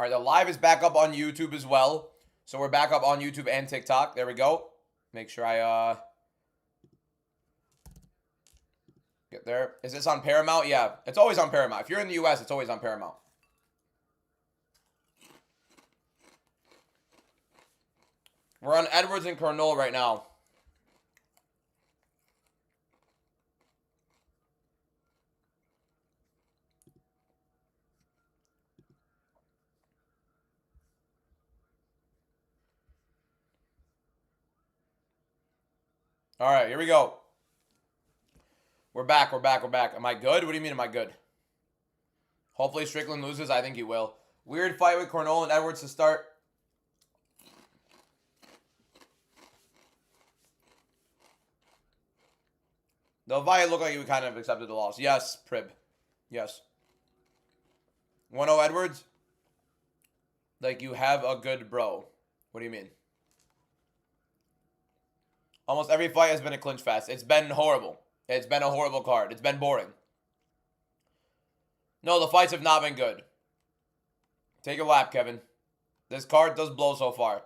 All right, the live is back up on YouTube as well. So we're back up on YouTube and TikTok. There we go. Make sure I get there. Is this on Paramount? Yeah, it's always on Paramount. If you're in the US, it's always on Paramount. We're on Edwards and Cornell right now. All right, here we go. We're back. Am I good? What do you mean, am I good? Hopefully Strickland loses. I think he will. Weird fight with Cornell and Edwards to start. Delaya looked like he kind of accepted the loss. Yes, Prib. Yes. 1-0 Edwards? Like, you have a good bro. What do you mean? Almost every fight has been a clinch fest. It's been horrible. It's been a horrible card. It's been boring. No, the fights have not been good. Take a lap, Kevin. This card does blow so far.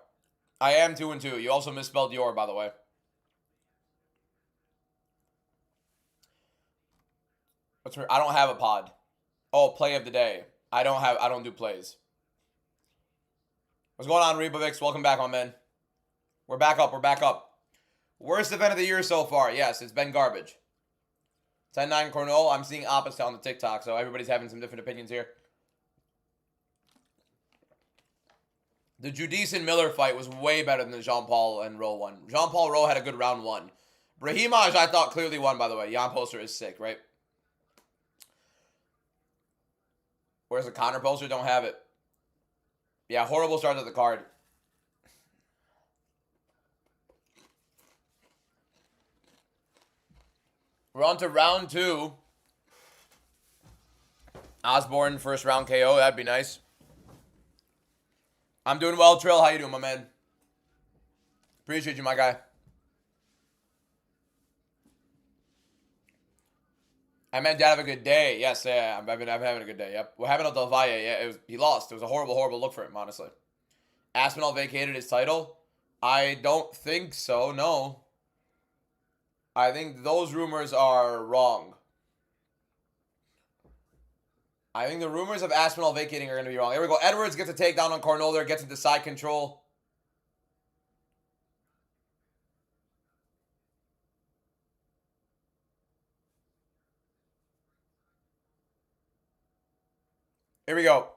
I am 2-2. You also misspelled your, by the way. I don't have a pod. Oh, play of the day. I don't do plays. What's going on, Rebovix? Welcome back, my man. We're back up. Worst event of the year so far. Yes, it's been garbage. 10-9 Cornell. I'm seeing opposite on the TikTok, so everybody's having some different opinions here. The Judice and Miller fight was way better than the Jean-Paul and Rowe one. Jean-Paul Rowe had a good round one. Brahimaj, I thought, clearly won, by the way. Jan Poster is sick, right? Where's the Connor Poster? Don't have it. Yeah, horrible start to the card. We're on to round 2. Osborne, first round KO. That'd be nice. I'm doing well, Trill. How you doing, my man? Appreciate you, my guy. I meant to have a good day. Yes, yeah, I'm having a good day. Yep. We're having a Delaya. Yeah, he lost. It was a horrible look for him, honestly. Aspinall vacated his title? I don't think so, no. I think those rumors are wrong. I think the rumors of Aspinall vacating are going to be wrong. Here we go. Edwards gets a takedown on Cornell there, gets into side control. Here we go.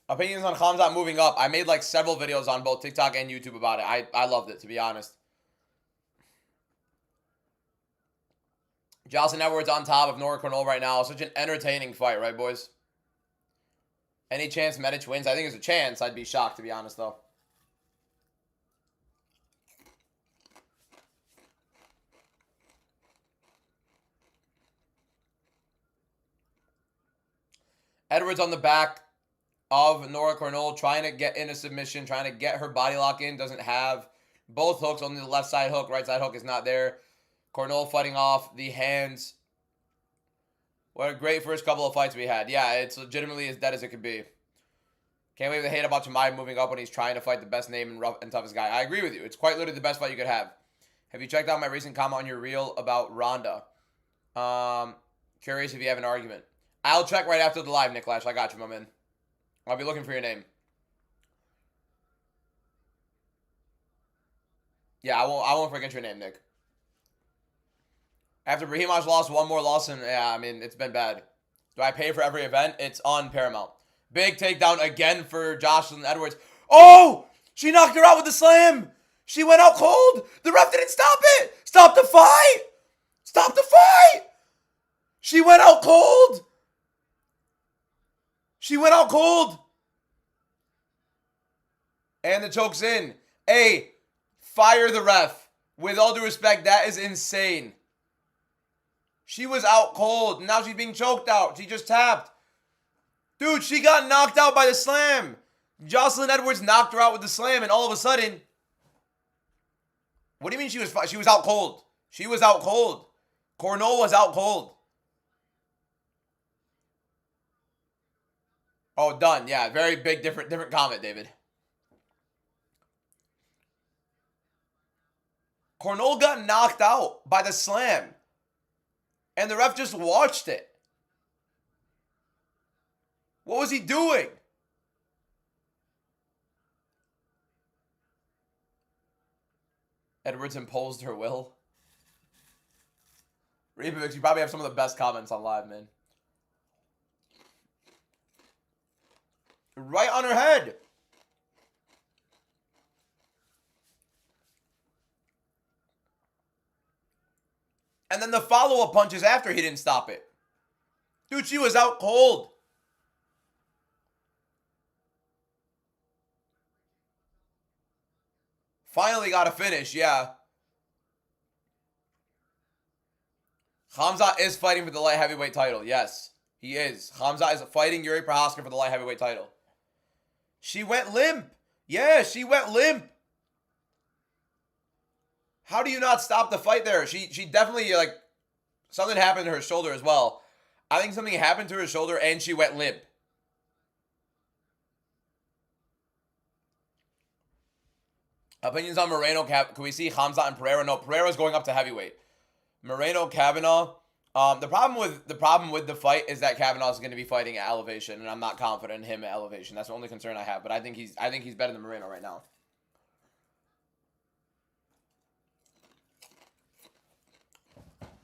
Opinions on Khamzat moving up. I made like several videos on both TikTok and YouTube about it. I loved it, to be honest. Jocelyn Edwards on top of Nora Cornell right now. Such an entertaining fight, right, boys? Any chance Medic wins? I think there's a chance. I'd be shocked, to be honest, though. Edwards on the back of Nora Cornell, trying to get in a submission, trying to get her body lock in. Doesn't have both hooks. Only the left side hook. Right side hook is not there. Cornell fighting off the hands. What a great first couple of fights we had. Yeah, it's legitimately as dead as it could be. Can't believe they hate about Chimaev moving up when he's trying to fight the best name and rough and toughest guy. I agree with you. It's quite literally the best fight you could have. Have you checked out my recent comment on your reel about Ronda? Curious if you have an argument. I'll check right after the live, Nick Lash. I got you, my man. I'll be looking for your name. Yeah, I won't forget your name, Nick. After Brahimaj lost, one more loss, and yeah, I mean, it's been bad. Do I pay for every event? It's on Paramount. Big takedown again for Jocelyn Edwards. Oh! She knocked her out with the slam! She went out cold! The ref didn't stop it! Stop the fight! Stop the fight! She went out cold! She went out cold! And the choke's in. Hey, fire the ref. With all due respect, that is insane. She was out cold. Now she's being choked out. She just tapped. Dude, she got knocked out by the slam. Jocelyn Edwards knocked her out with the slam, and all of a sudden... What do you mean she was out cold? She was out cold. Cornell was out cold. Oh, done. Yeah, very big, different comment, David. Cornell got knocked out by the slam. And the ref just watched it. What was he doing? Edwards imposed her will. Reese, you probably have some of the best comments on live, man. Right on her head. And then the follow-up punches after he didn't stop it. Dude, she was out cold. Finally got a finish, yeah. Khamzat is fighting for the light heavyweight title. Yes, he is. Khamzat is fighting Yuri Prochazka for the light heavyweight title. She went limp. Yeah, she went limp. How do you not stop the fight there? She definitely, like, something happened to her shoulder as well. I think something happened to her shoulder and she went limp. Opinions on Moreno. Can we see Khamzat and Pereira? No, Pereira's going up to heavyweight. Moreno, Kavanaugh. The problem with the fight is that Kavanaugh is going to be fighting at elevation, and I'm not confident in him at elevation. That's the only concern I have. But I think he's better than Moreno right now.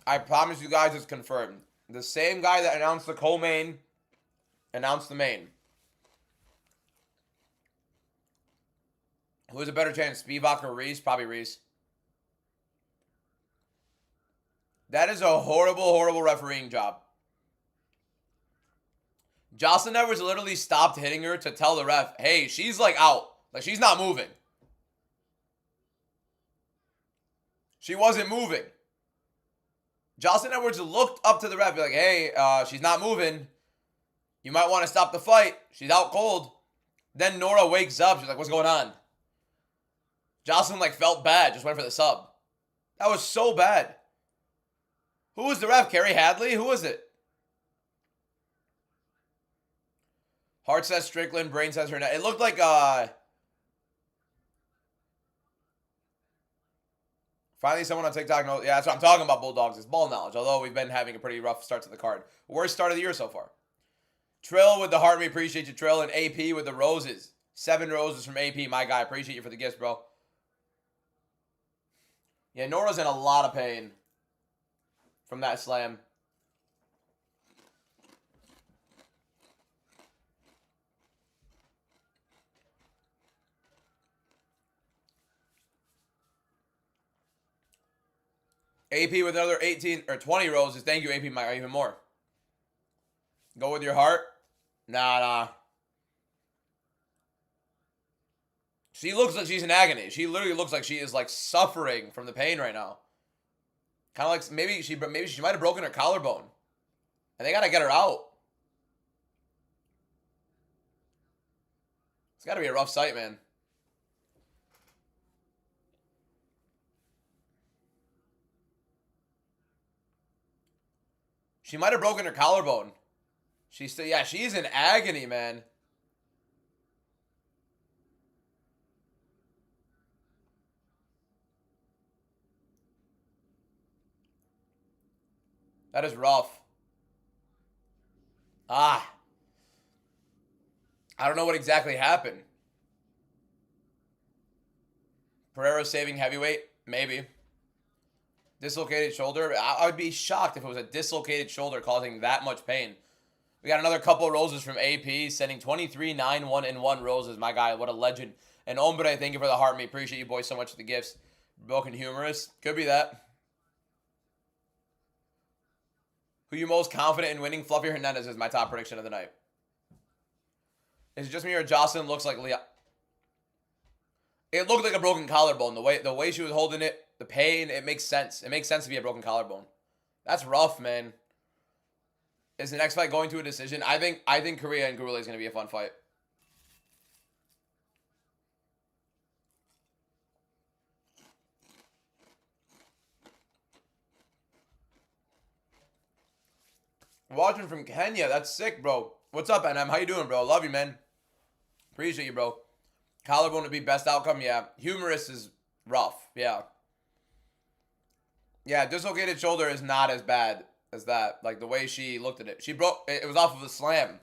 I promise you guys, it's confirmed. The same guy that announced the co-main announced the main. Who has a better chance, Spivac or Reese? Probably Reese. That is a horrible, horrible refereeing job. Jocelyn Edwards literally stopped hitting her to tell the ref, hey, she's like out. Like, she's not moving. She wasn't moving. Jocelyn Edwards looked up to the ref, like, hey, she's not moving. You might want to stop the fight. She's out cold. Then Nora wakes up. She's like, what's going on? Jocelyn, like, felt bad. Just went for the sub. That was so bad. Who was the ref? Kerry Hadley? Who was it? Heart says Strickland. Brain says Hernandez. It looked like, finally someone on TikTok knows. Yeah, that's what I'm talking about, Bulldogs. It's ball knowledge. Although we've been having a pretty rough start to the card. Worst start of the year so far. Trill with the heart. We appreciate you, Trill. And AP with the roses. 7 roses from AP. My guy. Appreciate you for the gifts, bro. Yeah, Nora's in a lot of pain from that slam. AP with another 18 or 20 roses. Thank you, AP, Mike. Even more. Go with your heart. Nah. She looks like she's in agony. She literally looks like she is like suffering from the pain right now. Kind of like maybe she might have broken her collarbone. And they got to get her out. It's got to be a rough sight, man. She might have broken her collarbone. She's still, yeah, she's in agony, man. That is rough. I don't know what exactly happened. Pereira saving heavyweight? Maybe. Dislocated shoulder? I would be shocked if it was a dislocated shoulder causing that much pain. We got another couple roses from AP, sending 23, 9, 1, and 1 roses. My guy, what a legend. And Ombre, thank you for the heart. Me appreciate you boys so much for the gifts. Broken humorous. Could be that. Who you most confident in winning? Fluffy Hernandez is my top prediction of the night. Is it just me or Jocelyn looks like Lial? It looked like a broken collarbone. The way she was holding it, the pain, it makes sense. It makes sense to be a broken collarbone. That's rough, man. Is the next fight going to a decision? I think Korea and Gerule is going to be a fun fight. Watching from Kenya. That's sick, bro. What's up, NM? How you doing, bro? Love you, man. Appreciate you, bro. Collarbone would be best outcome. Yeah. Humerus is rough. Yeah. Yeah, dislocated shoulder is not as bad as that. Like, the way she looked at it. She broke... It was off of a slam.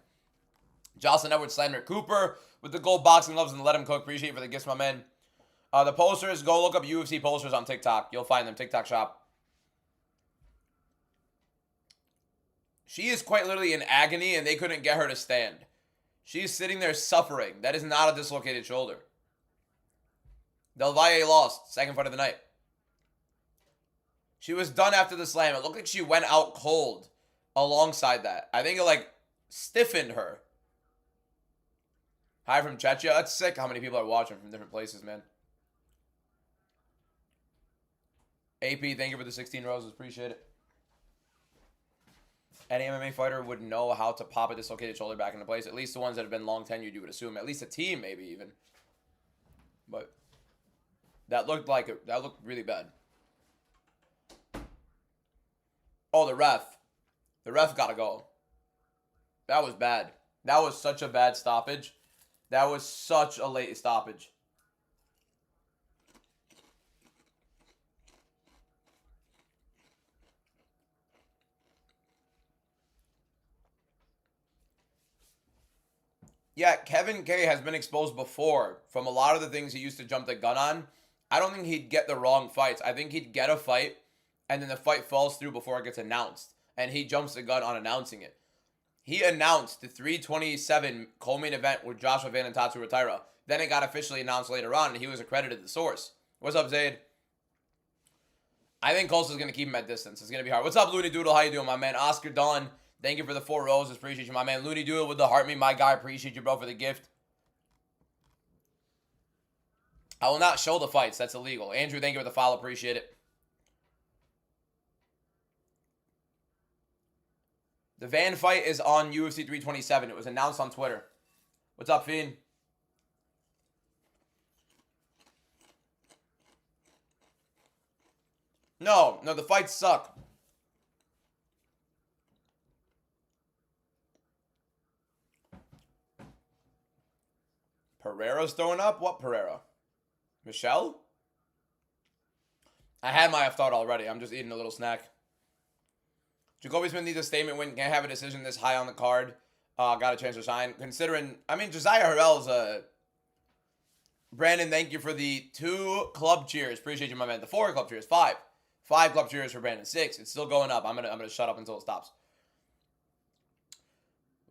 Jocelyn Edwards slammed her. Cooper with the gold boxing gloves and let him cook. Appreciate you for the gifts, my man. The posters, go look up UFC posters on TikTok. You'll find them. TikTok shop. She is quite literally in agony, and they couldn't get her to stand. She's sitting there suffering. That is not a dislocated shoulder. Delaya lost. Second fight of the night. She was done after the slam. It looked like she went out cold alongside that. I think it, like, stiffened her. Hi from Chechnya. That's sick how many people are watching from different places, man. AP, thank you for the 16 roses. Appreciate it. Any MMA fighter would know how to pop a dislocated shoulder back into place. At least the ones that have been long tenured, you would assume. At least a team, maybe even. But that looked like it. That looked really bad. Oh, the ref. The ref got to go. That was bad. That was such a bad stoppage. That was such a late stoppage. Yeah, Kevin K has been exposed before from a lot of the things he used to jump the gun on. I don't think he'd get the wrong fights. I think he'd get a fight, and then the fight falls through before it gets announced, and he jumps the gun on announcing it. He announced the 327 co-main event with Joshua Van and Tatsu Retaira. Then it got officially announced later on, and he was accredited the source. What's up, Zayd? I think Costa's going to keep him at distance. It's going to be hard. What's up, Looney Doodle? How you doing, my man? Oscar Dunn. Thank you for the 4 roses. Appreciate you, my man. Looney Doodle with the heart me, my guy. Appreciate you, bro, for the gift. I will not show the fights. That's illegal. Andrew, thank you for the follow. Appreciate it. The Van fight is on UFC 327. It was announced on Twitter. What's up, Fiend? No, the fights suck. Pereira's throwing up? What Pereira? Michelle? I had my thought already. I'm just eating a little snack. Jacoby Smith needs a statement win. Can't have a decision this high on the card. Got a chance to shine. Considering, I mean, Josiah Herell's a... Brandon, thank you for the 2 club cheers. Appreciate you, my man. The 4 club cheers. 5. 5 club cheers for Brandon. 6. It's still going up. I'm gonna shut up until it stops.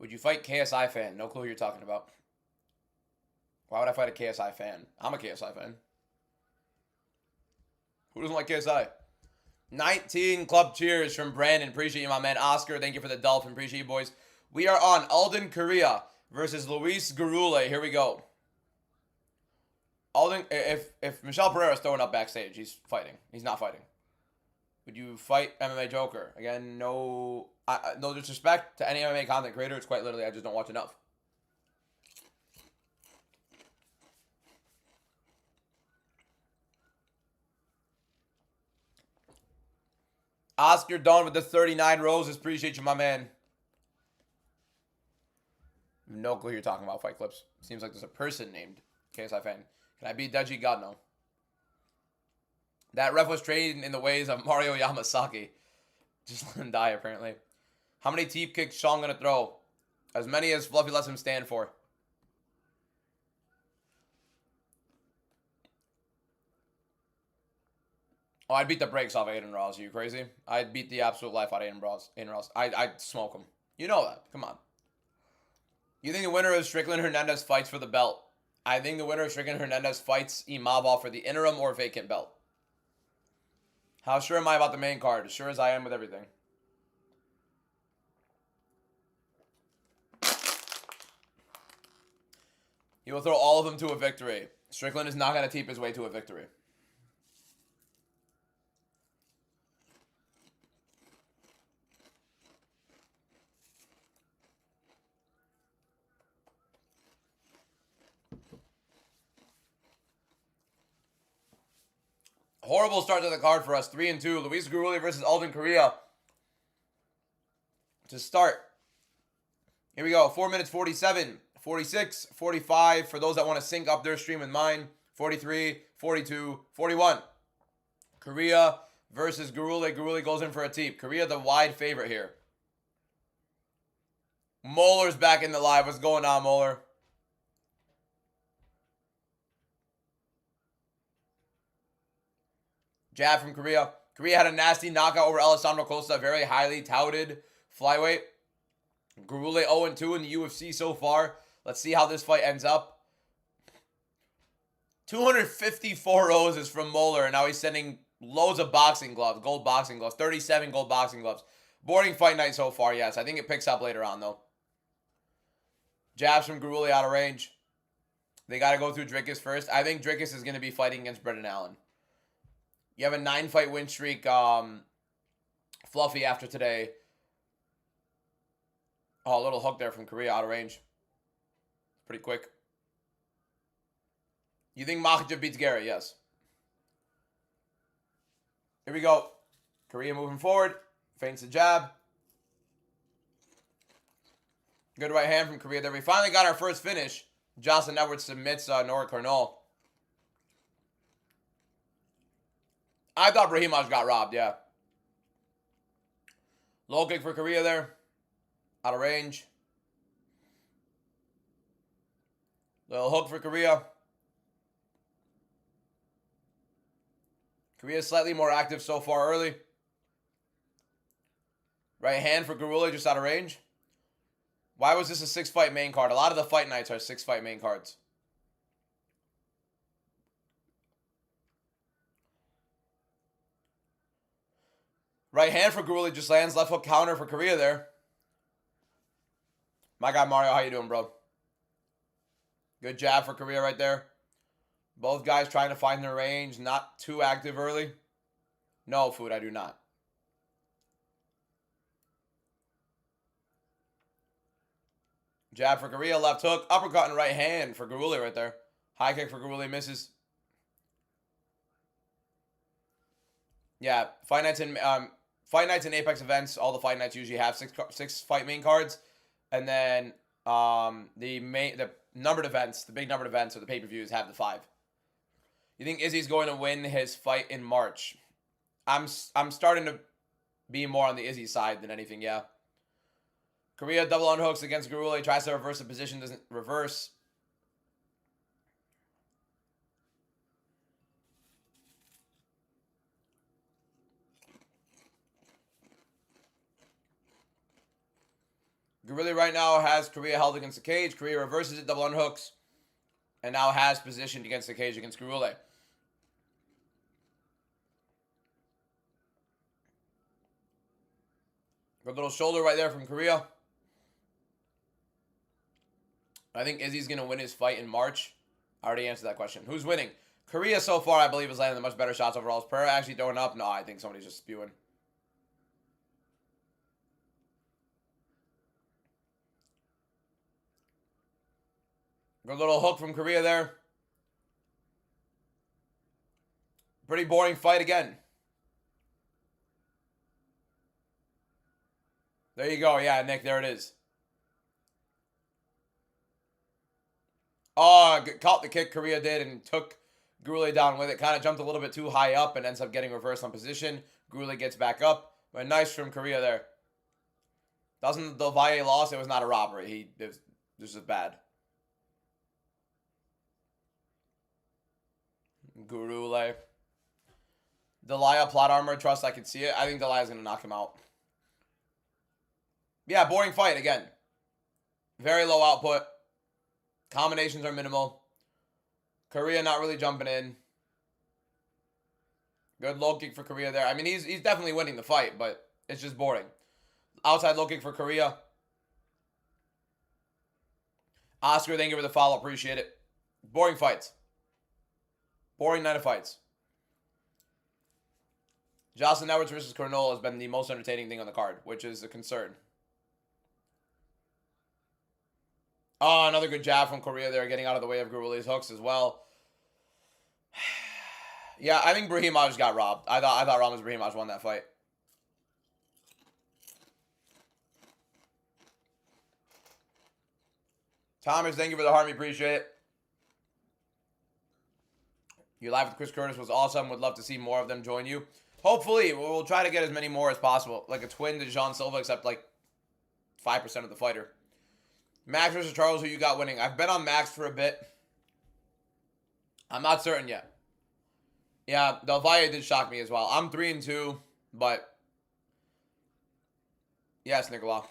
Would you fight KSI fan? No clue who you're talking about. Why would I fight a KSI fan? I'm a KSI fan. Who doesn't like KSI? 19 club cheers from Brandon. Appreciate you, my man. Oscar, thank you for the Dolphin. Appreciate you, boys. We are on Alden Correa versus Luis Gerule. Here we go. Alden, if Michelle Pereira's throwing up backstage, he's fighting. He's not fighting. Would you fight MMA Joker? Again, no disrespect to any MMA content creator. It's quite literally I just don't watch enough. Oscar Dawn with the 39 roses. Appreciate you, my man. No clue who you're talking about, Fight Clips. Seems like there's a person named KSI fan. Can I be Deji? God, no. That ref was trained in the ways of Mario Yamasaki. Just let him die, apparently. How many teep kicks Sean gonna throw? As many as Fluffy lets him stand for. Oh, I'd beat the brakes off Aiden Ross. Are you crazy? I'd beat the absolute life out of Aiden Ross. I'd smoke him. You know that. Come on. You think the winner of Strickland Hernandez fights for the belt? I think the winner of Strickland Hernandez fights Imavov for the interim or vacant belt. How sure am I about the main card? As sure as I am with everything. He will throw all of them to a victory. Strickland is not going to teep his way to a victory. Horrible start to the card for us. 3-2. Luis Gerule versus Alden Correa. to start. Here we go. 4 minutes 47, 46, 45 for those that want to sync up their stream with mine. 43, 42, 41. Korea versus Gerule. Gerule goes in for a teep. Korea the wide favorite here. Molar's back in the live. What's going on, Molar? Jab from Korea. Korea had a nasty knockout over Alessandro Costa. Very highly touted flyweight. Gerule 0-2 in the UFC so far. Let's see how this fight ends up. 254 roses from Molar, and now he's sending loads of boxing gloves, gold boxing gloves, 37 gold boxing gloves. Boring fight night so far, yes. I think it picks up later on, though. Jabs from Gerule out of range. They got to go through Dricus first. I think Dricus is going to be fighting against Brendan Allen. You have a 9-fight win streak, fluffy after today. Oh, a little hook there from Korea out of range. Pretty quick. You think Makhachev beats Gary? Yes. Here we go. Korea moving forward. Feints the jab. Good right hand from Korea there. We finally got our first finish. Jocelyn Edwards submits Nora Cornell. I thought Brahimaj got robbed, yeah. Low kick for Korea there. Out of range. Little hook for Korea. Korea slightly more active so far early. Right hand for Gerule just out of range. Why was this a 6-fight main card? A lot of the fight nights are 6-fight main cards. Right hand for Gerule just lands. Left hook counter for Korea there. My guy Mario, how you doing, bro? Good jab for Korea right there. Both guys trying to find their range. Not too active early. No, Food, I do not. Jab for Korea, left hook. Uppercut and right hand for Gerule right there. High kick for Gerule, misses. Yeah, fight nights and Apex events, all the fight nights usually have six fight main cards. And then the numbered events, the big numbered events or the pay-per-views have the 5. You think Izzy's going to win his fight in March? I'm starting to be more on the Izzy side than anything, yeah. Korea double unhooks against Gerule. Tries to reverse the position, doesn't reverse. Gerule right now has Korea held against the cage. Korea reverses it, double unhooks. And now has positioned against the cage against Gerule. Good little shoulder right there from Korea. I think Izzy's going to win his fight in March. I already answered that question. Who's winning? Korea so far, I believe, is landing the much better shots overall. Is Pereira actually throwing up? No, I think somebody's just spewing. Good little hook from Korea there. Pretty boring fight again. There you go. Yeah, Nick, there it is. Oh, caught the kick Korea did and took Gerule down with it. Kind of jumped a little bit too high up and ends up getting reversed on position. Gerule gets back up. But nice from Korea there. Doesn't Delaya loss? It was not a robbery. This is bad. Gerule. Delaya plot armor. Trust I can see it. I think Delaya's going to knock him out. Yeah, boring fight again. Very low output. Combinations are minimal. Korea not really jumping in. Good low kick for Korea there. I mean, he's definitely winning the fight, but it's just boring. Outside low kick for Korea. Oscar, thank you for the follow. Appreciate it. Boring fights. Boring night of fights. Jocelyn Edwards versus Cornell has been the most entertaining thing on the card, which is a concern. Oh, another good jab from Korea there, getting out of the way of Gerule's hooks as well. Yeah, I think Brahimaj got robbed. I thought Ramos Brahimaj won that fight. Thomas, thank you for the heart. We appreciate it. Your live with Chris Curtis was awesome. Would love to see more of them join you. Hopefully, we'll try to get as many more as possible. Like a twin to Jean Silva, except like 5% of the fighter. Max versus Charles, who you got winning? I've been on Max for a bit. I'm not certain yet. Yeah, Delaya did shock me as well. I'm 3-2, but yes, Nicola.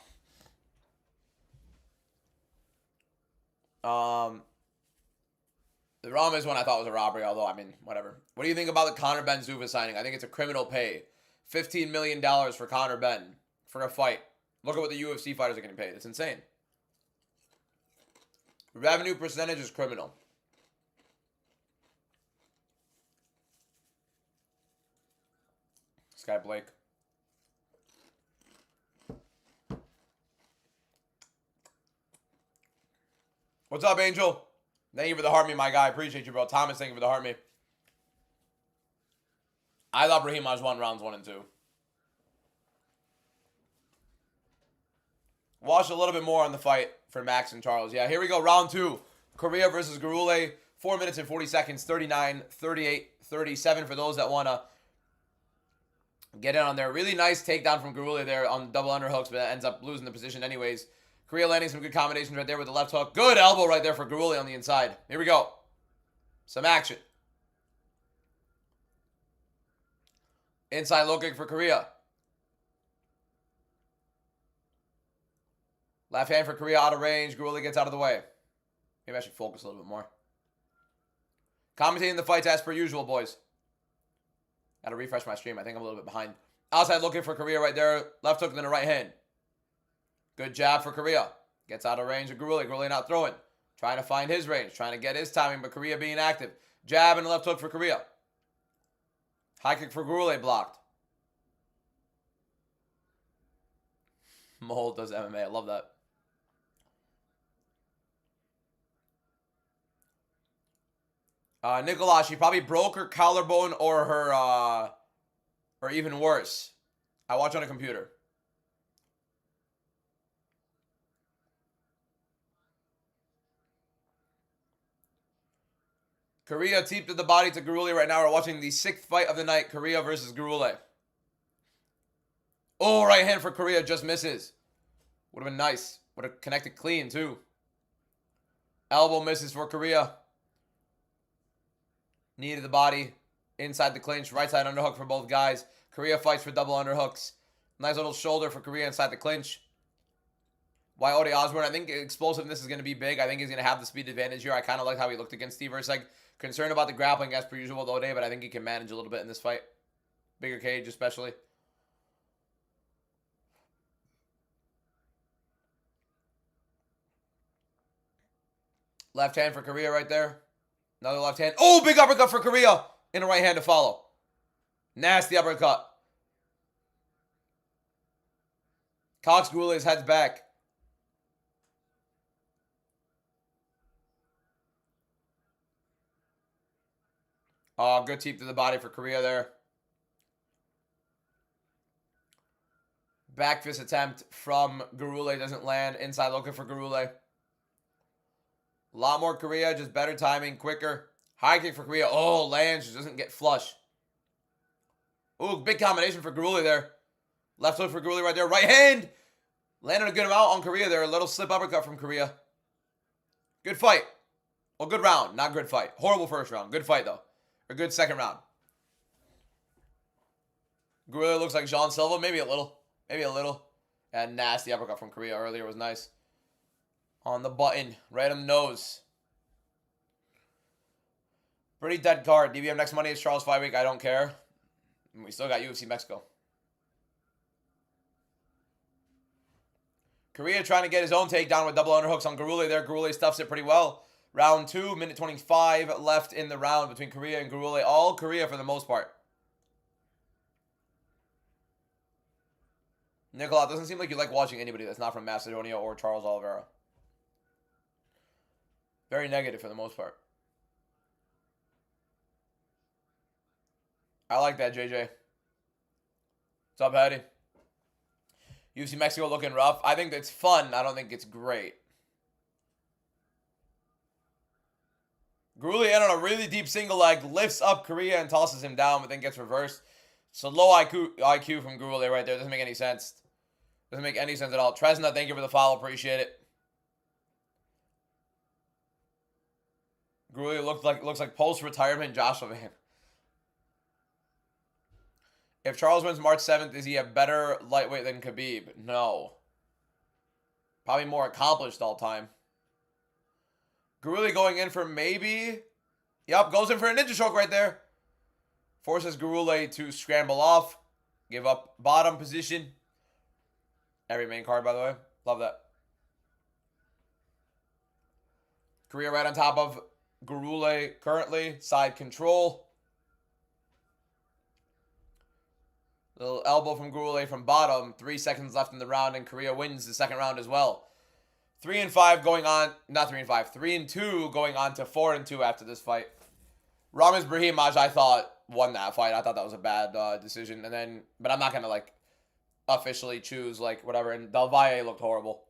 The Ramirez one I thought was a robbery, although, I mean, whatever. What do you think about the Conor Ben Zuffa signing? I think it's a criminal pay. $15 million for Conor Ben for a fight. Look at what the UFC fighters are getting paid. It's insane. Revenue percentage is criminal. This guy Blake. What's up, Angel? Thank you for the heart me, my guy. Appreciate you, bro. Thomas, thank you for the heart me. I thought Brahim won rounds 1 and 2. Watch a little bit more on the fight for Max and Charles. Yeah, here we go. Round 2. Correa versus Gerule. 4 minutes and 40 seconds. 39, 38, 37 for those that want to get in on there. Really nice takedown from Gerule there on double underhooks, but ends up losing the position anyways. Correa landing some good combinations right there with the left hook. Good elbow right there for Gerule on the inside. Here we go. Some action. Inside low kick for Correa. Left hand for Correa out of range. Gerule gets out of the way. Maybe I should focus a little bit more. Commentating the fights as per usual, boys. Got to refresh my stream. I think I'm a little bit behind. Outside looking for Correa right there. Left hook and then a right hand. Good jab for Correa. Gets out of range of Gerule. Gerule not throwing. Trying to find his range. Trying to get his timing, but Correa being active. Jab and left hook for Correa. High kick for Gerule blocked. Mole does MMA. I love that. Nicola, she probably broke her collarbone or her, or even worse. I watch on a computer. Correa teeped the body to Gerule right now. We're watching the 6th fight of the night. Correa versus Gerule. Oh, right hand for Correa just misses. Would have been nice. Would have connected clean, too. Elbow misses for Correa. Knee to the body. Inside the clinch. Right side underhook for both guys. Correa fights for double underhooks. Nice little shoulder for Correa inside the clinch. Osborne, I think explosiveness is going to be big. I think he's going to have the speed advantage here. I kind of like how he looked against Steve Erceg. Concerned about the grappling as per usual, though, but I think he can manage a little bit in this fight. Bigger cage, especially. Left hand for Correa right there. Another left hand. Oh, big uppercut for Correa. And a right hand to follow. Nasty uppercut. Cox Gerule's heads back. Oh, good teep to the body for Correa there. Back fist attempt from Gerule doesn't land. Inside looking for Gerule. A lot more Correa, just better timing, quicker. High kick for Correa. Oh, lands, just doesn't get flush. Ooh, big combination for Gerule there. Left hook for Gerule right there. Right hand. Landed a good amount on Correa there. A little slip uppercut from Correa. Good fight. Well, good round, not good fight. Horrible first round. Good fight, though. A good second round. Gerule looks like Jean Silva. Maybe a little. Maybe a little. And nasty uppercut from Correa earlier was nice. On the button. Right on the nose. Pretty dead card. DBM next Monday is Charles 5 week. I don't care. We still got UFC Mexico. Correa trying to get his own takedown with double underhooks on Gerule there. Gerule stuffs it pretty well. Round 2, minute 25 left in the round between Correa and Gerule. All Correa for the most part. Nicola, it doesn't seem like you like watching anybody that's not from Macedonia or Charles Oliveira. Very negative for the most part. I like that, JJ. What's up, Hattie? UFC Mexico looking rough. I think it's fun. I don't think it's great. Gerule in on a really deep single leg, lifts up Korea and tosses him down, but then gets reversed. So low IQ from Gerule right there. Doesn't make any sense. Doesn't make any sense at all. Tresna, thank you for the follow. Appreciate it. Gerule looks like post-retirement Joshua Van. If Charles wins March 7th, is he a better lightweight than Khabib? No. Probably more accomplished all time. Gerule going in for maybe. Yep, goes in for a ninja choke right there. Forces Gerule to scramble off. Give up bottom position. Every main card, by the way. Love that. Korea right on top of Gerule currently. Side control. Little elbow from Gerule from bottom. 3 seconds left in the round, and Korea wins the second round as well. 3-5 going on. Not 3-5. 3-2 going on to 4-2 after this fight. Ramiz Brahimaj, I thought, won that fight. I thought that was a bad decision. And then, but I'm not going to, like, officially choose, like, whatever. And Delaya looked horrible.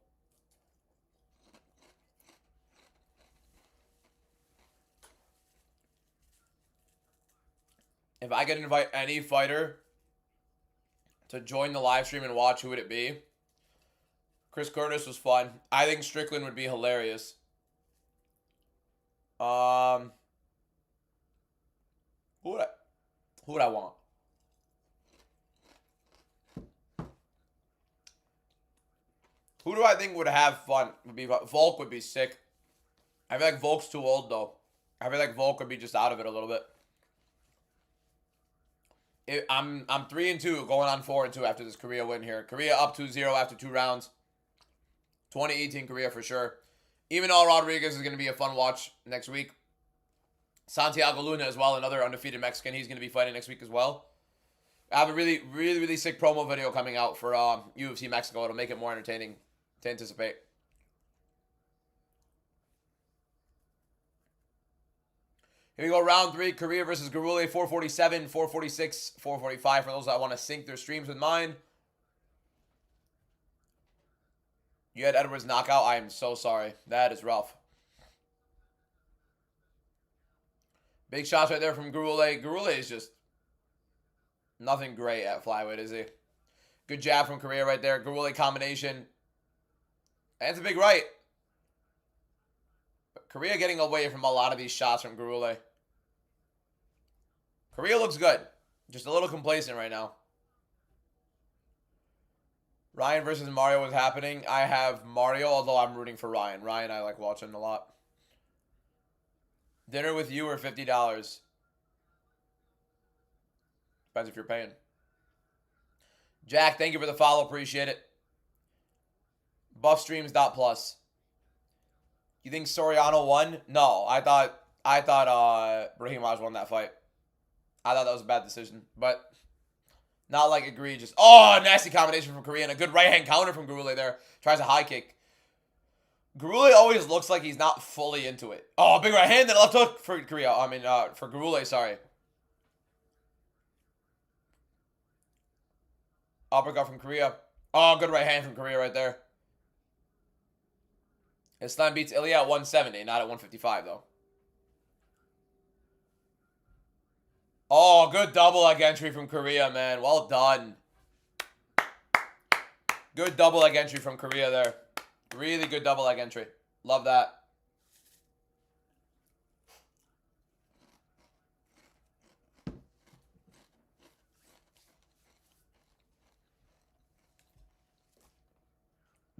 If I could invite any fighter to join the live stream and watch, who would it be? Chris Curtis was fun. I think Strickland would be hilarious. Who would I want? Who do I think would have fun? Volk would be sick. I feel like Volk's too old though. I feel like Volk would be just out of it a little bit. I'm 3-2 going on 4-2 after this Korea win here. Korea up 2-0 after 2 rounds. 2018 Korea for sure. Even though Rodriguez is going to be a fun watch next week. Santiago Luna as well, another undefeated Mexican. He's going to be fighting next week as well. I have a really sick promo video coming out for UFC Mexico. It'll make it more entertaining to anticipate. Here we go, round 3, Korea versus Gerule, 447, 446, 445 for those that want to sync their streams with mine. You had Edwards knockout. I am so sorry. That is rough. Big shots right there from Gerule. Gerule is just nothing great at flyweight, is he? Good jab from Korea right there. Gerule combination. And it's a big right. But Korea getting away from a lot of these shots from Gerule. Korea looks good. Just a little complacent right now. Ryan versus Mario is happening. I have Mario, although I'm rooting for Ryan. Ryan I like watching a lot. Dinner with you or $50? Depends if you're paying. Jack, thank you for the follow. Appreciate it. Buffstreams.plus. You think Soriano won? No, I thought Brahimaj won that fight. I thought that was a bad decision, but not like egregious. Oh, nasty combination from Korea and a good right-hand counter from Gerule there. Tries a high kick. Gerule always looks like he's not fully into it. Oh, big right hand and left hook for Korea. For Gerule, sorry. Uppercut from Korea. Oh, good right hand from Korea right there. Islam beats Lial at 170, not at 155, though. Oh, good double leg entry from Korea, man. Well done. Good double leg entry from Korea there. Really good double leg entry. Love that.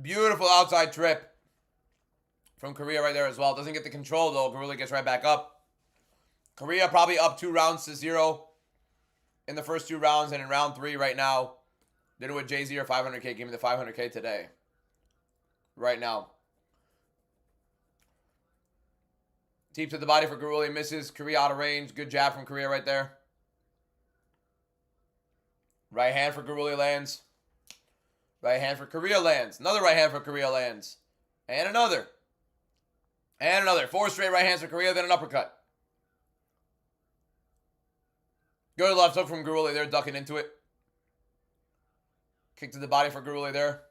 Beautiful outside trip from Korea right there as well. Doesn't get the control, though. Gerule gets right back up. Korea probably up 2-0 in the first 2 rounds. And in round 3 right now, did it with Jay-Z or 500K. Give me the 500K today. Right now. Deep to the body for Gerule. Misses. Korea out of range. Good jab from Korea right there. Right hand for Gerule lands. Right hand for Korea lands. Another right hand for Korea lands. And another. And another. 4 straight right hands for Korea, then an uppercut. Good left hook from Gerule there, ducking into it. Kick to the body for Gerule there.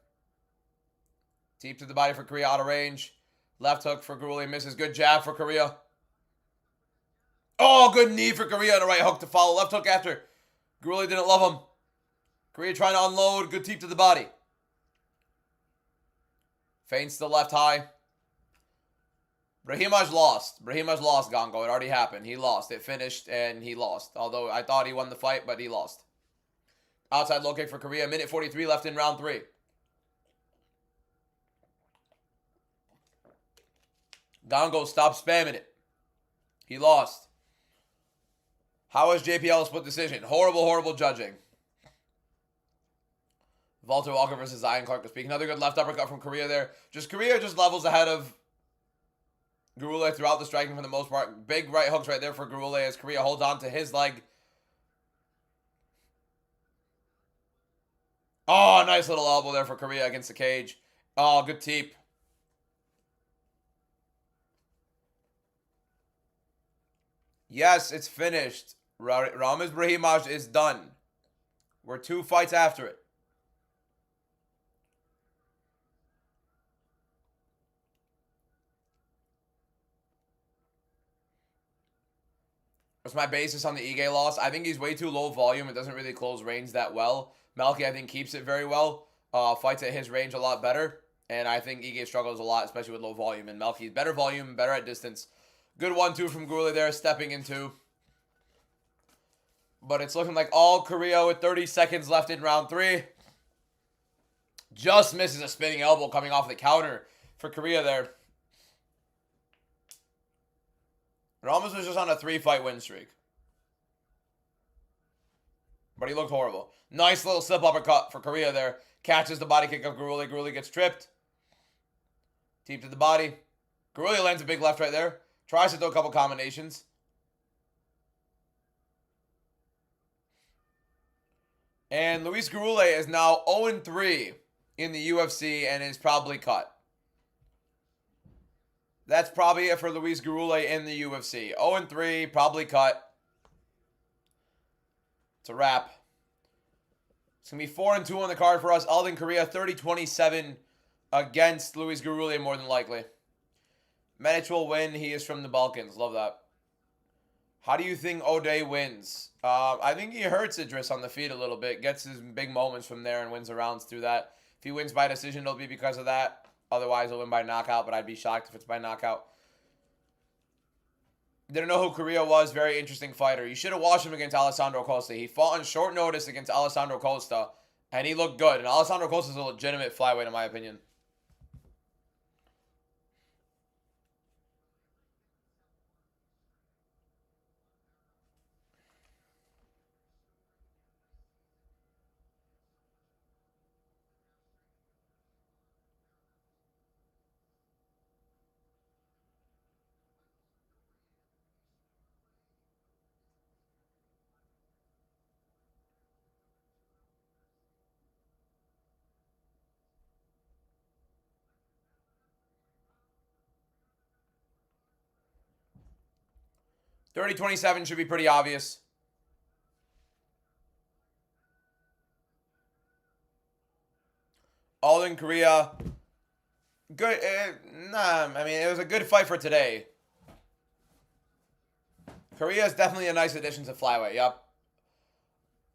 Deep to the body for Korea, out of range. Left hook for Gerule, misses. Good jab for Korea. Oh, good knee for Korea and a right hook to follow. Left hook after. Gerule didn't love him. Korea trying to unload. Good teep to the body. Feints the left high. Brahimaj lost. Brahimaj lost, Gongo. It already happened. He lost. It finished, and he lost. Although I thought he won the fight, but he lost. Outside low kick for Korea. Minute 43 left in round 3. Gongo, stop spamming it. He lost. How is JPL a split decision? Horrible, horrible judging. Walter Walker versus Zion Clark to speak. Another good left uppercut from Korea there. Korea just levels ahead of Gerule throughout the striking for the most part. Big right hooks right there for Gerule as Korea holds on to his leg. Oh, nice little elbow there for Korea against the cage. Oh, good teep. Yes, it's finished. Ramiz Brahimaj is done. We're 2 fights after it. What's my basis on the Ige loss? I think he's way too low volume. It doesn't really close range that well. Melky, I think, keeps it very well. Fights at his range a lot better. And I think Ige struggles a lot, especially with low volume. And Melky's better volume, better at distance. Good 1-2 from Gerule there, stepping into. But it's looking like all Korea with 30 seconds left in round 3. Just misses a spinning elbow coming off the counter for Korea there. Ramos was just on a 3-fight win streak. But he looked horrible. Nice little slip uppercut for Korea there. Catches the body kick of Gerule. Gerule gets tripped. Teep to the body. Gerule lands a big left right there. Tries to throw a couple combinations. And Luis Gerule is now 0-3 in the UFC and is probably cut. That's probably it for Luis Gerule in the UFC. 0-3, probably cut. It's a wrap. It's going to be 4-2 on the card for us. Alden Korea, 30-27 against Luis Gerule, more than likely. Medic will win. He is from the Balkans. Love that. How do you think O'Day wins? I think he hurts Idris on the feet a little bit. Gets his big moments from there and wins the rounds through that. If he wins by decision, it'll be because of that. Otherwise, he'll win by knockout, but I'd be shocked if it's by knockout. Didn't know who Korea was. Very interesting fighter. You should have watched him against Alessandro Costa. He fought on short notice against Alessandro Costa, and he looked good. And Alessandro Costa is a legitimate flyweight, in my opinion. $30-27 should be pretty obvious. All in Korea. Good. I mean, it was a good fight for today. Korea is definitely a nice addition to flyweight, yep.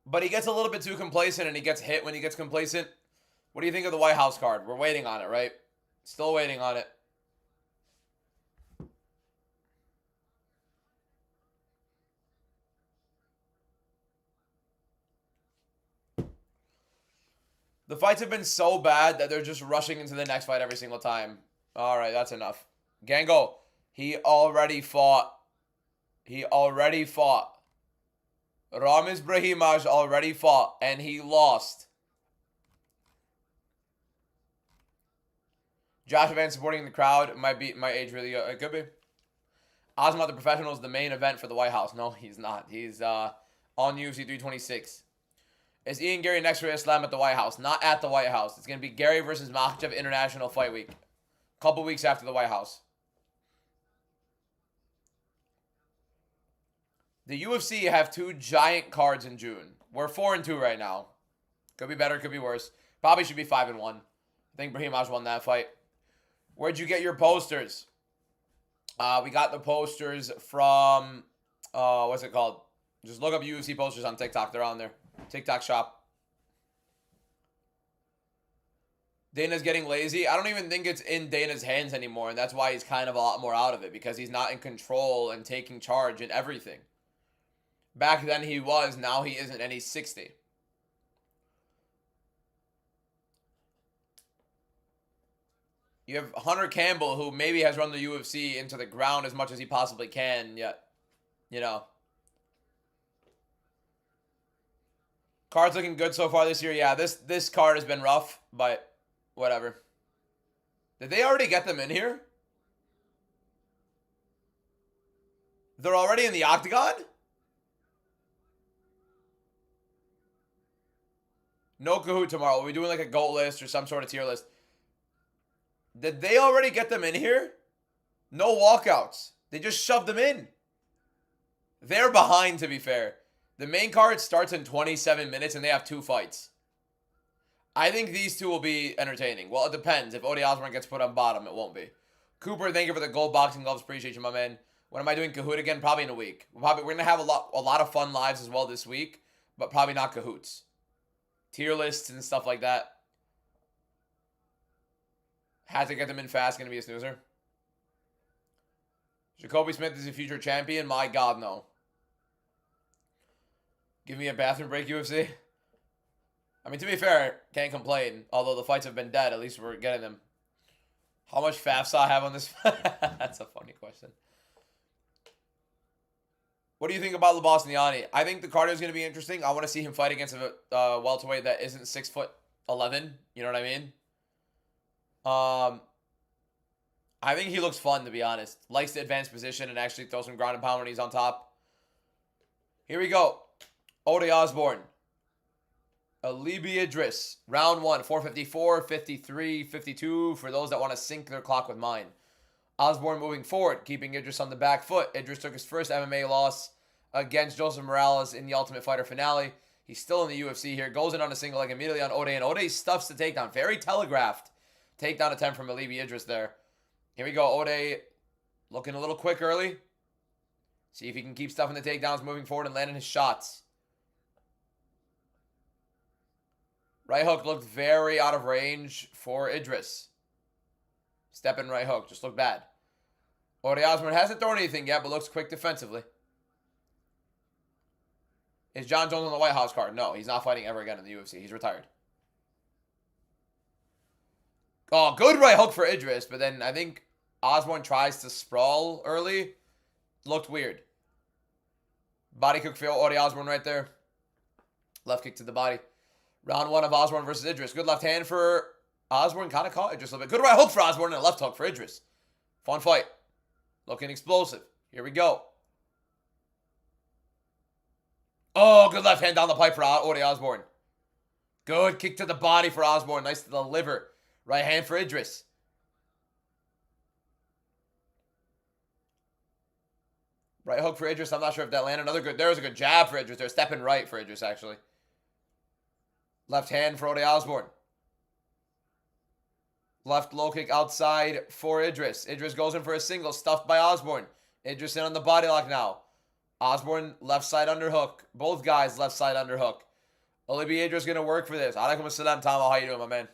But he gets a little bit too complacent, and he gets hit when he gets complacent. What do you think of the White House card? We're waiting on it, right? Still waiting on it. The fights have been so bad that they're just rushing into the next fight every single time. All right, that's enough. Gango, he already fought. He already fought. Ramiz Brahimaj already fought, and he lost. Josh Van supporting the crowd might age really good. It could be. Osborne the Professional is the main event for the White House. No, he's not. He's on UFC 326. Is Ian Gary next for Islam at the White House? Not at the White House. It's going to be Gary versus Makhachev International Fight Week. A couple weeks after the White House. The UFC have 2 giant cards in June. We're 4-2 right now. Could be better, could be worse. Probably should be 5-1. I think Brahimaj won that fight. Where'd you get your posters? We got the posters from What's it called? Just look up UFC posters on TikTok. They're on there. TikTok shop. Dana's getting lazy. I don't even think it's in Dana's hands anymore, and that's why he's kind of a lot more out of it, because he's not in control and taking charge in everything. Back then he was, now he isn't, and he's 60. You have Hunter Campbell, who maybe has run the UFC into the ground as much as he possibly can, yet, you know. Card's looking good so far this year. Yeah, this card has been rough, but whatever. Did they already get them in here? They're already in the octagon? No Kahoot tomorrow. Are we doing like a GOAT list or some sort of tier list? Did they already get them in here? No walkouts. They just shoved them in. They're behind, to be fair. The main card starts in 27 minutes and they have 2 fights. I think these two will be entertaining. Well, it depends. If Ode Osborne gets put on bottom, it won't be. Cooper, thank you for the gold boxing gloves. Appreciate you, my man. When am I doing Kahoot again? Probably in a week. We're going to have a lot of fun lives as well this week, but probably not Kahoots. Tier lists and stuff like that. Had to get them in fast. Going to be a snoozer. Jacoby Smith is a future champion? My God, no. Give me a bathroom break, UFC. I mean, to be fair, can't complain. Although the fights have been dead, at least we're getting them. How much FAFSA I have on this? That's a funny question. What do you think about Labosniani? I think the cardio is going to be interesting. I want to see him fight against a welterweight that isn't 6'11". You know what I mean? I think he looks fun, to be honest. Likes to advance position and actually throw some ground and pound when he's on top. Here we go. Ode Osborne. Idris. Round 1. 454, 53, 52 for those that want to sync their clock with mine. Osborne moving forward, keeping Idris on the back foot. Idris took his first MMA loss against Joseph Morales in the Ultimate Fighter finale. He's still in the UFC here. Goes in on a single leg immediately on Ode, and Ode stuffs the takedown. Very telegraphed takedown attempt from Idris there. Here we go. Ode looking a little quick early. See if he can keep stuffing the takedowns, moving forward and landing his shots. Right hook looked very out of range for Idris. Step in right hook. Just looked bad. Ode Osborne hasn't thrown anything yet, but looks quick defensively. Is John Jones on the White House card? No, he's not fighting ever again in the UFC. He's retired. Oh, good right hook for Idris, but then I think Osborne tries to sprawl early. Looked weird. Body kick for Ode Osborne right there. Left kick to the body. Round 1 of Osborne versus Idris. Good left hand for Osborne. Kind of caught Idris a little bit. Good right hook for Osborne and a left hook for Idris. Fun fight. Looking explosive. Here we go. Oh, good left hand down the pipe for Ode Osborne. Good kick to the body for Osborne. Nice to the liver. Right hand for Idris. Right hook for Idris. I'm not sure if that landed. Another good. There was a good jab for Idris. They're stepping right for Idris, actually. Left hand for Ode Osborne. Left low kick outside for Idris. Idris goes in for a single. Stuffed by Osborne. Idris in on the body lock now. Osborne left side underhook. Both guys left side underhook. Olivier Idris going to work for this. Alaikum assalam, Tamo. How you doing, my man?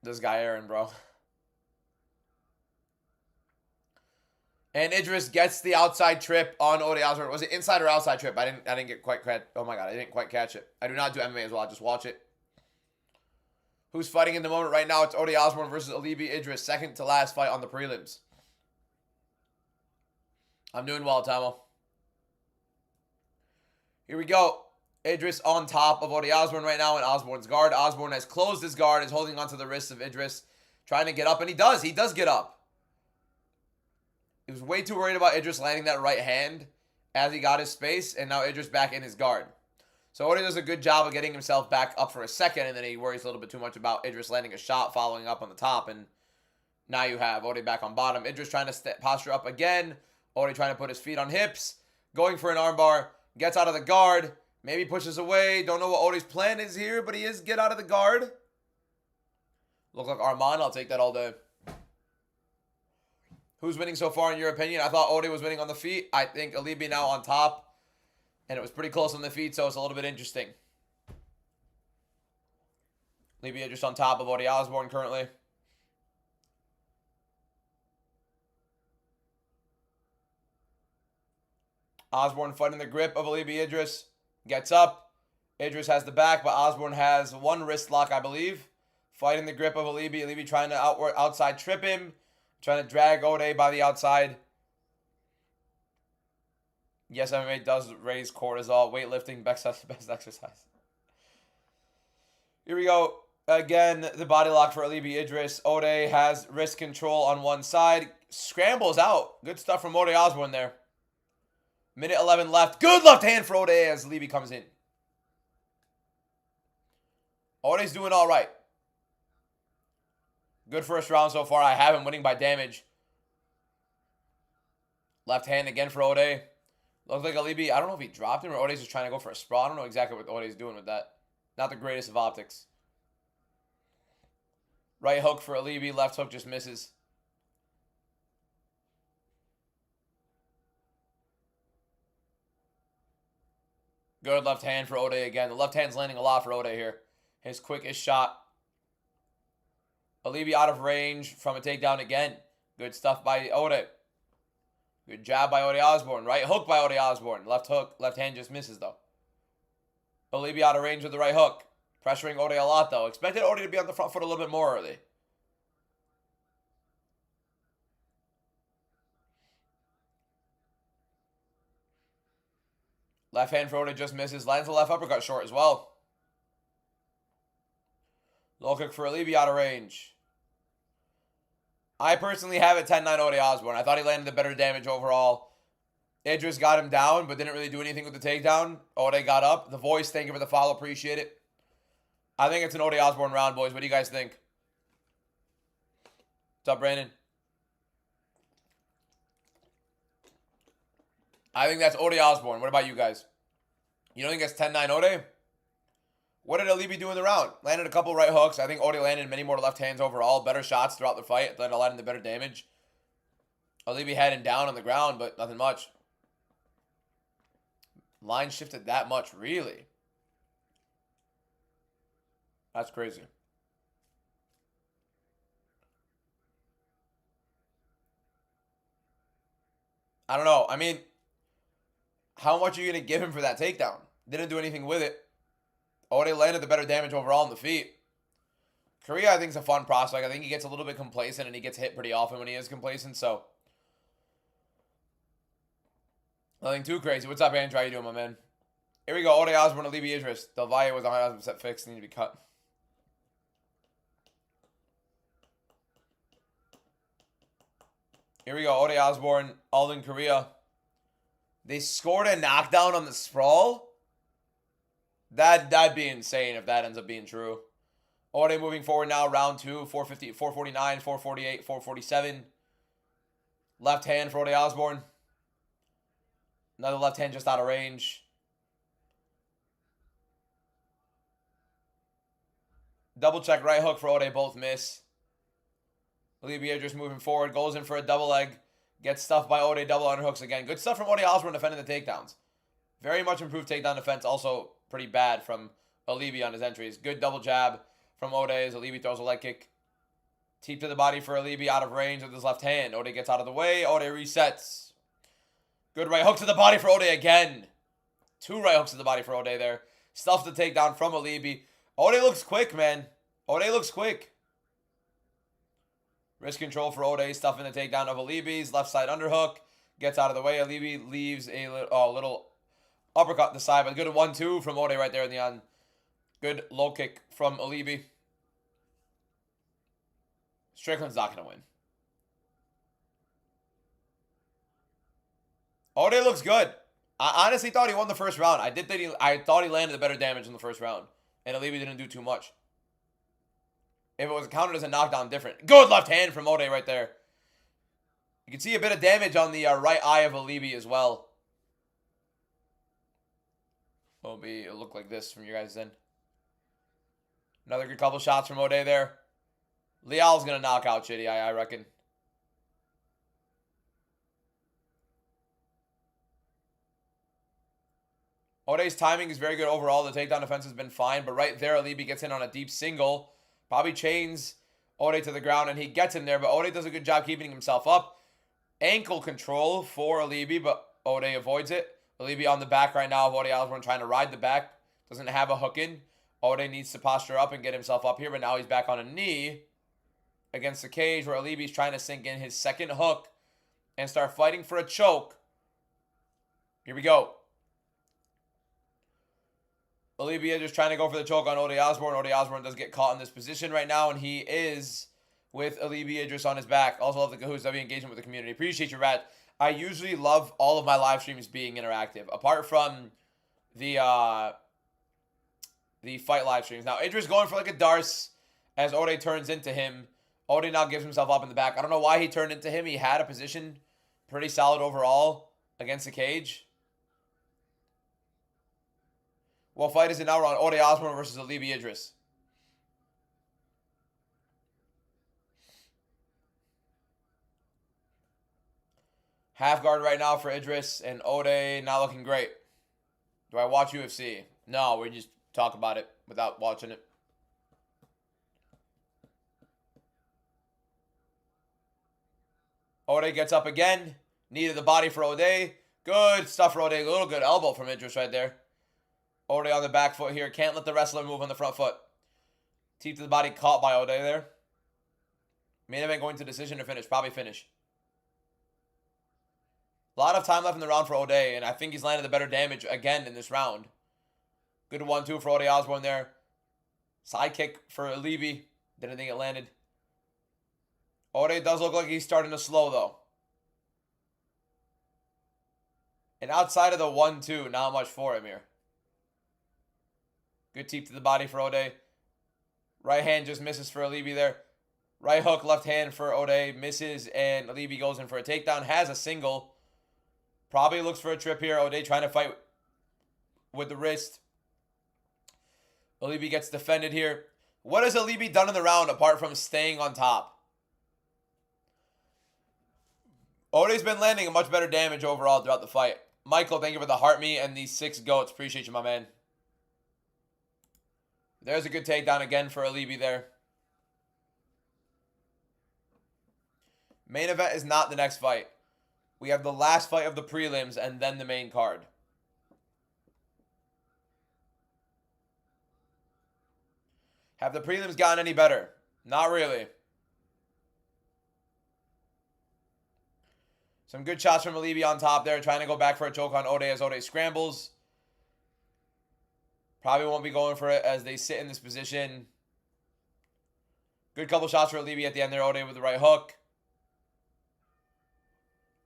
This guy Aaron, bro. And Idris gets the outside trip on Ode Osborne. Was it inside or outside trip? I didn't get quite oh my God, I didn't quite catch it. I do not do MMA as well. I just watch it. Who's fighting in the moment right now? It's Ode Osborne versus Alibi Idris. Second to last fight on the prelims. I'm doing well, Tamo. Here we go. Idris on top of Ode Osborne right now in Osborne's guard. Osborne has closed his guard, is holding onto the wrists of Idris, trying to get up, and he does. He does get up. He was way too worried about Idris landing that right hand as he got his space, and now Idris back in his guard. So Ode does a good job of getting himself back up for a second, and then he worries a little bit too much about Idris landing a shot, following up on the top, and now you have Ode back on bottom. Idris trying to posture up again. Ode trying to put his feet on hips, going for an armbar, gets out of the guard, maybe pushes away. Don't know what Ode's plan is here, but he is get out of the guard. Look like Armand. I'll take that all day. Who's winning so far in your opinion? I thought Ode was winning on the feet. I think Alibi now on top. And it was pretty close on the feet, so it's a little bit interesting. Alibi just on top of Ode Osborne currently. Osborne fighting the grip of Alibi Idris. Gets up. Idris has the back, but Osborne has one wrist lock, I believe. Fighting the grip of Alibi. Alibi trying to outside trip him. Trying to drag Ode by the outside. Yes, MMA does raise cortisol. Weightlifting, best exercise. Here we go. Again, the body lock for Alibi Idris. Ode has wrist control on one side. Scrambles out. Good stuff from Ode Osborne there. Minute 11 left. Good left hand for Ode as Alibi comes in. Ode's doing all right. Good first round so far. I have him winning by damage. Left hand again for Ode. Looks like Alibi, I don't know if he dropped him or Ode's just trying to go for a sprawl. I don't know exactly what Ode's doing with that. Not the greatest of optics. Right hook for Alibi. Left hook just misses. Good left hand for Ode again. The left hand's landing a lot for Ode here. His quickest shot. Alibi out of range from a takedown again. Good stuff by Ode. Good jab by Ode Osborne. Right hook by Ode Osborne. Left hook. Left hand just misses, though. Alibi out of range with the right hook. Pressuring Ode a lot, though. Expected Ode to be on the front foot a little bit more early. Left hand for Ode just misses. Lands the left uppercut short as well. Low kick for Alibi out of range. I personally have it 10-9 Ode Osborne. I thought he landed the better damage overall. Idris got him down, but didn't really do anything with the takedown. Ode got up. The voice, thank you for the follow. Appreciate it. I think it's an Ode Osborne round, boys. What do you guys think? What's up, Brandon? I think that's Ode Osborne. What about you guys? You don't think it's 10-9 Ode? What did Alibi do in the round? Landed a couple right hooks. I think Ode landed many more left hands overall. Better shots throughout the fight. That landed the better damage. Alibi had him down on the ground, but nothing much. Line shifted that much, really? That's crazy. I don't know. I mean, how much are you going to give him for that takedown? Didn't do anything with it. Ode landed the better damage overall on the feet. Korea, I think, is a fun prospect. I think he gets a little bit complacent, and he gets hit pretty often when he is complacent, so nothing too crazy. What's up, Andrew? How you doing, my man? Here we go. Ode Osborne, Alibi Idris. Delaya was 100% fixed. Need to be cut. Here we go. Ode Osborne, all in Korea. They scored a knockdown on the sprawl? That'd be insane if that ends up being true. Ode moving forward now. Round 2. 450, 449, 448, 447. Left hand for Ode Osborne. Another left hand just out of range. Double check right hook for Ode. Both miss. Alibi just moving forward. Goes in for a double leg. Gets stuffed by Ode. Double underhooks again. Good stuff from Ode Osborne defending the takedowns. Very much improved takedown defense. Also pretty bad from Alibi on his entries. Good double jab from Ode as Alibi throws a leg kick. Teep to the body for Alibi out of range with his left hand. Ode gets out of the way. Ode resets. Good right hook to the body for Ode again. 2 right hooks to the body for Ode there. Stuffs the takedown from Alibi. Ode looks quick, man. Ode looks quick. Wrist control for Ode. Stuffing the takedown of Alibi's. Left side underhook. Gets out of the way. Alibi leaves a little uppercut to the side. But good 1-2 from Ode right there in the end. Good low kick from Alibi. Strickland's not going to win. Ode looks good. I honestly thought he won the first round. I thought he landed the better damage in the first round. And Alibi didn't do too much. If it was counted as a knockdown, different. Good left hand from Ode right there. You can see a bit of damage on the right eye of Alibi as well. It'll look like this from your guys' end. Another good couple shots from Ode there. Lial's going to knock out Chitty, I reckon. Ode's timing is very good overall. The takedown defense has been fine, but right there, Alibi gets in on a deep single. Probably chains Ode to the ground, and he gets him there, but Ode does a good job keeping himself up. Ankle control for Alibi, but Ode avoids it. Alibi on the back right now of Ode Osborne trying to ride the back. Doesn't have a hook in. Ode needs to posture up and get himself up here, but now he's back on a knee against the cage where Alibi's trying to sink in his second hook and start fighting for a choke. Here we go. Alibi is just trying to go for the choke on Ode Osborne. Ode Osborne does get caught in this position right now, and he is with Alibi Idris on his back. Also love the Cahoos W engagement with the community. Appreciate you, Rat. I usually love all of my live streams being interactive, apart from the fight live streams. Now, Idris going for like a Darce as Ode turns into him. Ode now gives himself up in the back. I don't know why he turned into him. He had a position pretty solid overall against the cage. What fight is it now? We're on Ode Osborne versus Alibi Idris. Half guard right now for Idris, and Ode not looking great. Do I watch UFC? No, we just talk about it without watching it. Ode gets up again. Knee to the body for Ode. Good stuff for Ode. A little good elbow from Idris right there. Ode on the back foot here. Can't let the wrestler move on the front foot. Teep to the body caught by Ode there. Main event going to decision or finish. Probably finish. A lot of time left in the round for Ode, and I think he's landed the better damage again in this round. Good 1-2 for Ode Osborne there. Side kick for Alibi. Didn't think it landed. Ode does look like he's starting to slow, though. And outside of the 1-2, not much for him here. Good teep to the body for Ode. Right hand just misses for Alibi there. Right hook, left hand for Ode. Misses, and Alibi goes in for a takedown. Has a single. Probably looks for a trip here. Ode trying to fight with the wrist. Alibi gets defended here. What has Alibi done in the round apart from staying on top? Ode's been landing a much better damage overall throughout the fight. Michael, thank you for the heart me and these 6 goats. Appreciate you, my man. There's a good takedown again for Alibi there. Main event is not the next fight. We have the last fight of the prelims and then the main card. Have the prelims gotten any better? Not really. Some good shots from Alibi on top there. Trying to go back for a choke on Ode as Ode scrambles. Probably won't be going for it as they sit in this position. Good couple shots for Alibi at the end there. Ode with the right hook.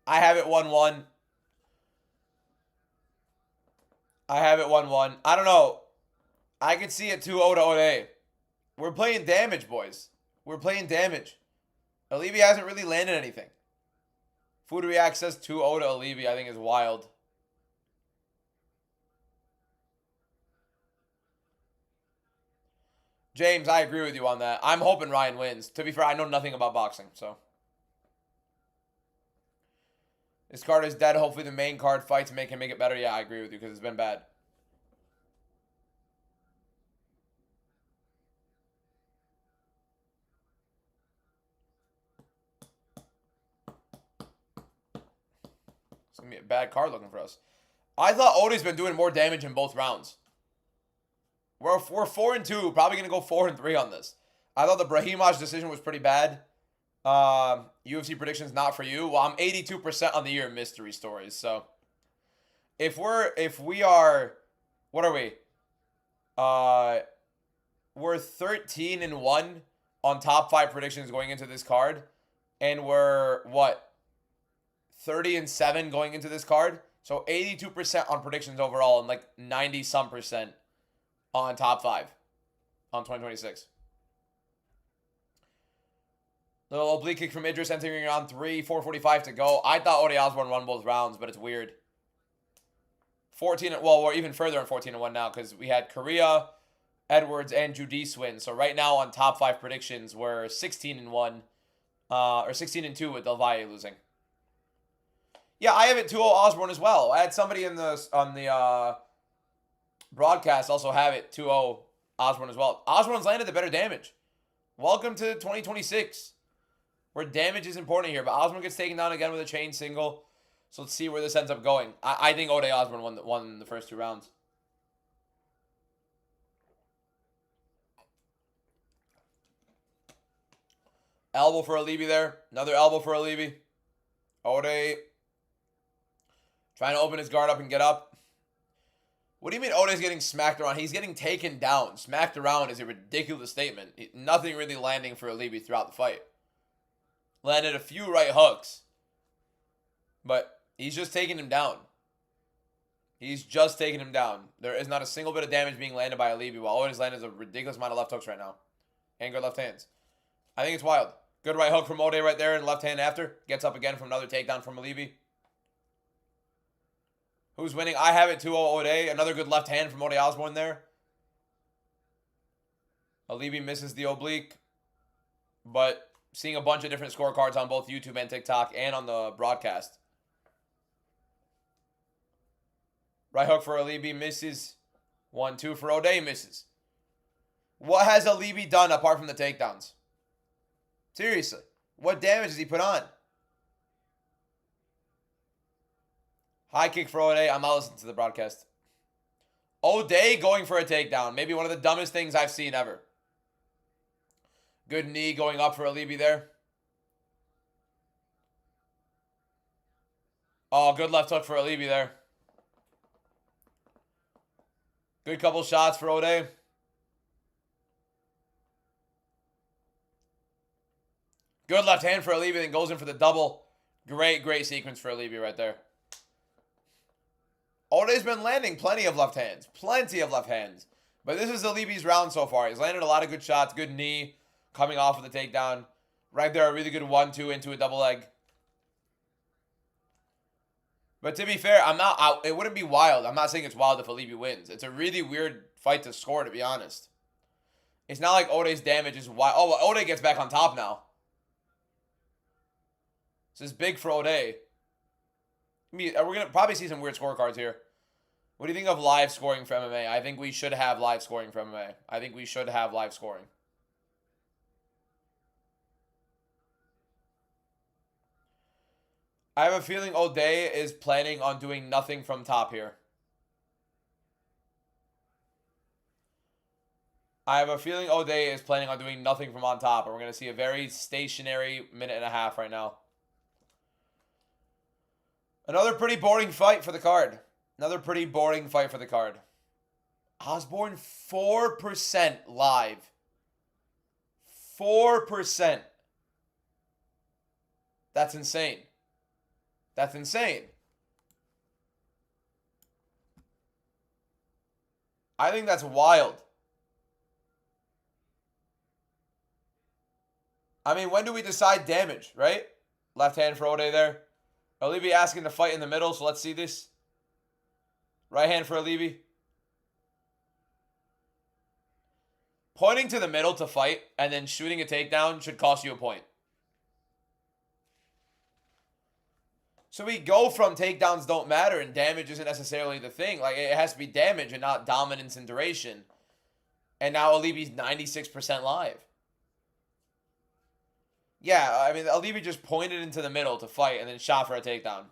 I have it 1-1. I don't know. I can see it 2-0 to Ode. We're playing damage, boys. We're playing damage. Alibi hasn't really landed anything. Food React says 2-0 to Alibi, I think is wild. James, I agree with you on that. I'm hoping Ryan wins. To be fair, I know nothing about boxing, so. This card is dead. Hopefully the main card fights make it better. Yeah, I agree with you because it's been bad. It's going to be a bad card looking for us. I thought Ode's been doing more damage in both rounds. We're 4-2. Probably going to go 4-3 on this. I thought the Brahimaj decision was pretty bad. UFC predictions not for you. Well, I'm 82% on the year mystery stories. So if we are, what are we? We're 13-1 on top 5 predictions going into this card, and we're what? 30-7 going into this card. So 82% on predictions overall, and like 90-some% on top 5 on 2026. Little oblique kick from Idris entering round 3, 4:45 to go. I thought Ode Osborne won both rounds, but it's weird. 14, well, we're even further in 14-1 now because we had Korea, Edwards, and Judice win. So right now on top 5 predictions, we're 16-1, or 16-2 with Delaya losing. Yeah, I have it 2-0 Osborne as well. I had somebody in the broadcast also have it 2-0 Osborne as well. Osborne's landed the better damage. Welcome to 2026, where damage is important here. But Osborne gets taken down again with a chain single. So let's see where this ends up going. I think O'Day Osborne won the first 2 rounds. Elbow for Alibi there. Another elbow for Alibi. O'Day trying to open his guard up and get up. What do you mean O'Day's getting smacked around? He's getting taken down. Smacked around is a ridiculous statement. Nothing really landing for Alibi throughout the fight. Landed a few right hooks. But he's just taking him down. He's just taking him down. There is not a single bit of damage being landed by Alibi, while O'Day's landed a ridiculous amount of left hooks right now. And good left hands. I think it's wild. Good right hook from O'Day right there, and left hand after. Gets up again from another takedown from Alibi. Who's winning? I have it 2-0 O'Day. Another good left hand from O'Day Osborne there. Alibi misses the oblique. But seeing a bunch of different scorecards on both YouTube and TikTok and on the broadcast. Right hook for Alibi misses. 1-2 for O'Day misses. What has Alibi done apart from the takedowns? Seriously. What damage has he put on? High kick for O'Day. I'm not listening to the broadcast. O'Day going for a takedown. Maybe one of the dumbest things I've seen ever. Good knee going up for Alibi there. Oh, good left hook for Alibi there. Good couple shots for O'Day. Good left hand for Alibi, then goes in for the double. Great sequence for Alibi right there. O'Day's been landing plenty of left hands. Plenty of left hands. But this is Alibi's round so far. He's landed a lot of good shots. Good knee coming off of the takedown. Right there, a really good 1-2 into a double leg. But to be fair, it wouldn't be wild. I'm not saying it's wild if Alibi wins. It's a really weird fight to score, to be honest. It's not like O'Day's damage is wild. Oh, well, O'Day gets back on top now. This is big for O'Day. We're going to probably see some weird scorecards here. What do you think of live scoring for MMA? I think we should have live scoring for MMA. I think we should have live scoring. I have a feeling O'Day is planning on doing nothing from top here. I have a feeling O'Day is planning on doing nothing from on top. And we're going to see a very stationary minute and a half right now. Another pretty boring fight for the card. Another pretty boring fight for the card. Osborne 4% live. 4%. That's insane. That's insane. I think that's wild. I mean, when do we decide damage, right? Left hand for O'Day there. Alibi asking to fight in the middle, so let's see this. Right hand for Alibi. Pointing to the middle to fight and then shooting a takedown should cost you a point. So we go from takedowns don't matter and damage isn't necessarily the thing. Like, it has to be damage and not dominance and duration. And now Alibi's 96% live. Yeah, I mean, Alibi just pointed into the middle to fight and then shot for a takedown.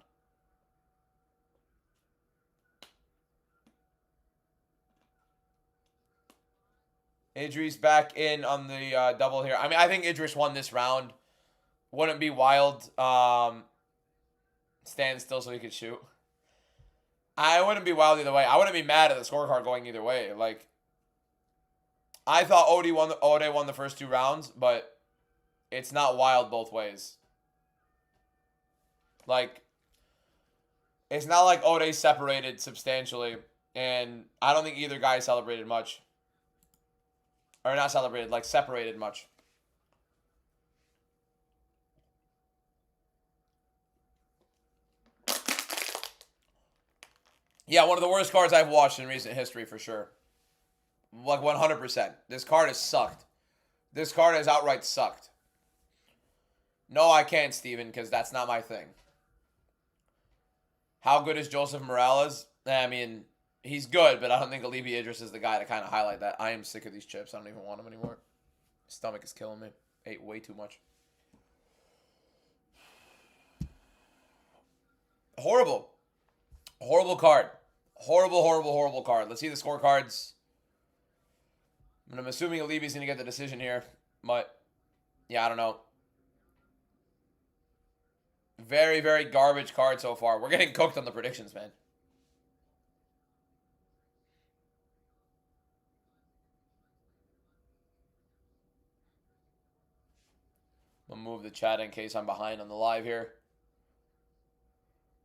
Idris back in on the double here. I mean, I think Idris won this round. Wouldn't be wild. Stand still so he could shoot. I wouldn't be wild either way. I wouldn't be mad at the scorecard going either way. Like, I thought O'Day won the first 2 rounds, but it's not wild both ways. Like, it's not like O'Day separated substantially, and I don't think either guy celebrated much. Or not celebrated, like separated much. Yeah, one of the worst cards I've watched in recent history for sure. Like 100%. This card has sucked. This card has outright sucked. No, I can't, Steven, because that's not my thing. How good is Joseph Morales? I mean, He's good, but I don't think Alibi Idris is the guy to kind of highlight that. I am sick of these chips. I don't even want them anymore. Stomach is killing me. Ate way too much. Horrible. Horrible card. Horrible, horrible, horrible card. Let's see the scorecards. I'm assuming Alibi's going to get the decision here. But, yeah, I don't know. Very, very garbage card so far. We're getting cooked on the predictions, man. I'll move the chat in case I'm behind on the live here.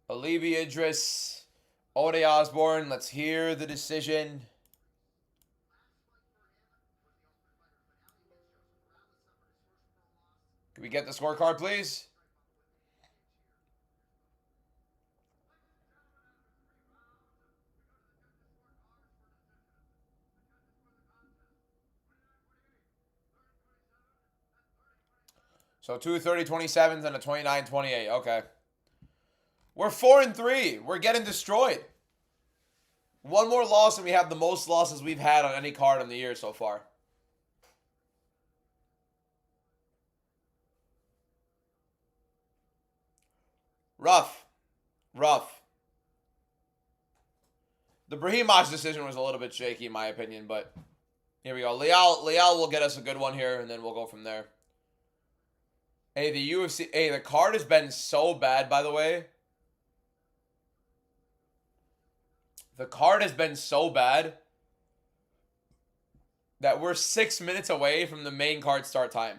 Alibi Idris, Ode Osborne. Let's hear the decision. Can we get the scorecard, please? So 2 30-27s and a 29-28. Okay. We're 4-3. We're getting destroyed. One more loss and we have the most losses we've had on any card in the year so far. Rough. Rough. The Brahimaj decision was a little bit shaky in my opinion, but here we go. Lial will get us a good one here, and then we'll go from there. Hey, the UFC... Hey, the card has been so bad, by the way. The card has been so bad that we're 6 minutes away from the main card start time.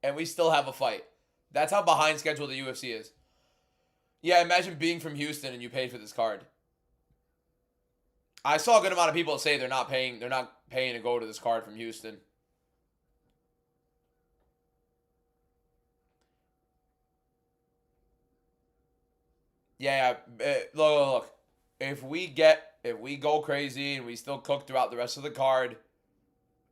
And we still have a fight. That's how behind schedule the UFC is. Yeah, imagine being from Houston and you pay for this card. I saw a good amount of people say they're not paying to go to this card from Houston. Yeah, look. If we go crazy and we still cook throughout the rest of the card,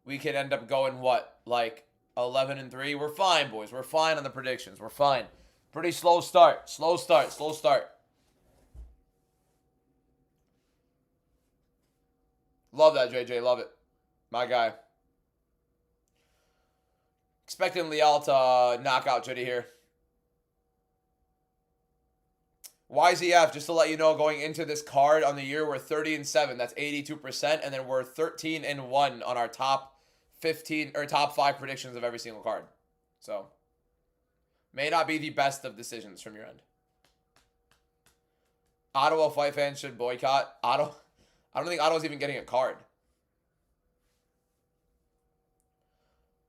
we could end up going what? Like 11-3? We're fine, boys. We're fine on the predictions. We're fine. Pretty slow start. Slow start. Love that, JJ. Love it. My guy. Expecting Lial to knock out Chitty here. YZF, just to let you know, going into this card on the year, we're 30-7. That's 82%. And then we're 13-1 on our top 15 or top 5 predictions of every single card. So, may not be the best of decisions from your end. Ottawa fight fans should boycott. I don't think Ottawa's even getting a card.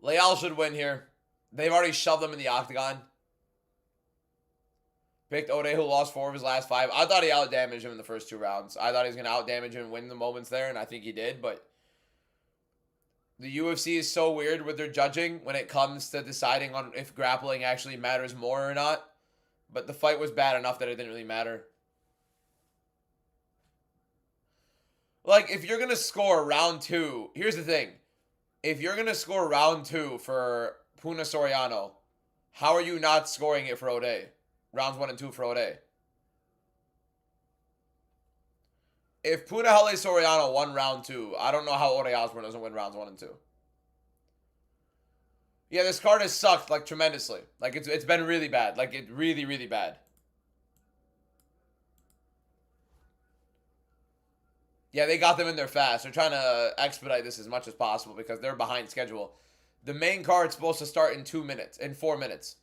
Lial should win here. They've already shoved them in the octagon. Picked Ode, who lost 4 of his last 5. I thought he outdamaged him in the first 2 rounds. I thought he was going to outdamage him and win the moments there, and I think he did. But the UFC is so weird with their judging when it comes to deciding on if grappling actually matters more or not. But the fight was bad enough that it didn't really matter. Like, if you're going to score round 2, here's the thing. If you're going to score round 2 for Puna Soriano, how are you not scoring it for Ode? Rounds 1 and 2 for Ode. If Punahele Soriano won round 2, I don't know how Ode Osborne doesn't win rounds 1 and 2. Yeah, this card has sucked, like, tremendously. Like, it's been really bad. Like, it really, really bad. Yeah, they got them in there fast. They're trying to expedite this as much as possible because they're behind schedule. The main card's supposed to start in 4 minutes.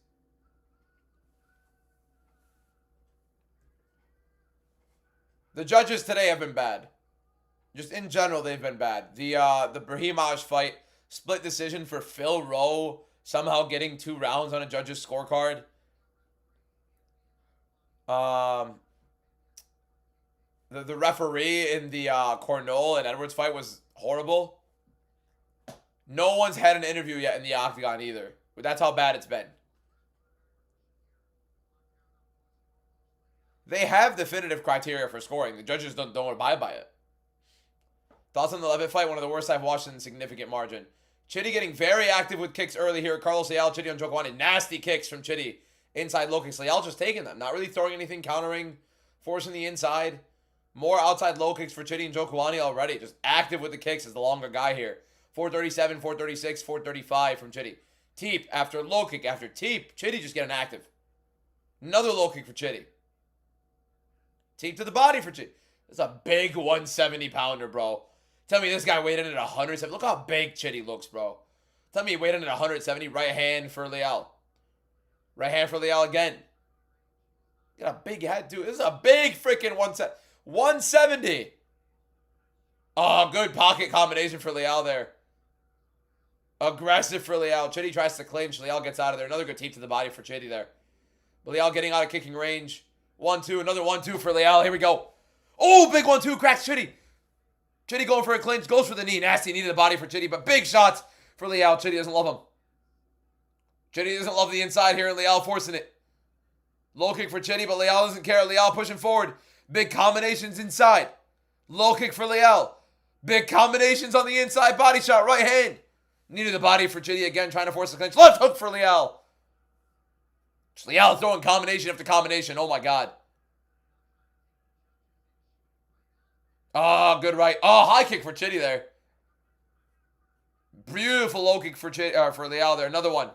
The judges today have been bad. Just in general, they've been bad. The Brahimaj fight, split decision for Phil Rowe, somehow getting 2 rounds on a judge's scorecard. The referee in the Cornell and Edwards fight was horrible. No one's had an interview yet in the octagon either. But that's how bad it's been. They have definitive criteria for scoring. The judges don't abide by it. Thoughts on the Levitt fight? One of the worst I've watched in a significant margin. Chitty getting very active with kicks early here. Carlos Lial, Chitty on Jokwani. Nasty kicks from Chitty. Inside low kicks. Lial just taking them. Not really throwing anything, countering, forcing the inside. More outside low kicks for Chitty and Jokuani already. Just active with the kicks as the longer guy here. 437, 436, 435 from Chitty. Teep after low kick after teep. Chitty just getting active. Another low kick for Chitty. Teep to the body for Chitty. This is a big 170 pounder, bro. Tell me this guy weighed in at 170. Look how big Chitty looks, bro. Tell me he weighed in at 170. Right hand for Lial. Right hand for Lial again. Got a big head, dude. This is a big freaking 170. Oh, good pocket combination for Lial there. Aggressive for Lial. Chitty tries to clinch. Lial gets out of there. Another good teep to the body for Chitty there. But Lial getting out of kicking range. 1-2. Another 1-2 for Lial. Here we go. Oh, big 1-2. Cracks Chitty. Chitty going for a clinch. Goes for the knee. Nasty knee to the body for Chitty. But big shots for Lial. Chitty doesn't love him. Chitty doesn't love the inside here. And Lial forcing it. Low kick for Chitty, but Lial doesn't care. Lial pushing forward. Big combinations inside. Low kick for Lial. Big combinations on the inside. Body shot. Right hand. Knee to the body for Chitty again. Trying to force the clinch. Left hook for Lial. Lial throwing combination after combination. Oh my God. Oh, good right. Oh, high kick for Chitty there. Beautiful low kick for Lial there. Another one.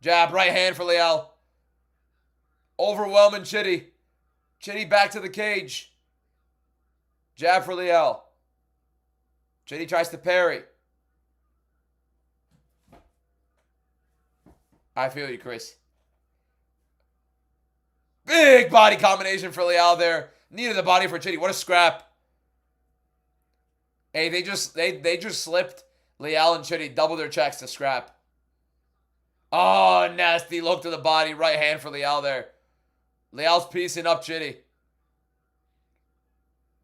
Jab. Right hand for Lial. Overwhelming Chitty. Chitty back to the cage. Jab for Lial. Chitty tries to parry. I feel you, Chris. Big body combination for Lial there. Knee to the body for Chitty. What a scrap. Hey, they just slipped. Lial and Chitty double their checks to scrap. Oh, nasty look to the body. Right hand for Lial there. Lial's piecing up Chitty.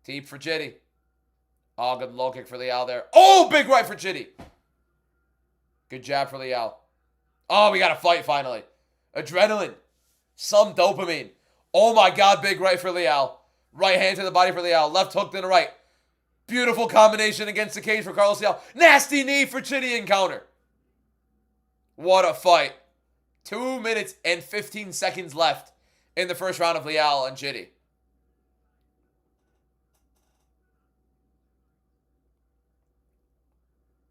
Teep for Chitty. Oh, good low kick for Lial there. Oh, big right for Chitty. Good jab for Lial. Oh, we got a fight finally. Adrenaline. Some dopamine. Oh my God, big right for Lial. Right hand to the body for Lial. Left hook to the right. Beautiful combination against the cage for Carlos Lial. Nasty knee for Chitty and counter. What a fight. 2 minutes and 15 seconds left in the first round of Lial and Chitty.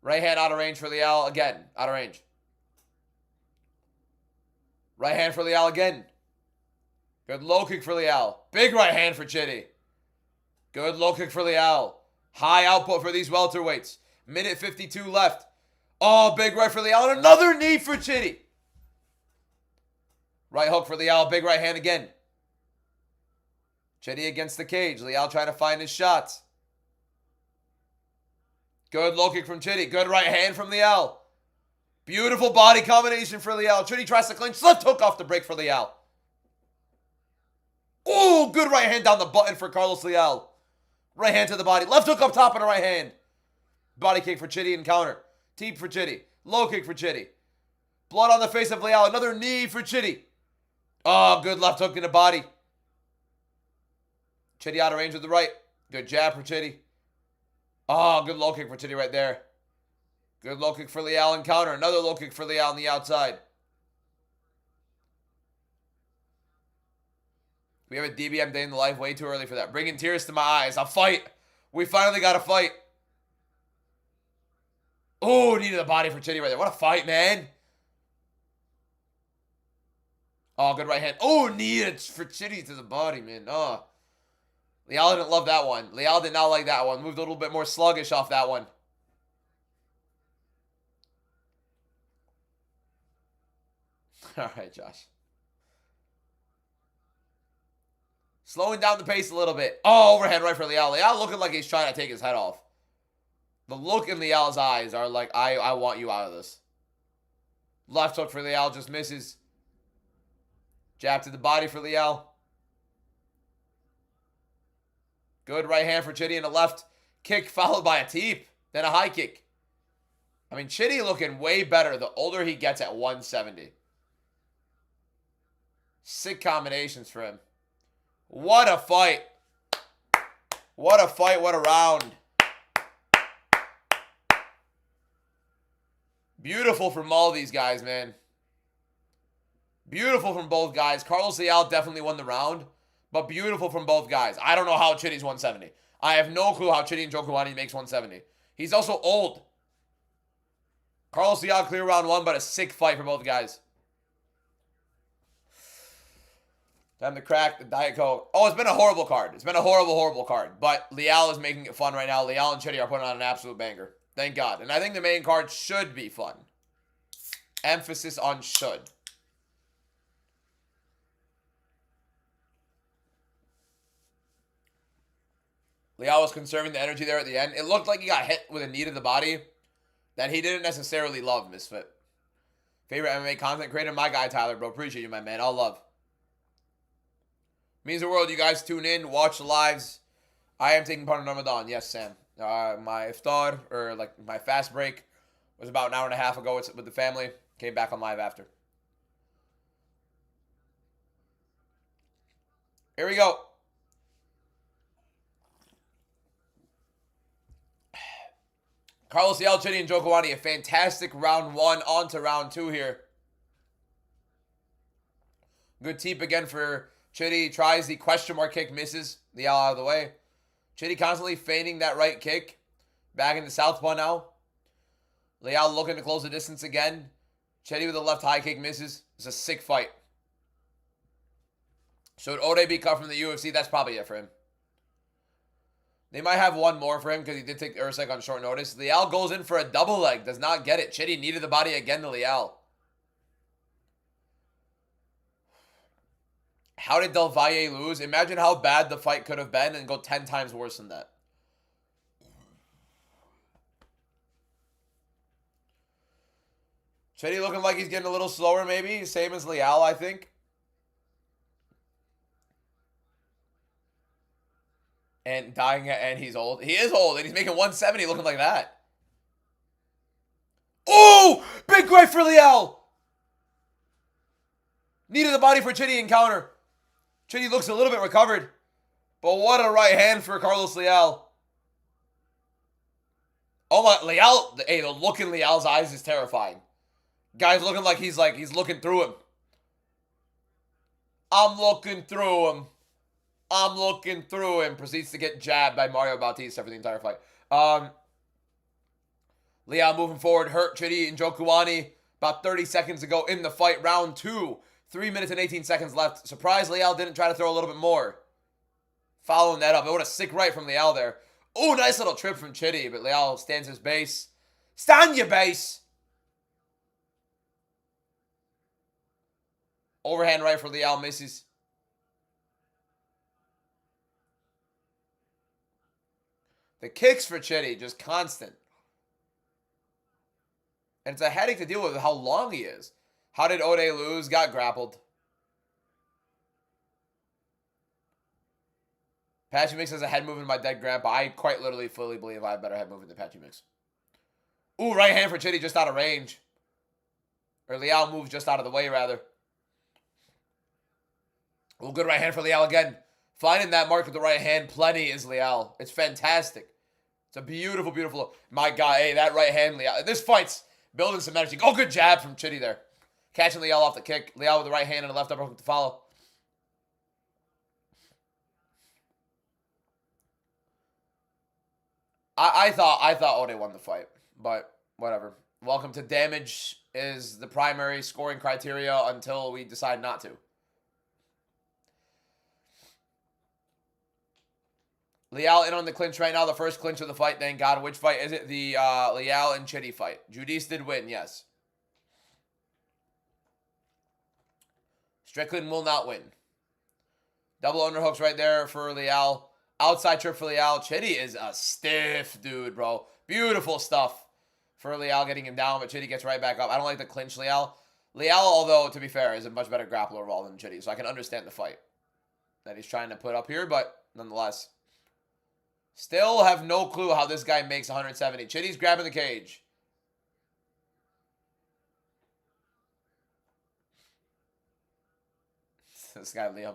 Right hand out of range for Lial again. Out of range. Right hand for Lial again. Good low kick for Lial. Big right hand for Chitty. Good low kick for Lial. High output for these welterweights. Minute 52 left. Oh, big right for Lial. And another knee for Chitty. Right hook for Lial. Big right hand again. Chitty against the cage. Lial trying to find his shots. Good low kick from Chitty. Good right hand from Lial. Beautiful body combination for Lial. Chitty tries to clinch. Left hook off the break for Lial. Oh, good right hand down the button for Carlos Lial. Right hand to the body. Left hook up top and a right hand. Body kick for Chitty and counter. Teep for Chitty. Low kick for Chitty. Blood on the face of Lial. Another knee for Chitty. Oh, good left hook in the body. Chitty out of range with the right. Good jab for Chitty. Oh, good low kick for Chitty right there. Good low kick for Lial and counter. Another low kick for Lial on the outside. We have a DBM day in the life way too early for that. Bringing tears to my eyes. A fight. We finally got a fight. Oh, knee to the body for Chitty right there. What a fight, man. Oh, good right hand. Oh, knee for Chitty to the body, man. Oh. Lial didn't love that one. Lial did not like that one. Moved a little bit more sluggish off that one. All right, Josh. Slowing down the pace a little bit. Oh, overhead right for Lial. Lial looking like he's trying to take his head off. The look in Lial's eyes are like, I want you out of this. Left hook for Lial, just misses. Jab to the body for Lial. Good right hand for Chitty and a left kick followed by a teep. Then a high kick. I mean, Chitty looking way better the older he gets at 170. Sick combinations for him. What a fight. What a fight. What a round. Beautiful from all these guys, man. Beautiful from both guys. Carlos Lial definitely won the round. But beautiful from both guys. I don't know how Chitty's 170. I have no clue how Chitty and Njokuani makes 170. He's also old. Carlos Lial clear round 1, but a sick fight for both guys. Time to crack the Diet Coke. Oh, it's been a horrible card. It's been a horrible, horrible card. But Lial is making it fun right now. Lial and Chitty are putting on an absolute banger. Thank God. And I think the main card should be fun. Emphasis on should. Lial was conserving the energy there at the end. It looked like he got hit with a knee to the body that he didn't necessarily love, Misfit. Favorite MMA content creator? My guy, Tyler, bro. Appreciate you, my man. All love. Means the world. You guys tune in, watch the lives. I am taking part in Ramadan. Yes, Sam. My iftar, or like my fast break, was about an hour and a half ago with the family. Came back on live after. Here we go. Carlos Lial, Chitty, and Njokuani. A fantastic round 1 on to round 2 here. Good teep again for Chitty. Tries the question mark kick, misses. Lial out of the way. Chitty constantly feigning that right kick. Back into southpaw now. Lial looking to close the distance again. Chitty with a left high kick, misses. It's a sick fight. Should Ode be cut from the UFC? That's probably it for him. They might have one more for him because he did take Usyk on short notice. Lial goes in for a double leg. Does not get it. Chitty needed the body again to Lial. How did Delaya lose? Imagine how bad the fight could have been and go 10 times worse than that. Chitty looking like he's getting a little slower maybe. Same as Lial, I think. And dying, and he's old. He is old, and he's making 170 looking like that. Oh! Big right for Lial! Needed the body for Chitty and counter. Chitty looks a little bit recovered. But what a right hand for Carlos Lial. Oh my, Lial, hey, the look in Lial's eyes is terrifying. Guy's looking like he's looking through him. I'm looking through him. I'm looking through him. Proceeds to get jabbed by Mario Bautista for the entire fight. Lial moving forward. Hurt Chitty and Njokuani about 30 seconds ago in the fight. Round 2. 3 minutes and 18 seconds left. Surprised Lial didn't try to throw a little bit more. Following that up. It was a sick right from Lial there. Oh, nice little trip from Chitty. But Lial stands his base. Stand your base. Overhand right for Lial. Misses. The kicks for Chitty, just constant. And it's a headache to deal with how long he is. How did Ode lose? Got grappled. Patchy Mix has a head movement in my dead grandpa. I quite literally fully believe I have better head movement than Patchy Mix. Ooh, right hand for Chitty just out of range. Or Lial moves just out of the way, rather. Ooh, good right hand for Lial again. Finding that mark with the right hand plenty is Lial. It's fantastic. It's a beautiful, beautiful. My God, hey, that right hand, Lial. This fight's building some energy. Oh, good jab from Chitty there. Catching Lial off the kick. Lial with the right hand and a left upperhook to follow. I thought Ode won the fight, but whatever. Welcome to damage is the primary scoring criteria until we decide not to. Lial in on the clinch right now. The first clinch of the fight, thank God. Which fight is it? The Lial and Chitty fight. Judice did win, yes. Strickland will not win. Double underhooks right there for Lial. Outside trip for Lial. Chitty is a stiff dude, bro. Beautiful stuff for Lial getting him down, but Chitty gets right back up. I don't like the clinch Lial. Lial, although, to be fair, is a much better grappler overall than Chitty, so I can understand the fight that he's trying to put up here, but nonetheless. Still have no clue how this guy makes 170. Chitty's grabbing the cage. This guy, Liam.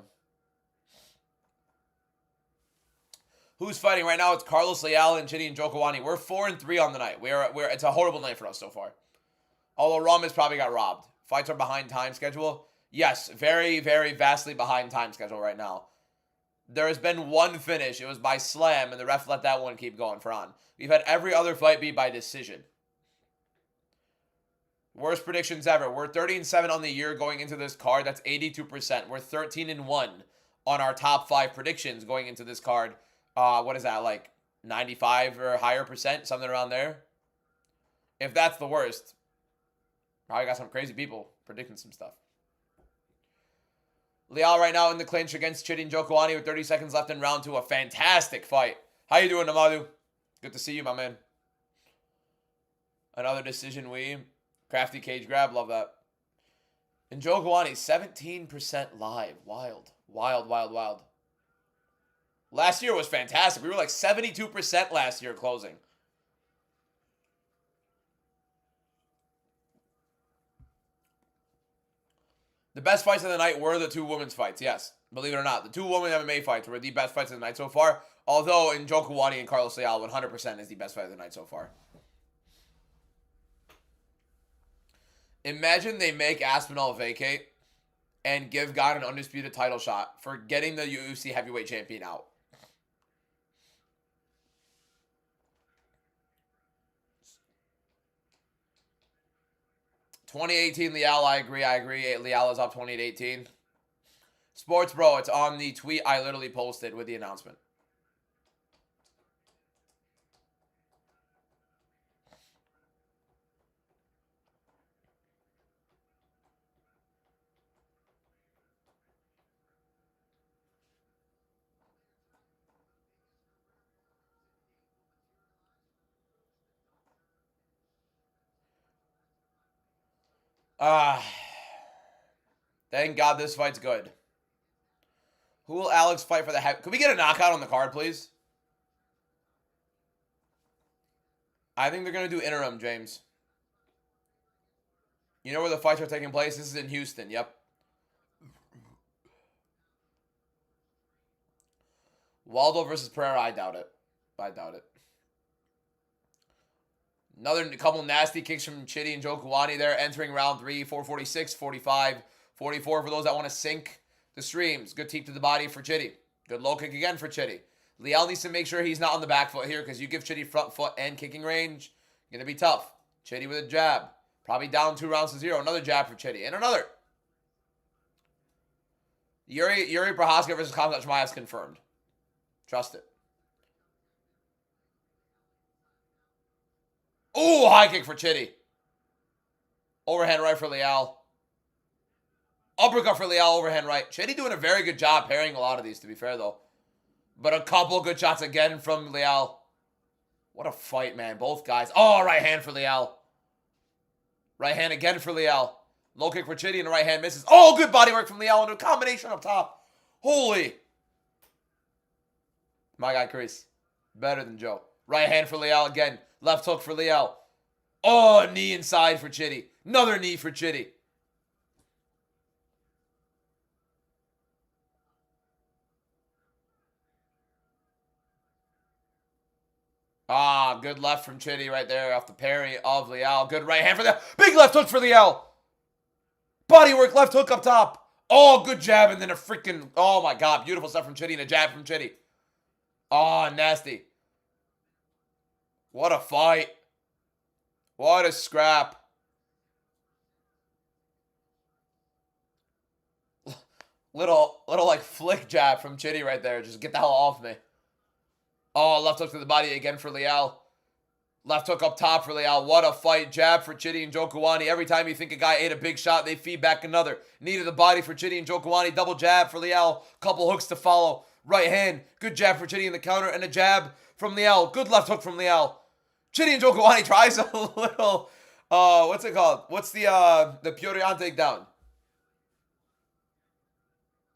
Who's fighting right now? It's Carlos Lial and Chitty and Njokuani. We're 4-3 on the night. It's a horrible night for us so far. Although Ramos probably got robbed. Fights are behind time schedule. Yes, very, very vastly behind time schedule right now. There has been one finish. It was by slam, and the ref let that one keep going for on. We've had every other fight be by decision. Worst predictions ever. We're 30-7 on the year going into this card. That's 82%. We're 13-1 on our top 5 predictions going into this card. What is that, like 95 or higher percent? Something around there. If that's the worst, probably got some crazy people predicting some stuff. Lial right now in the clinch against Chitty and Njokuani with 30 seconds left in round 2. A fantastic fight. How you doing, Namadu? Good to see you, my man. Another decision Crafty cage grab. Love that. And Njokuani, 17% live. Wild. Wild, wild, wild. Last year was fantastic. We were like 72% last year closing. The best fights of the night were the 2 women's fights, yes. Believe it or not. The 2 women MMA fights were the best fights of the night so far. Although Njokuani and Carlos Lial 100% is the best fight of the night so far. Imagine they make Aspinall vacate and give God an undisputed title shot for getting the UFC heavyweight champion out. (2018) Lial, I agree. Lial is up 20-18. Sports Bro, it's on the tweet I literally posted with the announcement. Thank God this fight's good. Who will Alex fight for the heavy? Could we get a knockout on the card, please? I think they're going to do interim, James. You know where the fights are taking place? This is in Houston, yep. Waldo versus Pereira, I doubt it. Another couple nasty kicks from Chitty and Njokuani there, entering round 3, 446, 45, 44 for those that want to sink the streams. Good teep to the body for Chitty. Good low kick again for Chitty. Lial needs to make sure he's not on the back foot here because you give Chitty front foot and kicking range, going to be tough. Chitty with a jab. Probably down 2-0. Another jab for Chitty. And another. Yuri Prohaska versus Khamzat Chimaev is confirmed. Trust it. Ooh, high kick for Chitty. Overhand right for Lial. Uppercut for Lial, overhand right. Chitty doing a very good job parrying a lot of these, to be fair, though. But a couple good shots again from Lial. What a fight, man. Both guys. Oh, right hand for Lial. Right hand again for Lial. Low kick for Chitty and the right hand misses. Oh, good body work from Lial and a combination up top. Holy. My guy, Chris. Better than Joe. Right hand for Lial again. Left hook for Lial. Oh, knee inside for Chitty. Another knee for Chitty. Ah, good left from Chitty right there off the parry of Lial. Good right hand for Lial. Big left hook for Lial. Body work, left hook up top. Oh, good jab and then a freaking... Oh, my God. Beautiful stuff from Chitty and a jab from Chitty. Oh, nasty. What a fight. What a scrap. Little like flick jab from Chitty right there. Just get the hell off me. Oh, left hook to the body again for Lial. Left hook up top for Lial. What a fight. Jab for Chitty and Njokuani. Every time you think a guy ate a big shot, they feed back another. Knee to the body for Chitty and Njokuani. Double jab for Lial. Couple hooks to follow. Right hand. Good jab for Chitty in the counter. And a jab from Lial. Good left hook from Lial. Chitty and Njokuani tries a little, what's it called? What's the Pyorian takedown?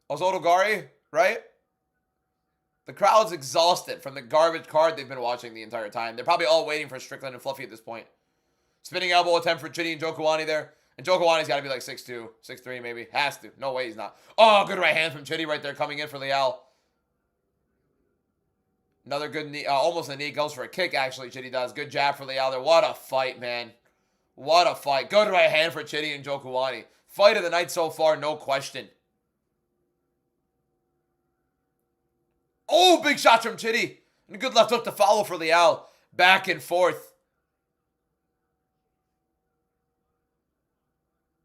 Ozodogari, right? The crowd's exhausted from the garbage card they've been watching the entire time. They're probably all waiting for Strickland and Fluffy at this point. Spinning elbow attempt for Chitty and Njokuani there. And Njokuani's got to be like 6'2", 6'3" maybe. Has to. No way he's not. Oh, good right hand from Chitty right there coming in for Lial. Another good knee, almost a knee. Goes for a kick, actually, Chitty does. Good jab for Lial there. What a fight, man. What a fight. Good right hand for Chitty and Njokuani. Fight of the night so far, no question. Oh, big shots from Chitty. And a good left hook to follow for Lial. Back and forth.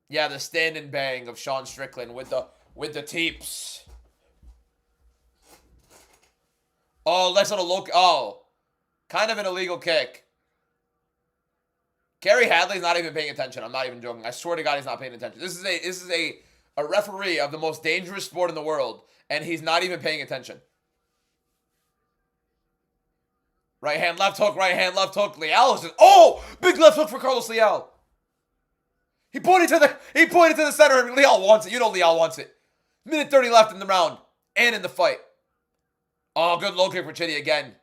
Yeah, the stand and bang of Sean Strickland with the teeps. Oh, nice little look. Oh, kind of an illegal kick. Kerry Hadley's not even paying attention. I'm not even joking. I swear to God, he's not paying attention. This is a referee of the most dangerous sport in the world, and he's not even paying attention. Right hand, left hook, right hand, left hook. Lial is just, oh, big left hook for Carlos Lial. He pointed to the center, and Lial wants it. You know Lial wants it. Minute 30 left in the round and in the fight. Oh, good low kick for Chitty again.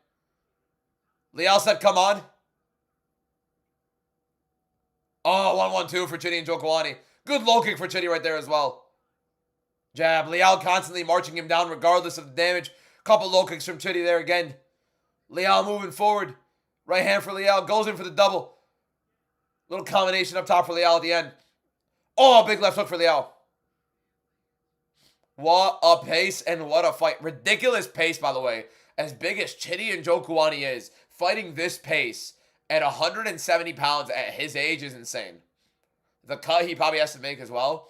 Lial said, come on. Oh, 1-1-2 for Chitty and Jokwani. Good low kick for Chitty right there as well. Jab. Lial constantly marching him down regardless of the damage. Couple low kicks from Chitty there again. Lial moving forward. Right hand for Lial. Goes in for the double. Little combination up top for Lial at the end. Oh, big left hook for Lial. What a pace and what a fight. Ridiculous pace, by the way. As big as Chitty and Jokwani is, fighting this pace at 170 pounds at his age is insane. The cut he probably has to make as well.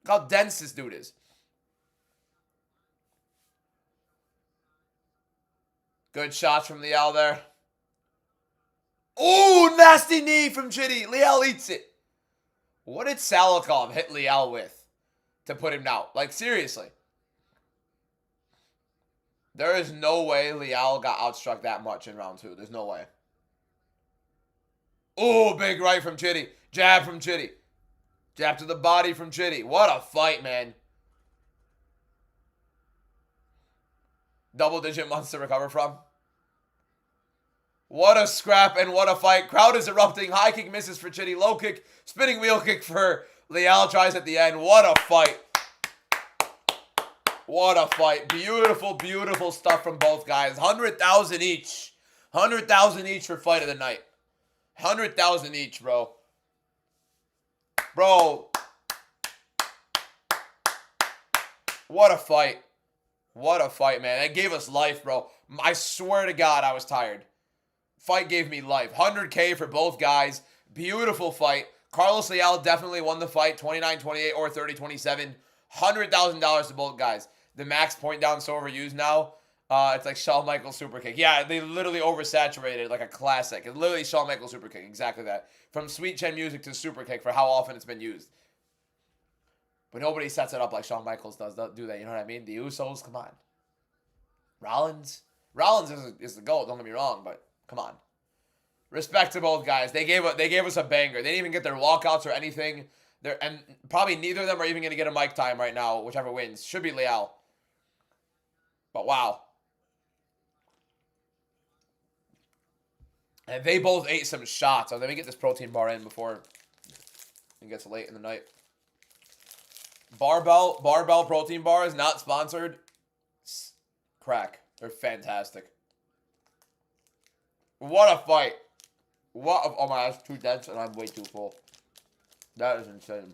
Look how dense this dude is. Good shots from Lial there. Oh, nasty knee from Chitty. Lial eats it. What did Salikov hit Lial with to put him down? Like, seriously. There is no way Lial got outstruck that much in round 2. There's no way. Oh, big right from Chitty. Jab from Chitty. Jab to the body from Chitty. What a fight, man. Double-digit months to recover from. What a scrap and what a fight. Crowd is erupting. High kick misses for Chitty. Low kick. Spinning wheel kick for Lial. Tries at the end. What a fight. What a fight. Beautiful, beautiful stuff from both guys. 100,000 each. 100,000 each for fight of the night. 100,000 each, bro. Bro. What a fight. What a fight, man. That gave us life, bro. I swear to God, I was tired. Fight gave me life. 100K for both guys. Beautiful fight. Carlos Lial definitely won the fight. 29-28 or 30-27. $100,000 to both guys. The max point down so overused now. It's like Shawn Michaels super kick. Yeah, they literally oversaturated like a classic. It's literally Shawn Michaels super kick. Exactly that. From Sweet Chin Music to super kick for how often it's been used. But nobody sets it up like Shawn Michaels does. Do that. You know what I mean? The Usos, come on. Rollins is the GOAT. Don't get me wrong, but come on. Respect to both guys. They gave us a banger. They didn't even get their walkouts or anything. And probably neither of them are even going to get a mic time right now. Whichever wins should be Lial. But wow. And they both ate some shots. So let me get this protein bar in before it gets late in the night. Barbell protein bars, not sponsored. Crack. They're fantastic. What a fight. Oh my, that's too dense and I'm way too full. That is insane.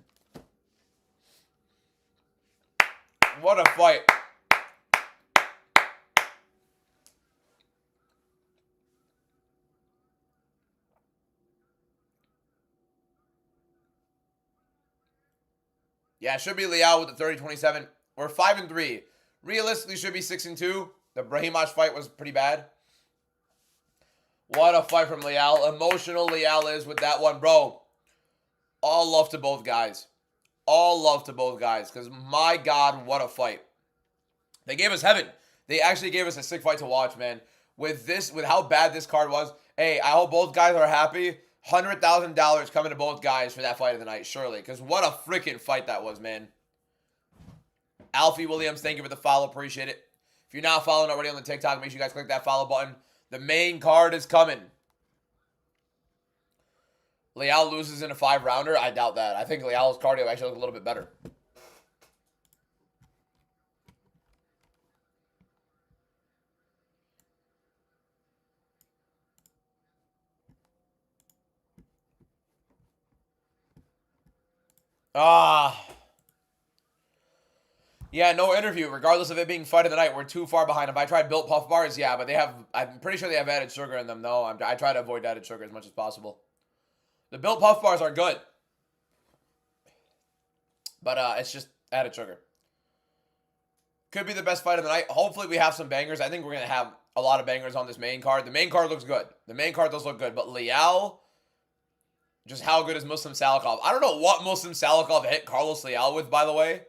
What a fight. Yeah, it should be Lial with the 30-27. We're 5-3. Realistically, should be 6-2. The Brahimash fight was pretty bad. What a fight from Lial. Emotional Lial is with that one, bro. All love to both guys. All love to both guys. Because, my God, what a fight. They gave us heaven. They actually gave us a sick fight to watch, man. With how bad this card was. Hey, I hope both guys are happy. $100,000 coming to both guys for that fight of the night, surely. Because what a freaking fight that was, man. Alfie Williams, thank you for the follow. Appreciate it. If you're not following already on the TikTok, make sure you guys click that follow button. The main card is coming. Lial loses in a 5-rounder? I doubt that. I think Lial's cardio actually looks a little bit better. Yeah, no interview, regardless of it being fight of the night. We're too far behind. If I tried Built Puff Bars, yeah, but they have, I'm pretty sure they have added sugar in them, though. I try to avoid added sugar as much as possible. The Built Puff Bars are good. But it's just added sugar. Could be the best fight of the night. Hopefully we have some bangers. I think we're going to have a lot of bangers on this main card. The main card looks good. The main card does look good. But Lial, just how good is Muslim Salikov? I don't know what Muslim Salikov hit Carlos Lial with, by the way.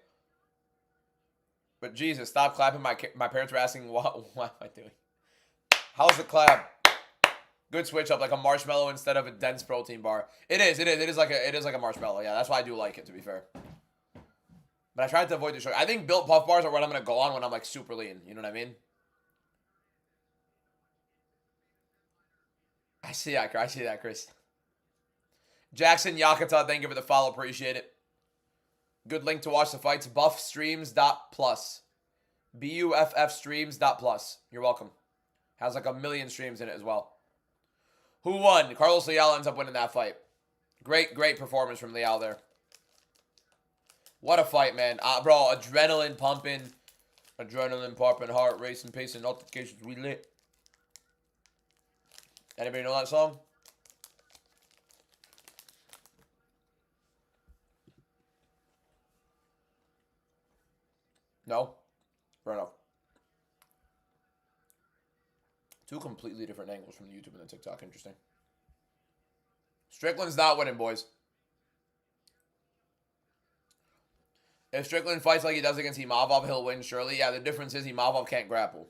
But Jesus, stop clapping. My parents were asking, what am I doing? How's the clap? Good switch up, like a marshmallow instead of a dense protein bar. It is like a marshmallow. Yeah, that's why I do like it, to be fair. But I tried to avoid the sugar. I think Built Puff Bars are what I'm going to go on when I'm like super lean. You know what I mean? I see that, Chris. Jackson Yakata, thank you for the follow. Appreciate it. Good link to watch the fights. Buffstreams.plus. BUFF You're welcome. Has like 1 million streams in it as well. Who won? Carlos Lial ends up winning that fight. Great performance from Lial there. What a fight, man. Bro, adrenaline pumping. Adrenaline popping, heart racing, pacing, notifications. We lit. Anybody know that song? No? Fair enough. Two completely different angles from the YouTube and the TikTok. Interesting. Strickland's not winning, boys. If Strickland fights like he does against Imavov, he'll win, surely. Yeah, the difference is Imavov can't grapple.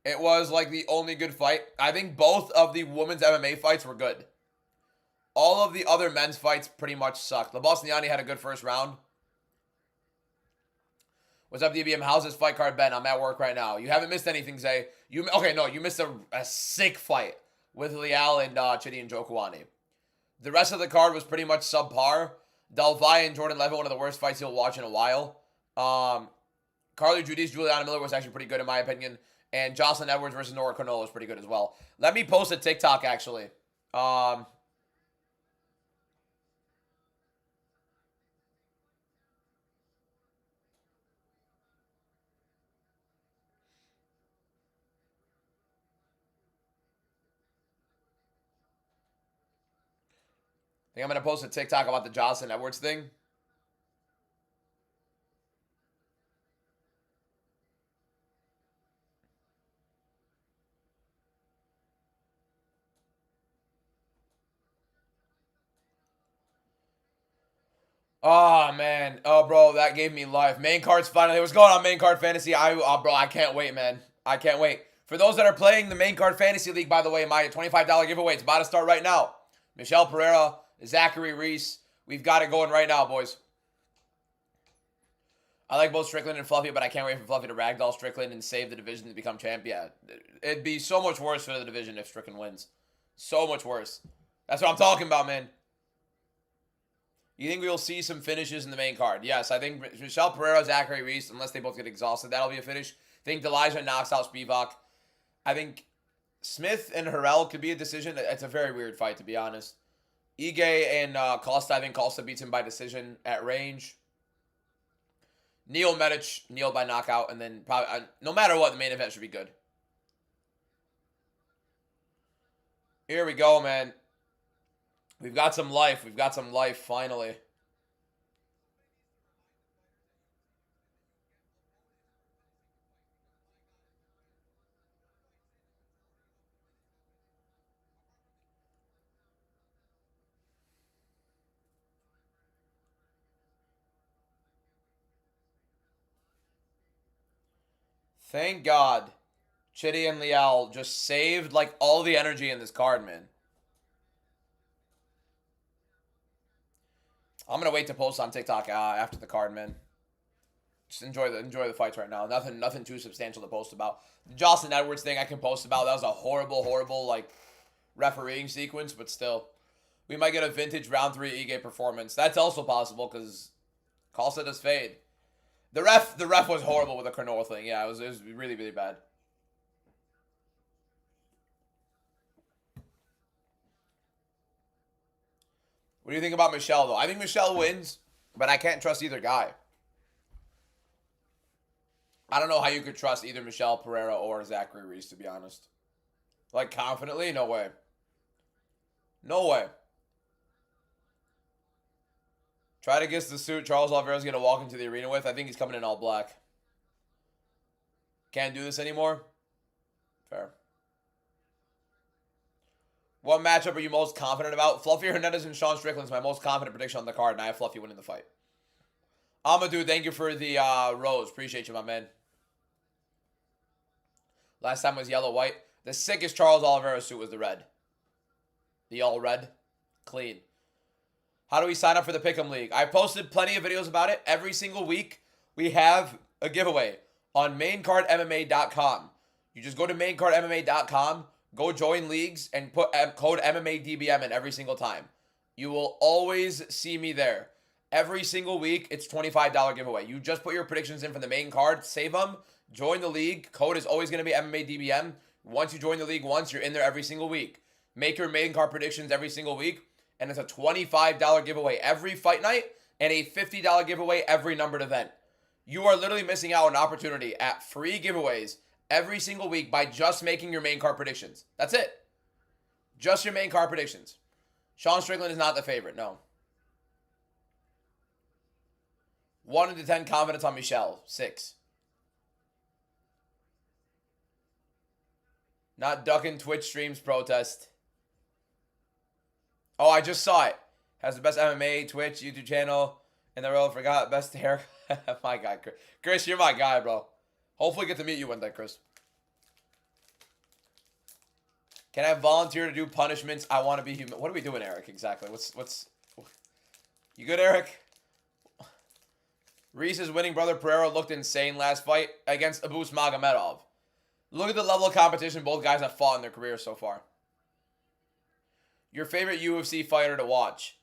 It was like the only good fight. I think both of the women's MMA fights were good. All of the other men's fights pretty much sucked. The Bosniani had a good first round. What's up, DBM? How's this fight card been? I'm at work right now. You haven't missed anything, Zay. You missed a sick fight with Lial and Chitty and Jokwani. The rest of the card was pretty much subpar. Delaya and Jordan Levitt, one of the worst fights you'll watch in a while. Carly Judy's Juliana Miller was actually pretty good in my opinion. And Jocelyn Edwards versus Nora Cornell was pretty good as well. Let me post a TikTok, actually. I think I'm going to post a TikTok about the Jocelyn Edwards thing. Oh, man. Oh, bro, that gave me life. Main card's finally. What's going on, Main Card Fantasy? Bro, I can't wait, man. I can't wait. For those that are playing the Main Card Fantasy League, by the way, my $25 giveaway, it's about to start right now. Michelle Pereira, Zachary Reese. We've got it going right now, boys. I like both Strickland and Fluffy, but I can't wait for Fluffy to ragdoll Strickland and save the division to become champ. Yeah, it'd be so much worse for the division if Strickland wins. So much worse. That's what I'm talking about, man. You think we'll see some finishes in the main card? Yes, I think Michelle Pereira, Zachary Reese, unless they both get exhausted, that'll be a finish. I think Delaya knocks out Spivac. I think Smith and Herell could be a decision. It's a very weird fight, to be honest. Ige and Costa, I think Costa beats him by decision at range. Neil Medic, Neil by knockout, and then probably, no matter what, the main event should be good. Here we go, man. We've got some life. We've got some life, finally. Thank God Chitty and Lial just saved, like, all the energy in this card, man. I'm going to wait to post on TikTok after the card, man. Just enjoy the fights right now. Nothing too substantial to post about. The Jocelyn Edwards thing I can post about. That was a horrible, like, refereeing sequence, but still. We might get a vintage round 3 Ige performance. That's also possible because Costa does fade. The ref was horrible with the Cornell thing. Yeah, it was really, really bad. What do you think about Michelle, though? I think Michelle wins, but I can't trust either guy. I don't know how you could trust either Michelle Pereira or Zachary Reese, to be honest. Like, confidently? No way. No way. Try to guess the suit Charles Oliveira's going to walk into the arena with. I think he's coming in all black. Can't do this anymore? Fair. What matchup are you most confident about? Fluffy Hernandez and Sean Strickland is my most confident prediction on the card, and I have Fluffy winning the fight. Amadou, thank you for the rose. Appreciate you, my man. Last time was yellow-white. The sickest Charles Oliveira suit was the red. The all red. Clean. How do we sign up for the Pick'em League? I posted plenty of videos about it. Every single week, we have a giveaway on maincardmma.com. You just go to maincardmma.com, go join leagues, and put code MMADBM in every single time. You will always see me there. Every single week, it's $25 giveaway. You just put your predictions in for the main card, save them, join the league. Code is always going to be MMADBM. Once you join the league once, you're in there every single week. Make your main card predictions every single week, and it's a $25 giveaway every fight night and a $50 giveaway every numbered event. You are literally missing out on an opportunity at free giveaways every single week by just making your main card predictions. That's it. Just your main card predictions. Sean Strickland is not the favorite, no. 1 to 10 confidence on Michelle. 6. Not ducking Twitch streams protest. Oh, I just saw it. Has the best MMA, Twitch, YouTube channel in the world. Forgot best hair. My guy, Chris. Chris, you're my guy, bro. Hopefully get to meet you one day, Chris. Can I volunteer to do punishments? I want to be human. What are we doing, Eric, exactly? What's... You good, Eric? Reese's winning brother Pereira looked insane last fight against Abus Magomedov. Look at the level of competition both guys have fought in their careers so far. Your favorite UFC fighter to watch?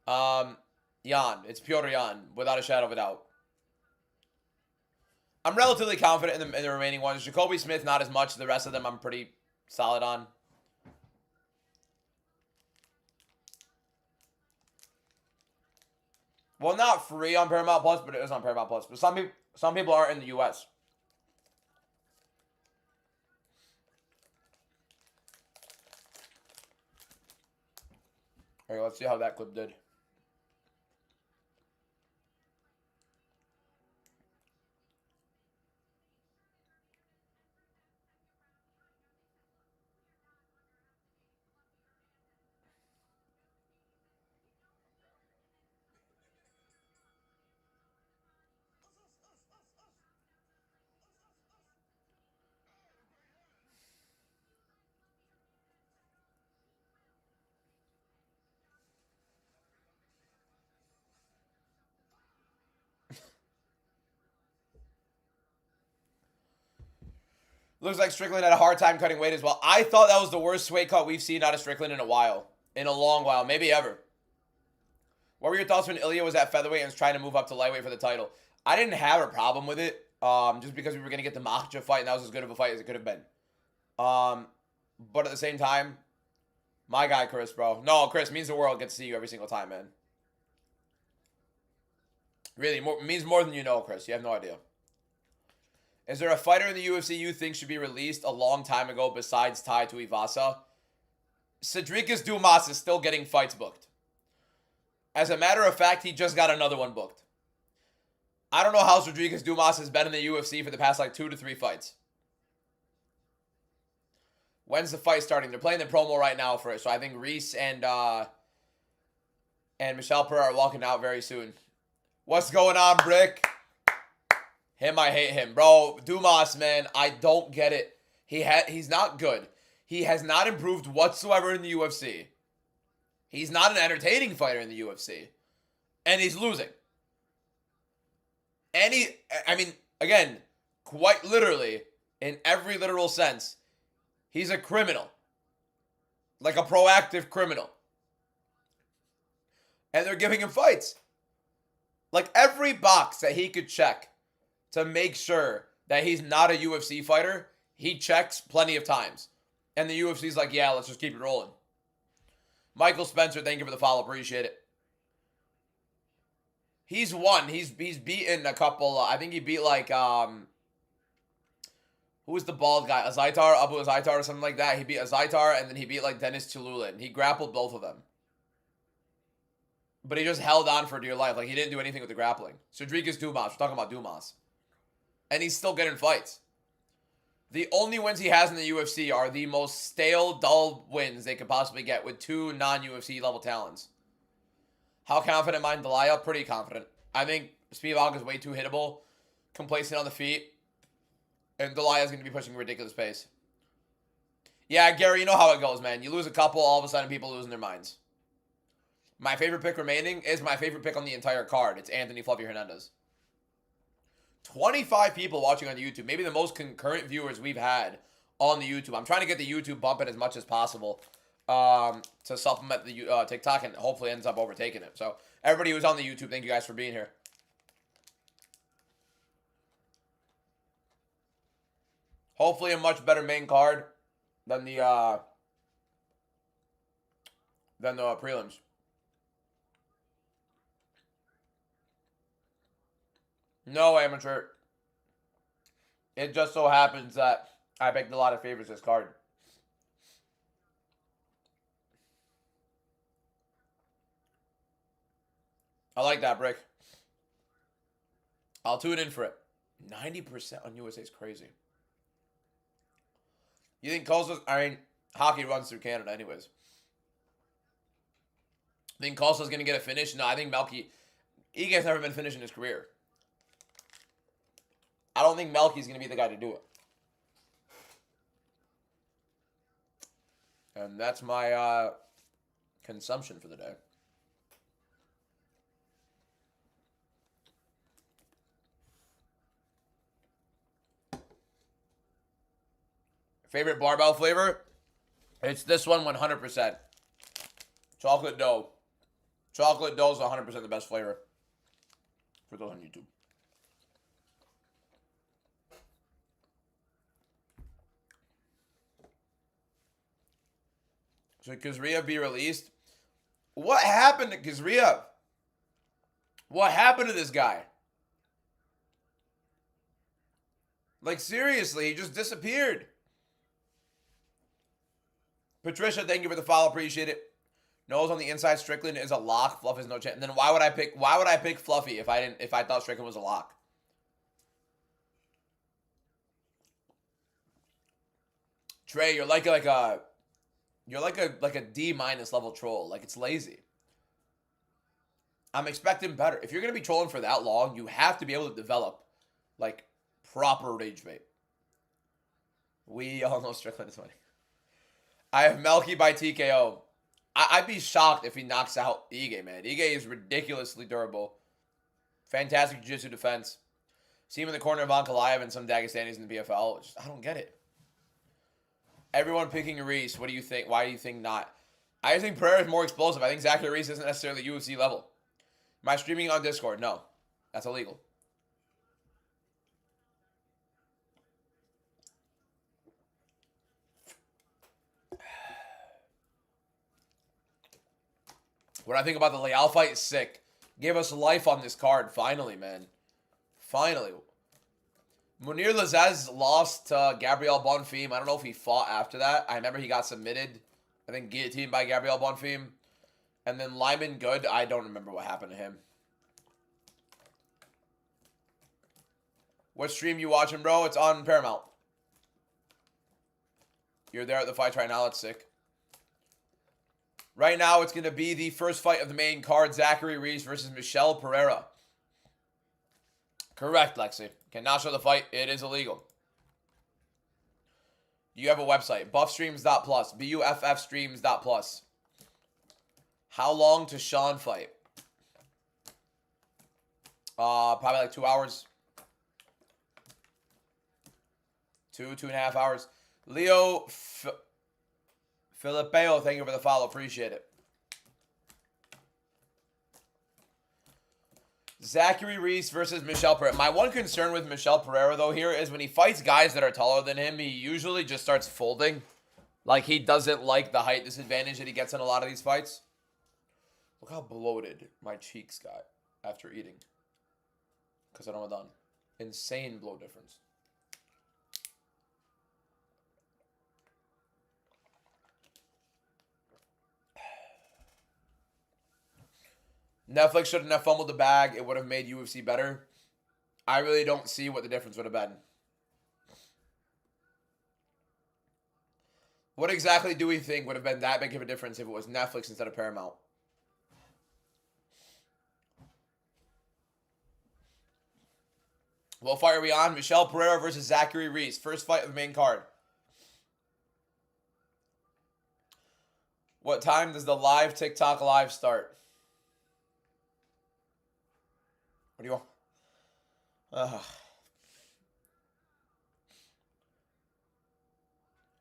Jan. It's Piotr Jan, without a shadow of a doubt. I'm relatively confident in the remaining ones. Jacoby Smith, not as much. The rest of them I'm pretty solid on. Well, not free on Paramount Plus, but it is on Paramount Plus. But some people aren't in the U.S. All right, let's see how that clip did. Looks like Strickland had a hard time cutting weight as well. I thought that was the worst weight cut we've seen out of Strickland in a while. In a long while. Maybe ever. What were your thoughts when Ilya was at featherweight and was trying to move up to lightweight for the title? I didn't have a problem with it. Just because we were going to get the Makhachev fight, and that was as good of a fight as it could have been. But at the same time, my guy, Chris, bro. No, Chris, means the world. Get to see you every single time, man. Really, means more than you know, Chris. You have no idea. Is there a fighter in the UFC you think should be released a long time ago besides Tai Tuivasa? Cedricus Dumas is still getting fights booked. As a matter of fact, he just got another one booked. I don't know how Cedricus Dumas has been in the UFC for the past like 2 to 3 fights. When's the fight starting? They're playing the promo right now for it, so I think Reese and Michelle Pereira are walking out very soon. What's going on, Brick? Him, I hate him. Bro, Dumas, man, I don't get it. He's not good. He has not improved whatsoever in the UFC. He's not an entertaining fighter in the UFC. And he's losing. And I mean, again, quite literally, in every literal sense, he's a criminal. Like a proactive criminal. And they're giving him fights. Like every box that he could check to make sure that he's not a UFC fighter, he checks plenty of times. And the UFC's like, yeah, let's just keep it rolling. Michael Spencer, thank you for the follow. Appreciate it. He's won. He's beaten a couple. I think he beat like Who was the bald guy? Azaitar, Abu Azaitar or something like that. He beat Azaitar, and then he beat like Dennis Tululin. He grappled both of them. But he just held on for dear life. Like, he didn't do anything with the grappling. Cedricus Dumas. We're talking about Dumas. And he's still getting fights. The only wins he has in the UFC are the most stale, dull wins they could possibly get with two non-UFC level talents. How confident am I in Delaya? Pretty confident. I think Spivac is way too hittable, complacent on the feet, and Delaya is going to be pushing a ridiculous pace. Yeah, Gary, you know how it goes, man. You lose a couple, all of a sudden people losing their minds. My favorite pick remaining is my favorite pick on the entire card. It's Anthony Fluffy Hernandez. 25 people watching on YouTube. Maybe the most concurrent viewers we've had on the YouTube. I'm trying to get the YouTube bumping as much as possible to supplement the TikTok, and hopefully ends up overtaking it. So everybody who's on the YouTube, thank you guys for being here. Hopefully a much better main card than the prelims. No, amateur. It just so happens that I picked a lot of favorites this card. I like that, Brick. I'll tune in for it. 90% on USA is crazy. You think Costa's... I mean, hockey runs through Canada anyways. Think Costa's going to get a finish? No, I think Melky... Iga's never been finished in his career. I don't think Melky's going to be the guy to do it. And that's my consumption for the day. Favorite barbell flavor? It's this one 100%. Chocolate dough. Chocolate dough is 100% the best flavor. For those on YouTube. So Kazriev be released? What happened to Kazriev? What happened to this guy? Like, seriously, he just disappeared. Patricia, thank you for the follow. Appreciate it. Nose on the inside. Strickland is a lock. Fluff is no chance. And then why would I pick Fluffy if I thought Strickland was a lock? Trey, you're like a D- level troll. Like, it's lazy. I'm expecting better. If you're gonna be trolling for that long, you have to be able to develop like proper rage bait. We all know Strickland is winning. I have Melky by TKO. I'd be shocked if he knocks out Ige, man. Ige is ridiculously durable. Fantastic jiu-jitsu defense. See him in the corner of Ankalaev and some Dagestanis in the PFL. I don't get it. Everyone picking Reese. What do you think? Why do you think not? I think Pereira is more explosive. I think Zachary Reese isn't necessarily UFC level. Am I streaming on Discord? No. That's illegal. What I think about the Lial fight is sick. Gave us life on this card. Finally, man. Finally. Munir Lazez lost to Gabriel Bonfim. I don't know if he fought after that. I remember he got submitted. I think guillotined by Gabriel Bonfim. And then Lyman Good. I don't remember what happened to him. What stream you watching, bro? It's on Paramount. You're there at the fights right now. That's sick. Right now, it's going to be the first fight of the main card. Zachary Reese versus Michelle Pereira. Correct, Lexi. Cannot show the fight. It is illegal. You have a website. Buffstreams.plus. BUFFstreams.plus. How long to Sean fight? Probably like 2 hours. 2.5 hours. Leo Filipeo, thank you for the follow. Appreciate it. Zachary Reese versus Michelle Pereira. My one concern with Michelle Pereira, though, here is when he fights guys that are taller than him, he usually just starts folding. Like, he doesn't like the height disadvantage that he gets in a lot of these fights. Look how bloated my cheeks got after eating. Because I don't know done. Insane blow difference. Netflix shouldn't have fumbled the bag. It would have made UFC better. I really don't see what the difference would have been. What exactly do we think would have been that big of a difference if it was Netflix instead of Paramount? What fight are we on? Michel Pereira versus Zachary Reese. First fight of the main card. What time does the live TikTok live start? What do you want?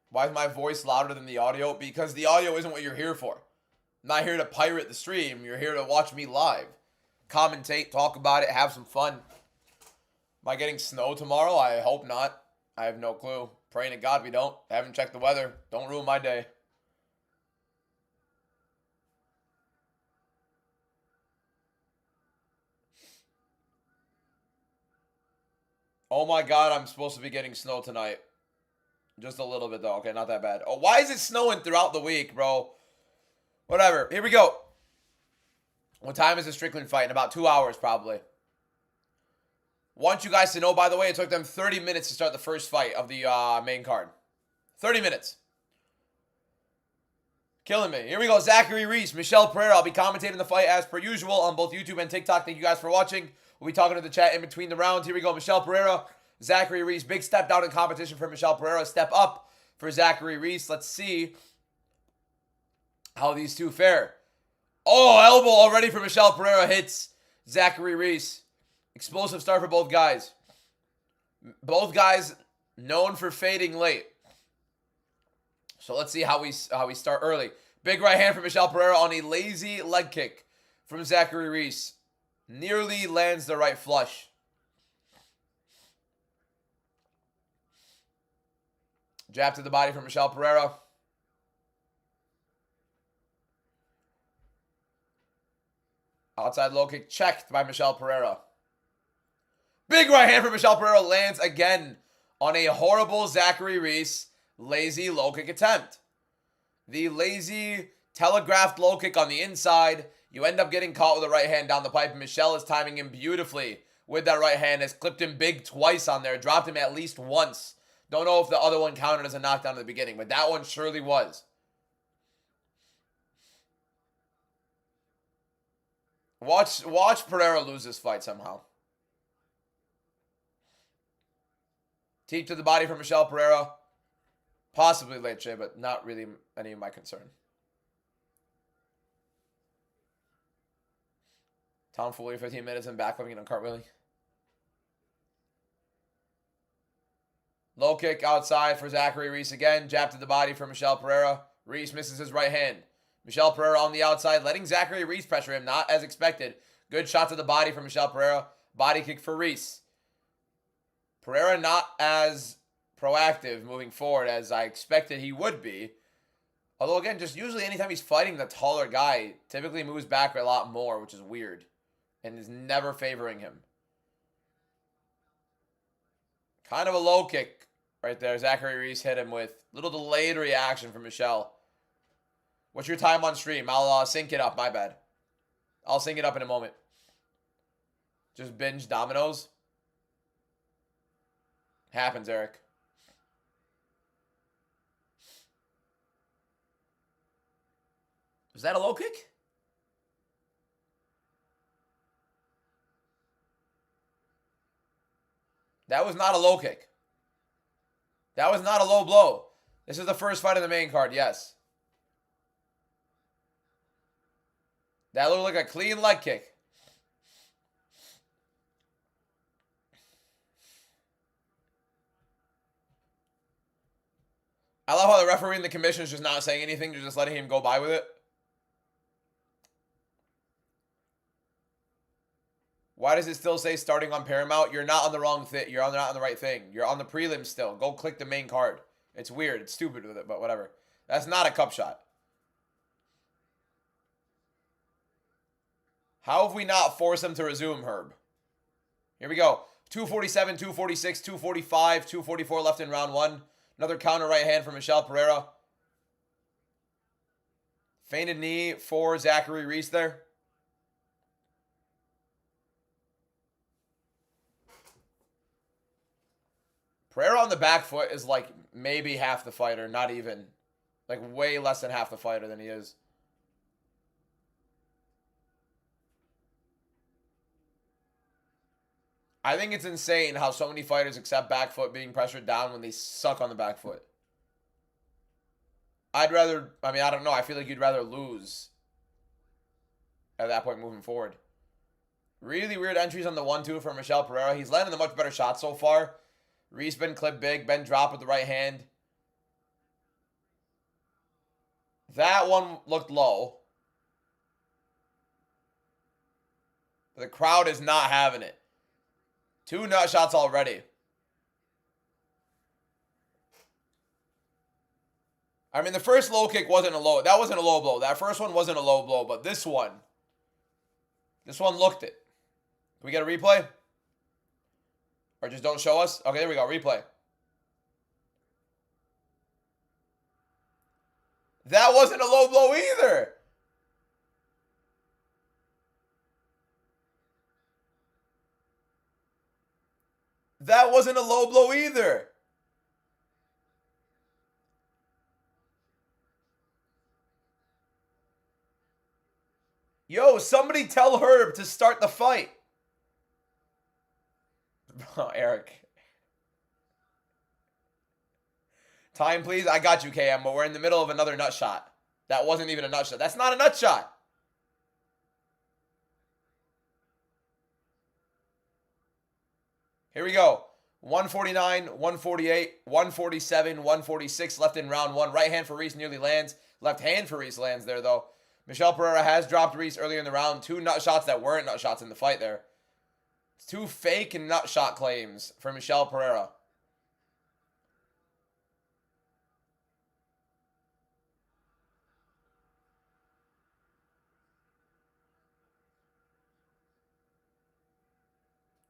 Why is my voice louder than the audio? Because the audio isn't what you're here for. I'm not here to pirate the stream. You're here to watch me live. Commentate, talk about it, have some fun. Am I getting snow tomorrow? I hope not. I have no clue. Praying to God we don't. I haven't checked the weather. Don't ruin my day. Oh my God, I'm supposed to be getting snow tonight. Just a little bit though. Okay, not that bad. Oh, why is it snowing throughout the week, bro? Whatever. Here we go. What time is the Strickland fight? In about 2 hours, probably. Want you guys to know, by the way, it took them 30 minutes to start the first fight of the main card. 30 minutes. Killing me. Here we go. Zachary Reese, Michel Pereira. I'll be commentating the fight as per usual on both YouTube and TikTok. Thank you guys for watching. We'll be talking to the chat in between the rounds. Here we go. Michel Pereira, Zachary Reese. Big step down in competition for Michel Pereira. Step up for Zachary Reese. Let's see how these two fare. Oh, elbow already for Michel Pereira hits Zachary Reese. Explosive start for both guys. Both guys known for fading late. So let's see how we start early. Big right hand from Michel Pereira on a lazy leg kick from Zachary Reese. Nearly lands the right flush. Jab to the body from Michel Pereira. Outside low kick checked by Michel Pereira. Big right hand from Michel Pereira lands again on a horrible Zachary Reese lazy low kick attempt. The lazy telegraphed low kick on the inside. You end up getting caught with a right hand down the pipe. And Michel is timing him beautifully with that right hand. Has clipped him big twice on there. Dropped him at least once. Don't know if the other one counted as a knockdown in the beginning, but that one surely was. Watch Pereira lose this fight somehow. Teep to the body from Michel Pereira. Possibly leche, but not really any of my concern. Tomfoolery, 15 minutes and backflipping and cartwheeling. Low kick outside for Zachary Reese again. Jab to the body for Michel Pereira. Reese misses his right hand. Michel Pereira on the outside, letting Zachary Reese pressure him. Not as expected. Good shot to the body for Michel Pereira. Body kick for Reese. Pereira not as proactive moving forward as I expected he would be. Although, again, just usually anytime he's fighting the taller guy, typically moves back a lot more, which is weird. And is never favoring him. Kind of a low kick right there. Zachary Reese hit him with. Little delayed reaction from Michel. What's your time on stream? I'll sync it up. My bad. I'll sync it up in a moment. Just binge dominoes. Happens, Eric. Was that a low kick? That was not a low kick. That was not a low blow. This is the first fight of the main card, yes. That looked like a clean leg kick. I love how the referee and the commissioner is just not saying anything. They're just letting him go by with it. Why does it still say starting on Paramount? You're not on the wrong thing. You're not on the right thing. You're on the prelims still. Go click the main card. It's weird. It's stupid with it, but whatever. That's not a cup shot. How have we not forced him to resume, Herb? Here we go. 247, 246, 245, 244 left in round one. Another counter right hand for Michel Pereira. Feinted knee for Zachary Reese there. Pereira on the back foot is like maybe half the fighter, not even. Like way less than half the fighter than he is. I think it's insane how so many fighters accept back foot being pressured down when they suck on the back foot. I'd rather, I mean, I don't know. I feel like you'd rather lose at that point moving forward. Really weird entries on the 1-2 for Michel Pereira. He's landing the much better shot so far. Reese been clipped big, been dropped with the right hand. That one looked low. But the crowd is not having it. 2 nut shots already. I mean, the first low kick wasn't a low. That wasn't a low blow. That first one wasn't a low blow, but this one looked it. Can we get a replay? Or just don't show us? Okay, there we go. Replay. That wasn't a low blow either. That wasn't a low blow either. Yo, somebody tell Herb to start the fight. Bro, Eric. Time, please. I got you, KM, but we're in the middle of another nut shot. That wasn't even a nut shot. That's not a nut shot. Here we go. 149, 148, 147, 146 left in round 1. Right hand for Reese nearly lands. Left hand for Reese lands there, though. Michel Pereira has dropped Reese earlier in the round. 2 nut shots that weren't nut shots in the fight there. 2 fake nut shot claims for Michel Pereira.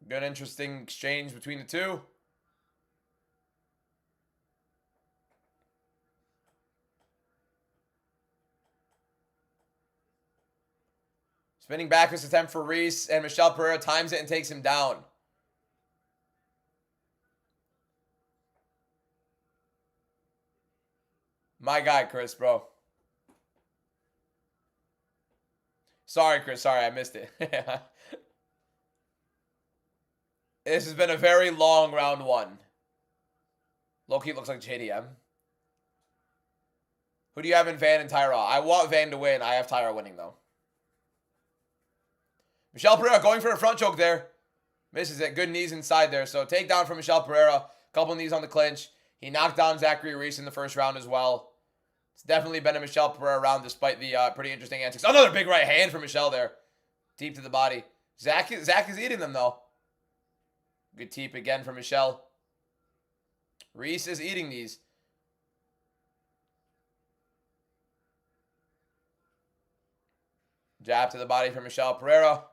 Good, interesting exchange between the two. Spinning backwards attempt for Reese, and Michel Pereira times it and takes him down. My guy, Chris, bro. Sorry, Chris. Sorry, I missed it. This has been a very long round 1. Low-key looks like JDM. Who do you have in Van and Tyra? I want Van to win. I have Tyra winning, though. Michel Pereira going for a front choke there. Misses it. Good knees inside there. So takedown from Michel Pereira. Couple knees on the clinch. He knocked down Zachary Reese in the first round as well. It's definitely been a Michel Pereira round despite the pretty interesting antics. Another big right hand for Michel there. Deep to the body. Zach is eating them, though. Good teep again for Michel. Reese is eating these. Jab to the body for Michel Pereira.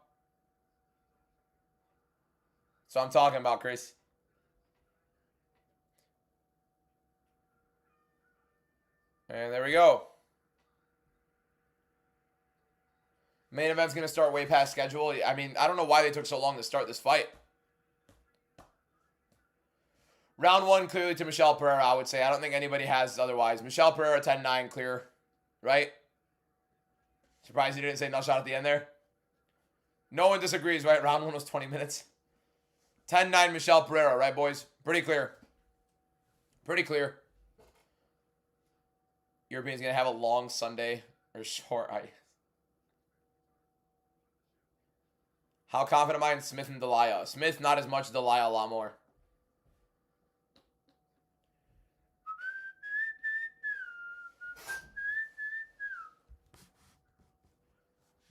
So I'm talking about, Chris. And there we go. Main event's going to start way past schedule. I mean, I don't know why they took so long to start this fight. Round 1 clearly to Michel Pereira, I would say. I don't think anybody has otherwise. Michel Pereira 10-9 clear, right? Surprised you didn't say no shot at the end there. No one disagrees, right? Round 1 was 20 minutes. 10-9 Michel Pereira, right, boys? Pretty clear. Pretty clear. European's going to have a long Sunday or short. How confident am I in Smith and Delaya? Smith, not as much. Delaya, a lot more.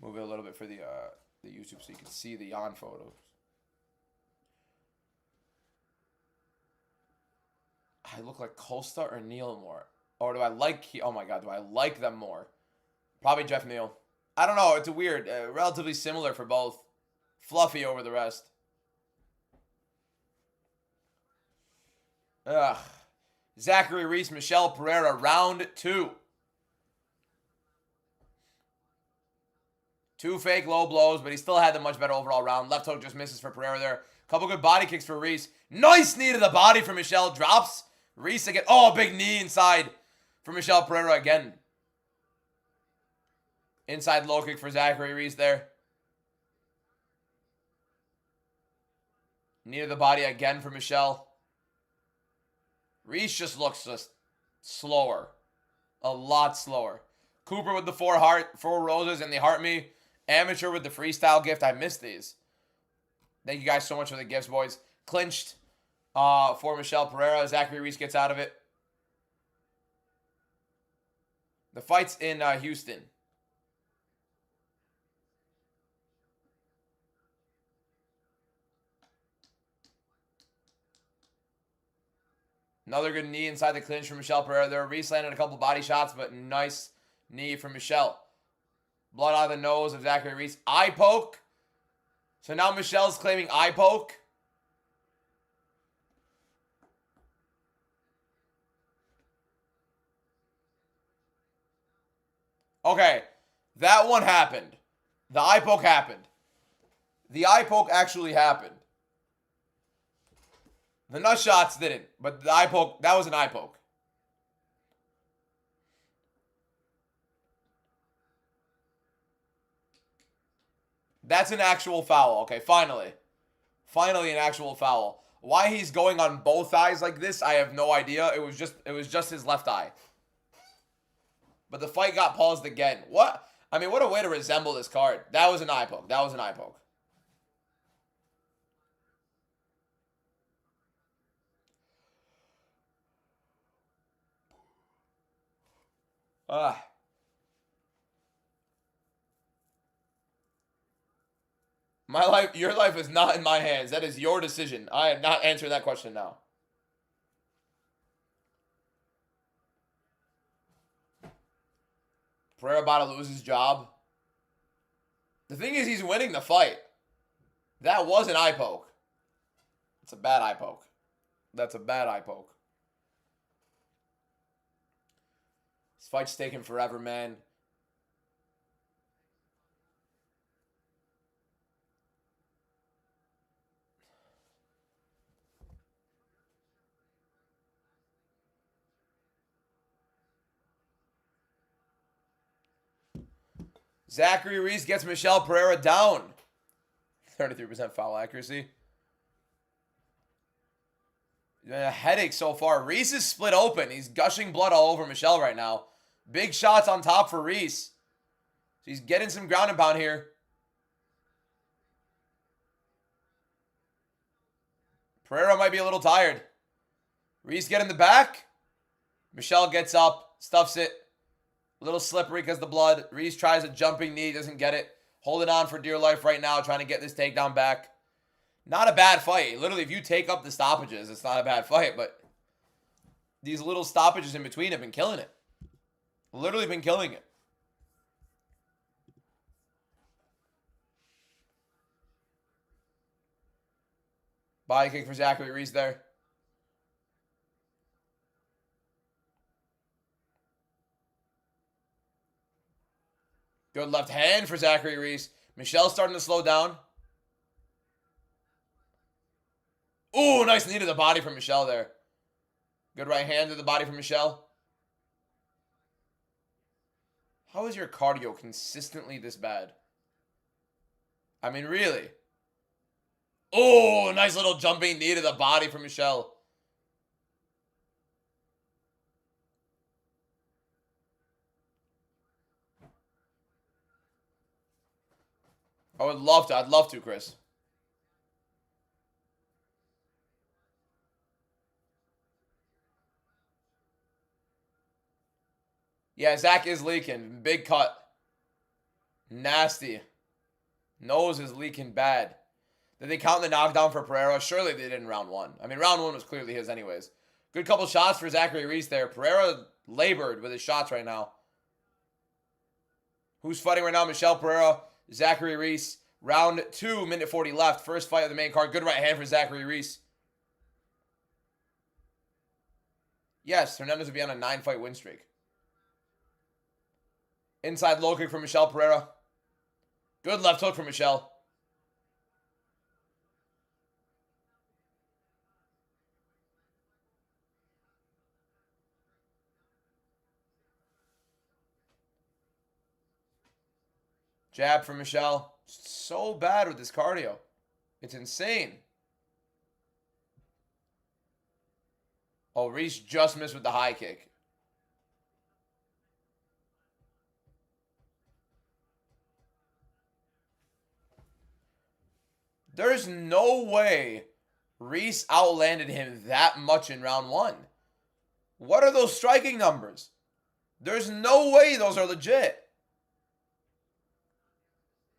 Move it a little bit for the YouTube so you can see the on photos. I look like Costa or Neal more. Or do I like... Oh my god, do I like them more? Probably Jeff Neal. I don't know. It's a weird. Relatively similar for both. Fluffy over the rest. Ugh. Zachary Reese, Michel Pereira, round 2. 2 fake low blows, but he still had the much better overall round. Left hook just misses for Pereira there. Couple good body kicks for Reese. Nice knee to the body for Michelle. Drops Reese again. Oh, big knee inside for Michelle Pereira again. Inside low kick for Zachary Reese there. Knee to the body again for Michelle. Reese just looks slower. A lot slower. Cooper with the four roses and the heart me. Amateur with the freestyle gift. I missed these. Thank you guys so much for the gifts, boys. Clinched for Michelle Pereira. Zachary Reese gets out of it. The fight's in Houston. Another good knee inside the clinch for Michelle Pereira there. Reese landed a couple body shots, but nice knee from Michelle. Blood out of the nose of Zachary Reese. Eye poke. So now Michelle's claiming eye poke. Okay, that one happened. The eye poke happened. The eye poke actually happened. The nut shots didn't, but the eye poke, that was an eye poke. That's an actual foul. Okay, finally. Finally an actual foul. Why he's going on both eyes like this, I have no idea. It was just his left eye. But the fight got paused again. What? I mean, what a way to resemble this card. That was an eye poke. That was an eye poke. My life, your life is not in my hands. That is your decision. I am not answering that question now. Pereira about to lose his job. The thing is, he's winning the fight. That was an eye poke. It's a bad eye poke. That's a bad eye poke. This fight's taking forever, man. Zachary Reese gets Michelle Pereira down. 33% foul accuracy. A headache so far. Reese is split open. He's gushing blood all over Michelle right now. Big shots on top for Reese. He's getting some ground and pound here. Pereira might be a little tired. Reese getting the back. Michelle gets up, stuffs it. A little slippery because the blood. Reese tries a jumping knee, doesn't get it. Holding on for dear life right now, trying to get this takedown back. Not a bad fight. Literally, if you take up the stoppages, it's not a bad fight, but these little stoppages in between have been killing it. Literally been killing it. Body kick for Zachary Reese there. Good left hand for Zachary Reese. Michelle's starting to slow down. Ooh, nice knee to the body from Michelle there. Good right hand to the body from Michelle. How is your cardio consistently this bad? I mean, really? Oh, nice little jumping knee to the body from Michelle. I would love to. I'd love to, Chris. Yeah, Zach is leaking. Big cut. Nasty. Nose is leaking bad. Did they count the knockdown for Pereira? Surely they did in round one. I mean, round one was clearly his anyways. Good couple shots for Zachary Reese there. Pereira labored with his shots right now. Who's fighting right now? Michelle Pereira, Zachary Reese. Round 2, minute 40 left. First fight of the main card. Good right hand for Zachary Reese. Yes, Hernandez would be on a 9-fight win streak. Inside low kick for Michelle Pereira. Good left hook for Michelle. Jab from Michelle. So bad with this cardio. It's insane. Oh, Reese just missed with the high kick. There's no way Reese outlanded him that much in round 1. What are those striking numbers? There's no way those are legit.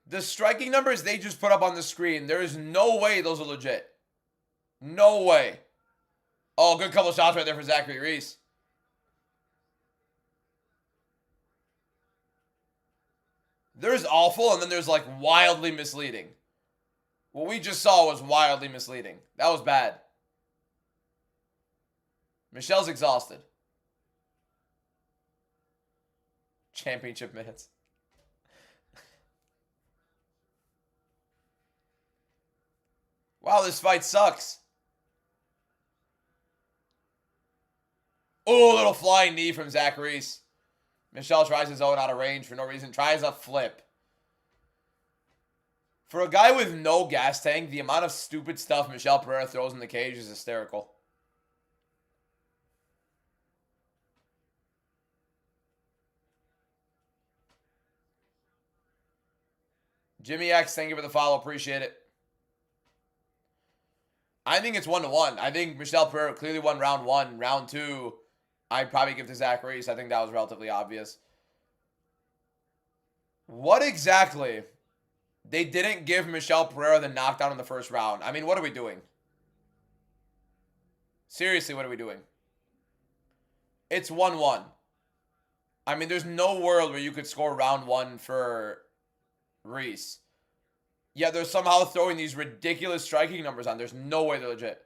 The striking numbers they just put up on the screen, there is no way those are legit. No way. Oh, good couple shots right there for Zachary Reese. There's awful, and then there's like wildly misleading. What we just saw was wildly misleading. That was bad. Michelle's exhausted. Championship minutes. Wow, this fight sucks. Oh, little flying knee from Zach Reese. Michelle tries his own out of range for no reason. Tries a flip. For a guy with no gas tank, the amount of stupid stuff Michelle Pereira throws in the cage is hysterical. Jimmy X, thank you for the follow. Appreciate it. I think it's 1-1. I think Michelle Pereira clearly won round 1. Round 2, I'd probably give to Zach Reese. I think that was relatively obvious. What exactly? They didn't give Michelle Pereira the knockdown in the first round. I mean, what are we doing? Seriously, what are we doing? It's 1-1. I mean, there's no world where you could score round 1 for Reese. Yeah, they're somehow throwing these ridiculous striking numbers on. There's no way they're legit.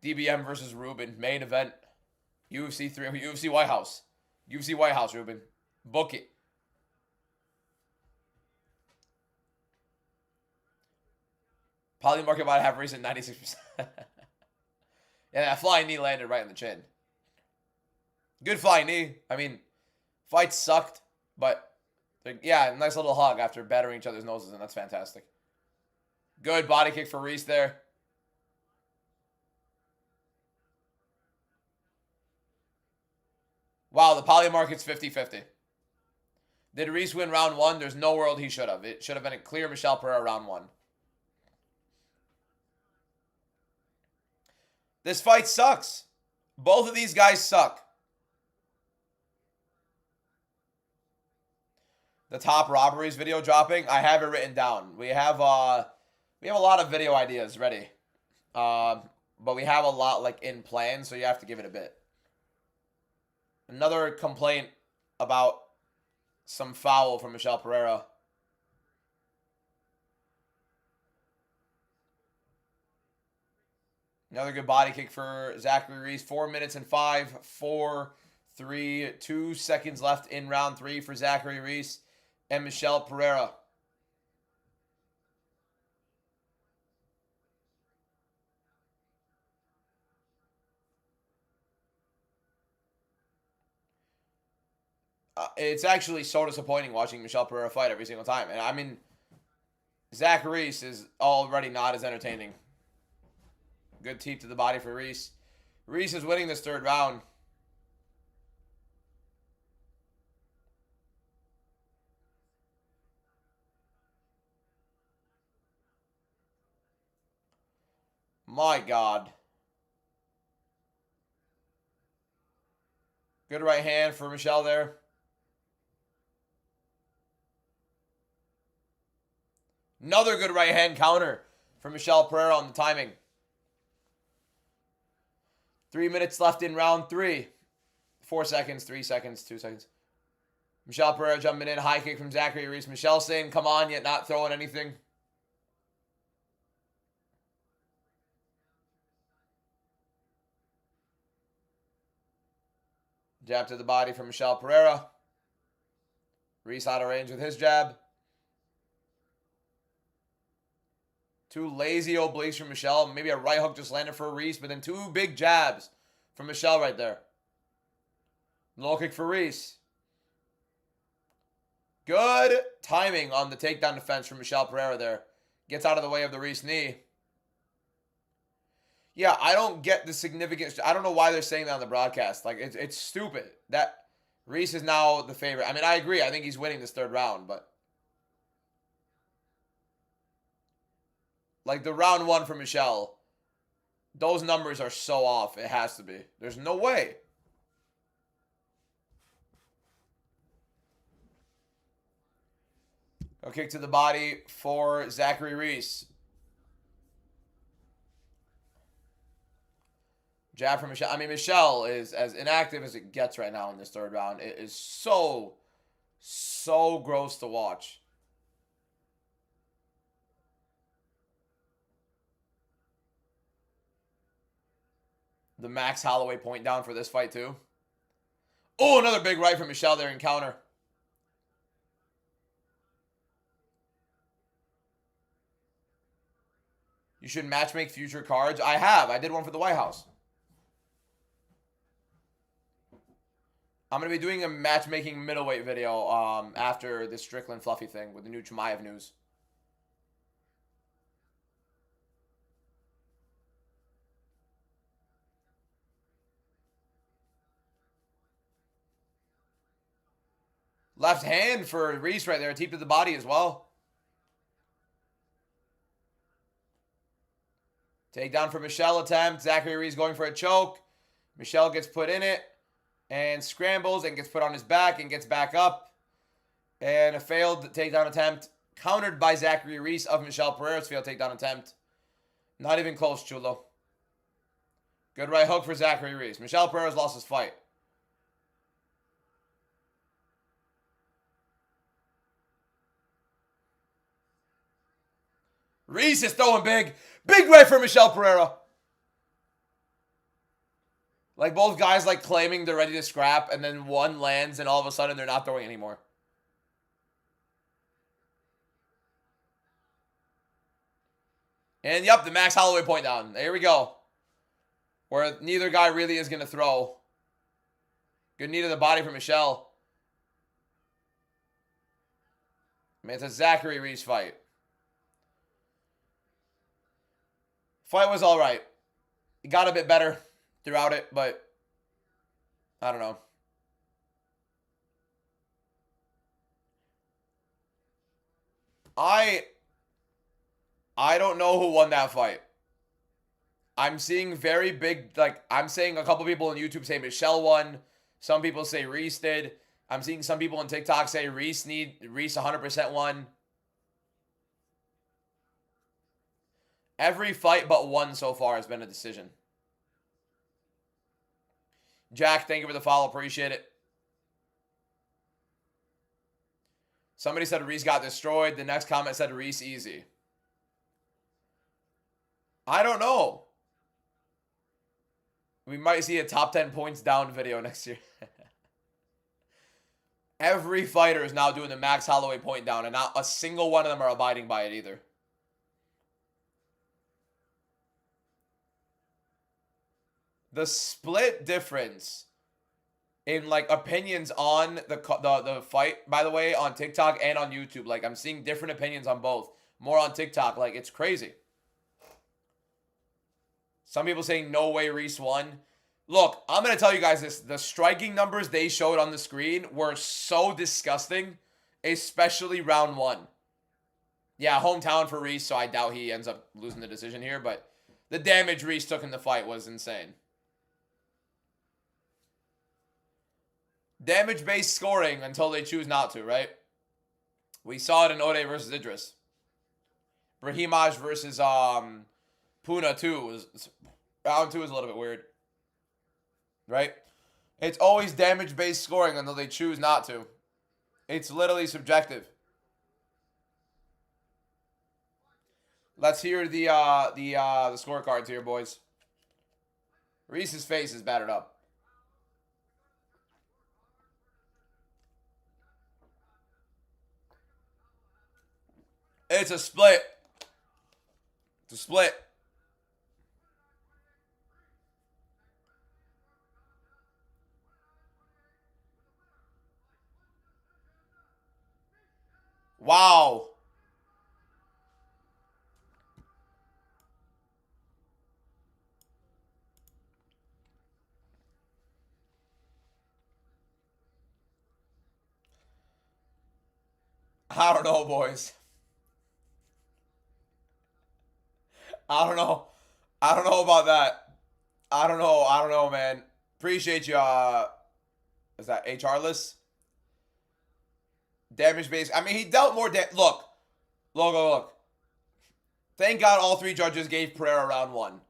DBM versus Ruben. Main event. UFC 3. UFC White House. UFC White House, Ruben. Book it. Poly market might have recent 96%. Yeah, that flying knee landed right in the chin. Good flying knee. I mean, fight sucked, but yeah, nice little hug after battering each other's noses, and that's fantastic. Good body kick for Reese there. Wow, the poly market's 50-50. Did Reese win round 1? There's no world he should have. It should have been a clear Michelle Pereira round 1. This fight sucks. Both of these guys suck. The top robberies video dropping. I have it written down. We have a lot of video ideas ready. But we have a lot like in plan, so you have to give it a bit. Another complaint about some foul from Michelle Pereira. Another good body kick for Zachary Reese. 4 minutes and 5, 4, 3, 2 seconds left in round 3 for Zachary Reese and Michelle Pereira. It's actually so disappointing watching Michelle Pereira fight every single time. And I mean, Zach Reese is already not as entertaining. Good teep to the body for Reese. Reese is winning this third round. My God. Good right hand for Michelle there. Another good right hand counter for Michelle Pereira on the timing. 3 minutes left in round 3. 4 seconds, 3 seconds, 2 seconds. Michelle Pereira jumping in. High kick from Zachary Reese. Michelle saying, come on, yet not throwing anything. Jab to the body from Michelle Pereira. Reese out of range with his jab. 2 lazy obliques from Michelle. Maybe a right hook just landed for Reese, but then 2 big jabs from Michelle right there. Low kick for Reese. Good timing on the takedown defense from Michel Pereira there. Gets out of the way of the Reese knee. Yeah, I don't get the significance. I don't know why they're saying that on the broadcast. Like, it's stupid. That Reese is now the favorite. I mean, I agree. I think he's winning this third round, but like the round one for Michel, those numbers are so off. It has to be. There's no way. A kick to the body for Zachary Reese. Jab from Michel. I mean, Michel is as inactive as it gets right now in this third round. It is so gross to watch. The Max Holloway point down for this fight, too. Oh, another big right from Michel there in counter. You should matchmake future cards. I have. I did one for the White House. I'm going to be doing a matchmaking middleweight video after this Strickland Fluffy thing with the new Chimaev news. Left hand for Reese right there. Deep to the body as well. Takedown for Michel attempt. Zachary Reese going for a choke. Michel gets put in it and scrambles and gets put on his back and gets back up. And a failed takedown attempt countered by Zachary Reese of Michel Pereira's failed takedown attempt. Not even close, Chulo. Good right hook for Zachary Reese. Michel Pereira's lost his fight. Reese is throwing big. Big right for Michel Pereira. Like both guys like claiming they're ready to scrap and then one lands and all of a sudden they're not throwing anymore. And yep, the Max Holloway point down. There we go. Where neither guy really is going to throw. Good knee to the body for Michel. I mean, it's a Zachary Reese fight. Fight was all right. It got a bit better throughout it, but I don't know. I don't know who won that fight. I'm seeing very big, like, I'm saying a couple people on YouTube say Michel won. Some people say Reese did. I'm seeing some people on TikTok say Reese 100% won. Every fight but one so far has been a decision. Jack, thank you for the follow. Appreciate it. Somebody said Reese got destroyed. The next comment said Reese easy. I don't know. We might see a top 10 points down video next year. Every fighter is now doing the Max Holloway point down, and not a single one of them are abiding by it either. The split difference in like opinions on the fight, by the way, on TikTok and on YouTube. Like I'm seeing different opinions on both. More on TikTok. Like it's crazy. Some people saying no way Reese won. Look, I'm going to tell you guys this. The striking numbers they showed on the screen were so disgusting, especially round one. Yeah, hometown for Reese, so I doubt he ends up losing the decision here. But the damage Reese took in the fight was insane. Damage-based scoring until they choose not to, right? We saw it in Ode versus Idris. Brahimaj versus Puna, too. Round two is a little bit weird. Right? It's always damage-based scoring until they choose not to. It's literally subjective. Let's hear the scorecards here, boys. Reese's face is battered up. It's a split. It's a split. Wow. I don't know, boys. I don't know. I don't know about that. I don't know. I don't know, man. Appreciate you. Is that HR-less? Damage base. I mean, he dealt more damage. Look. Thank God all three judges gave Pereira round one.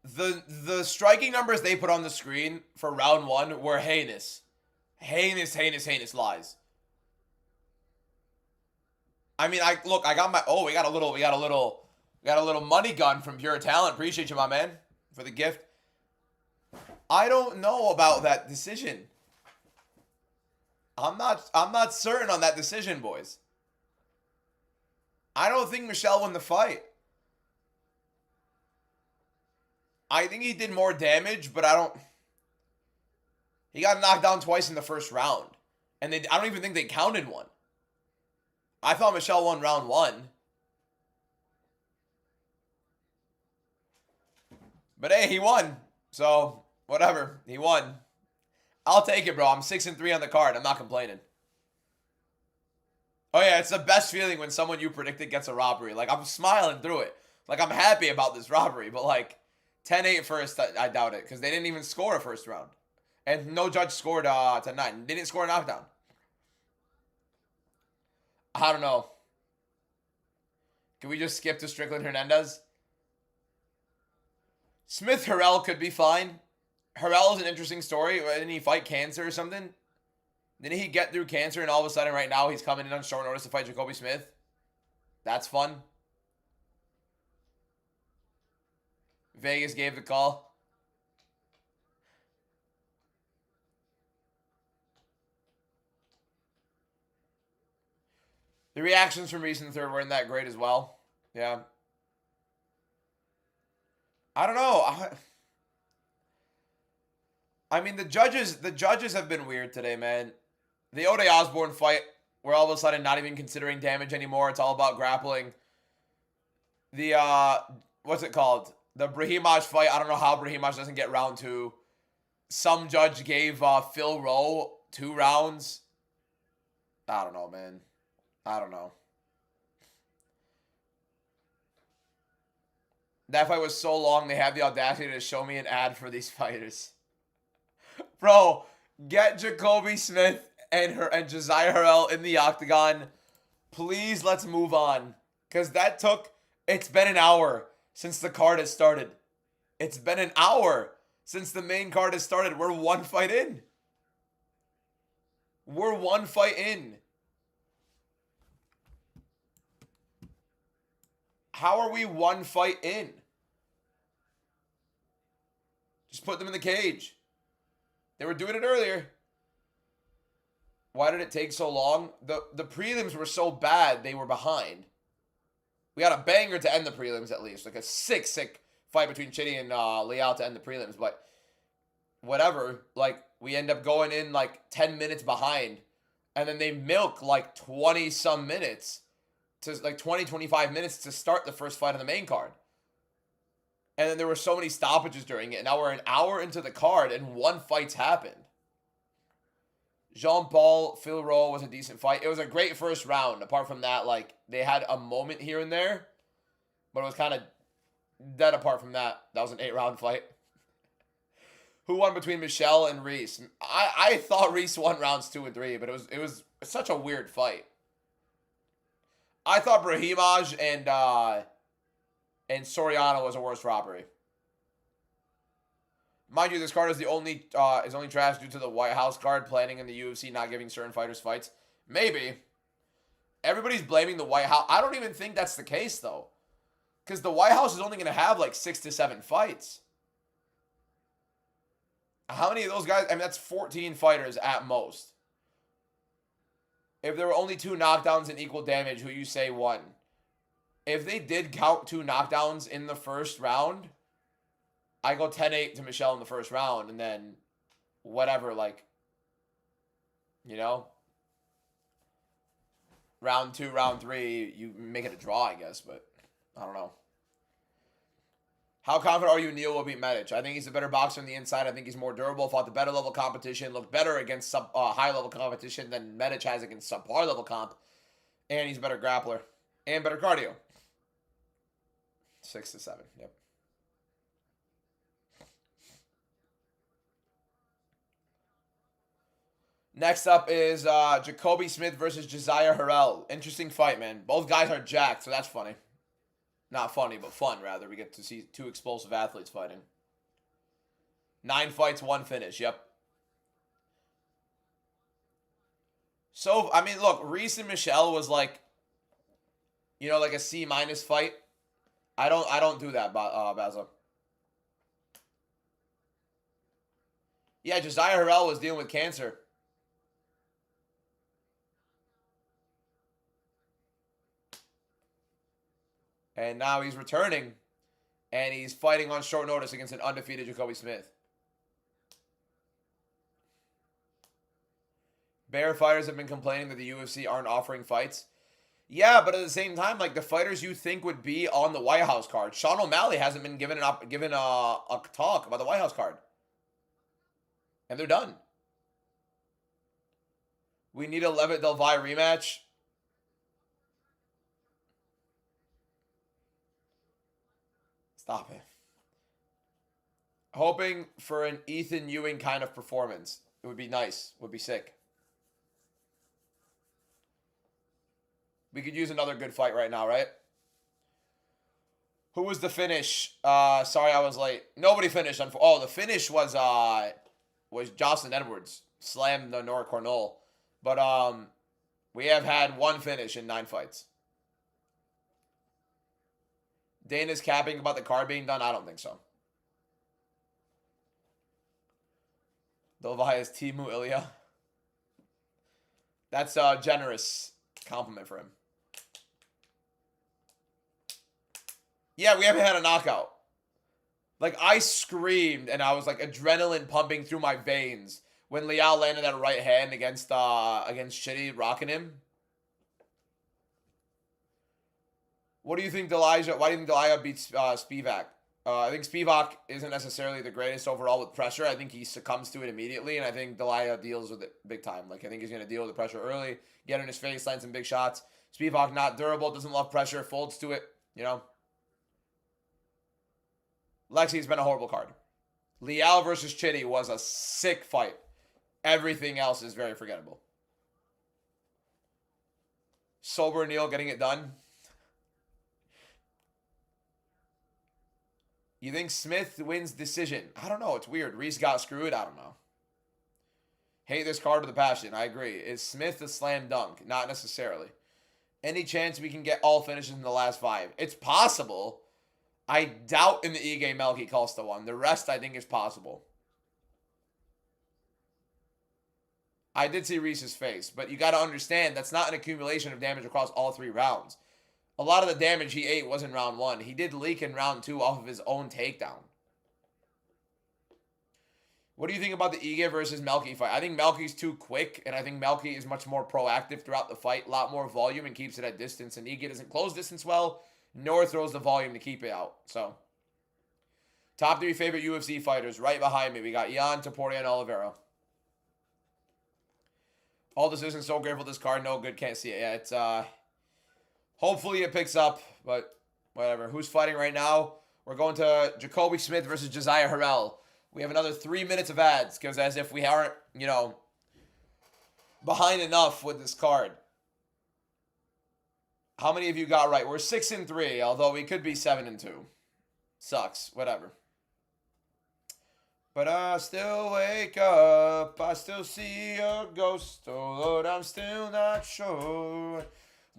The striking numbers they put on the screen for round one were heinous. Heinous lies. I mean, I got my we got a little money gun from Pure Talent. Appreciate you, my man, for the gift. I don't know about that decision. I'm not certain on that decision, boys. I don't think Michelle won the fight. I think he did more damage, but he got knocked down twice in the first round. And I don't even think they counted one. I thought Michelle won round one. But hey, he won. So, whatever. He won. I'll take it, bro. I'm 6-3 on the card. I'm not complaining. Oh, yeah, it's the best feeling when someone you predicted gets a robbery. Like, I'm smiling through it. Like, I'm happy about this robbery. But, like, 10-8 first, I doubt it. Because they didn't even score a first round. And no judge scored 10-9. They didn't score a knockdown. I don't know. Can we just skip to Strickland Hernandez? Smith Herell could be fine. Herell is an interesting story. Didn't he fight cancer or something? Didn't he get through cancer and all of a sudden right now he's coming in on short notice to fight Jacoby Smith? That's fun. Vegas gave the call. The reactions from Reese in the third weren't that great as well. Yeah. I don't know. I mean, the judges have been weird today, man. The Ode Osborne fight, we're all of a sudden not even considering damage anymore. It's all about grappling. The, what's it called? The Brahimaj fight, I don't know how Brahimaj doesn't get round two. Some judge gave Phil Rowe 2 rounds. I don't know, man. I don't know. That fight was so long, they have the audacity to show me an ad for these fighters. Bro, get Jacoby Smith and Josiah Herell in the octagon. Please, let's move on. Because it's been an hour since the card has started. It's been an hour since the main card has started. We're one fight in. We're one fight in. How are we one fight in? Just put them in the cage. They were doing it earlier. Why did it take so long? The prelims were so bad, they were behind. We got a banger to end the prelims at least. Like a sick fight between Chitty and Lial to end the prelims. But whatever. Like, we end up going in like 10 minutes behind. And then they milk like 20-some minutes. To like 20-25 minutes to start the first fight on the main card. And then there were so many stoppages during it. And now we're an hour into the card and one fight's happened. Jean-Paul, Phil Rowe was a decent fight. It was a great first round. Apart from that, like, they had a moment here and there. But it was kind of dead apart from that. That was an 8-round fight. Who won between Michelle and Reese? I thought Reese won rounds 2 and 3. But it was such a weird fight. I thought Brahimaj and Soriano was a worse robbery. Mind you, this card is only trash due to the White House card planning in the UFC not giving certain fighters fights. Maybe. Everybody's blaming the White House. I don't even think that's the case, though. Because the White House is only going to have like 6 to 7 fights. How many of those guys? I mean, that's 14 fighters at most. If there were only 2 knockdowns and equal damage, who you say won? If they did count 2 knockdowns in the first round, I go 10-8 to Michelle in the first round, and then whatever, like, you know? round 2, round 3, you make it a draw, I guess, but I don't know. How confident are you Neal will beat Medic? I think he's a better boxer on the inside. I think he's more durable, fought the better level competition, looked better against high level competition than Medic has against subpar level comp. And he's a better grappler. And better cardio. 6 to 7, yep. Next up is Jacoby Smith versus Josiah Herell. Interesting fight, man. Both guys are jacked, so that's funny. Not funny, but fun, rather. We get to see 2 explosive athletes fighting. 9 fights, 1 finish. Yep. So, I mean, look, Reese and Michelle was like, you know, like a C- fight. I don't do that, Baza. Yeah, Josiah Herell was dealing with cancer. And now he's returning, and he's fighting on short notice against an undefeated Jacoby Smith. Bear fighters have been complaining that the UFC aren't offering fights. Yeah, but at the same time, like the fighters you think would be on the White House card, Sean O'Malley hasn't been given a talk about the White House card, and they're done. We need a Levitt Delvay rematch. Stop it. Hoping for an Ethan Ewing kind of performance. It would be nice. Would be sick. We could use another good fight right now, right? Who was the finish? Sorry I was late. Nobody finished. Oh, the finish was Jocelyn Edwards. Slammed the Nora Cornell. But we have had 1 finish in 9 fights. Dana's capping about the card being done? I don't think so. Delvay is Timu Ilya. That's a generous compliment for him. Yeah, we haven't had a knockout. Like, I screamed, and I was like adrenaline pumping through my veins when Lial landed that right hand against Chitty, rocking him. What do you think Delaya? Why do you think Delaya beats Spivac? I think Spivac isn't necessarily the greatest overall with pressure. I think he succumbs to it immediately, and I think Delaya deals with it big time. Like, I think he's going to deal with the pressure early, get in his face, land some big shots. Spivac not durable, doesn't love pressure, folds to it, you know. Lexi's been a horrible card. Lial versus Chitty was a sick fight. Everything else is very forgettable. Sober Neal getting it done. You think Smith wins decision? I don't know. It's weird. Reese got screwed. I don't know. Hate this card with a passion. I agree. Is Smith a slam dunk? Not necessarily. Any chance we can get all finishes in the last 5? It's possible. I doubt in the Ige Melky Costa one. The rest I think is possible. I did see Reese's face, but you got to understand that's not an accumulation of damage across all 3 rounds. A lot of the damage he ate was in round 1. He did leak in round 2 off of his own takedown. What do you think about the Ige versus Melky fight? I think Melky's too quick, and I think Melky is much more proactive throughout the fight. A lot more volume and keeps it at distance. And Ige doesn't close distance well, nor throws the volume to keep it out. So, top 3 favorite UFC fighters. Right behind me, we got Jan, Topuria, and Oliveira. All decisions, so grateful this card. No good, can't see it. Yeah, it's, hopefully it picks up, but whatever. Who's fighting right now? We're going to Jacoby Smith versus Josiah Herell. We have another 3 minutes of ads, because as if we aren't, you know, behind enough with this card. How many of you got right? We're 6-3, although we could be 7-2. Sucks. Whatever. But I still wake up. I still see a ghost. Oh, Lord, I'm still not sure.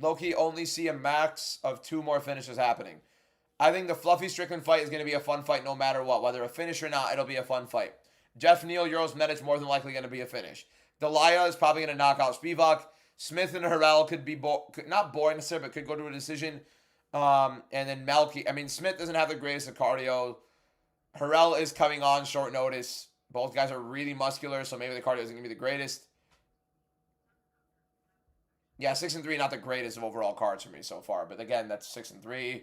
Low-key only see a max of 2 more finishes happening. I think the Fluffy Strickland fight is going to be a fun fight no matter what. Whether a finish or not, it'll be a fun fight. Jeff Neal, Euros Medic's more than likely going to be a finish. Delaya is probably going to knock out Spivac. Smith and Herell could be not boring necessarily, but could go to a decision. And then Melky. I mean, Smith doesn't have the greatest of cardio. Herell is coming on short notice. Both guys are really muscular, so maybe the cardio isn't going to be the greatest. Yeah, 6-3, not the greatest of overall cards for me so far. But again, that's 6-3.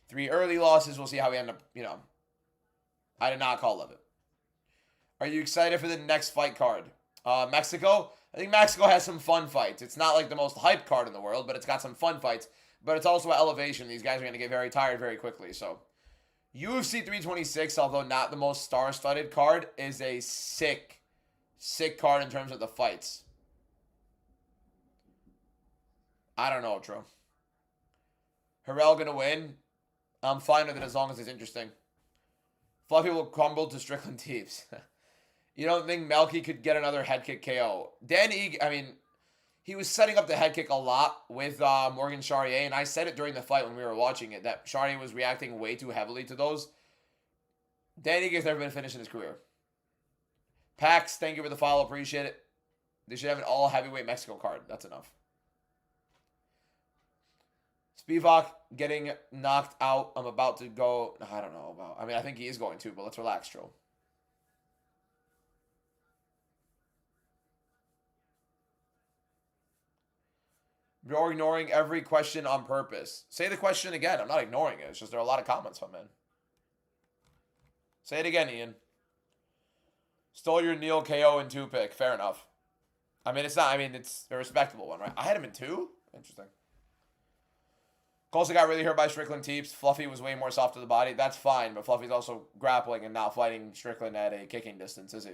3 early losses. We'll see how we end up, you know. I did not call of it. Are you excited for the next fight card? Mexico? I think Mexico has some fun fights. It's not like the most hyped card in the world, but it's got some fun fights. But it's also an elevation. These guys are going to get very tired very quickly. So, UFC 326, although not the most star-studded card, is a sick card in terms of the fights. I don't know, True. Herell going to win? I'm fine with it as long as it's interesting. Fluffy will crumble to Strickland teeps. You don't think Melky could get another head kick KO? He was setting up the head kick a lot with Morgan Charrier, and I said it during the fight when we were watching it, that Charrier was reacting way too heavily to those. Dan Ige has never been finished in his career. Pax, thank you for the follow. Appreciate it. They should have an all-heavyweight Mexico card. That's enough. Spivac getting knocked out. I'm about to go. I don't know about. I think he is going to, but let's relax, Joe. You're ignoring every question on purpose. Say the question again. I'm not ignoring it. It's just there are a lot of comments on, man. Say it again, Ian. Stole your Neil KO in 2 pick. Fair enough. It's not. It's a respectable one, right? I had him in 2? Interesting. Colson got really hurt by Strickland teeps. Fluffy was way more soft to the body. That's fine, but Fluffy's also grappling and not fighting Strickland at a kicking distance, is he?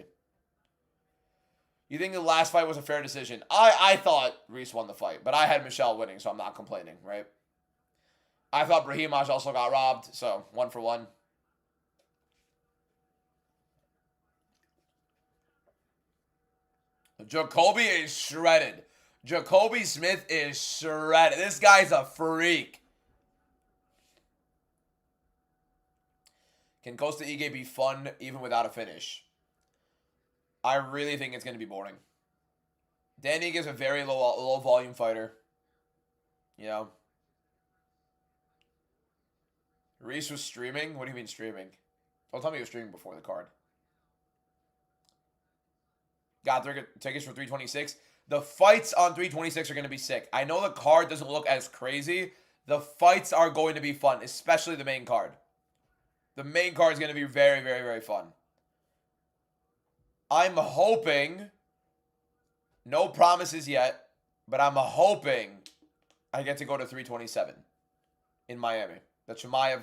You think the last fight was a fair decision? I thought Reese won the fight, but I had Michelle winning, so I'm not complaining, right? I thought Brahimaj also got robbed, so 1 for 1. Jacoby is shredded. Jacoby Smith is shredded. This guy's a freak. Can Costa Ige be fun even without a finish? I really think it's going to be boring. Dan Ige is a very low volume fighter. You know. Reese was streaming? What do you mean streaming? Don't tell me he was streaming before the card. Got tickets for 326. The fights on 326 are going to be sick. I know the card doesn't look as crazy. The fights are going to be fun, especially the main card. The main card is going to be very, very, very fun. I'm hoping, no promises yet, but I'm hoping I get to go to 327 in Miami. The Chimaev,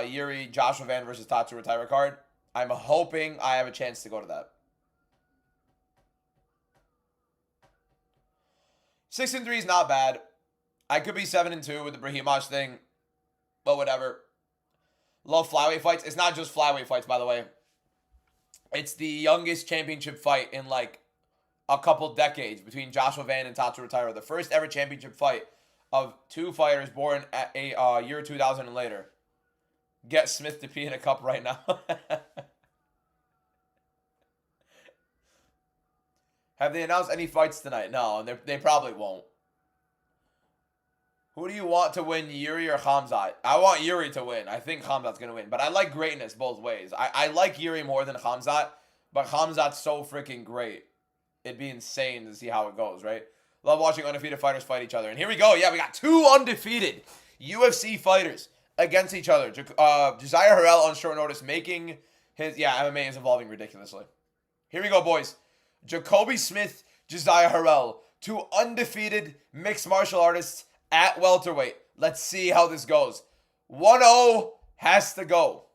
Yuri, Joshua Van versus Tatsu Retire card. I'm hoping I have a chance to go to that. 6-3 is not bad. I could be 7-2 with the Brahimaj thing, but whatever. Love flyweight fights. It's not just flyweight fights, by the way. It's the youngest championship fight in like a couple decades between Joshua Van and Tatsu Retire. The first ever championship fight of 2 fighters born at a year 2000 and later. Get Smith to pee in a cup right now. Have they announced any fights tonight? No, and they probably won't. Who do you want to win, Yuri or Khamzat? I want Yuri to win. I think Khamzat's going to win. But I like greatness both ways. I like Yuri more than Khamzat, but Khamzat's so freaking great. It'd be insane to see how it goes, right? Love watching undefeated fighters fight each other. And here we go. Yeah, we got 2 undefeated UFC fighters against each other. Josiah Herell on short notice making his... Yeah, MMA is evolving ridiculously. Here we go, boys. Jacoby Smith, Josiah Herell. 2 undefeated mixed martial artists at welterweight. Let's see how this goes. 1-0 has to go.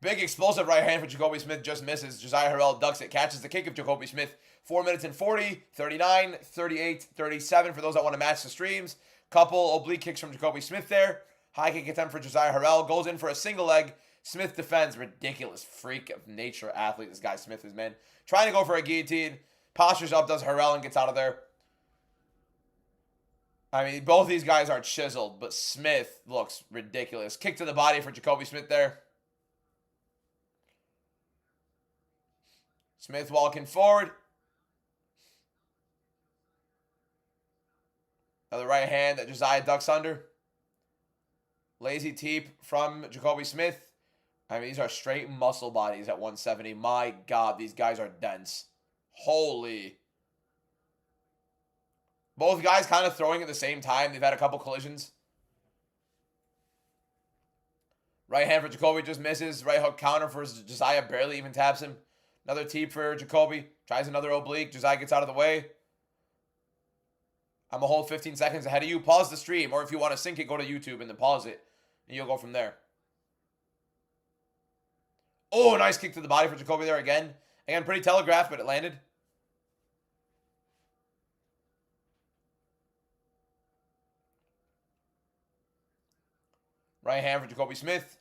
Big explosive right hand for Jacoby Smith. Just misses. Josiah Herell ducks it. Catches the kick of Jacoby Smith. 4 minutes and 40, 39, 38, 37 for those that want to match the streams. Couple oblique kicks from Jacoby Smith there. High kick attempt for Josiah Herell. Goes in for a single leg. Smith defends. Ridiculous freak of nature athlete this guy Smith is, man. Trying to go for a guillotine. Postures up, does Herell, and gets out of there. I mean, both these guys are chiseled, but Smith looks ridiculous. Kick to the body for Jacoby Smith there. Smith walking forward. Another right hand that Josiah ducks under. Lazy teep from Jacoby Smith. I mean, these are straight muscle bodies at 170. My God, these guys are dense. Holy. Both guys kind of throwing at the same time. They've had a couple collisions. Right hand for Jacoby just misses. Right hook counter for Josiah barely even taps him. Another teep for Jacoby. Tries another oblique. Josiah gets out of the way. I'm going to hold 15 seconds ahead of you. Pause the stream. Or if you want to sync it, go to YouTube and then pause it. And you'll go from there. Oh, nice kick to the body for Jacoby there again. Again, pretty telegraphed, but it landed. Right hand for Jacoby Smith.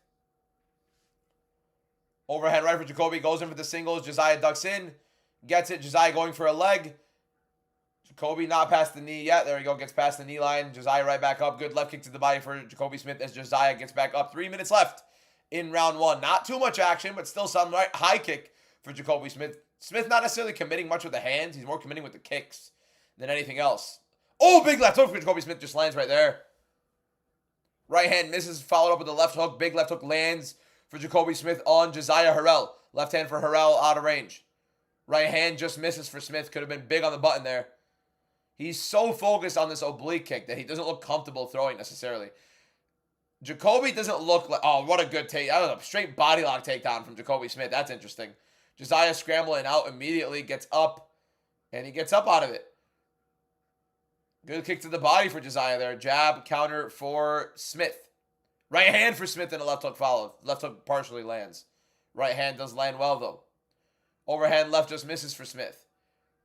Overhead right for Jacoby. Goes in for the singles. Josiah ducks in. Gets it. Josiah going for a leg. Jacoby not past the knee yet. There we go. Gets past the knee line. Josiah right back up. Good left kick to the body for Jacoby Smith as Josiah gets back up. 3 minutes left in round one. Not too much action, but still some right high kick for Jacoby Smith. Smith not necessarily committing much with the hands. He's more committing with the kicks than anything else. Oh, big left hook for Jacoby Smith. Just lands right there. Right hand misses, followed up with the left hook. Big left hook lands for Jacoby Smith on Josiah Herell. Left hand for Herell out of range. Right hand just misses for Smith. Could have been big on the button there. He's so focused on this oblique kick that he doesn't look comfortable throwing necessarily. Jacoby doesn't look like... Oh, what a good take. That was a straight body lock takedown from Jacoby Smith. That's interesting. Josiah scrambling out immediately, gets up, and he gets up out of it. Good kick to the body for Josiah there. Jab, counter for Smith. Right hand for Smith and a left hook follow. Left hook partially lands. Right hand does land well, though. Overhand left just misses for Smith.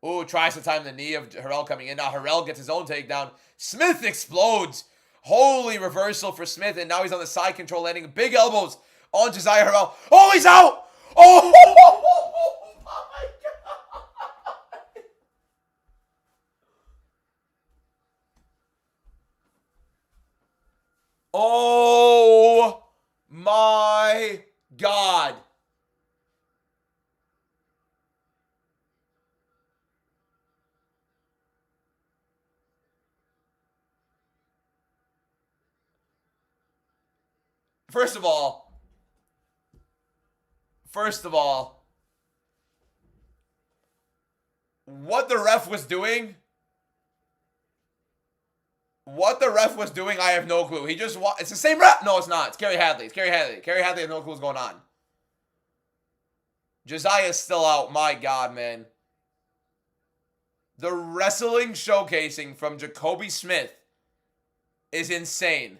Ooh, tries to time the knee of Herell coming in. Now Herell gets his own takedown. Smith explodes. Holy reversal for Smith, and now he's on the side control, landing big elbows on Josiah Herell. Oh, he's out! Oh, my God! Oh, my God. First of all, what the ref was doing, I have no clue. He just it's the same ref. No, it's not. It's Kerry Hadley. It's Kerry Hadley. Kerry Hadley has no clue what's going on. Josiah's still out. My God, man. The wrestling showcasing from Jacoby Smith is insane.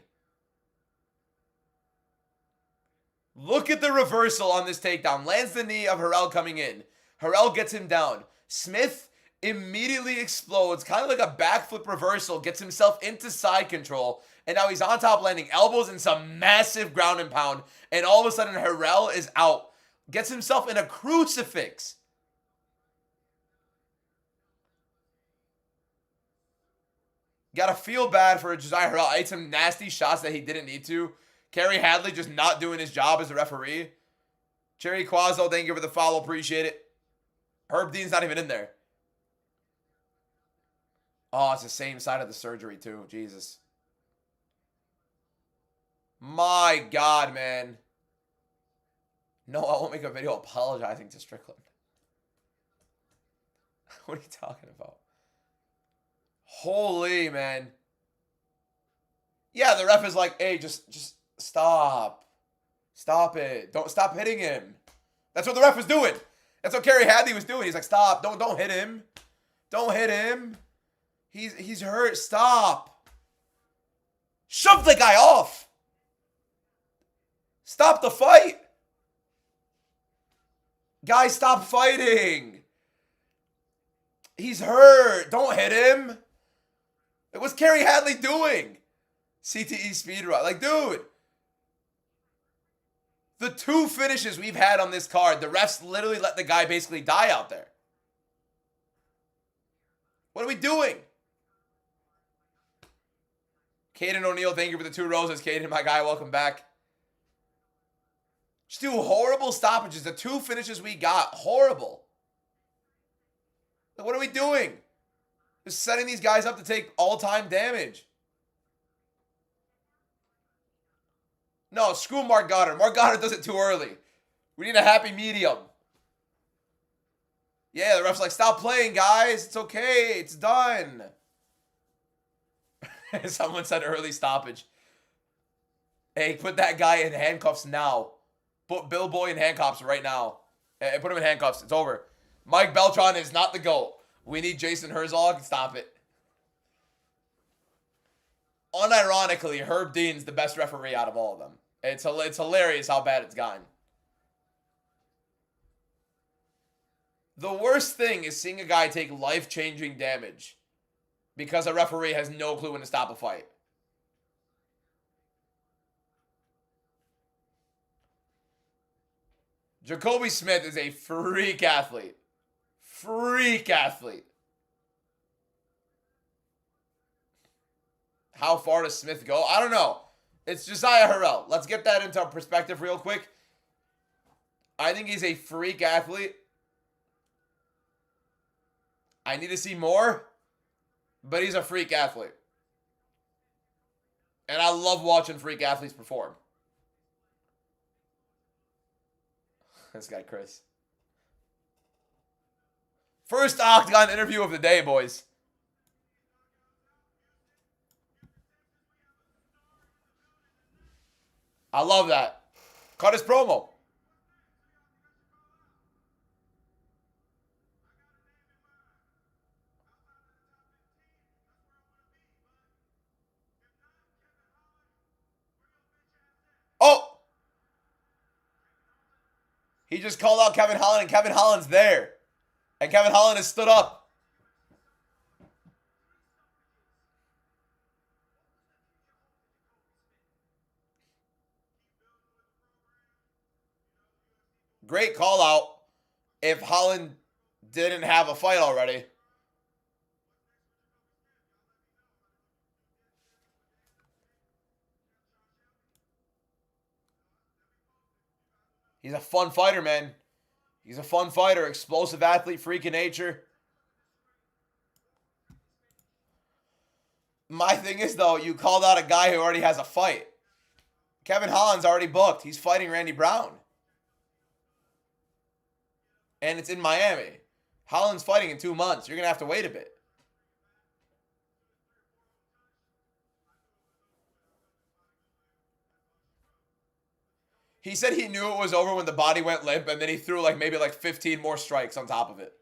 Look at the reversal on this takedown. Lands the knee of Herell coming in. Herell gets him down. Smith immediately explodes, kind of like a backflip reversal, gets himself into side control, and now he's on top landing elbows and some massive ground and pound, and all of a sudden Herell is out. Gets himself in a crucifix. Gotta feel bad for Josiah Herell. Ate some nasty shots that he didn't need to. Kerry Hadley just not doing his job as a referee. Cherry Quazzo, thank you for the follow. Appreciate it. Herb Dean's not even in there. Oh, it's the same side of the surgery, too. Jesus. My God, man. No, I won't make a video apologizing to Strickland. What are you talking about? Holy, man. Yeah, the ref is like, hey, just stop. Stop it. Don't stop hitting him. That's what the ref was doing. That's what Kerry Hadley was doing. He's like, stop. Don't hit him. Don't hit him. He's hurt. Stop. Shove the guy off. Stop the fight. Guys, stop fighting. He's hurt. Don't hit him. What's Kerry Hadley doing? CTE speedrun. Like, dude. The two finishes we've had on this card, the refs literally let the guy basically die out there. What are we doing? Caden O'Neill, thank you for the 2 roses. Caden, my guy, welcome back. Just 2 horrible stoppages. The 2 finishes we got, horrible. Like, what are we doing? Just setting these guys up to take all-time damage. No, screw Mark Goddard. Mark Goddard does it too early. We need a happy medium. Yeah, the ref's like, stop playing, guys. It's okay. It's done. Someone said early stoppage. Hey, put that guy in handcuffs now. Put Bill Boy in handcuffs right now. Hey, put him in handcuffs. It's over. Mike Beltran is not the GOAT. We need Jason Herzog. Stop it. Unironically, Herb Dean's the best referee out of all of them. It's hilarious how bad it's gotten. The worst thing is seeing a guy take life-changing damage because a referee has no clue when to stop a fight. Jacoby Smith is a freak athlete. Freak athlete. How far does Smith go? I don't know. It's Josiah Herell. Let's get that into perspective real quick. I think he's a freak athlete. I need to see more, but he's a freak athlete. And I love watching freak athletes perform. This guy, Chris. First Octagon interview of the day, boys. I love that. Cut his promo. Oh! He just called out Kevin Holland, and Kevin Holland's there. And Kevin Holland has stood up. Great call out if Holland didn't have a fight already. He's a fun fighter, man. He's a fun fighter, explosive athlete, freak of nature. My thing is, though, you called out a guy who already has a fight. Kevin Holland's already booked. He's fighting Randy Brown. And it's in Miami. Holland's fighting in 2 months. You're going to have to wait a bit. He said he knew it was over when the body went limp, and then he threw maybe 15 more strikes on top of it.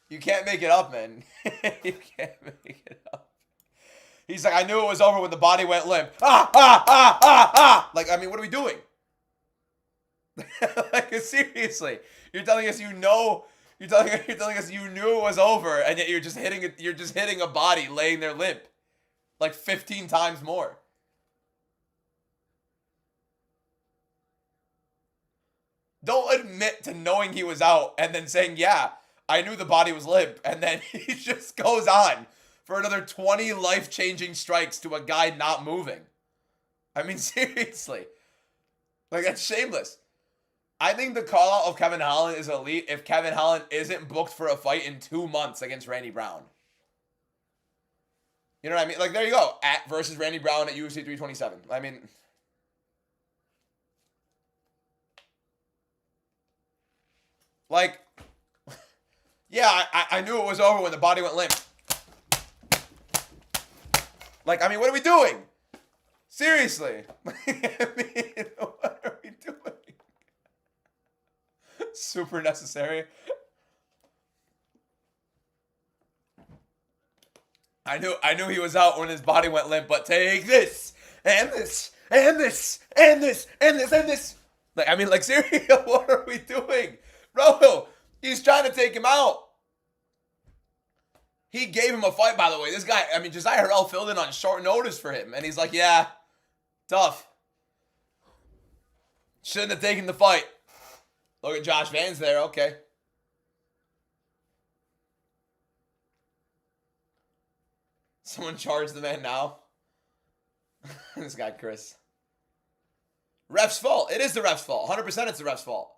You can't make it up, man. You can't make it up. He's like, I knew it was over when the body went limp. What are we doing? Seriously. You're telling us you know, you're telling us you knew it was over, and yet you're just hitting a body laying there limp. 15 times more. Don't admit to knowing he was out and then saying, yeah, I knew the body was limp. And then he just goes on for another 20 life-changing strikes to a guy not moving. I mean, seriously. That's shameless. I think the call-out of Kevin Holland is elite if Kevin Holland isn't booked for a fight in 2 months against Randy Brown. You know what I mean? There you go. Versus Randy Brown at UFC 327. I mean, yeah, I knew it was over when the body went limp. What are we doing? Seriously. What are we doing? Super necessary. I knew he was out when his body went limp, but take this, and this, and this, and this, and this, and this. Seriously, what are we doing? Bro, he's trying to take him out. He gave him a fight, by the way. This guy, Josiah Herell filled in on short notice for him, and he's like, yeah, tough. Shouldn't have taken the fight. Look at Josh Vans there, okay. Someone charged the man now. This guy, Chris. Ref's fault. It is the ref's fault. 100% it's the ref's fault.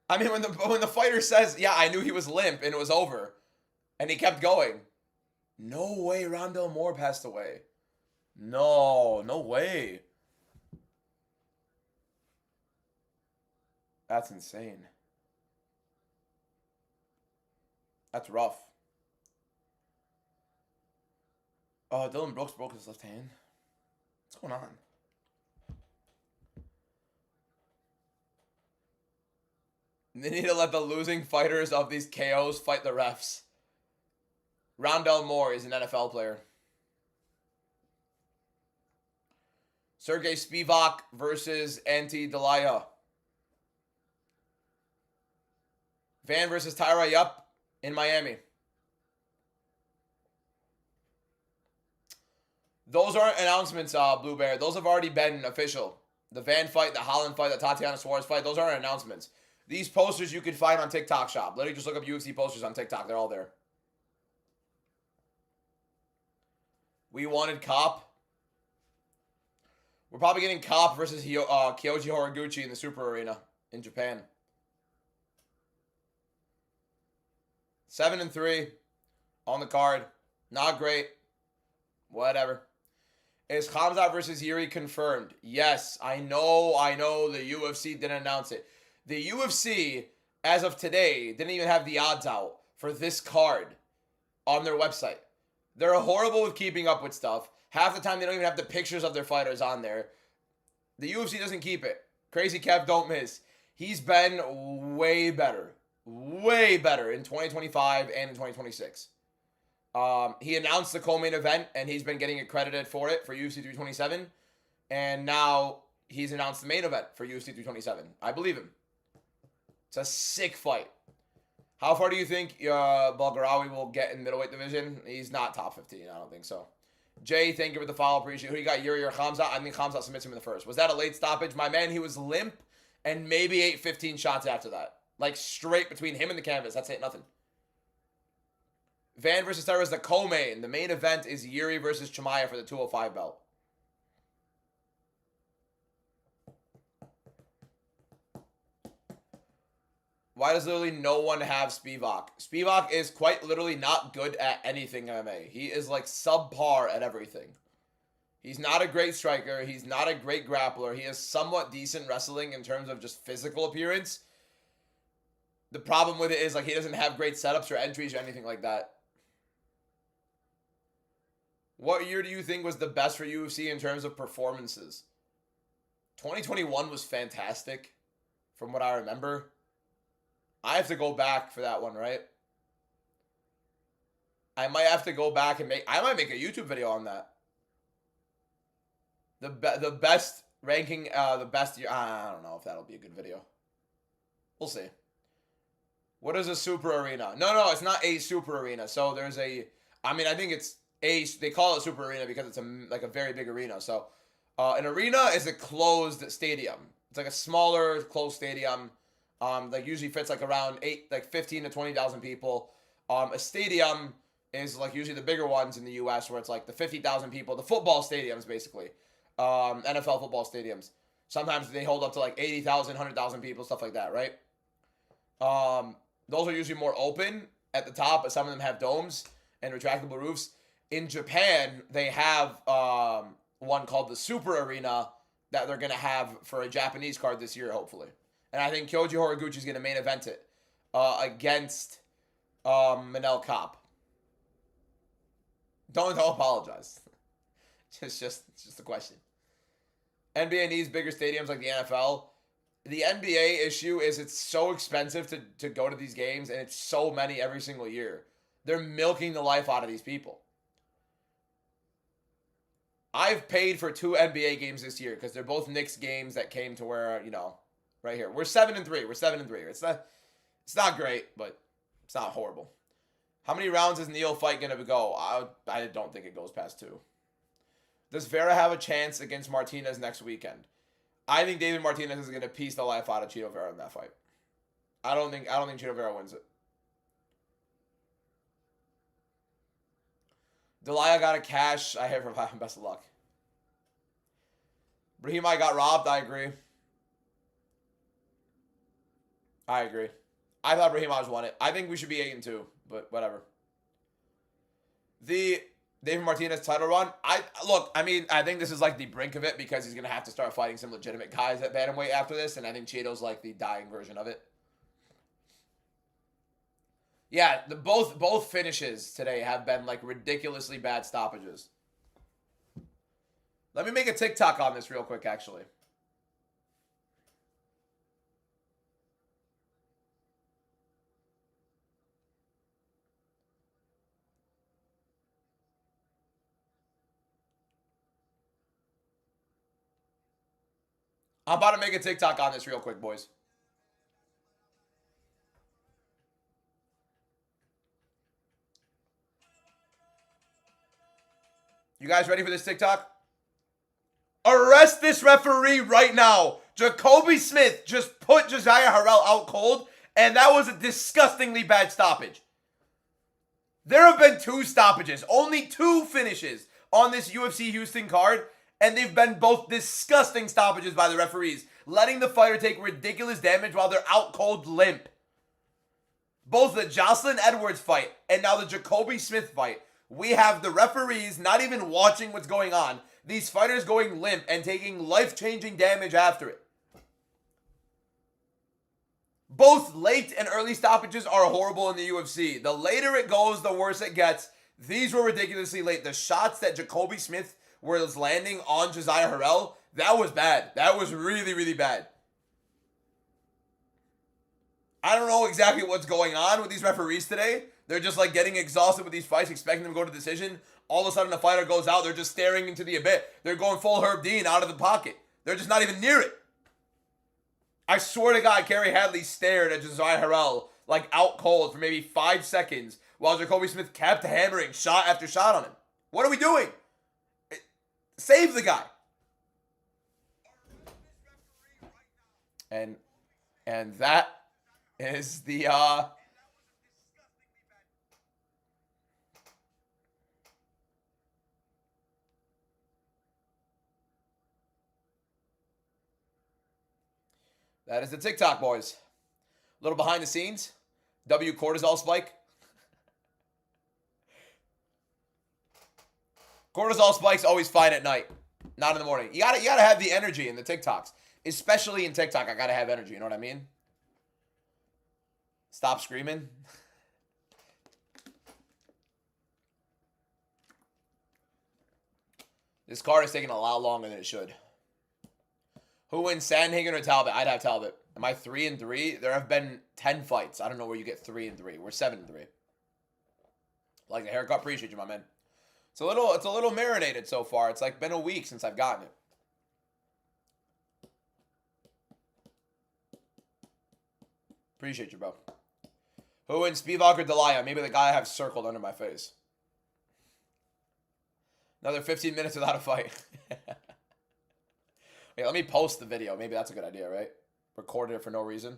When the fighter says, yeah, I knew he was limp and it was over, and he kept going, No way Rondell Moore passed away. No, no way. That's insane. That's rough. Oh, Dylan Brooks broke his left hand. What's going on? They need to let the losing fighters of these KOs fight the refs. Rondell Moore is an NFL player. Sergey Spivac versus Delaya. Van versus Tyra Yup in Miami. Those aren't announcements, Blue Bear. Those have already been official. The Van fight, the Holland fight, the Tatiana Suarez fight, those aren't announcements. These posters you can find on TikTok Shop. Literally just look up UFC posters on TikTok. They're all there. We wanted Cop. We're probably getting Cop versus Kyoji Horiguchi in the Super Arena in Japan. 7-3 on the card. Not great. Whatever. Is Khamzat versus Yuri confirmed? Yes, I know the UFC didn't announce it. The UFC, as of today, didn't even have the odds out for this card on their website. They're horrible with keeping up with stuff. Half the time, they don't even have the pictures of their fighters on there. The UFC doesn't keep it. Crazy Kev, don't miss. He's been way better in 2025 and in 2026. He announced the co-main event, and he's been getting accredited for it for UFC 327. And now he's announced the main event for UFC 327. I believe him. It's a sick fight. How far do you think Bulgarawi will get in middleweight division? He's not top 15. I don't think so. Jay, thank you for the follow. Appreciate it. Who you got, Yuri or Khamzat? I think Khamzat submits him in the first. Was that a late stoppage? My man, he was limp and maybe ate 15 shots after that. Like, straight between him and the canvas. That's it. Nothing. Van versus Tyra is the co-main. The main event is Yuri versus Chimaev for the 205 belt. Why does literally no one have Spivac? Spivac is quite literally not good at anything MMA. He is like subpar at everything. He's not a great striker. He's not a great grappler. He has somewhat decent wrestling in terms of just physical appearance. The problem with it is like he doesn't have great setups or entries or anything like that. What year do you think was the best for UFC in terms of performances? 2021 was fantastic from what I remember. I have to go back for that one, right? I might have to go back and I might make a YouTube video on that. The best ranking, the best year. I don't know if that'll be a good video. We'll see. What is a super arena? No, it's not a super arena. So there's I think it's they call it super arena because it's like a very big arena. So an arena is a closed stadium. It's like a smaller closed stadium. Like usually fits like around 15 to 20,000 people. A stadium is like usually the bigger ones in the U.S. where it's like the 50,000 people. The football stadiums basically, NFL football stadiums. Sometimes they hold up to like 80,000, 100,000 people, stuff like that, right? Those are usually more open at the top, but some of them have domes and retractable roofs. In Japan, they have one called the Super Arena that they're gonna have for a Japanese card this year, hopefully. And I think Kyoji Horiguchi is going to main event it against Manel Kopp. Don't apologize. It's just a question. NBA needs bigger stadiums like the NFL. The NBA issue is it's so expensive to go to these games, and it's so many every single year. They're milking the life out of these people. I've paid for 2 NBA games this year because they're both Knicks games that came to where, right here. We're 7-3. We're 7-3. It's not great, but it's not horrible. How many rounds is Neal fight going to go? I don't think it goes past 2. Does Vera have a chance against Martinez next weekend? I think David Martinez is going to piece the life out of Chito Vera in that fight. I don't think Chito Vera wins it. Delaya got a cash. I have him. Best of luck. Brahimaj got robbed. I agree. I thought Brahimaj won it. I think we should be 8-2, but whatever. The David Martinez title run. I mean, I think this is like the brink of it because he's gonna have to start fighting some legitimate guys at bantamweight after this, and I think Chito's like the dying version of it. Yeah, both finishes today have been like ridiculously bad stoppages. Let me make a TikTok on this real quick, actually. I'm about to make a TikTok on this real quick, boys. You guys ready for this TikTok? Arrest this referee right now. Jacoby Smith just put Josiah Herell out cold, and that was a disgustingly bad stoppage. There have been 2 stoppages, only 2 finishes on this UFC Houston card, and they've been both disgusting stoppages by the referees, letting the fighter take ridiculous damage while they're out cold limp. Both the Jocelyn Edwards fight and now the Jacoby Smith fight, we have the referees not even watching what's going on. These fighters going limp and taking life-changing damage after it. Both late and early stoppages are horrible in the UFC. The later it goes, the worse it gets. These were ridiculously late. The shots that Jacoby Smith was landing on Josiah Herell, that was bad. That was really, really bad. I don't know exactly what's going on with these referees today. They're just like getting exhausted with these fights, expecting them to go to decision. All of a sudden, the fighter goes out. They're just staring into the abyss. They're going full Herb Dean out of the pocket. They're just not even near it. I swear to God, Kerry Hadley stared at Josiah Herell like out cold for maybe 5 seconds while Jacoby Smith kept hammering shot after shot on him. What are we doing? Save the guy. And that is the that is the TikTok, boys. A little behind the scenes. W cortisol spike. Cortisol spikes always fine at night, not in the morning. You gotta have the energy in the TikToks, especially in TikTok. I gotta have energy. You know what I mean? Stop screaming. This card is taking a lot longer than it should. Who wins, Sandhagen or Talbot? I'd have Talbot. Am I 3-3? There have been 10 fights. I don't know where you get 3-3. We're 7-3. Like the haircut, appreciate you, my man. It's a little marinated so far. It's like been a week since I've gotten it. Appreciate you, bro. Who wins, Spivac or Delaya? Maybe the guy I have circled under my face. Another 15 minutes without a fight. Hey, let me post the video. Maybe that's a good idea, right? Recorded it for no reason.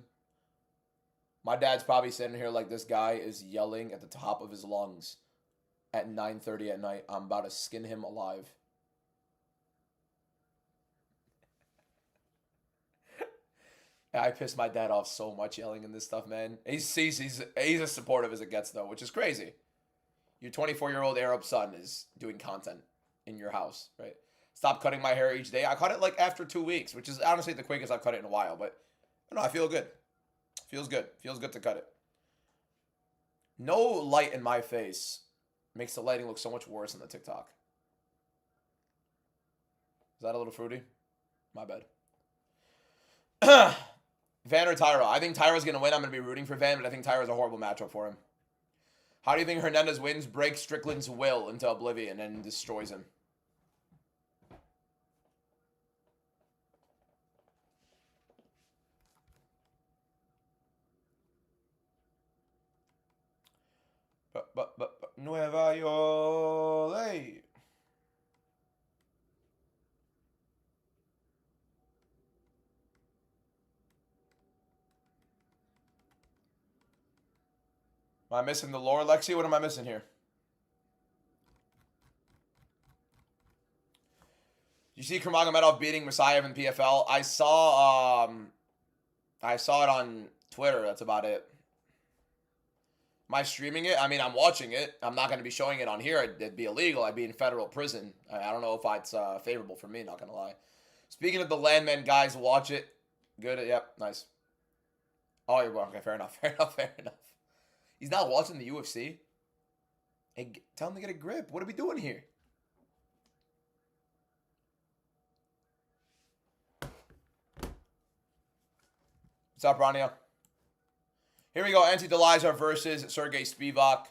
My dad's probably sitting here like this guy is yelling at the top of his lungs at 9:30 at night. I'm about to skin him alive. I pissed my dad off so much yelling in this stuff, man. He's as supportive as it gets, though, which is crazy. Your 24-year-old Arab son is doing content in your house, right? Stop cutting my hair each day. I cut it like after 2 weeks, which is honestly the quickest I've cut it in a while. But I don't know, I feel good. Feels good. Feels good to cut it. No light in my face makes the lighting look so much worse in the TikTok. Is that a little fruity? My bad. Van or Tyra? I think Tyra's going to win. I'm going to be rooting for Van, but I think Tyra's a horrible matchup for him. How do you think Hernandez wins, breaks Strickland's will into oblivion, and destroys him? Nueva York. Am I missing the lore, Lexi? What am I missing here? You see Kurmagomedov beating Musayev in PFL? I saw it on Twitter. That's about it. Am I streaming it? I mean, I'm watching it. I'm not going to be showing it on here. It'd be illegal. I'd be in federal prison. I don't know if it's favorable for me, not going to lie. Speaking of the Landman, guys, watch it. Good. Yep, nice. Oh, you're okay. Fair enough. Fair enough. Fair enough. He's not watching the UFC. Hey, tell him to get a grip. What are we doing here? What's up, Rania? Here we go. Delaya versus Sergey Spivac.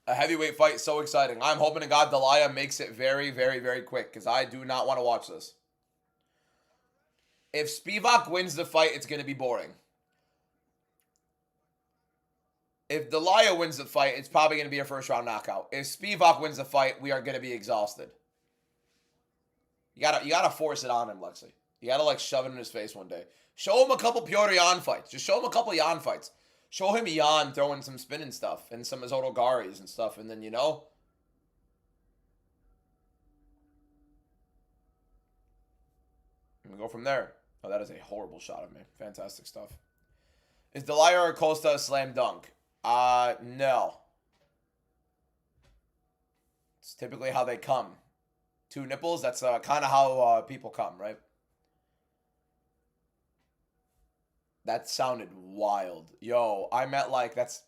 A heavyweight fight, so exciting. I'm hoping to God Delaya makes it very, very, very quick because I do not want to watch this. If Spivac wins the fight, it's going to be boring. If Delaya wins the fight, it's probably going to be a first-round knockout. If Spivac wins the fight, we are going to be exhausted. You gotta force it on him, Lexi. You gotta, like, shove it in his face one day. Show him a couple Piotr Jan fights. Just show him a couple Jan fights. Show him Jan throwing some spinning stuff and some Azoto Garis and stuff, and then, you know. And we go from there. Oh, that is a horrible shot of me. Fantastic stuff. Is Delaya or Costa a slam dunk? No. It's typically how they come. 2 nipples, that's kind of how people come, right? That sounded wild. Yo, I meant like that's...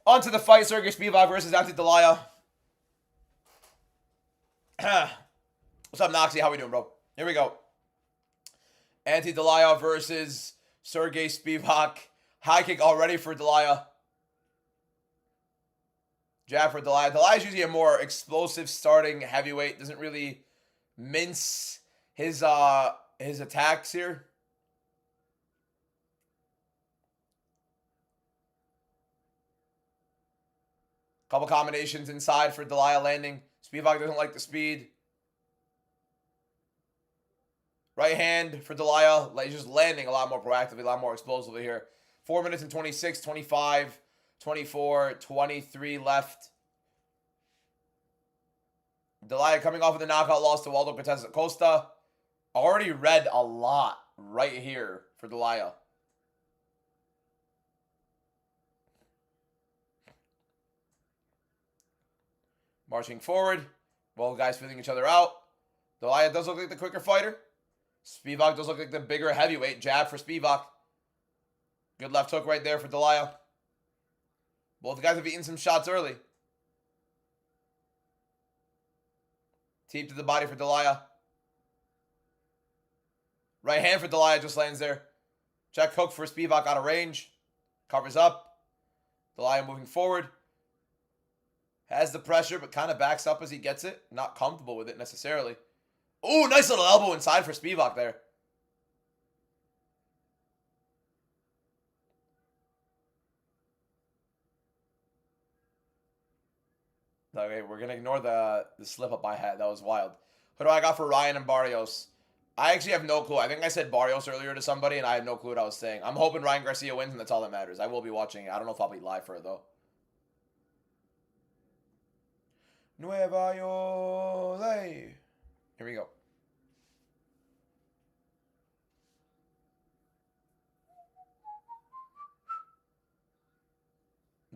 On to the fight, Sergey Spivac versus Delaya. What's up, Noxie? How we doing, bro? Here we go. Delaya versus Sergey Spivac. High kick already for Delaya. Jab for Delaya. Delaya's usually a more explosive starting heavyweight. Doesn't really mince his attacks here. Couple combinations inside for Delaya landing. Spivac doesn't like the speed. Right hand for Delaya. He's just landing a lot more proactively, a lot more explosively here. 4 minutes and 26, 25, 24, 23 left. Delaya coming off of the knockout loss to Waldo Cortez Costa. Already read a lot right here for Delaya. Marching forward. Both guys feeling each other out. Delaya does look like the quicker fighter. Spivac does look like the bigger heavyweight. Jab for Spivac. Good left hook right there for Delaya. Both guys have eaten some shots early. Teep to the body for Delaya. Right hand for Delaya just lands there. Check hook for Spivac out of range. Covers up. Delaya moving forward. Has the pressure, but kind of backs up as he gets it. Not comfortable with it necessarily. Ooh, nice little elbow inside for Spivac there. Okay, we're going to ignore the slip-up I had. That was wild. Who do I got for Ryan and Barrios? I actually have no clue. I think I said Barrios earlier to somebody, and I had no clue what I was saying. I'm hoping Ryan Garcia wins, and that's all that matters. I will be watching it. I don't know if I'll be live for it, though. Nueva York. Here we go.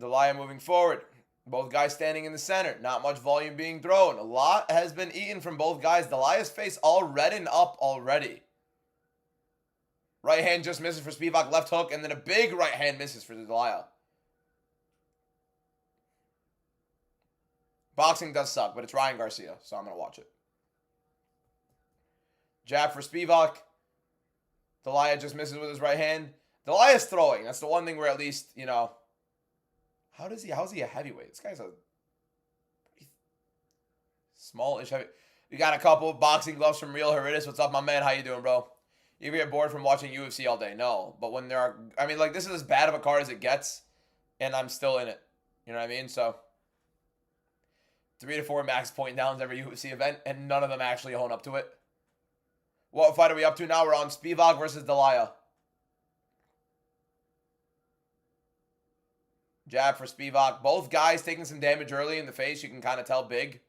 Delaya moving forward. Both guys standing in the center. Not much volume being thrown. A lot has been eaten from both guys. Delaya's face all reddened up already. Right hand just misses for Spivac. Left hook. And then a big right hand misses for Delaya. Boxing does suck, but it's Ryan Garcia, so I'm going to watch it. Jab for Spivac. Delaya just misses with his right hand. Delaya's throwing. That's the one thing where at least, you know... How's he a heavyweight? This guy's a pretty small-ish heavy. We got a couple of boxing gloves from Real Heridas. What's up, my man? How you doing, bro? You ever get bored from watching UFC all day? No. But when there are... I mean, like, this is as bad of a card as it gets, and I'm still in it. You know what I mean? So, 3 to 4 max point downs every UFC event, and none of them actually own up to it. What fight are we up to now? We're on Spivac versus Delaya. Jab for Spivac. Both guys taking some damage early in the face. You can kind of tell big.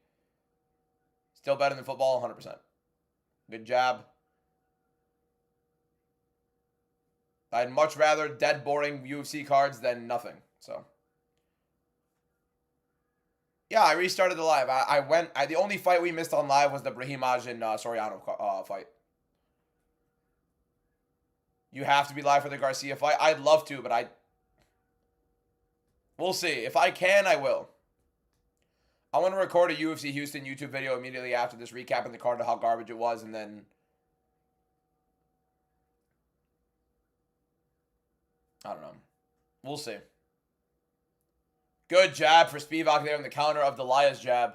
Still better than football, 100%. Good jab. I'd much rather dead boring UFC cards than nothing. So, yeah, I restarted the live. The only fight we missed on live was the Brahimaj and Soriano fight. You have to be live for the Garcia fight. I'd love to, but we'll see. If I can, I will. I want to record a UFC Houston YouTube video immediately after this, recapping the card of how garbage it was, and then I don't know. We'll see. Good jab for Spivac there on the counter of Delaya's jab.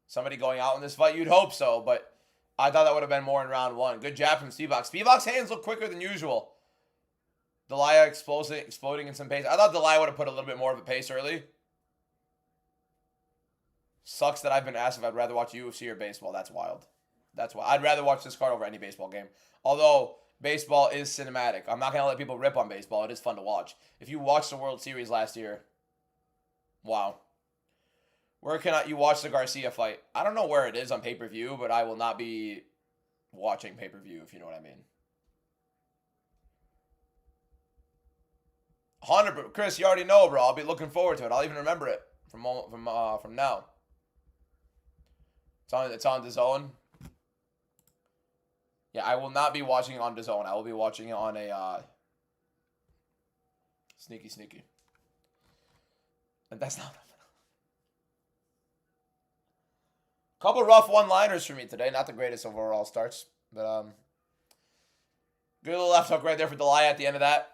Somebody going out in this fight? You'd hope so, but I thought that would have been more in round one. Good jab from Spivac. Spivac's hands look quicker than usual. Delaya exploding in some pace. I thought Delaya would have put a little bit more of a pace early. Sucks that I've been asked if I'd rather watch UFC or baseball. That's wild. That's why I'd rather watch this card over any baseball game. Although baseball is cinematic. I'm not going to let people rip on baseball. It is fun to watch. If you watched the World Series last year, wow. Where can you watch the Garcia fight? I don't know where it is on pay-per-view, but I will not be watching pay-per-view, if you know what I mean. 100%. Chris, you already know, bro. I'll be looking forward to it. I'll even remember it from now. It's on DAZN. Yeah, I will not be watching it on DAZN. I will be watching it on a sneaky. And that's not. Couple rough one-liners for me today. Not the greatest overall starts, but good little left hook right there for Delaya at the end of that.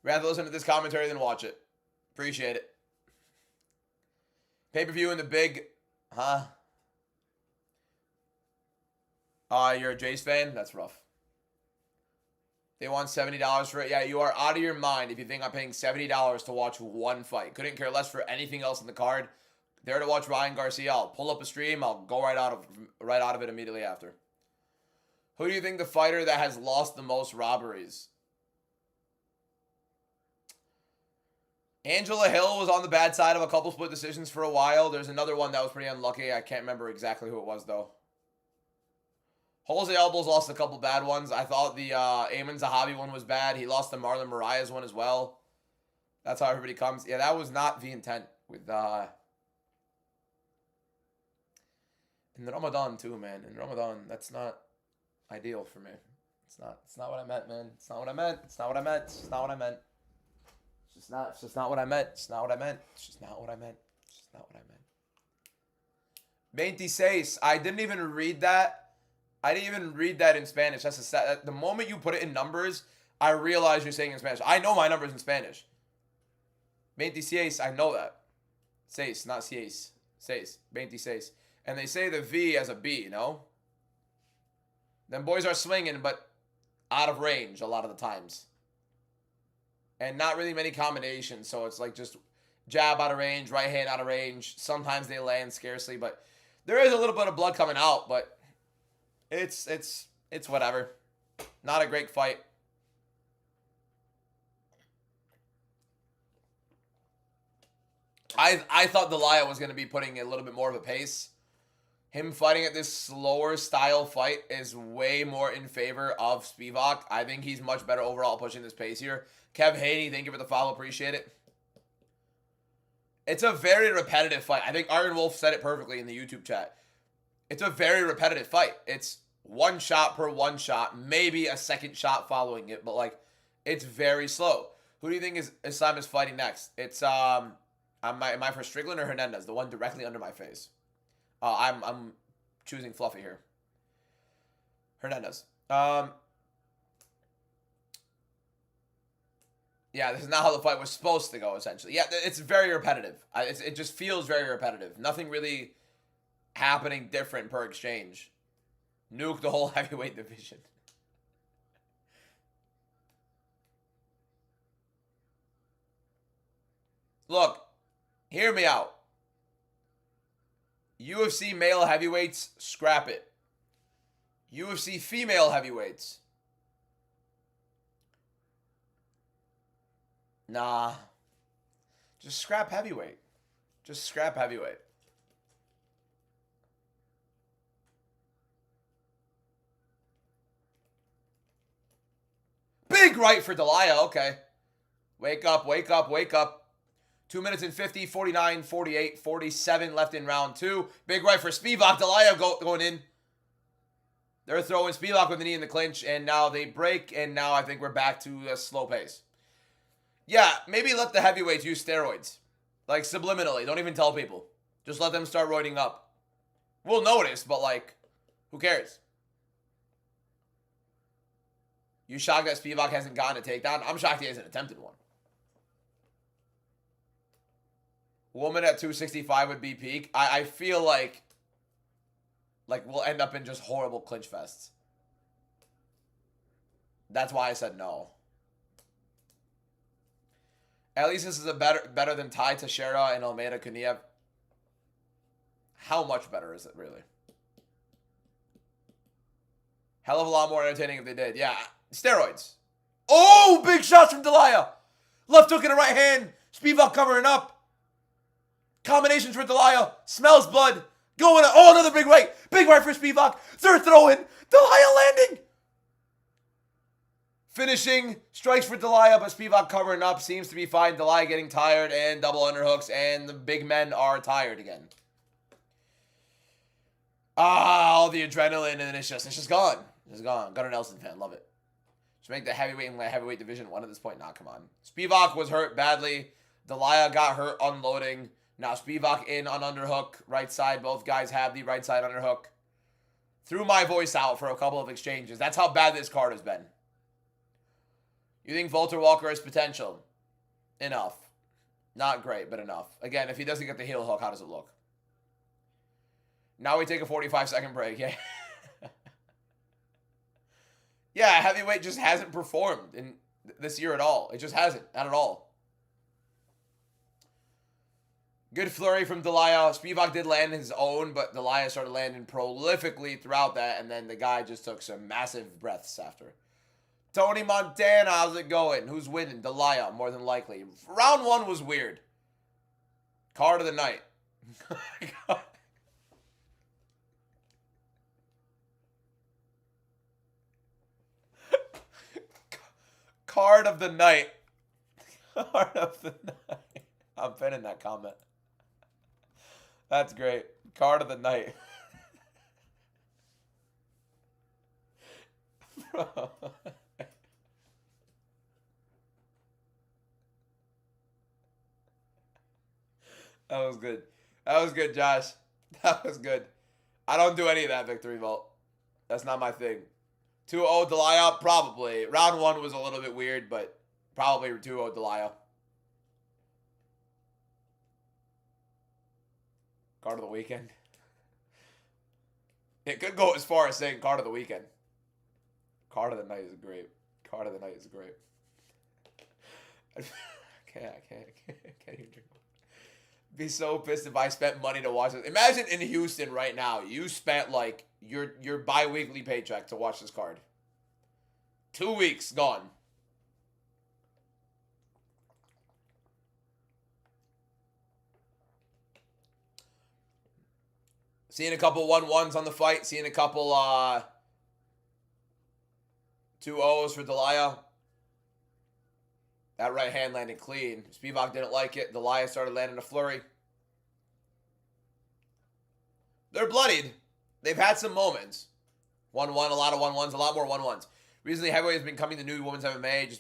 Rather listen to this commentary than watch it. Appreciate it. Pay-per-view in the big, huh? You're a Jace fan? That's rough. They want $70 for it. Yeah, you are out of your mind if you think I'm paying $70 to watch one fight. Couldn't care less for anything else in the card. There to watch Ryan Garcia. I'll pull up a stream. I'll go right out of it immediately after. Who do you think the fighter that has lost the most robberies? Angela Hill was on the bad side of a couple split decisions for a while. There's another one that was pretty unlucky. I can't remember exactly who it was, though. Jose Albo's lost a couple bad ones. I thought the Ayman Zahabi one was bad. He lost the Marlon Moraes one as well. That's how everybody comes. Yeah, that was not the intent with in Ramadan too, man. In Ramadan, that's not ideal for me. It's not what I meant, man. It's not what I meant. It's not what I meant. It's not what I meant. It's just not what I meant. It's not what I meant. It's just not what I meant. It's just not what I meant. 26. I didn't even read that. I didn't even read that in Spanish. That's the moment you put it in numbers, I realize you're saying in Spanish. I know my numbers in Spanish. 26, I know that. Seis, not seis. Seis. 26. And they say the V as a B, you know? Them boys are swinging, but out of range a lot of the times. And not really many combinations, so it's like just jab out of range, right hand out of range. Sometimes they land scarcely, but there is a little bit of blood coming out, but it's whatever. Not a great fight. I thought Delaya was going to be putting a little bit more of a pace. Him fighting at this slower style fight is way more in favor of Spivac. I think he's much better overall pushing this pace here. Kev Haney, thank you for the follow. Appreciate it. It's a very repetitive fight. I think Iron Wolf said it perfectly in the YouTube chat. It's a very repetitive fight. It's one shot per one shot, maybe a second shot following it, but like it's very slow. Who do you think Islam is fighting next? It's am I for Strickland or Hernandez? The one directly under my face. I'm choosing Fluffy here. Hernandez. Yeah, this is not how the fight was supposed to go, essentially. Yeah, it's very repetitive. It just feels very repetitive. Nothing really happening different per exchange. Nuke the whole heavyweight division. Look, hear me out. UFC male heavyweights, scrap it. UFC female heavyweights. Nah. Just scrap heavyweight. Just scrap heavyweight. Big right for Delaya. Okay. Wake up, wake up, wake up. 2 minutes and 50, 49, 48, 47 left in round 2. Big right for Spivac. Delaya going in. They're throwing Spivac with the knee in the clinch, and now they break, and now I think we're back to a slow pace. Yeah, maybe let the heavyweights use steroids. Like, subliminally. Don't even tell people. Just let them start roiding up. We'll notice, but, like, who cares? You shocked that Spivac hasn't gotten a takedown? I'm shocked he hasn't attempted one. Woman at 265 would be peak. I feel like we'll end up in just horrible clinch fests. That's why I said no. At least this is a better than Tai Teixeira and Almeida Kuniev. How much better is it, really? Hell of a lot more entertaining if they did. Yeah, steroids. Oh, big shots from Delaya. Left hook and a right hand. Spivac covering up. Combinations for Delaya. Smells blood. Going. Oh, another big right. Big right for Spivac. They're throwing. Delaya landing. Finishing. Strikes for Delaya, but Spivac covering up. Seems to be fine. Delaya getting tired and double underhooks, and the big men are tired again. All the adrenaline, and it's just gone. It's gone. Gunnar Nelson fan. Love it. Just make the heavyweight and heavyweight division one at this point. Nah, come on. Spivac was hurt badly. Delaya got hurt unloading. Now Spivac in on underhook. Right side. Both guys have the right side underhook. Threw my voice out for a couple of exchanges. That's how bad this card has been. You think Walter Walker has potential? Enough. Not great, but enough. Again, if he doesn't get the heel hook, how does it look? Now we take a 45-second break. Yeah. Yeah, heavyweight just hasn't performed in this year at all. It just hasn't. Not at all. Good flurry from Delaya. Spivac did land his own, but Delaya started landing prolifically throughout that, and then the guy just took some massive breaths after. Tony Montana, how's it going? Who's winning? Delaya, more than likely. Round 1 was weird. Card of the night. Card of the night. Card of the night. I'm pinning that comment. That's great. Card of the night. Bro. That was good. That was good, Josh. That was good. I don't do any of that victory vault. That's not my thing. 2-0 Delaya, probably. Round 1 was a little bit weird, but probably 2-0 Delaya. Card of the weekend. It could go as far as saying card of the weekend. Card of the night is great. Card of the night is great. I can't even drink. Be so pissed if I spent money to watch this. Imagine in Houston right now, you spent like your bi-weekly paycheck to watch this card. 2 weeks gone. Seeing a couple 1-1s on the fight. Seeing a couple 2-0s for Delaya. That right hand landed clean. Spivac didn't like it. Delaya started landing a flurry. They're bloodied. They've had some moments. 1-1, a lot of 1-1s, a lot more 1-1s. Recently, heavyweight has been coming to new women's MMA.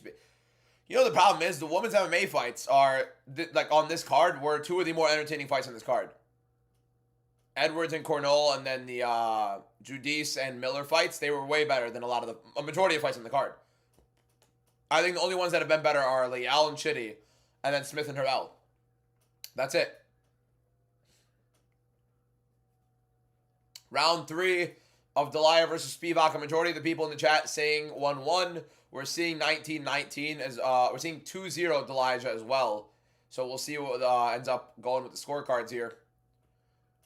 You know, the problem is the women's MMA fights are, like on this card, were 2 of the more entertaining fights on this card. Edwards and Cornell, and then the Judice and Miller fights, they were way better than a majority of fights on the card. I think the only ones that have been better are Lial and Chitty, and then Smith and Herell. That's it. Round 3 of Delaya versus Spivac. A majority of the people in the chat saying 1-1. We're seeing 19-19 as we're seeing 2-0 Delaya as well. So we'll see what ends up going with the scorecards here.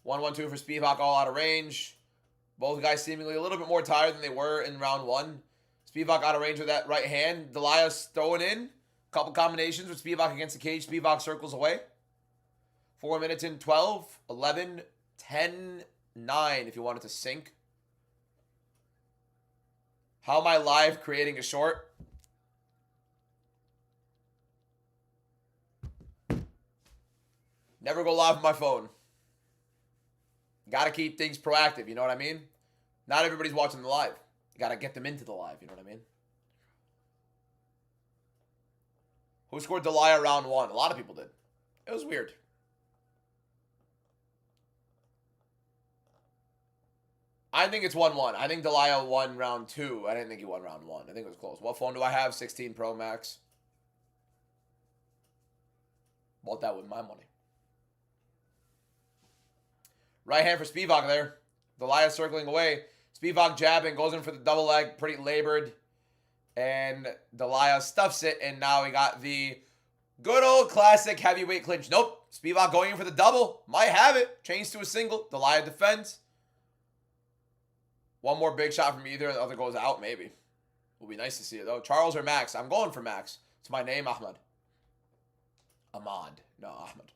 1-1-2 for Spivac, all out of range. Both guys seemingly a little bit more tired than they were in round 1. Spivac out of range with that right hand. Delaya's throwing in. A couple combinations with Spivac against the cage. Spivac circles away. 4 minutes in 12, 11, 10, 9 if you want it to sync. How am I live creating a short? Never go live on my phone. Got to keep things proactive, you know what I mean? Not everybody's watching the live. You got to get them into the live, you know what I mean? Who scored Delaya round 1? A lot of people did. It was weird. I think it's 1-1. I think Delaya won round 2. I didn't think he won round 1. I think it was close. What phone do I have? 16 Pro Max. Bought that with my money. Right hand for Spivac there. Delaya circling away. Spivac jabbing, goes in for the double leg, pretty labored. And Delaya stuffs it, and now we got the good old classic heavyweight clinch. Nope. Spivac going in for the double. Might have it. Change to a single. Delaya defends. One more big shot from either. The other goes out, maybe. Will be nice to see it, though. Charles or Max? I'm going for Max. It's my name, Ahmad. Ahmad. No, Ahmad.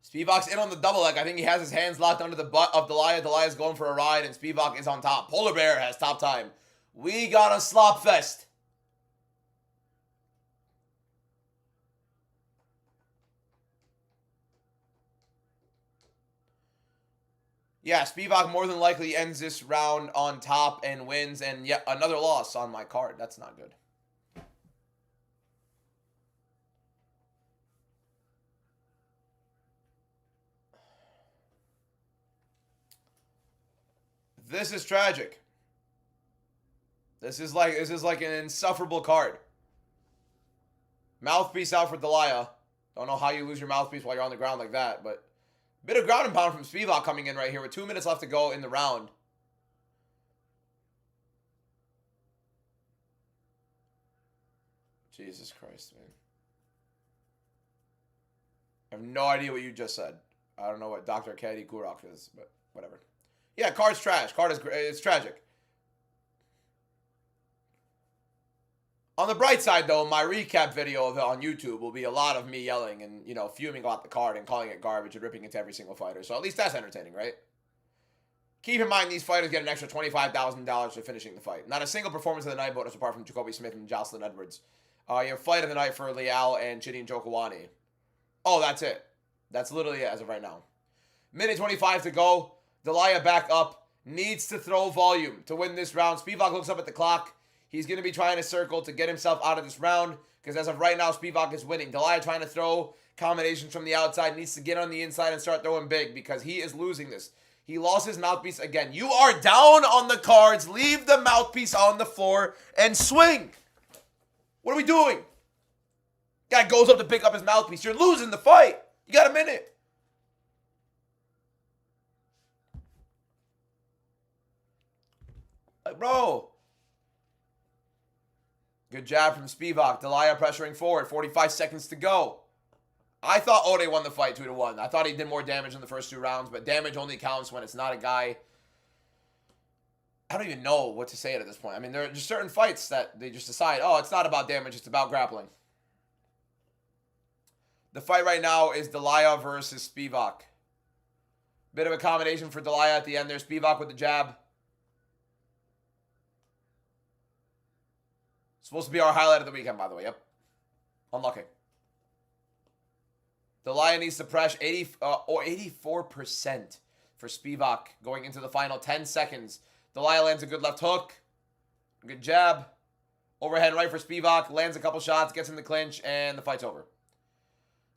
Spivac's in on the double leg. I think he has his hands locked under the butt of Delaya. Delaya's going for a ride, and Spivac is on top. Polar Bear has top time. We got a slop fest. Yeah, Spivac more than likely ends this round on top and wins, and yet another loss on my card. That's not good. This is tragic. This is like an insufferable card. Mouthpiece out for Delaya. Don't know how you lose your mouthpiece while you're on the ground like that, but bit of ground and pound from Spivac coming in right here with 2 minutes left to go in the round. Jesus Christ, man. I have no idea what you just said. I don't know what Dr. Caddy Kurok is, but whatever. Yeah, card's trash. It's tragic. On the bright side, though, my recap video of it on YouTube will be a lot of me yelling and, you know, fuming about the card and calling it garbage and ripping into every single fighter. So at least that's entertaining, right? Keep in mind, these fighters get an extra $25,000 for finishing the fight. Not a single performance of the night bonus apart from Jacoby Smith and Jocelyn Edwards. You have fight of the night for Lial and Chitty and Jokawani. Oh, that's it. That's literally it as of right now. Minute 25 to go. Delaya back up. Needs to throw volume to win this round. Spivac looks up at the clock. He's going to be trying to circle to get himself out of this round because as of right now, Spivac is winning. Delaya trying to throw combinations from the outside. Needs to get on the inside and start throwing big because he is losing this. He lost his mouthpiece again. You are down on the cards. Leave the mouthpiece on the floor and swing. What are we doing? Guy goes up to pick up his mouthpiece. You're losing the fight. You got a minute. Like, bro. Good jab from Spivac. Delaya pressuring forward. 45 seconds to go. I thought Ode won the fight 2-1. I thought he did more damage in the first 2 rounds, but damage only counts when it's not a guy. I don't even know what to say at this point. I mean, there are just certain fights that they just decide, oh, it's not about damage, it's about grappling. The fight right now is Delaya versus Spivac. Bit of a combination for Delaya at the end there. Spivac with the jab. Supposed to be our highlight of the weekend, by the way. Yep. Unlucky. Delaya needs to press 84% for Spivac going into the final 10 seconds. Delaya lands a good left hook. Good jab. Overhead right for Spivac. Lands a couple shots. Gets in the clinch. And the fight's over.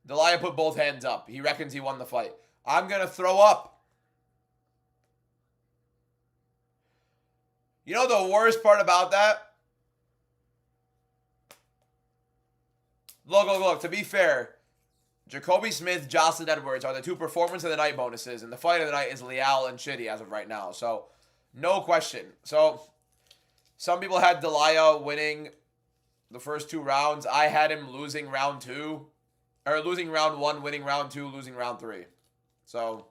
Delaya put both hands up. He reckons he won the fight. I'm going to throw up. You know the worst part about that? Look. To be fair, Jacoby Smith, Jocelyn Edwards are the 2 performance of the night bonuses. And the fight of the night is Lial and Chitty as of right now. So, no question. So, some people had Delaya winning the first 2 rounds. I had him losing round 2. Or losing round 1, winning round 2, losing round 3. So,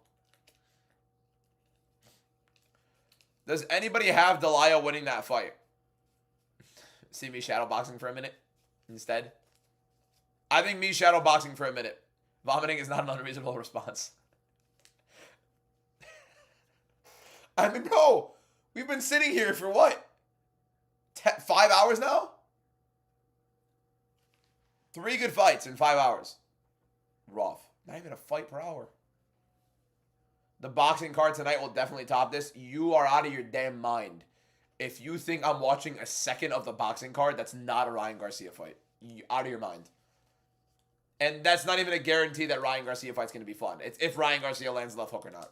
does anybody have Delaya winning that fight? See me shadowboxing for a minute instead? I think me shadowboxing for a minute. Vomiting is not an unreasonable response. I mean, bro, we've been sitting here for what? 5 hours now? 3 good fights in 5 hours. rough. Not even a fight per hour. The boxing card tonight will definitely top this. You are out of your damn mind. If you think I'm watching a second of the boxing card, that's not a Ryan Garcia fight. You're out of your mind. And that's not even a guarantee that Ryan Garcia fight's going to be fun. It's if Ryan Garcia lands left hook or not.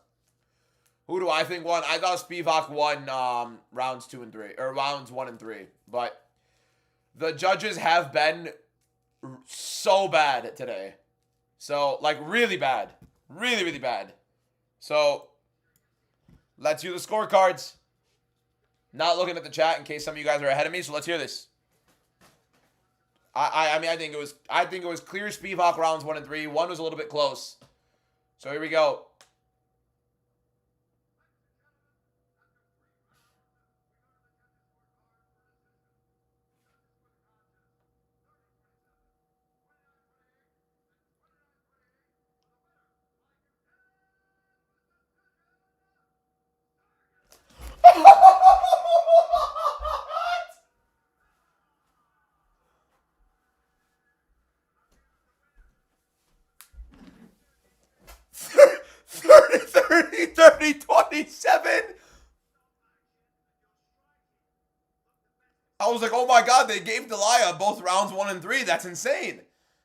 Who do I think won? I thought Spivac won rounds 2 and 3. Or rounds 1 and 3. But the judges have been so bad today. So, like, really bad. Really, really bad. So, let's do the scorecards. Not looking at the chat in case some of you guys are ahead of me, so let's hear this. I mean, I think it was clear Spivac rounds 1 and 3. 1 was a little bit close. So here we go. Thirty, 27. I was like, oh my God, they gave Delaya both rounds 1 and 3. That's insane.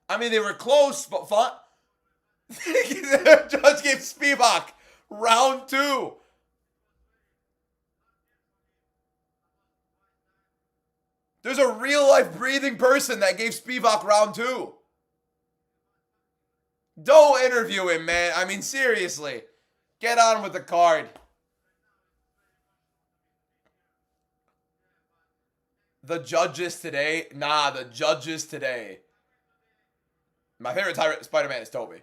I mean, they were close, but fun. The judge gave Spivac round 2. There's a real life breathing person that gave Spivac round 2. Don't interview him, man. I mean, seriously. Get on with the card. The judges today. Nah, the judges today. My favorite Spider-Man is Toby.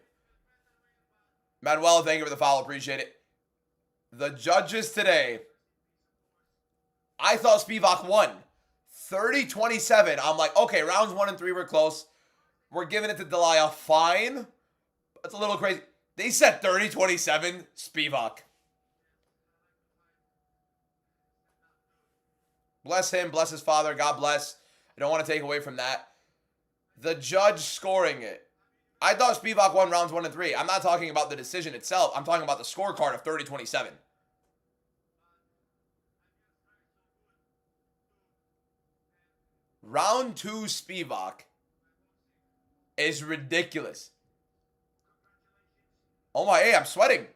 Manuel, thank you for the follow. Appreciate it. The judges today. I thought Spivac won. 30-27. I'm like, okay, rounds 1 and 3 were close. We're giving it to Delaya. Fine. That's a little crazy. They said 30-27, Spivac. Bless him, bless his father, God bless. I don't want to take away from that. The judge scoring it. I thought Spivac won rounds 1 and 3. I'm not talking about the decision itself. I'm talking about the scorecard of 30-27. Round 2 Spivac is ridiculous. Oh my, hey, I'm sweating.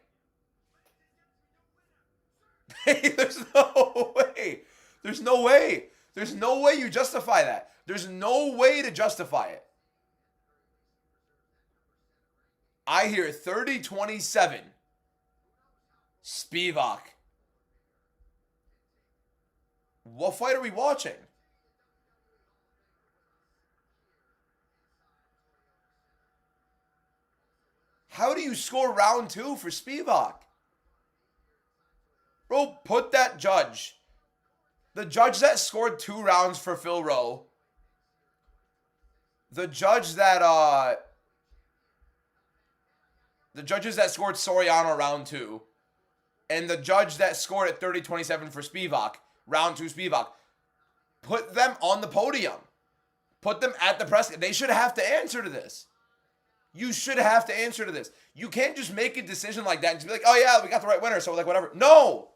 Hey, there's no way. There's no way. There's no way you justify that. There's no way to justify it. I hear 30-27. Spivac. What fight are we watching? How do you score round 2 for Spivac? Bro, put that judge. The judge that scored 2 rounds for Phil Rowe. The judge that, the judges that scored Soriano round 2. And the judge that scored at 30-27 for Spivac. Round 2 Spivac. Put them on the podium. Put them at the press. They should have to answer to this. You should have to answer to this. You can't just make a decision like that and just be like, oh yeah, we got the right winner, so like whatever. No!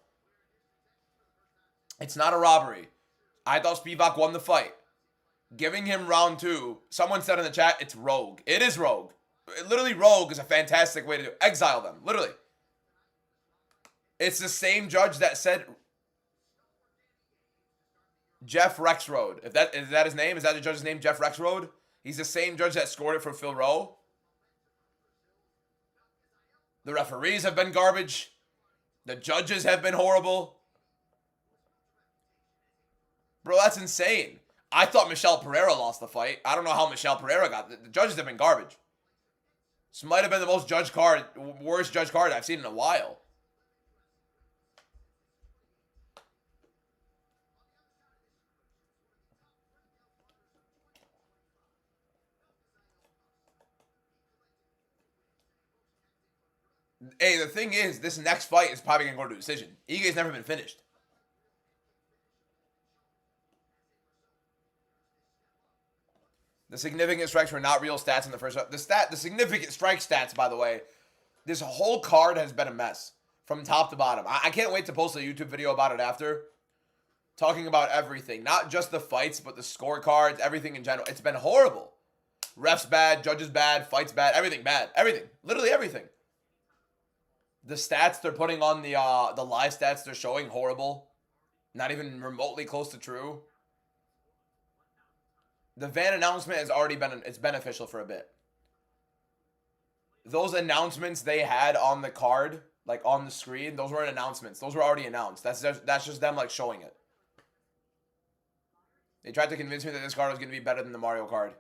It's not a robbery. I thought Spivac won the fight. Giving him round 2, someone said in the chat, it's rogue. It is rogue. Literally, rogue is a fantastic way to do it. Exile them, literally. It's the same judge that said Jeff Rexroad. Is that his name? Is that the judge's name, Jeff Rexroad? He's the same judge that scored it for Phil Rowe. The referees have been garbage. The judges have been horrible. Bro, that's insane. I thought Michelle Pereira lost the fight. I don't know how Michelle Pereira got it. The judges have been garbage. This might have been the worst judge card I've seen in a while. Hey, the thing is, this next fight is probably going to go to a decision. Ige's never been finished. The significant strikes were not real stats in the first round. The significant strike stats, by the way, this whole card has been a mess from top to bottom. I can't wait to post a YouTube video about it after. Talking about everything. Not just the fights, but the scorecards, everything in general. It's been horrible. Refs bad, judges bad, fights bad, everything bad. Everything. Literally everything. The stats they're putting on the live stats they're showing, horrible. Not even remotely close to true. The van announcement has already been, it's beneficial for a bit. Those announcements they had on the card, like on the screen, those weren't announcements. Those were already announced. That's just them like showing it. They tried to convince me that this card was going to be better than the Mario card.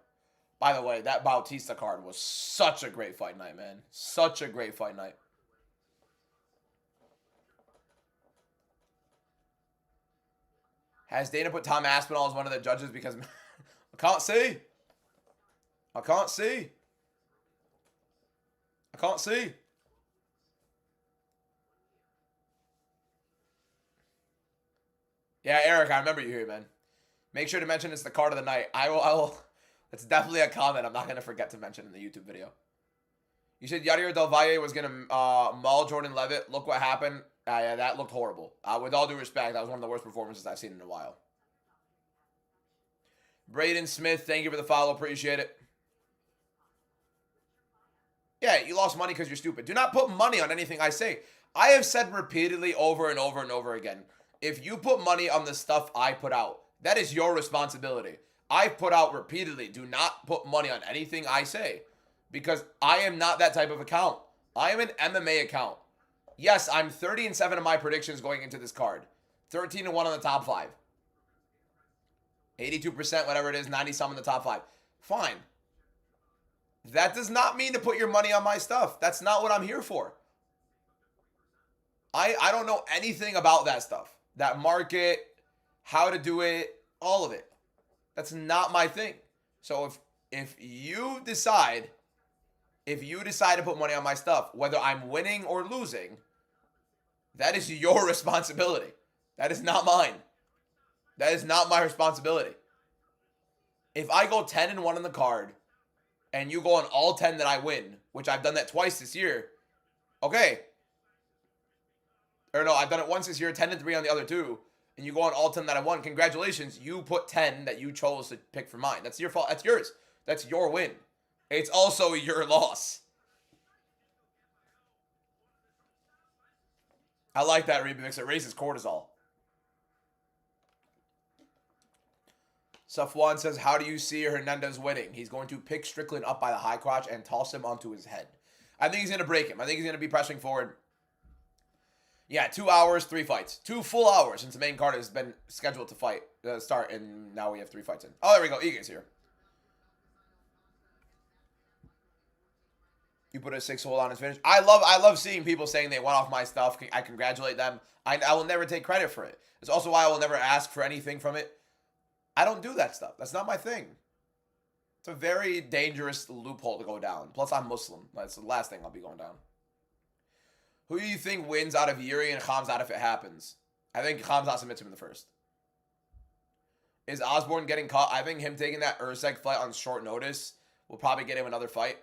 By the way, that Bautista card was such a great fight night, man. Such a great fight night. Has Dana put Tom Aspinall as one of the judges because... I can't see. I can't see. I can't see. Yeah, Eric, I remember you here, man. Make sure to mention it's the card of the night. I will. It's definitely a comment I'm not going to forget to mention in the YouTube video. You said Yadier Del Valle was going to maul Jordan Levitt. Look what happened. Yeah, that looked horrible. With all due respect, that was one of the worst performances I've seen in a while. Braden Smith, thank you for the follow. Appreciate it. Yeah, you lost money because you're stupid. Do not put money on anything I say. I have said repeatedly over and over and over again, if you put money on the stuff I put out, that is your responsibility. I've put out repeatedly, do not put money on anything I say because I am not that type of account. I am an MMA account. Yes, I'm 30-7 of my predictions going into this card. 13-1 on the top 5. 82%, whatever it is, 90-some in the top 5. Fine. That does not mean to put your money on my stuff. That's not what I'm here for. I don't know anything about that stuff. That market, how to do it, all of it. That's not my thing. So if you decide to put money on my stuff, whether I'm winning or losing, that is your responsibility. That is not mine. That is not my responsibility. If I go 10-1 on the card, and you go on all 10 that I win, which I've done that twice this year, okay. Or no, I've done it once this year, 10-3 on the other 2, and you go on all 10 that I won. Congratulations, you put 10 that you chose to pick for mine. That's your fault. That's yours. That's your win. It's also your loss. I like that remix. It raises cortisol. Safwan says, how do you see Hernandez winning? He's going to pick Strickland up by the high crotch and toss him onto his head. I think he's going to break him. I think he's going to be pressing forward. Yeah, 2 hours, 3 fights. 2 full hours since the main card has been scheduled to start, and now we have 3 fights in. Oh, there we go. Egan's here. You put a 6-hole on his finish. I love seeing people saying they went off my stuff. I congratulate them. I will never take credit for it. It's also why I will never ask for anything from it. I don't do that stuff. That's not my thing. It's a very dangerous loophole to go down. Plus, I'm Muslim. That's the last thing I'll be going down. Who do you think wins out of Yuri and Khamzat if it happens? I think Khamzat submits him in the first. Is Osborne getting caught? I think him taking that Urseg fight on short notice will probably get him another fight.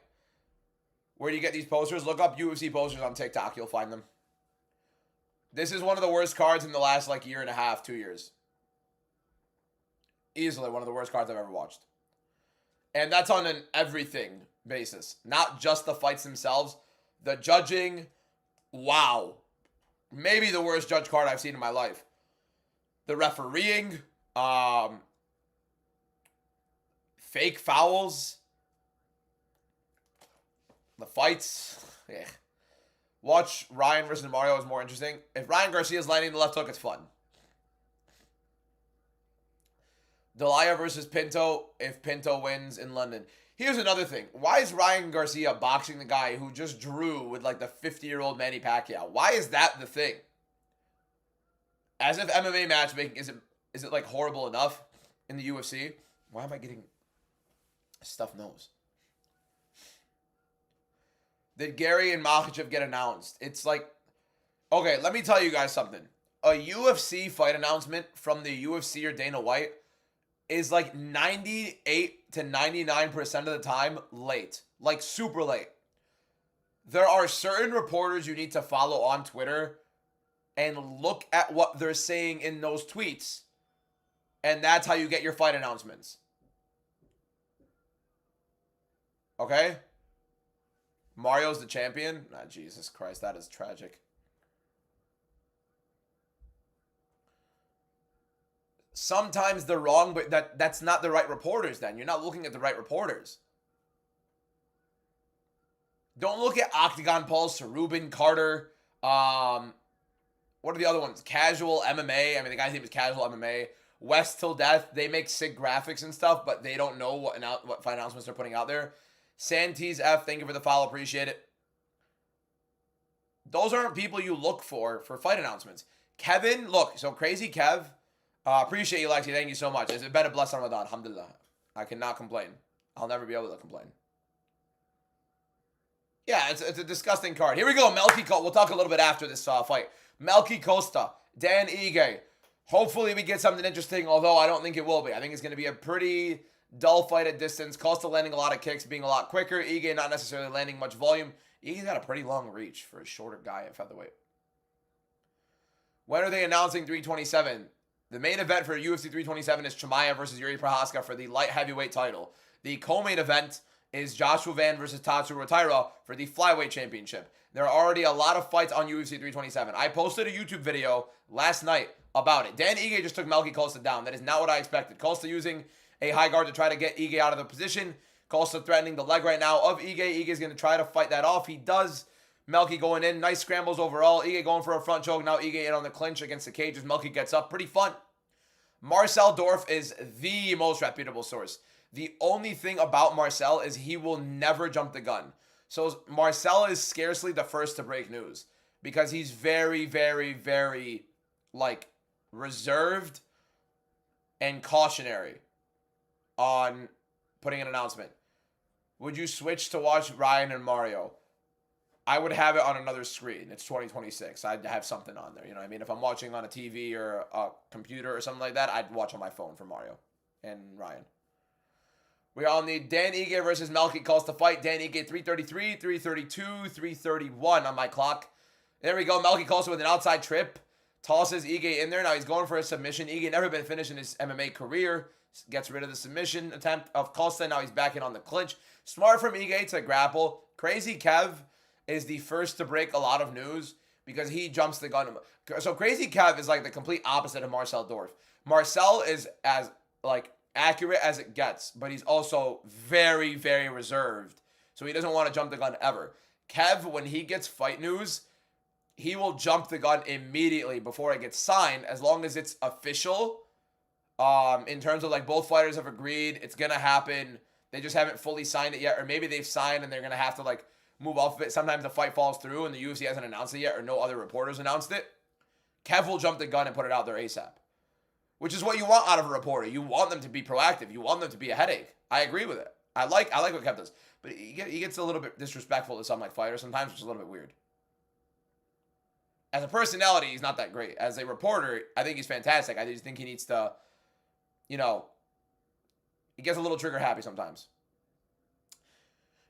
Where do you get these posters? Look up UFC posters on TikTok. You'll find them. This is one of the worst cards in the last year and a half, 2 years. Easily one of the worst cards I've ever watched. And that's on an everything basis. Not just the fights themselves. The judging, wow. Maybe the worst judge card I've seen in my life. The refereeing, fake fouls, the fights. Yeah. Watch Ryan versus Mario is more interesting. If Ryan Garcia's landing the left hook, it's fun. Delaya versus Pinto, if Pinto wins in London. Here's another thing. Why is Ryan Garcia boxing the guy who just drew with the 50-year-old Manny Pacquiao? Why is that the thing? As if MMA matchmaking is it horrible enough in the UFC? Why am I getting stuffed nose? Did Gary and Makhachev get announced? It's okay, let me tell you guys something. A UFC fight announcement from the UFC or Dana White is like 98 to 99% of the time late. Like super late. There are certain reporters you need to follow on Twitter and look at what they're saying in those tweets. And that's how you get your fight announcements. Okay? Mario's the champion? Ah, Jesus Christ, that is tragic. Sometimes they're wrong, but that's not the right reporters then. You're not looking at the right reporters. Don't look at Octagon Pulse, Rubin, Carter. What are the other ones? Casual MMA. I mean, the guy's name is Casual MMA. West Till Death. They make sick graphics and stuff, but they don't know what fight announcements they're putting out there. Santees F, thank you for the follow. Appreciate it. Those aren't people you look for fight announcements. Kevin, look, so Crazy Kev. Appreciate you, Lexi. Thank you so much. It's been a blessed Ramadan. Alhamdulillah. I cannot complain. I'll never be able to complain. Yeah, it's a disgusting card. Here we go. Melky Costa. We'll talk a little bit after this fight. Melky Costa. Dan Ige. Hopefully we get something interesting, although I don't think it will be. I think it's going to be a pretty dull fight at distance. Costa landing a lot of kicks, being a lot quicker. Ige not necessarily landing much volume. Ige's got a pretty long reach for a shorter guy at featherweight. When are they announcing 327? The main event for UFC 327 is Chimaev versus Yuri Prohaska for the light heavyweight title. The co-main event is Joshua Van versus Tatsuro Taira for the flyweight championship. There are already a lot of fights on UFC 327. I posted a YouTube video last night about it. Dan Ige just took Melky Costa down. That is not what I expected. Costa using a high guard to try to get Ige out of the position. Costa threatening the leg right now of Ige. Ige is going to try to fight that off. He does. Melky going in. Nice scrambles overall. Ige going for a front choke. Now Ige in on the clinch against the cage as Melky gets up. Pretty fun. Marcel Dorf is the most reputable source. The only thing about Marcel is he will never jump the gun. So Marcel is scarcely the first to break news because he's very, very, very, like, reserved and cautionary on putting an announcement. Would you switch to watch Ryan and Mario? I would have it on another screen. It's 2026. I'd have something on there. You know what I mean? If I'm watching on a TV or a computer or something like that, I'd watch on my phone for Mario and Ryan. We're on the Dan Ige versus Melky Costa fight. Dan Ige 333, 332, 331 on my clock. There we go. Melky Costa with an outside trip. Tosses Ige in there. Now he's going for a submission. Ige never been finished in his MMA career. Gets rid of the submission attempt of Costa. Now he's back in on the clinch. Smart from Ige to grapple. Crazy Kev is the first to break a lot of news because he jumps the gun. So Crazy Kev is like the complete opposite of Marcel Dorf. Marcel is as like accurate as it gets, but he's also very, very reserved. So he doesn't want to jump the gun ever. Kev, when he gets fight news, he will jump the gun immediately before it gets signed, as long as it's official. In terms of like both fighters have agreed, it's going to happen. They just haven't fully signed it yet, or maybe they've signed and they're going to have to like move off of it. Sometimes the fight falls through and the UFC hasn't announced it yet, or no other reporters announced it. Kev will jump the gun and put it out there ASAP. Which is what you want out of a reporter. You want them to be proactive. You want them to be a headache. I agree with it. I like what Kev does. But he gets a little bit disrespectful to some like fighters sometimes, which is a little bit weird. As a personality, he's not that great. As a reporter, I think he's fantastic. I just think he needs to, you know, he gets a little trigger happy sometimes.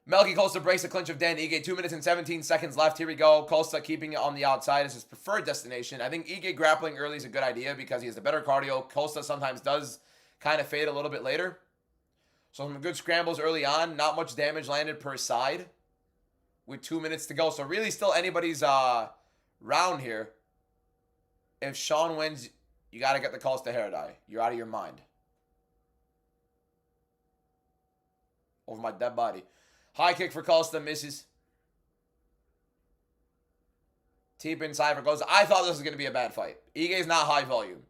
Melky Costa breaks the clinch of Dan Ige. 2 minutes and 17 seconds left. Here we go. Costa keeping it on the outside as his preferred destination. I think Ige grappling early is a good idea because he has the better cardio. Costa sometimes does kind of fade a little bit later. So some good scrambles early on. Not much damage landed per side with 2 minutes to go. So really still anybody's round here. If Sean wins, you got to get the Costa hair dye. You're out of your mind. Over my dead body. High kick for Costa, misses. Teep inside for Costa. I thought this was going to be a bad fight. Ige's not high volume.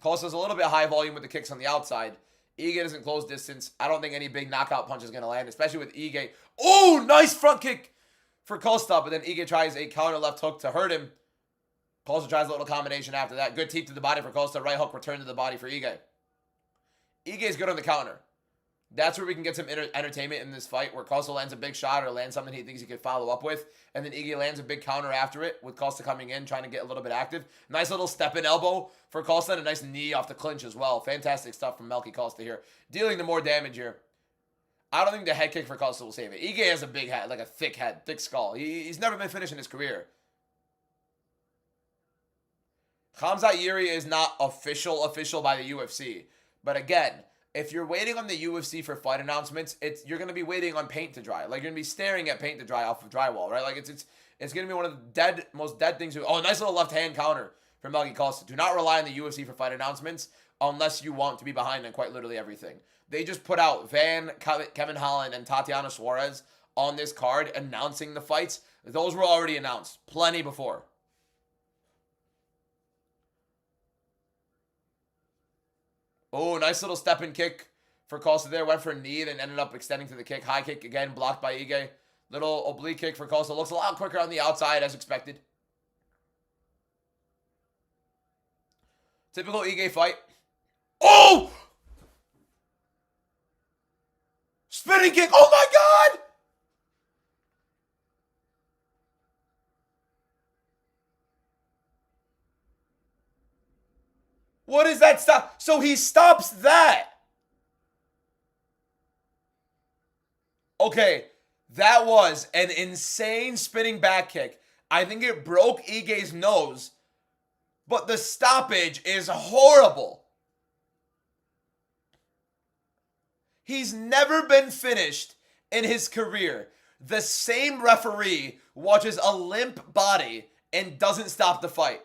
Costa's a little bit high volume with the kicks on the outside. Ige doesn't close distance. I don't think any big knockout punch is going to land, especially with Ige. Oh, nice front kick for Costa, but then Ige tries a counter left hook to hurt him. Costa tries a little combination after that. Good teep to the body for Costa. Right hook return to the body for Ige. Ige's good on the counter. That's where we can get some entertainment in this fight, where Costa lands a big shot or lands something he thinks he could follow up with, and then Ige lands a big counter after it, with Costa coming in, trying to get a little bit active. Nice little step-in elbow for Costa, and a nice knee off the clinch as well. Fantastic stuff from Melky Costa here. Dealing the more damage here. I don't think the head kick for Costa will save it. Ige has a big head, like a thick head, thick skull. He's never been finished in his career. Khamzat Yuri is not official by the UFC. But again, if you're waiting on the UFC for fight announcements, you're going to be waiting on paint to dry. Like, you're going to be staring at paint to dry off of drywall, right? Like, it's going to be one of the most dead things. Oh, nice little left hand counter from Melky Costa. Do not rely on the UFC for fight announcements unless you want to be behind in quite literally everything. They just put out Kevin Holland, and Tatiana Suarez on this card announcing the fights. Those were already announced plenty before. Oh, nice little step-in kick for Costa there. Went for a knee, then ended up extending to the kick. High kick again, blocked by Ige. Little oblique kick for Costa. Looks a lot quicker on the outside as expected. Typical Ige fight. Oh! Spinning kick. Oh my God! What is that stop? So he stops that. Okay, that was an insane spinning back kick. I think it broke Ige's nose, but the stoppage is horrible. He's never been finished in his career. The same referee watches a limp body and doesn't stop the fight.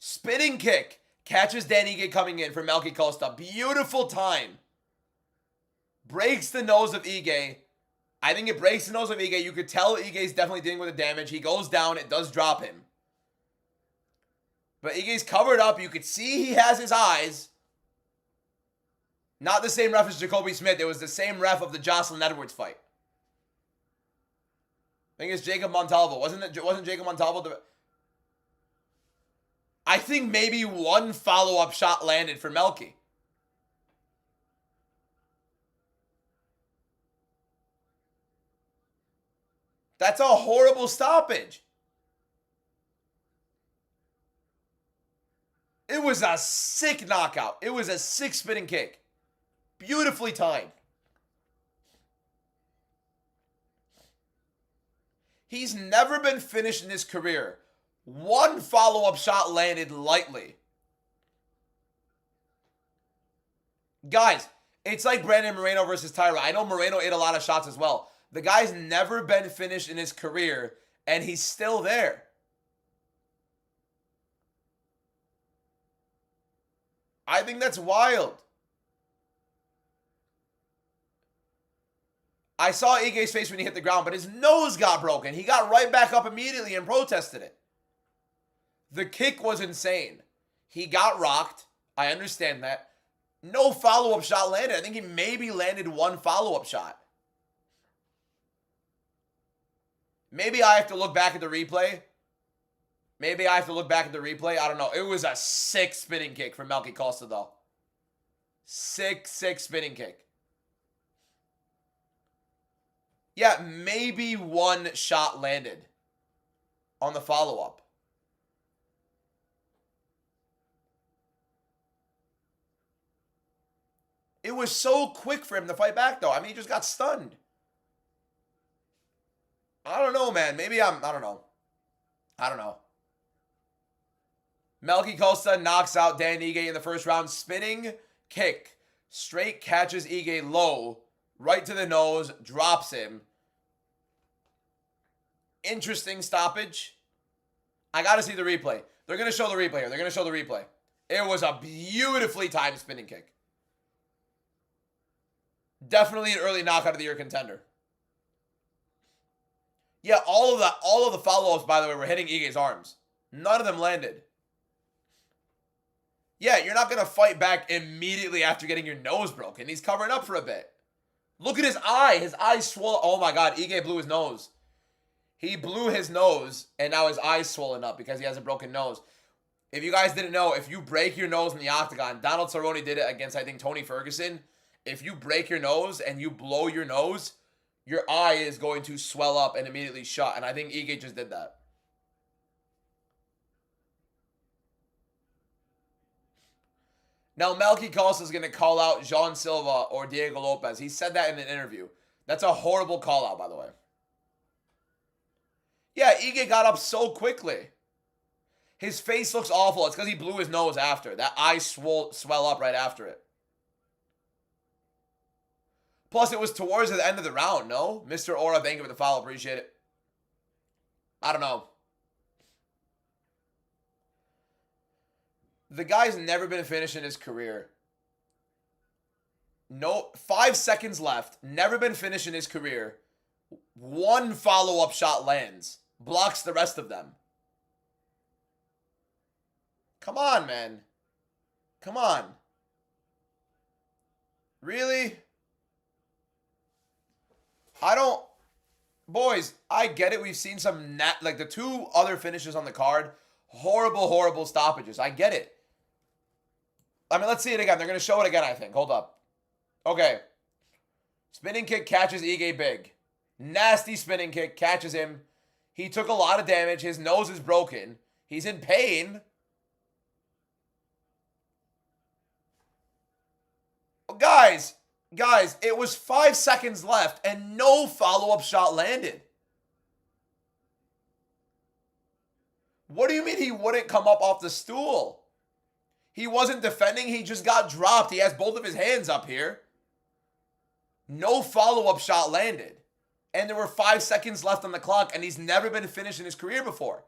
Spinning kick catches Dan Ige coming in for Melky Costa. Beautiful time. Breaks the nose of Ige. I think it breaks the nose of Ige. You could tell Ige's definitely dealing with the damage. He goes down. It does drop him. But Ige's covered up. You could see he has his eyes. Not the same ref as Jacoby Smith. It was the same ref of the Jocelyn Edwards fight. I think it's Jacob Montalvo. Wasn't Jacob Montalvo the... I think maybe one follow-up shot landed for Melky. That's a horrible stoppage. It was a sick knockout. It was a sick spinning kick. Beautifully timed. He's never been finished in his career. One follow-up shot landed lightly. Guys, it's like Brandon Moreno versus Tyra. I know Moreno ate a lot of shots as well. The guy's never been finished in his career, and he's still there. I think that's wild. I saw Ige's face when he hit the ground, but his nose got broken. He got right back up immediately and protested it. The kick was insane. He got rocked. I understand that. No follow-up shot landed. I think he maybe landed one follow-up shot. Maybe I have to look back at the replay. I don't know. It was a sick spinning kick from Melky Costa, though. Sick spinning kick. Yeah, maybe one shot landed on the follow-up. It was so quick for him to fight back, though. I mean, he just got stunned. I don't know, man. Maybe I don't know. Melky Costa knocks out Dan Ige in the first round. Spinning kick. Straight catches Ige low. Right to the nose. Drops him. Interesting stoppage. I got to see the replay. They're going to show the replay here. It was a beautifully timed spinning kick. Definitely an early knockout of the year contender. Yeah, all of the follow-ups, by the way, were hitting Ige's arms. None of them landed. Yeah, you're not going to fight back immediately after getting your nose broken. He's covering up for a bit. Look at his eye. His eye's swollen. Oh my God, Ige blew his nose. He blew his nose, and now his eye's swollen up because he has a broken nose. If you guys didn't know, if you break your nose in the octagon, Donald Cerrone did it against, I think, Tony Ferguson. If you break your nose and you blow your nose, your eye is going to swell up and immediately shut. And I think Ige just did that. Now, Melky Costa is going to call out Jean Silva or Diego Lopez. He said that in an interview. That's a horrible call out, by the way. Yeah, Ige got up so quickly. His face looks awful. It's because he blew his nose after. That eye swell up right after it. Plus, it was towards the end of the round, no? Mr. Aura, thank you for the follow. Appreciate it. I don't know. The guy's never been finished in his career. No, 5 seconds left. Never been finished in his career. One follow-up shot lands. Blocks the rest of them. Come on, man. Come on. Really? I don't... Boys, I get it. We've seen some... like, the two other finishes on the card. Horrible, horrible stoppages. I get it. I mean, let's see it again. They're going to show it again, I think. Hold up. Okay. Spinning kick catches Ige big. Nasty spinning kick catches him. He took a lot of damage. His nose is broken. He's in pain. Guys, it was 5 seconds left and no follow-up shot landed. What do you mean he wouldn't come up off the stool? He wasn't defending. He just got dropped. He has both of his hands up here. No follow-up shot landed. And there were 5 seconds left on the clock, and he's never been finished in his career before.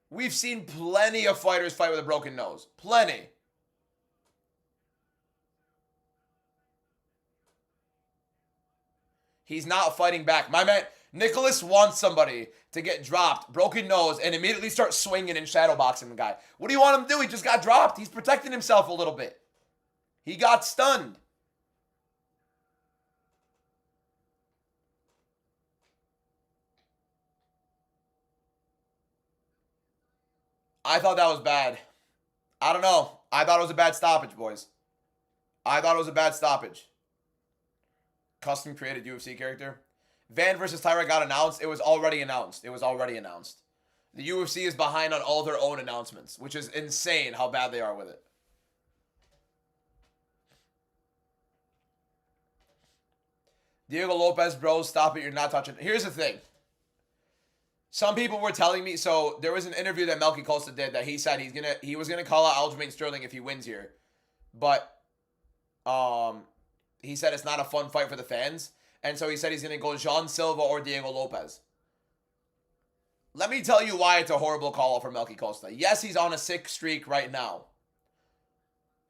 We've seen plenty of fighters fight with a broken nose. Plenty. He's not fighting back. My man, Nicholas wants somebody to get dropped, broken nose, and immediately start swinging and shadowboxing the guy. What do you want him to do? He just got dropped. He's protecting himself a little bit. He got stunned. I thought that was bad. I don't know. I thought it was a bad stoppage, boys. I thought it was a bad stoppage. Custom created UFC character. Van versus Tyra got announced. It was already announced. The UFC is behind on all their own announcements, which is insane how bad they are with it. Diego Lopez, bro, stop it. You're not touching it. Here's the thing. Some people were telling me, so there was an interview that Melky Costa did that he said he was gonna call out Aljamain Sterling if he wins here. But he said it's not a fun fight for the fans. And so he said he's going to go Jean Silva or Diego Lopez. Let me tell you why it's a horrible call for Melky Costa. Yes, he's on a sick streak right now.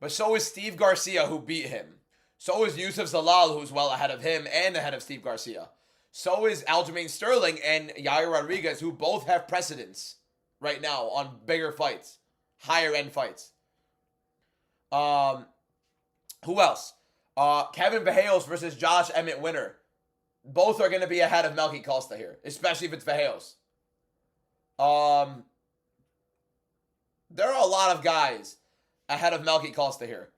But so is Steve Garcia, who beat him. So is Yusuf Zalal, who's well ahead of him and ahead of Steve Garcia. So is Aljamain Sterling and Yair Rodriguez, who both have precedence right now on bigger fights. Higher end fights. Who else? Kevin Vejos versus Josh Emmett Winter. Both are going to be ahead of Melky Costa here, especially if it's Vejos. There are a lot of guys ahead of Melky Costa here.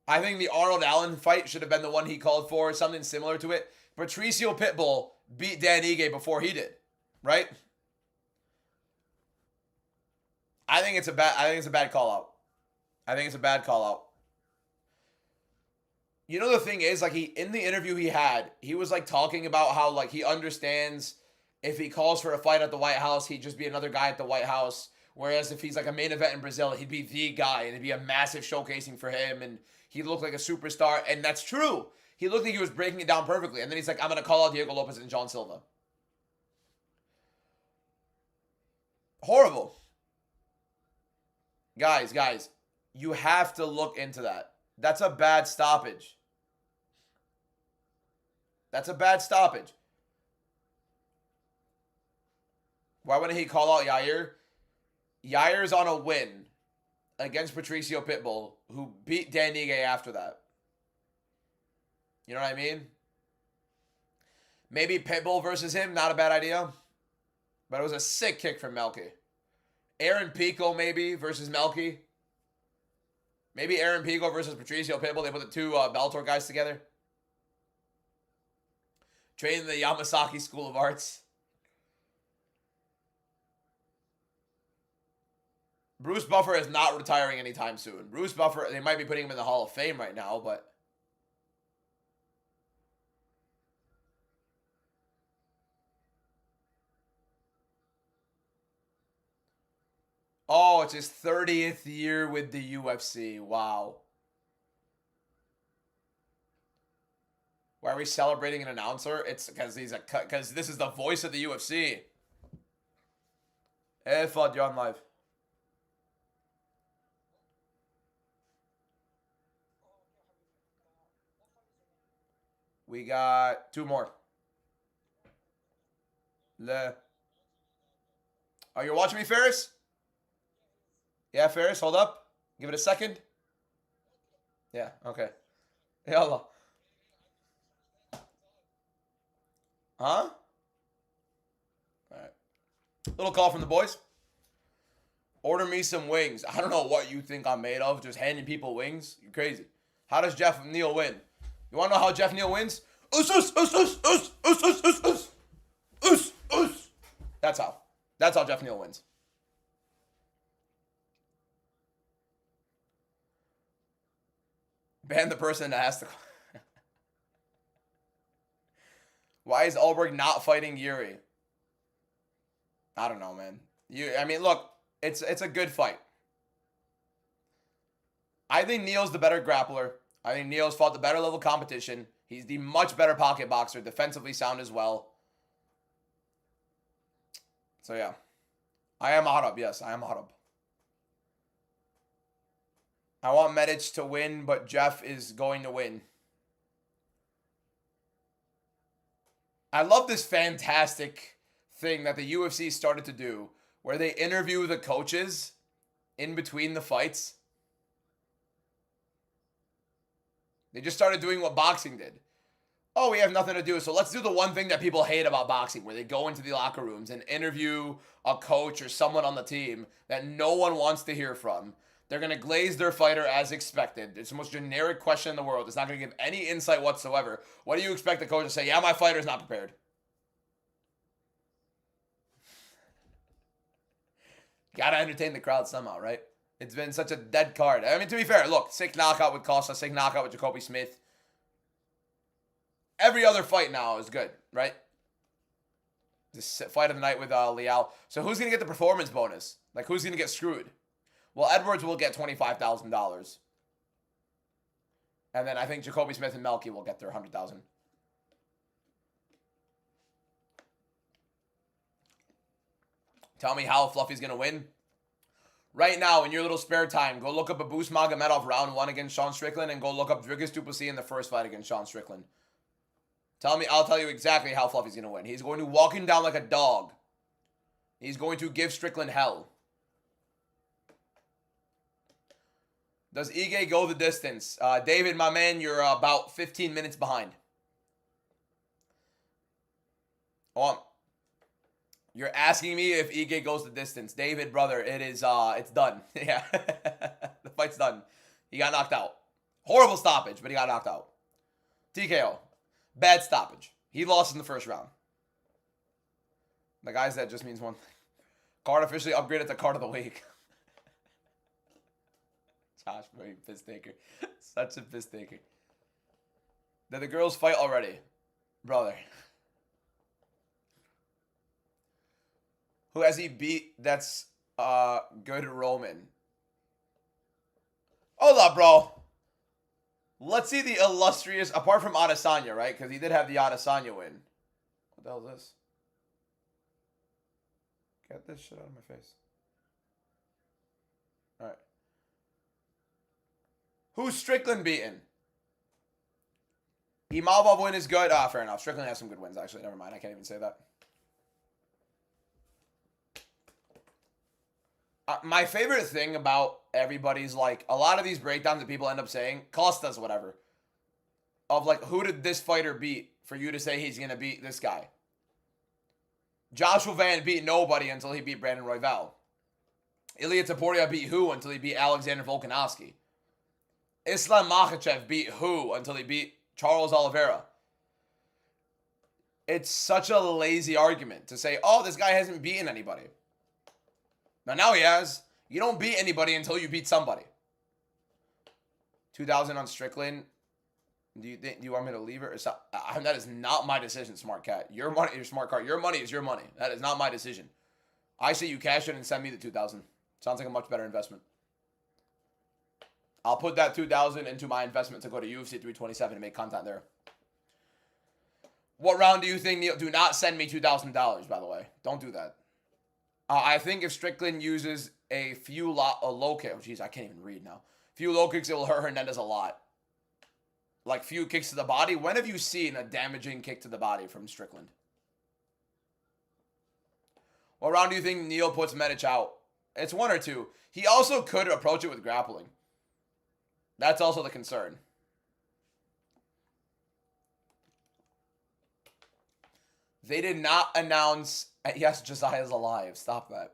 I think the Arnold Allen fight should have been the one he called for, something similar to it. Patricio Pitbull beat Dan Ige before he did, right? I think it's a bad call out. You know, the thing is, like, in the interview he was like talking about how, like, he understands if he calls for a fight at the White House, he'd just be another guy at the White House. Whereas if he's like a main event in Brazil, he'd be the guy and it'd be a massive showcasing for him and he'd look like a superstar. And that's true. He looked like he was breaking it down perfectly. And then he's like, I'm going to call out Diego Lopez and Jean Silva. Horrible. Guys, you have to look into that. That's a bad stoppage. Why wouldn't he call out Yair? Yair's on a win against Patricio Pitbull, who beat Dan Ige after that. You know what I mean? Maybe Pitbull versus him, not a bad idea. But it was a sick kick from Melky. Aaron Pico maybe versus Melky. Maybe Aaron Pico versus Patricio Pitbull. They put the two Bellator guys together. Trained in the Yamasaki School of Arts. Bruce Buffer is not retiring anytime soon. Bruce Buffer, they might be putting him in the Hall of Fame right now, but... Oh, it's his 30th year with the UFC. Wow. Why are we celebrating an announcer? It's because because this is the voice of the UFC. Hey, fought you on live. We got 2 more. Oh, you're watching me, Ferris? Yeah, Ferris, hold up. Give it a second. Yeah, okay. Yalla. Huh? Alright. Little call from the boys. Order me some wings. I don't know what you think I'm made of. Just handing people wings. You're crazy. How does Jeff Neal win? You want to know how Jeff Neal wins? That's how. That's how Jeff Neal wins. Ban the person that has to. Why is Ulberg not fighting Yuri? I don't know, man. I mean, look, it's a good fight. I think Neal's the better grappler. I think Neal's fought the better level competition. He's the much better pocket boxer, defensively sound as well. So yeah, I am Arab. Yes, I am Arab. I want Medic to win, but Jeff is going to win. I love this fantastic thing that the UFC started to do, where they interview the coaches in between the fights. They just started doing what boxing did. Oh, we have nothing to do, so let's do the one thing that people hate about boxing, where they go into the locker rooms and interview a coach or someone on the team that no one wants to hear from. They're going to glaze their fighter as expected. It's the most generic question in the world. It's not going to give any insight whatsoever. What do you expect the coach to say? Yeah, my fighter's not prepared. Gotta entertain the crowd somehow, right? It's been such a dead card. I mean, to be fair, look, sick knockout with Costa, sick knockout with Jacoby Smith. Every other fight now is good, right? This fight of the night with Lial. So who's going to get the performance bonus? Like, who's going to get screwed? Well, Edwards will get $25,000. And then I think Jacoby Smith and Melky will get their $100,000. Tell me how Fluffy's going to win. Right now, in your little spare time, go look up Abus Magomedov round 1 against Sean Strickland and go look up Dricus du Plessis in the first fight against Sean Strickland. I'll tell you exactly how Fluffy's going to win. He's going to walk him down like a dog. He's going to give Strickland hell. Does Ige go the distance? David, my man, you're about 15 minutes behind. Oh, you're asking me if Ige goes the distance. David, brother, it's done. Yeah, the fight's done. He got knocked out. Horrible stoppage, but he got knocked out. TKO. Bad stoppage. He lost in the first round. The guys, that just means one thing. Card officially upgraded to card of the week. Josh, bro, you piss taker. Such a piss taker. Did the girls fight already? Brother. Who has he beat that's good Roman? Hold up, bro. Let's see the illustrious, apart from Adesanya, right? Because he did have the Adesanya win. What the hell is this? Get this shit out of my face. Alright. Who's Strickland beaten? Imavov win is good. Ah, fair enough. Strickland has some good wins, actually. Never mind. I can't even say that. My favorite thing about everybody's, like, a lot of these breakdowns that people end up saying, Costas, whatever, of, like, who did this fighter beat for you to say he's going to beat this guy? Joshua Van beat nobody until he beat Brandon Royval. Ilia Topuria beat who until he beat Alexander Volkanovski. Islam Makhachev beat who until he beat Charles Oliveira. It's such a lazy argument to say, oh, this guy hasn't beaten anybody. Now he has. You don't beat anybody until you beat somebody. 2,000 on Strickland. Do you want me to leave it? That is not my decision, smart cat. Your money, your smart card. Your money is your money. That is not my decision. I say you cash it and send me the 2,000. Sounds like a much better investment. I'll put that 2,000 into my investment to go to UFC 327 and make content there. What round do you think, Neil? Do not send me $2,000, by the way. Don't do that. I think if Strickland uses a few low kicks, oh, jeez, I can't even read now. Few low kicks, it will hurt Hernandez a lot. Like few kicks to the body. When have you seen a damaging kick to the body from Strickland? What round do you think Neil puts Medic out? It's one or two. He also could approach it with grappling. That's also the concern. They did not announce... Yes, Josiah's alive. Stop that.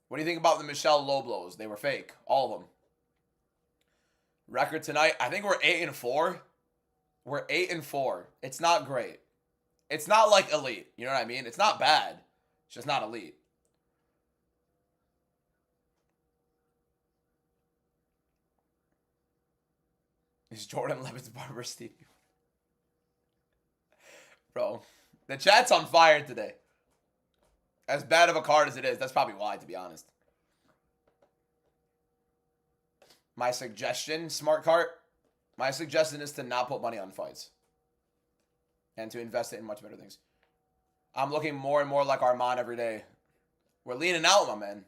What do you think about the Michelle low blows? They were fake. All of them. Record tonight, I think we're 8-4. We're 8-4. It's not great. It's not like elite. You know what I mean? It's not bad. It's just not elite. Is Jordan Levitt's barber Stevie? Bro, the chat's on fire today. As bad of a card as it is, that's probably why, to be honest. My suggestion, smart cart, my suggestion is to not put money on fights. And to invest it in much better things. I'm looking more and more like Armand every day. We're leaning out, my man.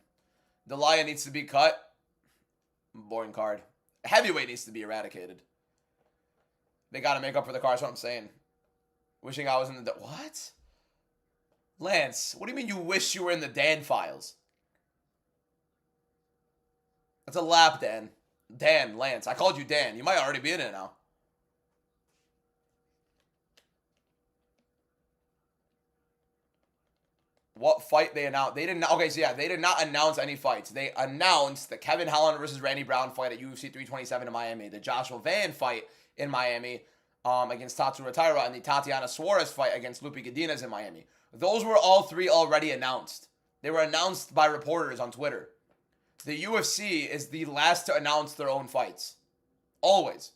Delaya needs to be cut. Boring card. Heavyweight needs to be eradicated. They got to make up for the card, that's what I'm saying. Wishing I was in the... What? Lance, what do you mean you wish you were in the Dan files? That's a lap, Dan. Dan, Lance. I called you Dan. You might already be in it now. What fight they announced? They didn't... Okay, so yeah, they did not announce any fights. They announced the Kevin Holland versus Randy Brown fight at UFC 327 in Miami. The Joshua Van fight in Miami against Tatsuro Taira, and the Tatiana Suarez fight against Lupi Godinez in Miami. Those were all three already announced. They were announced by reporters on Twitter. The UFC is the last to announce their own fights. Always.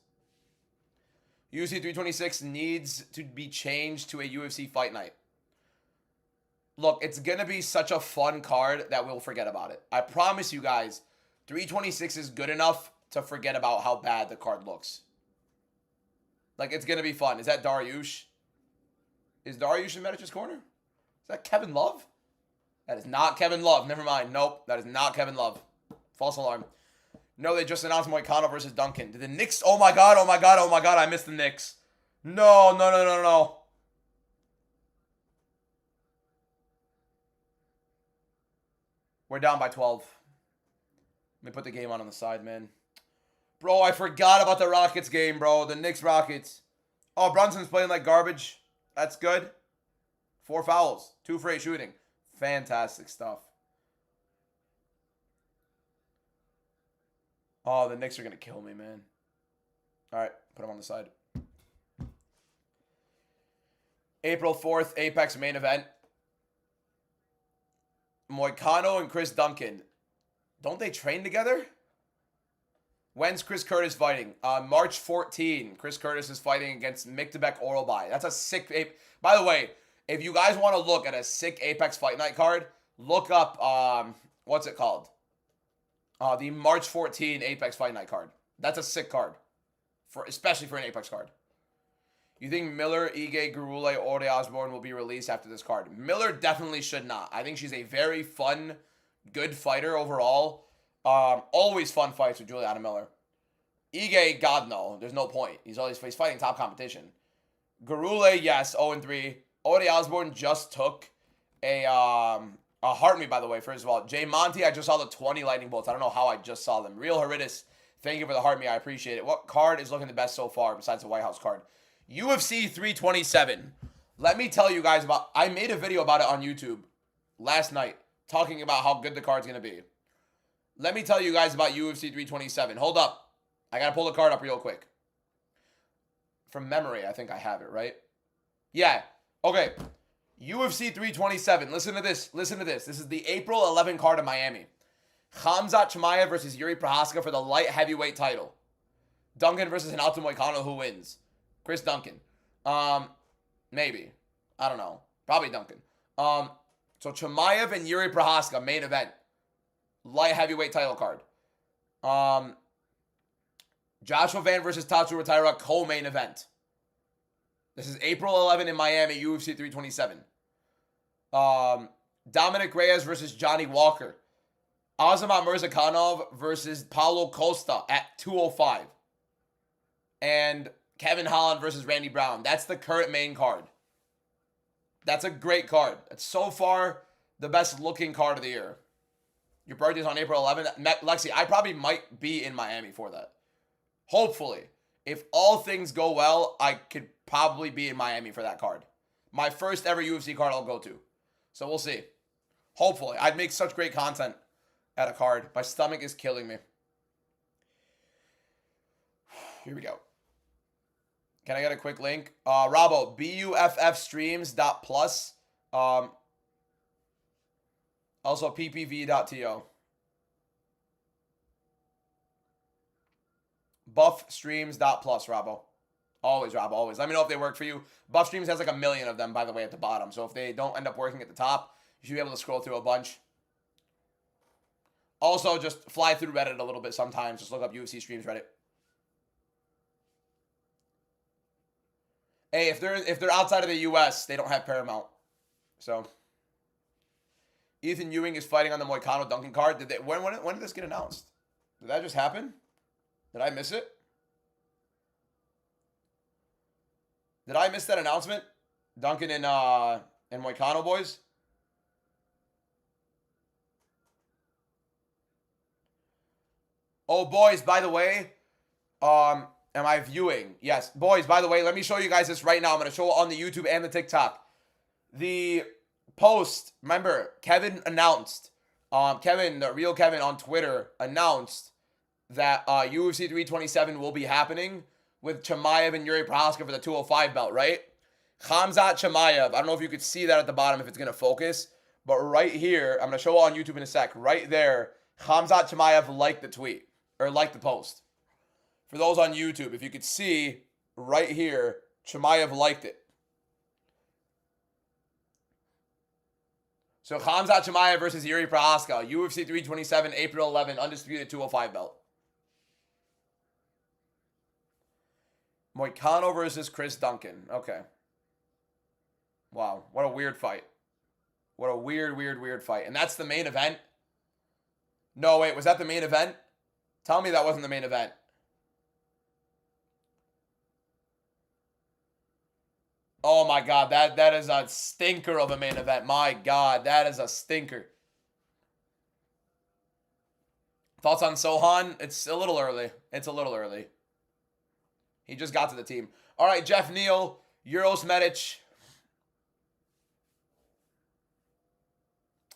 UFC 326 needs to be changed to a UFC fight night. Look, it's going to be such a fun card that we'll forget about it. I promise you guys, 326 is good enough to forget about how bad the card looks. Like, it's going to be fun. Is that Dariush? Is Dariush in Medic's corner? Is that Kevin Love? That is not Kevin Love. Never mind. Nope, that is not Kevin Love. False alarm. No, they just announced Moicano versus Duncan. Did the Knicks... Oh my god, oh my god, oh my god, I missed the Knicks. No, no, no, no, no. We're down by 12. Let me put the game on the side, man. Bro, I forgot about the Rockets game, bro. The Knicks Rockets. Oh, Brunson's playing like garbage. That's good. 4 fouls. 2 for 8 shooting. Fantastic stuff. Oh, the Knicks are going to kill me, man. All right, put them on the side. April 4th, Apex main event. Moicano and Chris Duncan. Don't they train together? When's Chris Curtis fighting? March 14. Chris Curtis is fighting against Miktabek Oralbai. That's a sick... By the way, if you guys want to look at a sick Apex Fight Night card, look up... what's it called? The March 14 Apex Fight Night card. That's a sick card. Especially for an Apex card. You think Miller, Ige, Gerule, or Osborne will be released after this card? Miller definitely should not. I think she's a very fun, good fighter overall. Always fun fights with Juliana Miller. Ige, God no. There's no point. He's fighting top competition. Gerule, yes, 0-3. Ode Osborne just took a heart me, by the way, first of all. Jay Monty, I just saw the 20 lightning bolts. I don't know how I just saw them. Real Heridis, thank you for the heart me. I appreciate it. What card is looking the best so far besides the White House card? UFC 327. Let me tell you guys about... I made a video about it on YouTube last night, talking about how good the card's going to be. Let me tell you guys about UFC 327. Hold up. I got to pull the card up real quick. From memory, I think I have it, right? Yeah. Okay. UFC 327. Listen to this. Listen to this. This is the April 11 card in Miami. Khamzat Chimaev versus Yuri Prochazka for the light heavyweight title. Duncan versus Renato Moicano. Who wins? Chris Duncan. Maybe. I don't know. Probably Duncan. So Chimaev and Yuri Prochazka, main event. Light heavyweight title card. Joshua Van versus Tatsu Rataira, co-main event. This is April 11 in Miami, UFC 327. Dominic Reyes versus Johnny Walker. Azamat Mirzakhanov versus Paulo Costa at 205. And Kevin Holland versus Randy Brown. That's the current main card. That's a great card. It's so far the best looking card of the year. Your birthday's on April 11th. Lexi, I probably might be in Miami for that. Hopefully. If all things go well, I could probably be in Miami for that card. My first ever UFC card I'll go to. So we'll see. Hopefully. I'd make such great content at a card. My stomach is killing me. Here we go. Can I get a quick link? Rabo, buffstreams.plus. Also ppv.to. Buffstreams.plus, Rabo. Always, Rob, always. Let me know if they work for you. Buff Streams has like 1 million of them, by the way, at the bottom. So if they don't end up working at the top, you should be able to scroll through a bunch. Also, just fly through Reddit a little bit sometimes. Just look up UFC Streams Reddit. Hey, if they're outside of the US, they don't have Paramount. So Ethan Ewing is fighting on the Moicano Duncan card. When did this get announced? Did that just happen? Did I miss it? Did I miss that announcement? Duncan and Moicano boys? Oh, boys, by the way, am I viewing? Yes. Boys, by the way, let me show you guys this right now. I'm going to show it on the YouTube and the TikTok. The post, remember, Kevin announced, Kevin, the real Kevin on Twitter announced that UFC 327 will be happening with Chimaev and Yuri Prochazka for the 205 belt, right? Khamzat Chimaev, I don't know if you could see that at the bottom if it's going to focus, but right here, I'm going to show it on YouTube in a sec. Right there, Khamzat Chimaev liked the tweet, or liked the post. For those on YouTube, if you could see right here, Chimaev liked it. So Khamzat Chimaev versus Yuri Prochazka, UFC 327, April 11, undisputed 205 belt. Moicano versus Chris Duncan. Okay. Wow. What a weird fight. What a weird fight. And that's the main event? No, wait. Was that the main event? Tell me that wasn't the main event. Oh, my God. That is a stinker of a main event. My God. That is a stinker. Thoughts on Sohan? It's a little early. It's a little early. He just got to the team. All right, Jeff Neal, Euros Medic.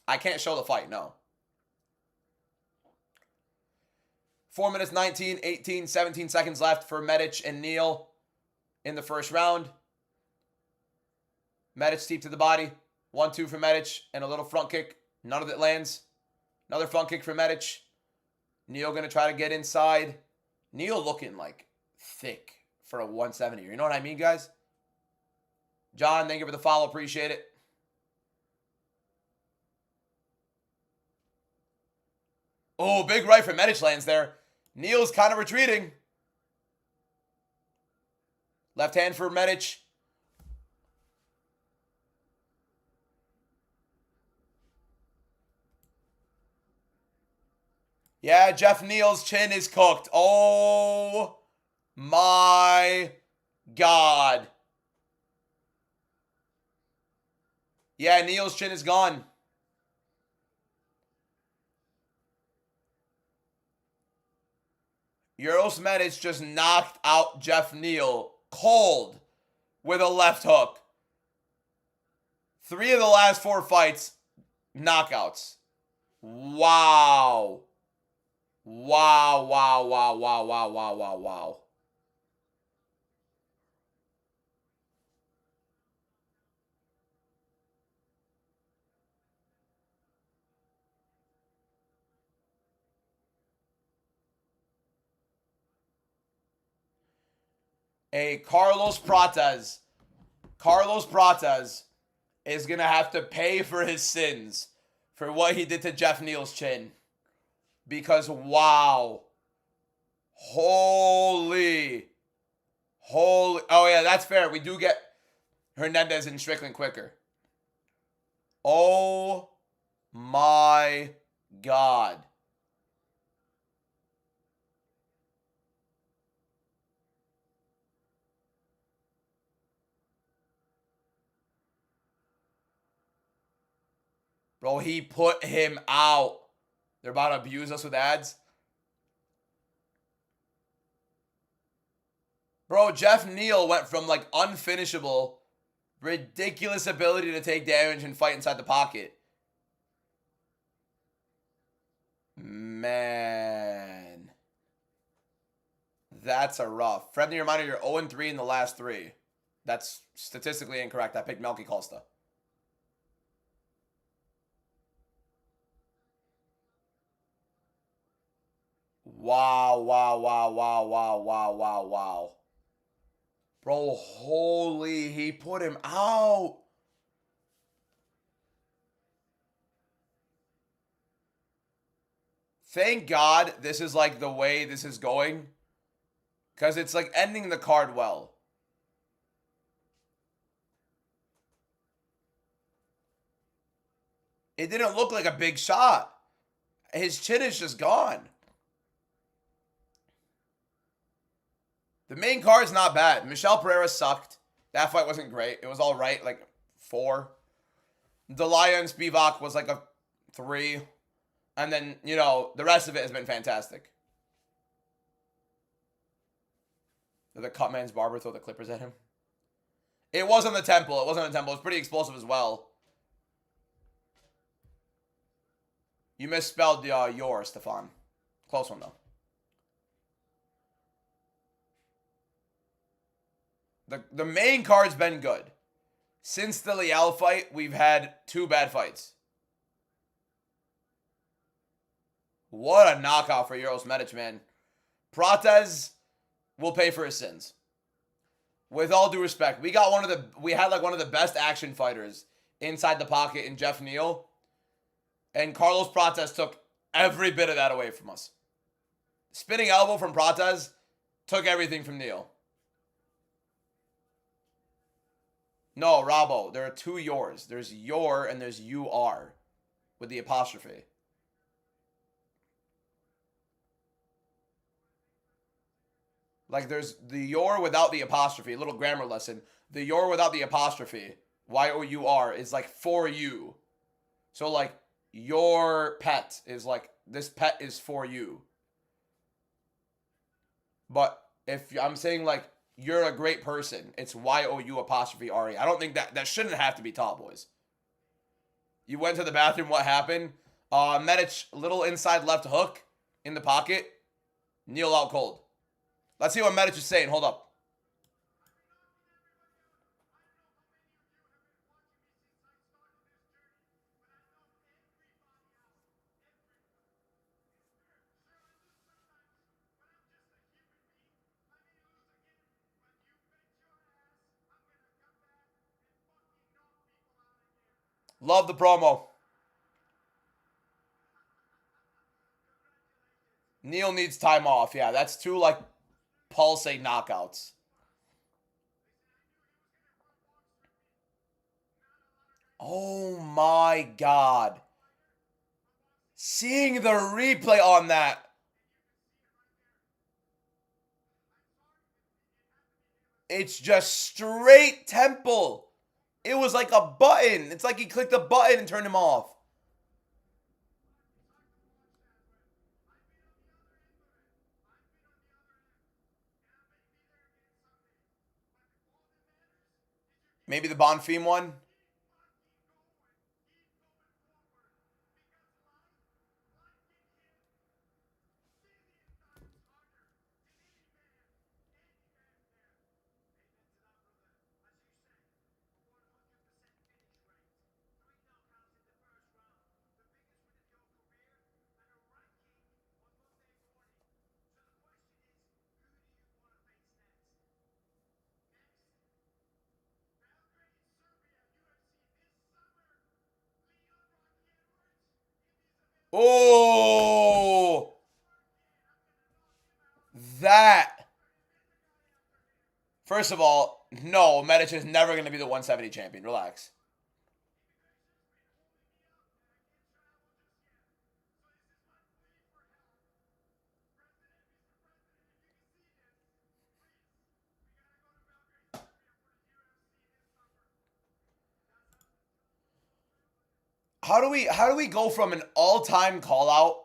I can't show the fight, no. 4 minutes, 19, 18, 17 seconds left for Medic and Neal in the first round. Medic deep to the body. 1-2 for Medic and a little front kick. None of it lands. Another front kick for Medic. Neal going to try to get inside. Neal looking like thick for a 170. You know what I mean, guys? John, thank you for the follow. Appreciate it. Oh, big right for Medic lands there. Neal's kind of retreating. Left hand for Medic. Yeah, Jeff Neal's chin is cooked. Oh my God. Yeah, Neal's chin is gone. Euros Medic just knocked out Jeff Neal cold with a left hook. 3 of the last 4 fights, knockouts. Wow. Wow, wow, wow, wow, wow, wow, wow, wow. Carlos Prates is going to have to pay for his sins for what he did to Jeff Neal's chin. Because, wow. Holy. Oh, yeah, that's fair. We do get Hernandez and Strickland quicker. Oh, my God. Bro, he put him out. They're about to abuse us with ads. Bro, Jeff Neal went from like unfinishable, ridiculous ability to take damage and fight inside the pocket. Man. That's a rough. Friendly reminder, you're 0-3 in the last 3. That's statistically incorrect. I picked Melky Costa. Wow, wow, wow, wow, wow, wow, wow, wow. Bro, holy, he put him out. Thank God this is like the way this is going. Because it's like ending the card well. It didn't look like a big shot. His chin is just gone. The main card's not bad. Michel Pereira sucked. That fight wasn't great. It was all right, like 4. Delaya and Spivac was like a 3. And then, you know, the rest of it has been fantastic. Did the Cutman's barber throw the clippers at him? It wasn't the temple. It wasn't a temple. It was pretty explosive as well. You misspelled your, Stefan. Close one, though. The main card's been good. Since the Lial fight, we've had 2 bad fights. What a knockout for Euros Medic, man. Prates will pay for his sins. With all due respect, we had like one of the best action fighters inside the pocket in Jeff Neal. And Carlos Prates took every bit of that away from us. Spinning elbow from Prates took everything from Neal. No, Rabo, there are 2 yours. There's your and there's you are with the apostrophe. Like there's the your without the apostrophe, a little grammar lesson. The your without the apostrophe, Y-O-U-R, is like for you. So like your pet is like, this pet is for you. But if I'm saying like, you're a great person, it's Y-O-U apostrophe R-E. I don't think that shouldn't have to be taught, boys. You went to the bathroom, what happened? Medic, little inside left hook in the pocket. Neal out cold. Let's see what Medic is saying. Hold up. Love the promo. Neal needs time off. Yeah, that's 2 like pulsate knockouts. Oh my God. Seeing the replay on that. It's just straight temple. It was like a button. It's like he clicked a button and turned him off. Maybe the Bonfim one? Oh, that. First of all, no, Medic is never going to be the 170 champion. Relax. How do we go from an all-time call out?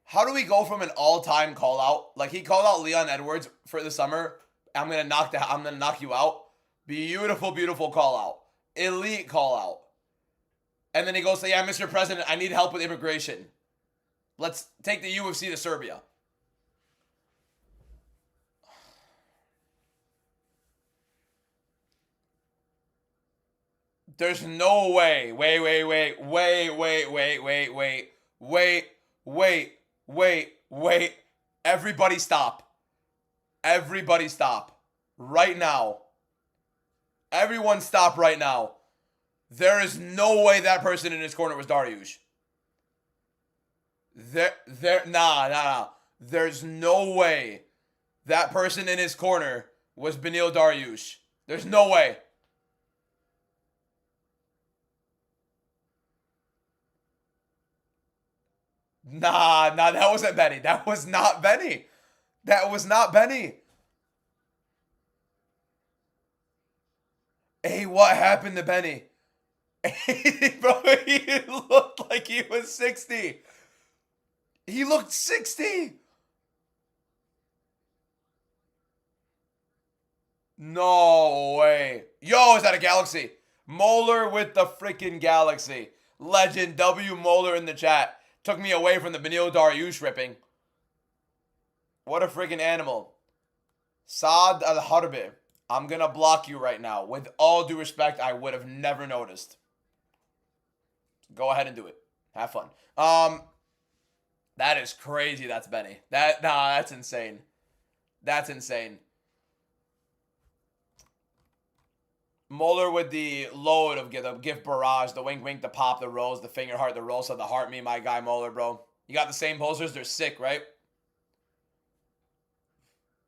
How do we go from an all-time call out? Like he called out Leon Edwards for the summer. I'm gonna knock you out. Beautiful, beautiful call out. Elite call out. And then he goes, yeah, Mr. President, I need help with immigration. Let's take the UFC to Serbia. There's no way. Wait. Everybody stop. Everybody stop. Right now. Everyone stop right now. There is no way that person in his corner was Dariush. Nah. There's no way that person in his corner was Beneil Dariush. There's no way. Nah, that wasn't Benny. That was not Benny. That was not Benny. Hey, what happened to Benny? Bro, he looked like he was 60. He looked 60. No way. Yo, is that a galaxy? Moeller with the freaking galaxy. Legend W. Moeller in the chat. Took me away from the Beneil Dariush ripping. What a freaking animal. Saad Al-Harbi. I'm going to block you right now. With all due respect, I would have never noticed. Go ahead and do it. Have fun. That is crazy. That's Benny. That's insane. That's insane. Moeller with the load of the gift barrage, the wink wink, the pop, the rose, the finger heart, the roll, the heart me, my guy Moeller, bro. You got the same posters. They're sick, right?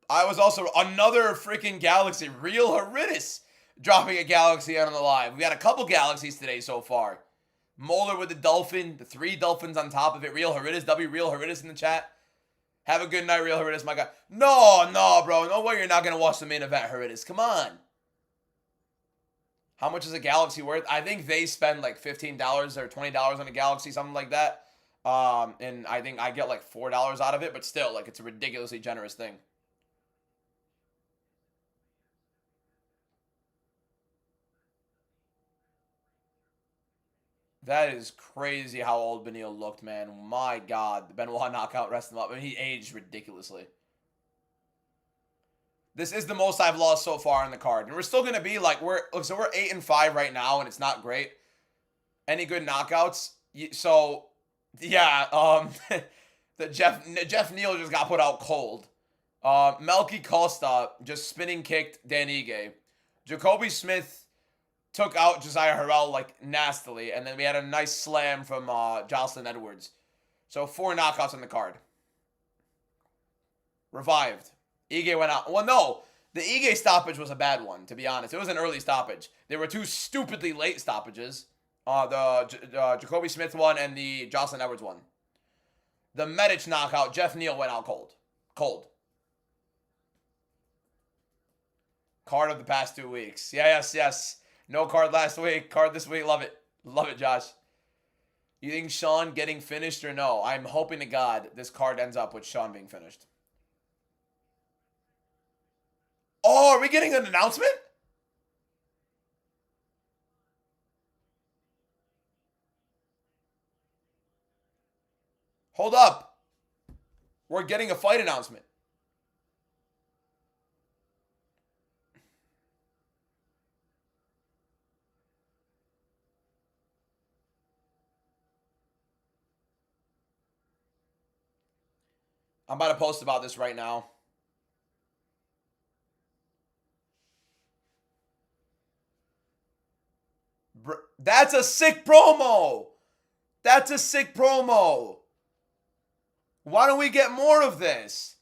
I was also another freaking galaxy. Real Herendez dropping a galaxy on the live. We got a couple galaxies today so far. Moeller with the dolphin, the 3 dolphins on top of it. Real Herendez, Real Herendez in the chat. Have a good night, Real Herendez, my guy. No, bro. No way you're not going to watch the main event, Herendez. Come on. How much is a galaxy worth? I think they spend like $15 or $20 on a galaxy, something like that. And I think I get like $4 out of it, but still, like, it's a ridiculously generous thing. That is crazy how old Beneil looked, man. My God. The Benoit knockout, rest him up. I mean, he aged ridiculously. This is the most I've lost so far in the card. And we're still going to be like, we're 8-5 right now, and it's not great. Any good knockouts? So, yeah, the Jeff Neal just got put out cold. Melky Costa just spinning kicked Dan Ige. Jacoby Smith took out Josiah Herell like nastily, and then we had a nice slam from Jocelyn Edwards. So 4 knockouts on the card. Revived. Ige went out. Well, no. The Ige stoppage was a bad one, to be honest. It was an early stoppage. There were 2 stupidly late stoppages. The Jacoby Smith one and the Jocelyn Edwards one. The Medic knockout, Jeff Neal went out cold. Cold. Card of the past 2 weeks. Yes. No card last week. Card this week. Love it. Love it, Josh. You think Sean getting finished or no? I'm hoping to God this card ends up with Sean being finished. Oh, are we getting an announcement? Hold up. We're getting a fight announcement. I'm about to post about this right now. That's a sick promo. That's a sick promo. Why don't we get more of this?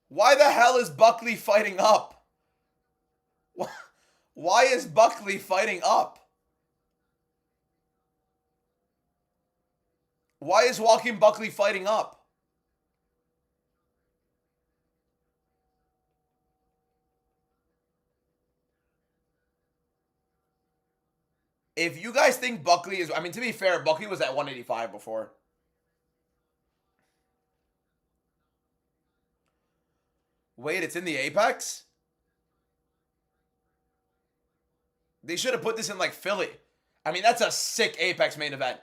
Why the hell is Buckley fighting up? Why is Buckley fighting up? Why is Joaquin Buckley fighting up? If you guys think Buckley is... I mean, to be fair, Buckley was at 185 before. Wait, it's in the Apex? They should have put this in, like, Philly. I mean, that's a sick Apex main event.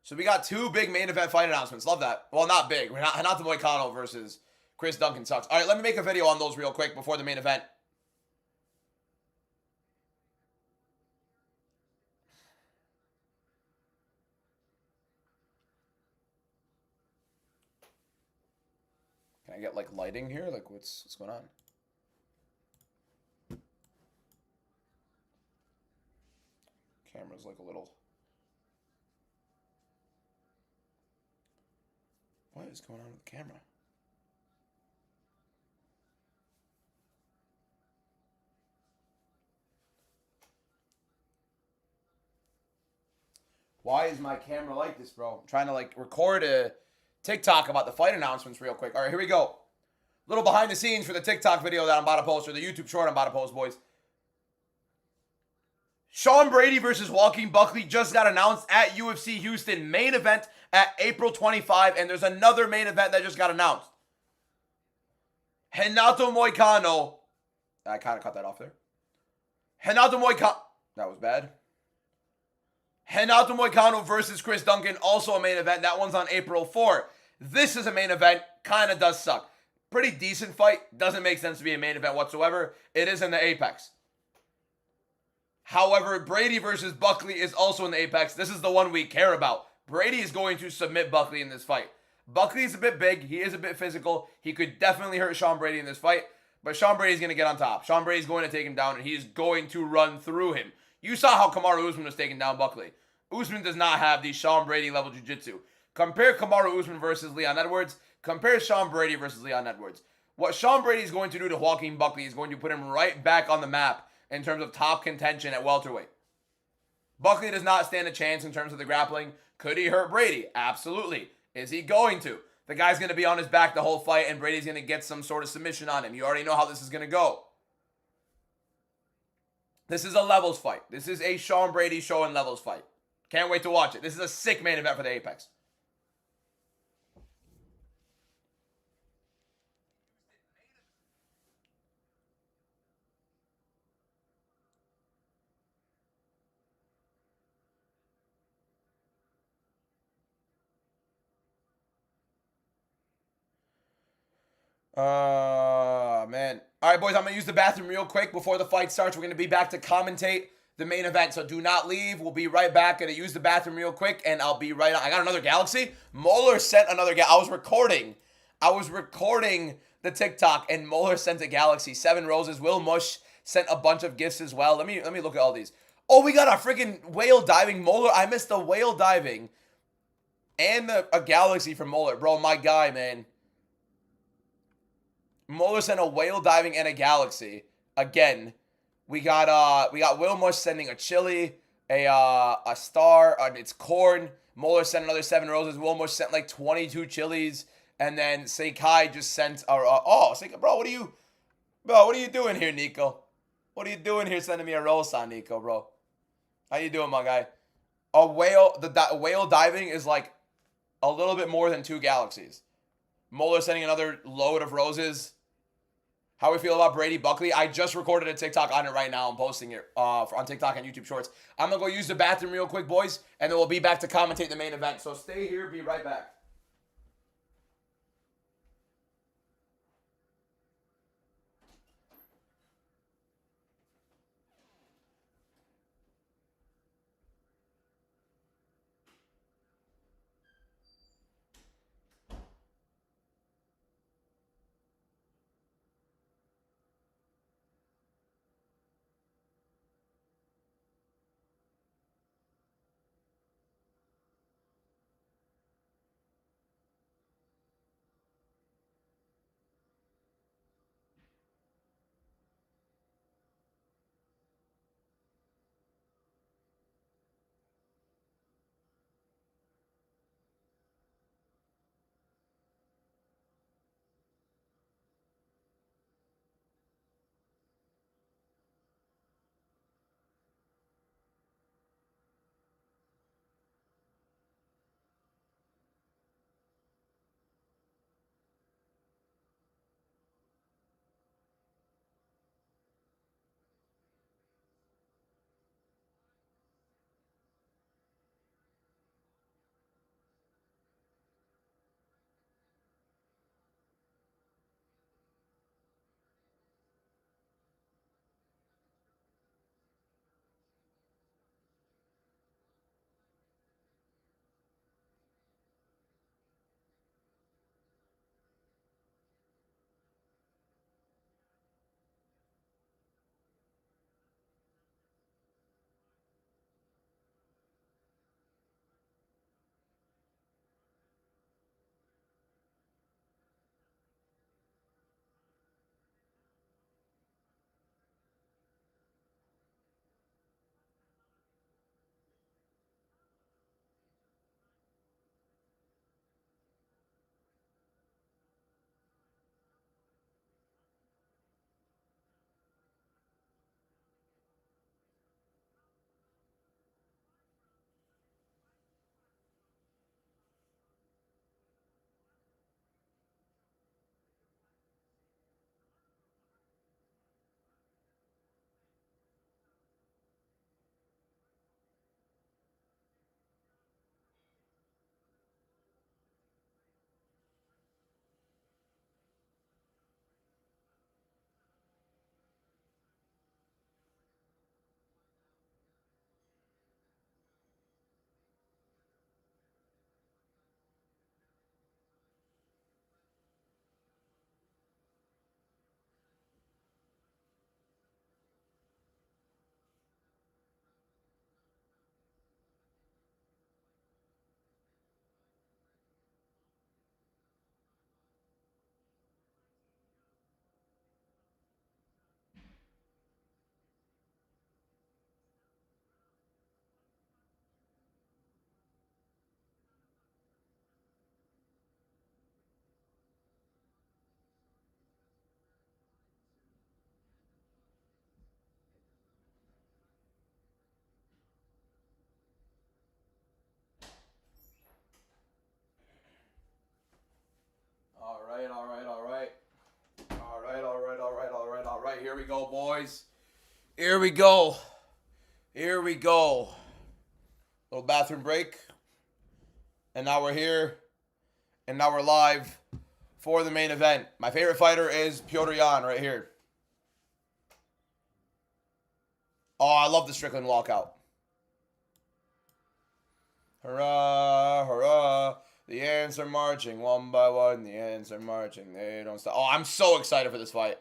So we got two big main event fight announcements. Love that. Well, not big. We're not the Moicano versus Chris Duncan sucks. All right, let me make a video on those real quick before the main event. Can I get, like, lighting here? Like, what's going on? Camera's, like, a little... What is going on with the camera? Why is my camera like this, bro? I'm trying to, like, record a TikTok about the fight announcements real quick. All right, here we go. Little behind the scenes for the TikTok video that I'm about to post, or the YouTube short I'm about to post, boys. Sean Brady versus Joaquin Buckley just got announced at UFC Houston. Main event at April 25, and there's another main event that just got announced. Renato Moicano. I kind of cut that off there. Renato Moicano. That was bad. Renato Moicano versus Chris Duncan, also a main event. That one's on April 4. This is a main event. Kind of does suck. Pretty decent fight. Doesn't make sense to be a main event whatsoever. It is in the Apex. However, Brady versus Buckley is also in the Apex. This is the one we care about. Brady is going to submit Buckley in this fight. Buckley is a bit big. He is a bit physical. He could definitely hurt Sean Brady in this fight. But Sean Brady's going to get on top. Sean Brady's going to take him down, and he's going to run through him. You saw how Kamaru Usman was taking down Buckley. Usman does not have the Sean Brady level jiu-jitsu. Compare Kamaru Usman versus Leon Edwards. Compare Sean Brady versus Leon Edwards. What Sean Brady is going to do to Joaquin Buckley is going to put him right back on the map in terms of top contention at welterweight. Buckley does not stand a chance in terms of the grappling. Could he hurt Brady? Absolutely. Is he going to? The guy's going to be on his back the whole fight, and Brady's going to get some sort of submission on him. You already know how this is going to go. This is a levels fight. This is a Sean Brady show and levels fight. Can't wait to watch it. This is a sick main event for the Apex. Man. All right, boys, I'm going to use the bathroom real quick before the fight starts. We're going to be back to commentate the main event, so do not leave. We'll be right back. Going to use the bathroom real quick, and I'll be right on. I got another Galaxy. Moeller sent another Galaxy. I was recording the TikTok, and Moeller sent a Galaxy. 7 Roses. Will Mush sent a bunch of gifts as well. Let me look at all these. Oh, we got a freaking whale diving. Moeller, I missed the whale diving and a Galaxy from Moeller. Bro, my guy, man. Moeller sent a whale diving and a Galaxy. Again, we got Will Mush sending a chili, a star. It's corn. Moeller sent another 7 Roses. Will Mush sent like 22 chilies, and then Seikai just sent Seikai, bro, what are you doing here, Nico? What are you doing here sending me a rosa, Nico, bro? How you doing, my guy? A whale, whale diving is like a little bit more than 2 Galaxies. Moeller sending another load of roses. How we feel about Brady Buckley? I just recorded a TikTok on it right now. I'm posting it on TikTok and YouTube Shorts. I'm going to go use the bathroom real quick, boys, and then we'll be back to commentate the main event. So stay here. Be right back. Here we go, boys. Here we go. Here we go. Little bathroom break. And now we're here. And now we're live for the main event. My favorite fighter is Petr Yan right here. Oh, I love the Strickland walkout. Hurrah, hurrah. The ants are marching one by one. The ants are marching. They don't stop. Oh, I'm so excited for this fight.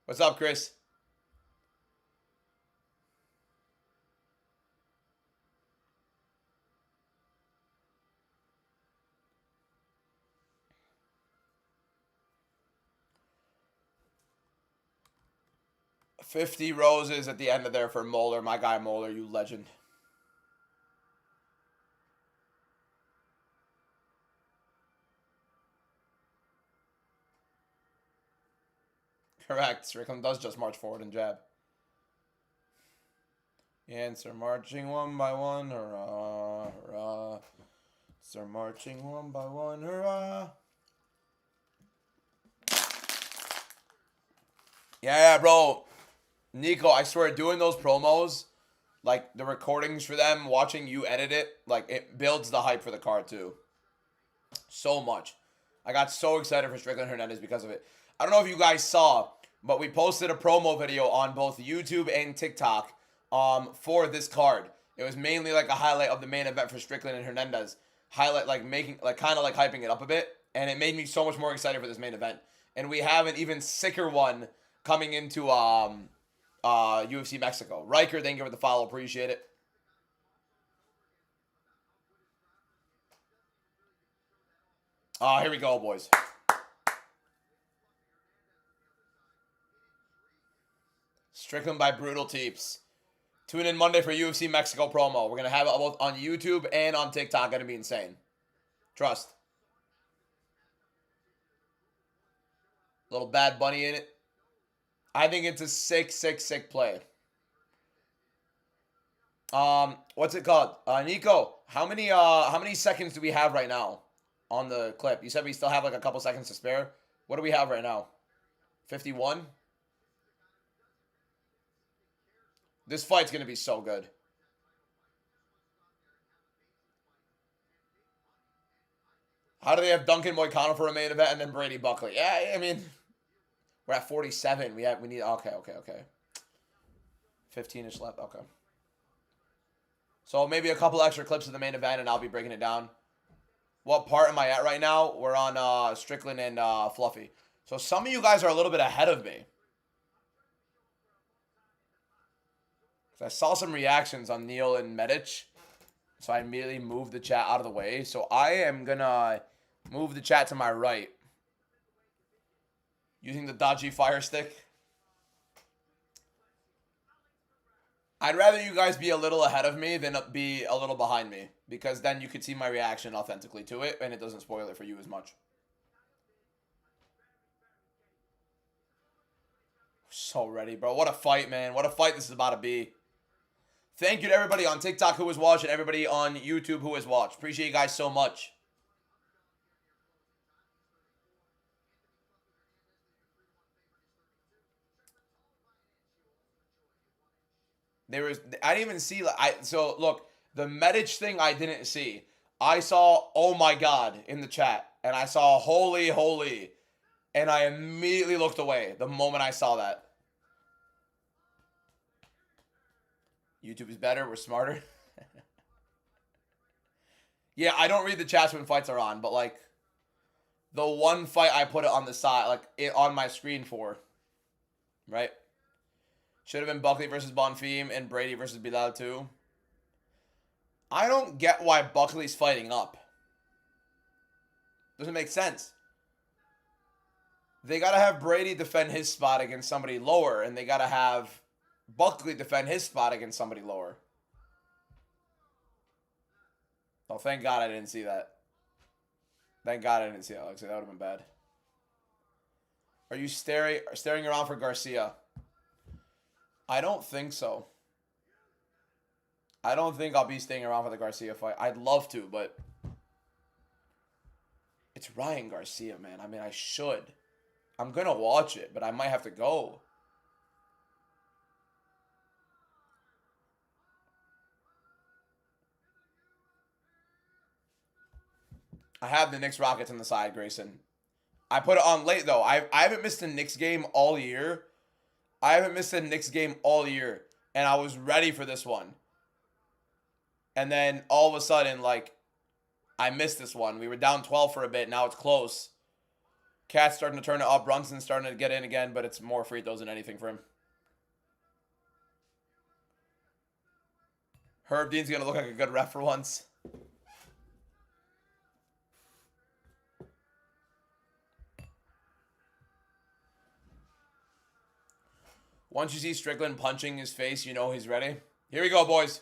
What's up, Chris? $50 roses at the end of there for Moeller. My guy Moeller, you legend. Correct. Strickland does just march forward and jab. The ants are marching one by one. Hurrah, hurrah. They're marching one by one. Hurrah. Yeah, bro. Nico, I swear, doing those promos, like the recordings for them, watching you edit it, like it builds the hype for the card too. So much. I got so excited for Strickland Hernandez because of it. I don't know if you guys saw, but we posted a promo video on both YouTube and TikTok for this card. It was mainly like a highlight of the main event for Strickland and Hernandez. Highlight, like making, like kind of like hyping it up a bit. And it made me so much more excited for this main event. And we have an even sicker one coming into UFC Mexico. Riker, thank you for the follow. Appreciate it. Here we go, boys. Strickland by Brutal Teeps. Tune in Monday for UFC Mexico promo. We're going to have it both on YouTube and on TikTok. Going to be insane. Trust. Little Bad Bunny in it. I think it's a sick play. What's it called? Nico, how many seconds do we have right now on the clip? You said we still have like a couple seconds to spare. What do we have right now? 51? This fight's going to be so good. How do they have Duncan Moicano for a main event and then Brady Buckley? Yeah, I mean, we're at 47. We need, okay. 15-ish left, okay. So maybe a couple extra clips of the main event and I'll be breaking it down. What part am I at right now? We're on Strickland and Fluffy. So some of you guys are a little bit ahead of me. I saw some reactions on Neil and Medic, so I immediately moved the chat out of the way. So I am going to move the chat to my right using the dodgy fire stick. I'd rather you guys be a little ahead of me than be a little behind me, because then you could see my reaction authentically to it, and it doesn't spoil it for you as much. So ready, bro. What a fight, man. What a fight this is about to be. Thank you to everybody on TikTok who has watched and everybody on YouTube who has watched. Appreciate you guys so much. I didn't even see, so look, the Medic thing I didn't see. I saw, oh my God, in the chat. And I saw, holy, holy. And I immediately looked away the moment I saw that. YouTube is better. We're smarter. Yeah, I don't read the chats when fights are on, but like the one fight I put it on the side, like it on my screen for, right? Should have been Buckley versus Bonfim and Brady versus Bilal too. I don't get why Buckley's fighting up. Doesn't make sense. They got to have Brady defend his spot against somebody lower, and they got to have Buckley defend his spot against somebody lower. Oh, thank God I didn't see that. Thank God I didn't see that, Alexei. That would have been bad. Are you staring around for Garcia? I don't think so. I don't think I'll be staying around for the Garcia fight. I'd love to, but It's Ryan Garcia, man. I mean, I should. I'm going to watch it, but I might have to go. I have the Knicks Rockets on the side, Grayson. I put it on late, though. I haven't missed a Knicks game all year. And I was ready for this one. And then all of a sudden, like, I missed this one. We were down 12 for a bit. Now it's close. Cat's starting to turn it up. Brunson's starting to get in again, but it's more free throws than anything for him. Herb Dean's going to look like a good ref for once. Once you see Strickland punching his face, you know he's ready. Here we go, boys.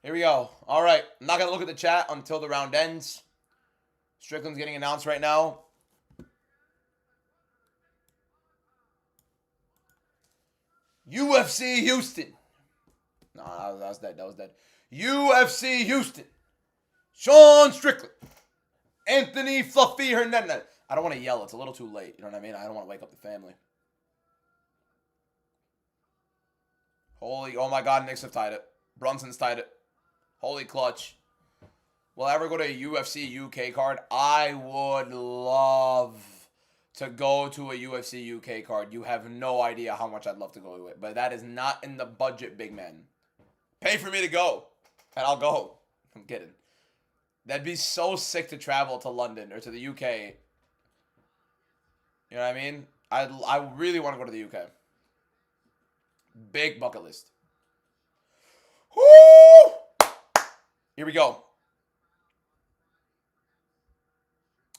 Here we go. All right. I'm not going to look at the chat until the round ends. Strickland's getting announced right now. UFC Houston. No, that was dead. That was dead. UFC Houston. Sean Strickland. Anthony Fluffy Hernandez. I don't want to yell. It's a little too late. You know what I mean? I don't want to wake up the family. Holy, oh my God, Knicks have tied it. Brunson's tied it. Holy clutch. Will I ever go to a UFC UK card? I would love to go to a UFC UK card. You have no idea how much I'd love to go to it. But that is not in the budget, big man. Pay for me to go, and I'll go. I'm kidding. That'd be so sick to travel to London or to the UK. You know what I mean? I really want to go to the UK. Big bucket list. Woo! Here we go.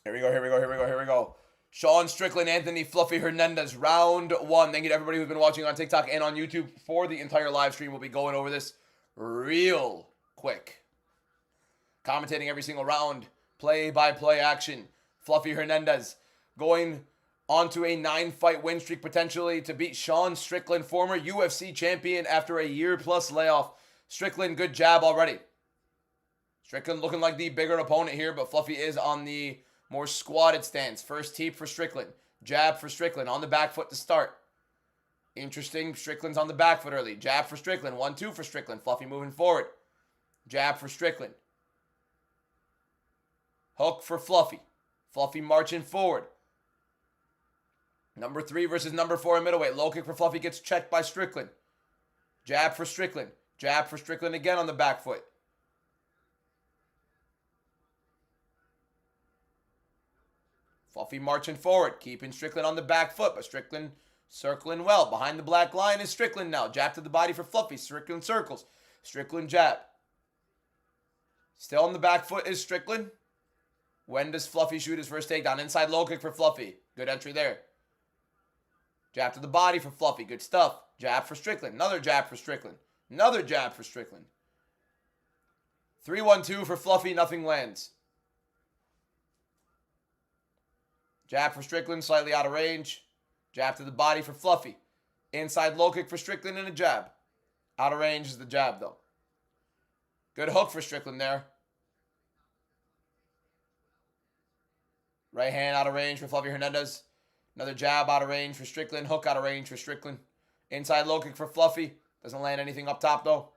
Here we go. Sean Strickland, Anthony Fluffy Hernandez, round one. Thank you to everybody who's been watching on TikTok and on YouTube for the entire live stream. We'll be going over this real quick. Commentating every single round. Play-by-play action. Fluffy Hernandez going onto a 9-fight win streak potentially to beat Sean Strickland, former UFC champion after a year-plus layoff. Strickland, good jab already. Strickland looking like the bigger opponent here, but Fluffy is on the more squatted stance. First teep for Strickland. Jab for Strickland on the back foot to start. Interesting. Strickland's on the back foot early. Jab for Strickland. 1-2 for Strickland. Fluffy moving forward. Jab for Strickland. Hook for Fluffy. Fluffy marching forward. Number 3 versus number 4 in middleweight. Low kick for Fluffy gets checked by Strickland. Jab for Strickland. Jab for Strickland again on the back foot. Fluffy marching forward. Keeping Strickland on the back foot, but Strickland circling well. Behind the black line is Strickland now. Jab to the body for Fluffy. Strickland circles. Strickland jab. Still on the back foot is Strickland. When does Fluffy shoot his first takedown? Inside low kick for Fluffy. Good entry there. Jab to the body for Fluffy. Good stuff. Jab for Strickland. Another jab for Strickland. Another jab for Strickland. 3-1-2 for Fluffy. Nothing lands. Jab for Strickland. Slightly out of range. Jab to the body for Fluffy. Inside low kick for Strickland and a jab. Out of range is the jab though. Good hook for Strickland there. Right hand out of range for Fluffy Hernandez. Another jab out of range for Strickland. Hook out of range for Strickland. Inside low kick for Fluffy. Doesn't land anything up top though.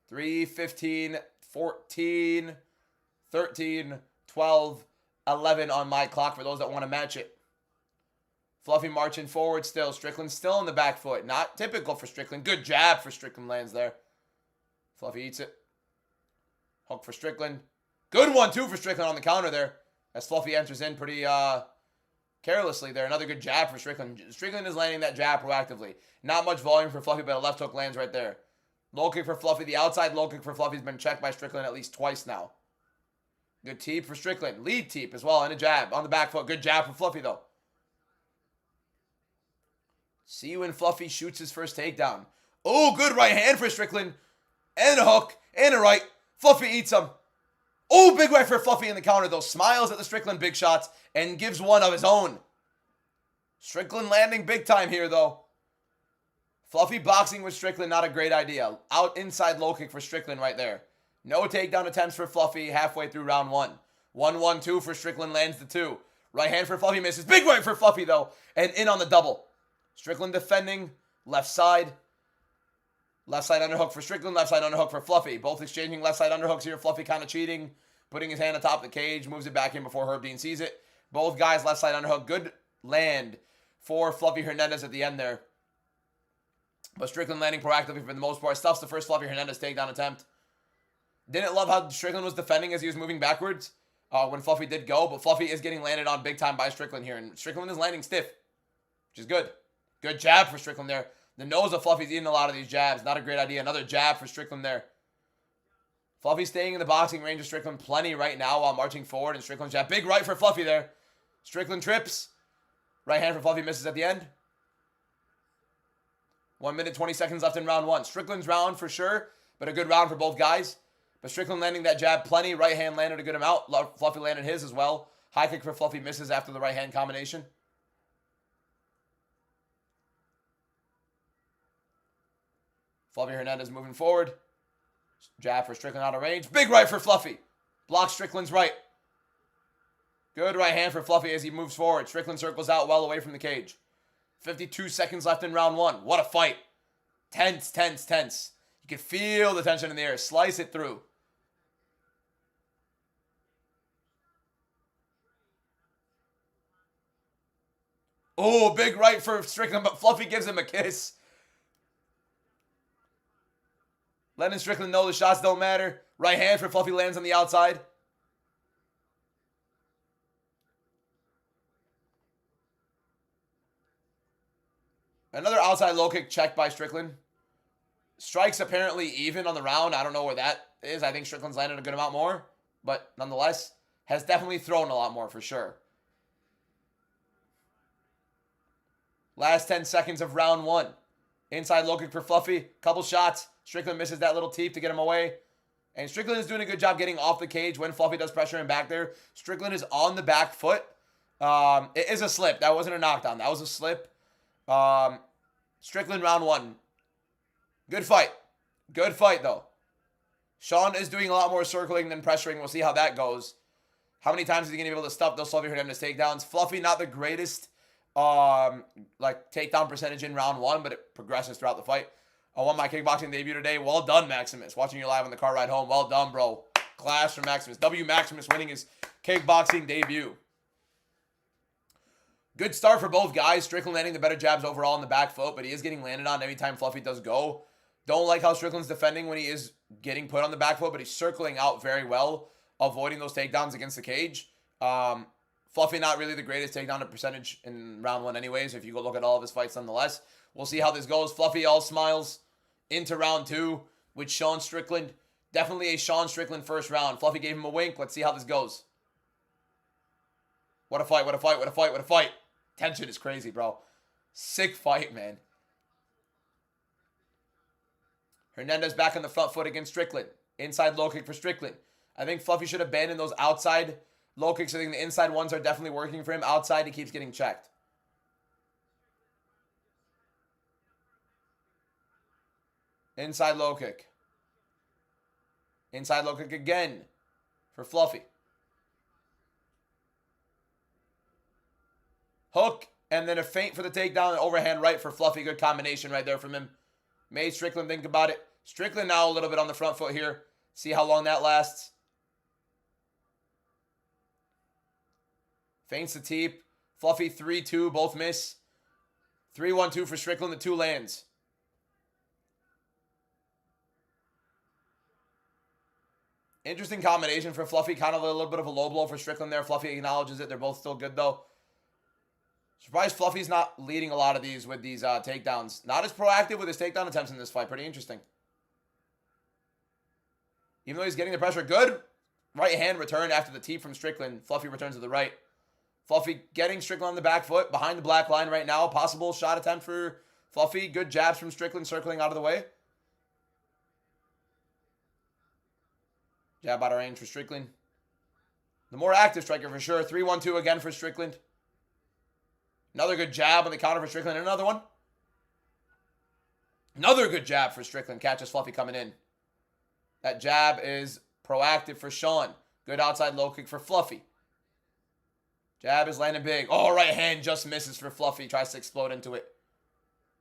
3, 15, 14, 13, 12, 11 on my clock for those that want to match it. Fluffy marching forward still. Strickland still on the back foot. Not typical for Strickland. Good jab for Strickland lands there. Fluffy eats it. Hook for Strickland. Good 1-2 for Strickland on the counter there. As Fluffy enters in pretty carelessly there. Another good jab for Strickland. Strickland is landing that jab proactively. Not much volume for Fluffy, but a left hook lands right there. Low kick for Fluffy. The outside low kick for Fluffy has been checked by Strickland at least twice now. Good teep for Strickland. Lead teep as well. And a jab on the back foot. Good jab for Fluffy though. See when Fluffy shoots his first takedown. Oh, good right hand for Strickland. And a hook. And a right. Fluffy eats him. Oh, big right for Fluffy in the counter, though. Smiles at the Strickland big shots and gives one of his own. Strickland landing big time here, though. Fluffy boxing with Strickland, not a great idea. Out inside low kick for Strickland right there. No takedown attempts for Fluffy halfway through round 1. 1-1-2 for Strickland, lands the 2. Right hand for Fluffy, misses. Big right for Fluffy, though. And in on the double. Strickland defending. Left side. Left side underhook for Strickland. Left side underhook for Fluffy. Both exchanging left side underhooks here. Fluffy kind of cheating. Putting his hand on top of the cage. Moves it back in before Herb Dean sees it. Both guys left side underhook. Good land for Fluffy Hernandez at the end there. But Strickland landing proactively for the most part. Stuffs the first Fluffy Hernandez takedown attempt. Didn't love how Strickland was defending as he was moving backwards when Fluffy did go. But Fluffy is getting landed on big time by Strickland here. And Strickland is landing stiff, which is good. Good jab for Strickland there. The nose of Fluffy's eating a lot of these jabs. Not a great idea. Another jab for Strickland there. Fluffy staying in the boxing range of Strickland plenty right now while marching forward. And Strickland jab. Big right for Fluffy there. Strickland trips. Right hand for Fluffy misses at the end. 1 minute, 20 seconds left in round 1. Strickland's round for sure, but a good round for both guys. But Strickland landing that jab plenty. Right hand landed a good amount. Fluffy landed his as well. High kick for Fluffy misses after the right hand combination. Fluffy Hernandez moving forward. Jab for Strickland out of range. Big right for Fluffy. Blocks Strickland's right. Good right hand for Fluffy as he moves forward. Strickland circles out well away from the cage. 52 seconds left in round 1. What a fight. Tense, tense, tense. You can feel the tension in the air. Slice it through. Oh, big right for Strickland, but Fluffy gives him a kiss. Letting Strickland know the shots don't matter. Right hand for Fluffy lands on the outside. Another outside low kick checked by Strickland. Strikes apparently even on the round. I don't know where that is. I think Strickland's landed a good amount more. But nonetheless, has definitely thrown a lot more for sure. Last 10 seconds of round 1. Inside low kick for Fluffy. Couple shots. Strickland misses that little teep to get him away. And Strickland is doing a good job getting off the cage when Fluffy does pressure him back there. Strickland is on the back foot. It is a slip. That wasn't a knockdown. That was a slip. Strickland round 1. Good fight. Good fight, though. Sean is doing a lot more circling than pressuring. We'll see how that goes. How many times is he going to be able to stuff those Fluffy Hernandez takedowns? Fluffy, not the greatest takedown percentage in round 1, but it progresses throughout the fight. I won my kickboxing debut today. Well done, Maximus. Watching you live on the car ride home. Well done, bro. Class from Maximus. W. Maximus winning his kickboxing debut. Good start for both guys. Strickland landing the better jabs overall on the back foot, but he is getting landed on every time Fluffy does go. Don't like how Strickland's defending when he is getting put on the back foot, but he's circling out very well, avoiding those takedowns against the cage. Fluffy not really the greatest takedown percentage in round 1 anyways, if you go look at all of his fights nonetheless. We'll see how this goes. Fluffy all smiles into round 2 with Sean Strickland. Definitely a Sean Strickland first round. Fluffy gave him a wink. Let's see how this goes. What a fight, what a fight, what a fight, what a fight. Tension is crazy, bro. Sick fight, man. Hernandez back on the front foot against Strickland. Inside low kick for Strickland. I think Fluffy should abandon those outside low kicks. I think the inside ones are definitely working for him. Outside, he keeps getting checked. Inside low kick. Inside low kick again for Fluffy. Hook, and then a feint for the takedown, and overhand right for Fluffy. Good combination right there from him. Made Strickland think about it. Strickland now a little bit on the front foot here. See how long that lasts. Feints the teep. Fluffy 3-2, both miss. 3-1-2 for Strickland, the 2 lands. Interesting combination for Fluffy. Kind of a little bit of a low blow for Strickland there. Fluffy acknowledges it. They're both still good, though. Surprised Fluffy's not leading a lot of these with these takedowns. Not as proactive with his takedown attempts in this fight. Pretty interesting. Even though he's getting the pressure. Good right hand return after the tee from Strickland. Fluffy returns to the right. Fluffy getting Strickland on the back foot. Behind the black line right now. Possible shot attempt for Fluffy. Good jabs from Strickland circling out of the way. Jab out of range for Strickland. The more active striker for sure. 3-1-2 again for Strickland. Another good jab on the counter for Strickland. Another one. Another good jab for Strickland. Catches Fluffy coming in. That jab is proactive for Sean. Good outside low kick for Fluffy. Jab is landing big. Oh, right hand just misses for Fluffy. Tries to explode into it.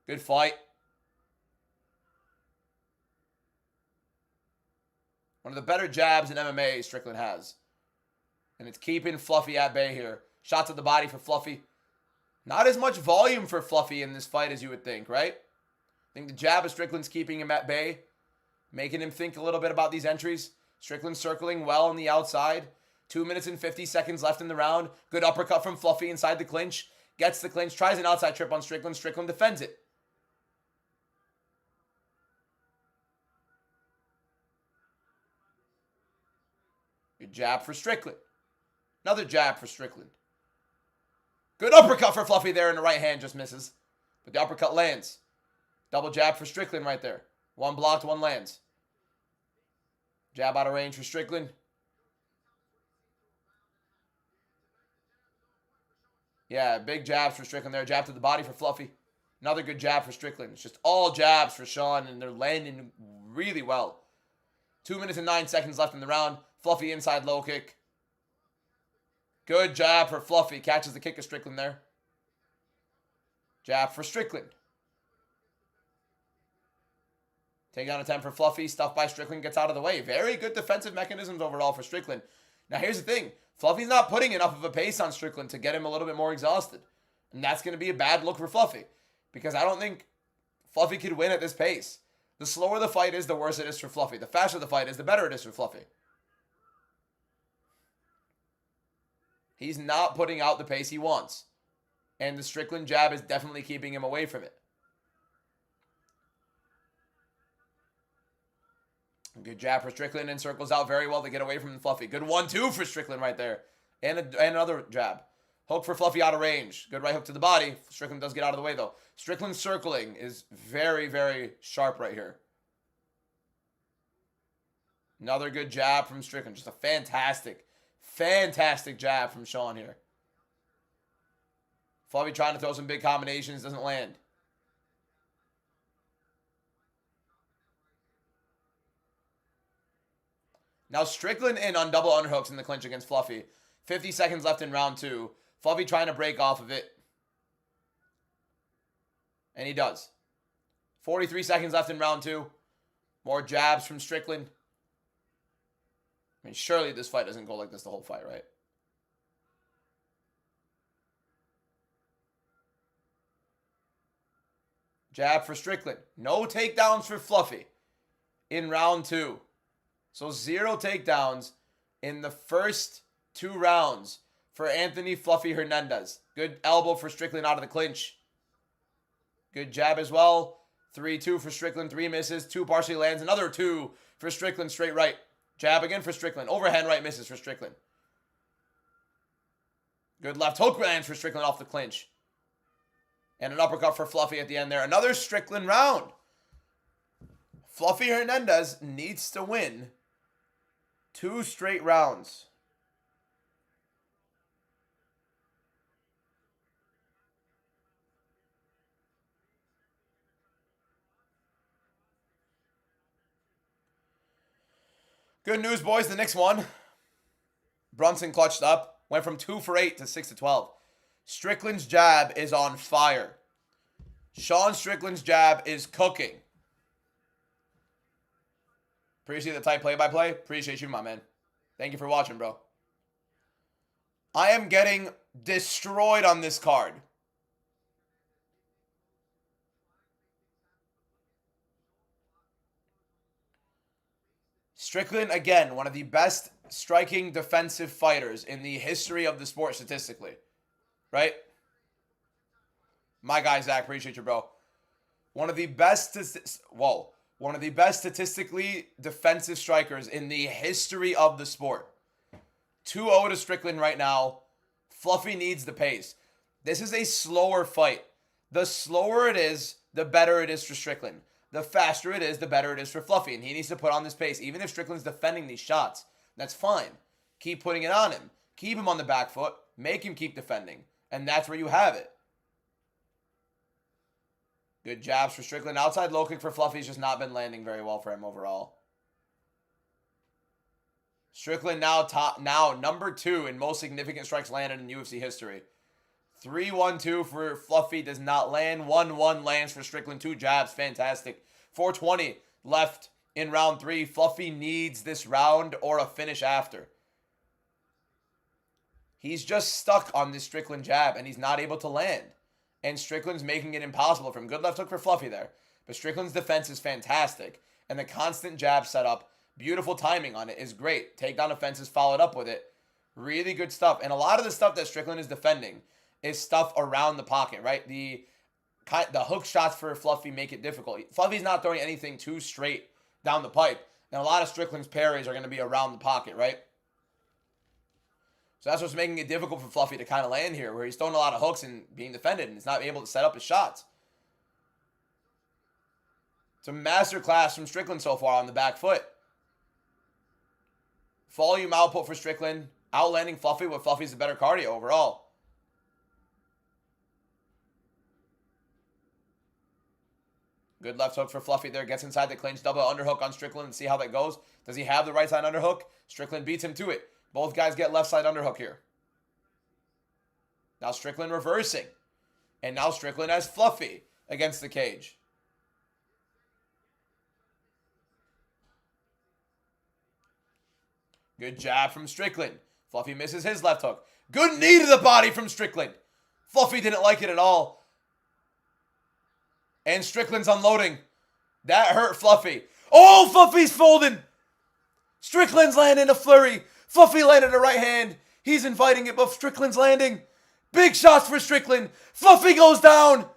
Good fight. One of the better jabs in MMA Strickland has. And it's keeping Fluffy at bay here. Shot to the body for Fluffy. Not as much volume for Fluffy in this fight as you would think, right? I think the jab of Strickland's keeping him at bay. Making him think a little bit about these entries. Strickland circling well on the outside. 2 minutes and 50 seconds left in the round. Good uppercut from Fluffy inside the clinch. Gets the clinch. Tries an outside trip on Strickland. Strickland defends it. Good jab for Strickland. Another jab for Strickland. Good uppercut for Fluffy there, and the right hand just misses. But the uppercut lands. Double jab for Strickland right there. One blocked, one lands. Jab out of range for Strickland. Yeah, big jabs for Strickland there. Jab to the body for Fluffy. Another good jab for Strickland. It's just all jabs for Sean, and they're landing really well. 2 minutes and 9 seconds left in the round. Fluffy inside low kick. Good jab for Fluffy. Catches the kick of Strickland there. Jab for Strickland. Takedown attempt for Fluffy. Stuffed by Strickland. Gets out of the way. Very good defensive mechanisms overall for Strickland. Now here's the thing. Fluffy's not putting enough of a pace on Strickland to get him a little bit more exhausted. And that's going to be a bad look for Fluffy. Because I don't think Fluffy could win at this pace. The slower the fight is, the worse it is for Fluffy. The faster the fight is, the better it is for Fluffy. He's not putting out the pace he wants. And the Strickland jab is definitely keeping him away from it. Good jab for Strickland and circles out very well to get away from Fluffy. Good 1-2 for Strickland right there. And another jab. Hook for Fluffy out of range. Good right hook to the body. Strickland does get out of the way though. Strickland circling is very, very sharp right here. Another good jab from Strickland. Just a fantastic jab from Sean here. Fluffy trying to throw some big combinations. Doesn't land. Now Strickland in on double underhooks in the clinch against Fluffy. 50 seconds left in round 2. Fluffy trying to break off of it. And he does. 43 seconds left in round 2. More jabs from Strickland. I mean, surely this fight doesn't go like this the whole fight, right? Jab for Strickland. No takedowns for Fluffy in round 2. So 0 takedowns in the first 2 rounds for Anthony Fluffy Hernandez. Good elbow for Strickland out of the clinch. Good jab as well. 3-2 for Strickland. 3 misses. 2 partially lands. Another 2 for Strickland straight right. Jab again for Strickland. Overhand right misses for Strickland. Good left hook lands for Strickland off the clinch. And an uppercut for Fluffy at the end there. Another Strickland round. Fluffy Hernandez needs to win 2 straight rounds. Good news, boys. The next one. Brunson clutched up. Went from 2 for 8 to 6 to 12. Strickland's jab is on fire. Sean Strickland's jab is cooking. Appreciate the tight play-by-play. Appreciate you, my man. Thank you for watching, bro. I am getting destroyed on this card. Strickland, again, one of the best striking defensive fighters in the history of the sport statistically. Right? My guy, Zach, appreciate you, bro. One of the best statistically defensive strikers in the history of the sport. 2-0 to Strickland right now. Fluffy needs the pace. This is a slower fight. The slower it is, the better it is for Strickland. The faster it is, the better it is for Fluffy. And he needs to put on this pace. Even if Strickland's defending these shots, that's fine. Keep putting it on him. Keep him on the back foot. Make him keep defending. And that's where you have it. Good jabs for Strickland. Outside low kick for Fluffy's just not been landing very well for him overall. Strickland now number 2 in most significant strikes landed in UFC history. 3-1-2 for Fluffy does not land. 1-1 lands for Strickland. 2 jabs. Fantastic. 4:20 left in round 3. Fluffy needs this round or a finish after. He's just stuck on this Strickland jab, and he's not able to land. And Strickland's making it impossible for him. Good left hook for Fluffy there. But Strickland's defense is fantastic. And the constant jab setup, beautiful timing on it, is great. Takedown offense is followed up with it. Really good stuff. And a lot of the stuff that Strickland is defending is stuff around the pocket, right? The hook shots for Fluffy make it difficult. Fluffy's not throwing anything too straight down the pipe. And a lot of Strickland's parries are going to be around the pocket, right? So that's what's making it difficult for Fluffy to kind of land here, where he's throwing a lot of hooks and being defended, and he's not able to set up his shots. It's a masterclass from Strickland so far on the back foot. Volume output for Strickland, outlanding Fluffy, but Fluffy's the better cardio overall. Good left hook for Fluffy there. Gets inside the clinch. Double underhook on Strickland and see how that goes. Does he have the right side underhook? Strickland beats him to it. Both guys get left side underhook here. Now Strickland reversing. And now Strickland has Fluffy against the cage. Good jab from Strickland. Fluffy misses his left hook. Good knee to the body from Strickland. Fluffy didn't like it at all. And Strickland's unloading. That hurt Fluffy. Oh, Fluffy's folding. Strickland's landing a flurry. Fluffy landed a right hand. He's inviting it, but Strickland's landing. Big shots for Strickland. Fluffy goes down.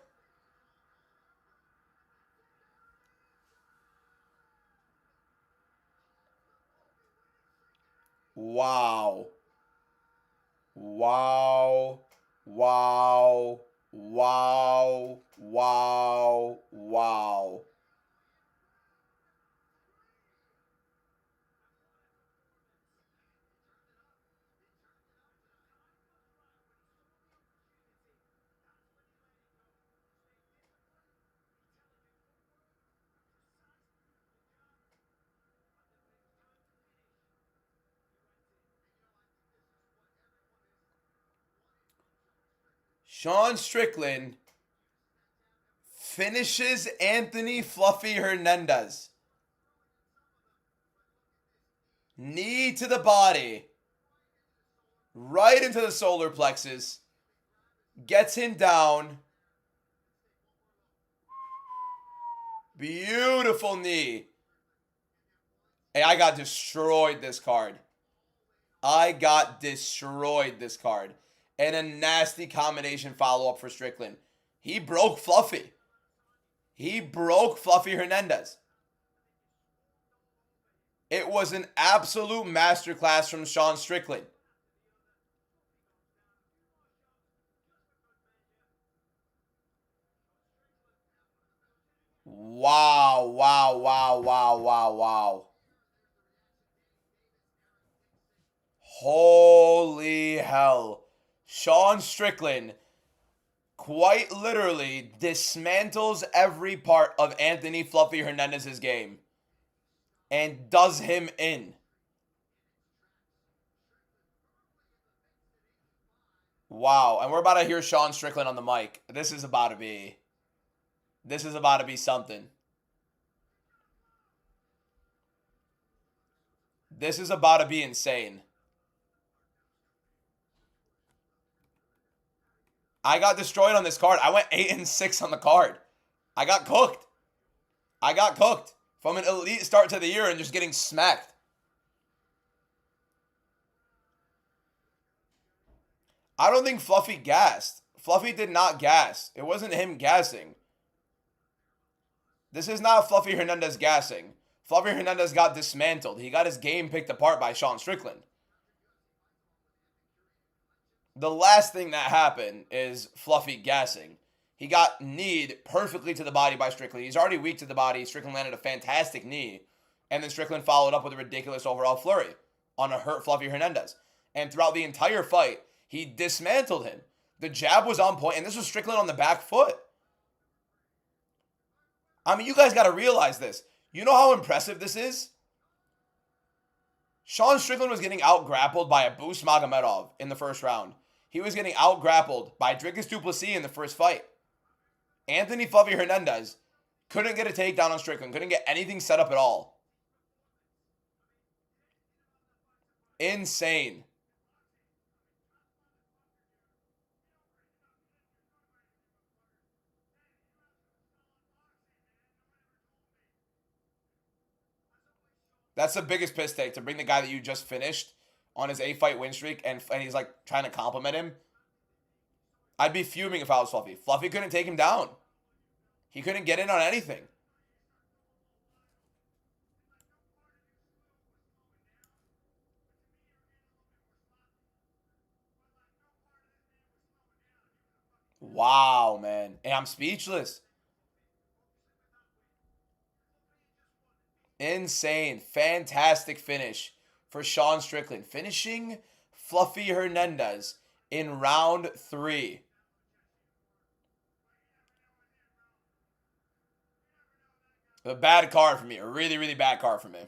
Wow. Wow. Wow. Wow. Wow. Wow. Sean Strickland finishes Anthony Fluffy Hernandez. Knee to the body. Right into the solar plexus. Gets him down. Beautiful knee. Hey, I got destroyed this card. And a nasty combination follow-up for Strickland. He broke Fluffy. Hernandez. It was an absolute masterclass from Sean Strickland. Wow, wow, wow, wow, wow, wow. Holy hell. Sean Strickland quite literally dismantles every part of Anthony Fluffy Hernandez's game and does him in. Wow, and we're about to hear Sean Strickland on the mic. This is about to be something. This is about to be insane. I got destroyed on this card. I went 8-6 on the card. I got cooked. From an elite start to the year and just getting smacked. I don't think Fluffy gassed. Fluffy did not gas. It wasn't him gassing. This is not Fluffy Hernandez gassing. Fluffy Hernandez got dismantled. He got his game picked apart by Sean Strickland. The last thing that happened is Fluffy gassing. He got kneed perfectly to the body by Strickland. He's already weak to the body. Strickland landed a fantastic knee. And then Strickland followed up with a ridiculous overall flurry on a hurt Fluffy Hernandez. And throughout the entire fight, he dismantled him. The jab was on point, and this was Strickland on the back foot. I mean, you guys got to realize this. You know how impressive this is? Sean Strickland was getting out-grappled by Abus Magomedov in the first round. He was getting out-grappled by Dricus du Plessis in the first fight. Anthony Fluffy Hernandez couldn't get a takedown on Strickland. Couldn't get anything set up at all. Insane. That's the biggest piss take, to bring the guy that you just finished on his 8-fight win streak and he's like trying to compliment him. I'd be fuming if I was Fluffy. Fluffy couldn't take him down. He couldn't get in on anything. Wow, man. And I'm speechless. Insane. Fantastic finish for Sean Strickland. Finishing Fluffy Hernandez in round 3. A bad card for me. A really, really bad card for me.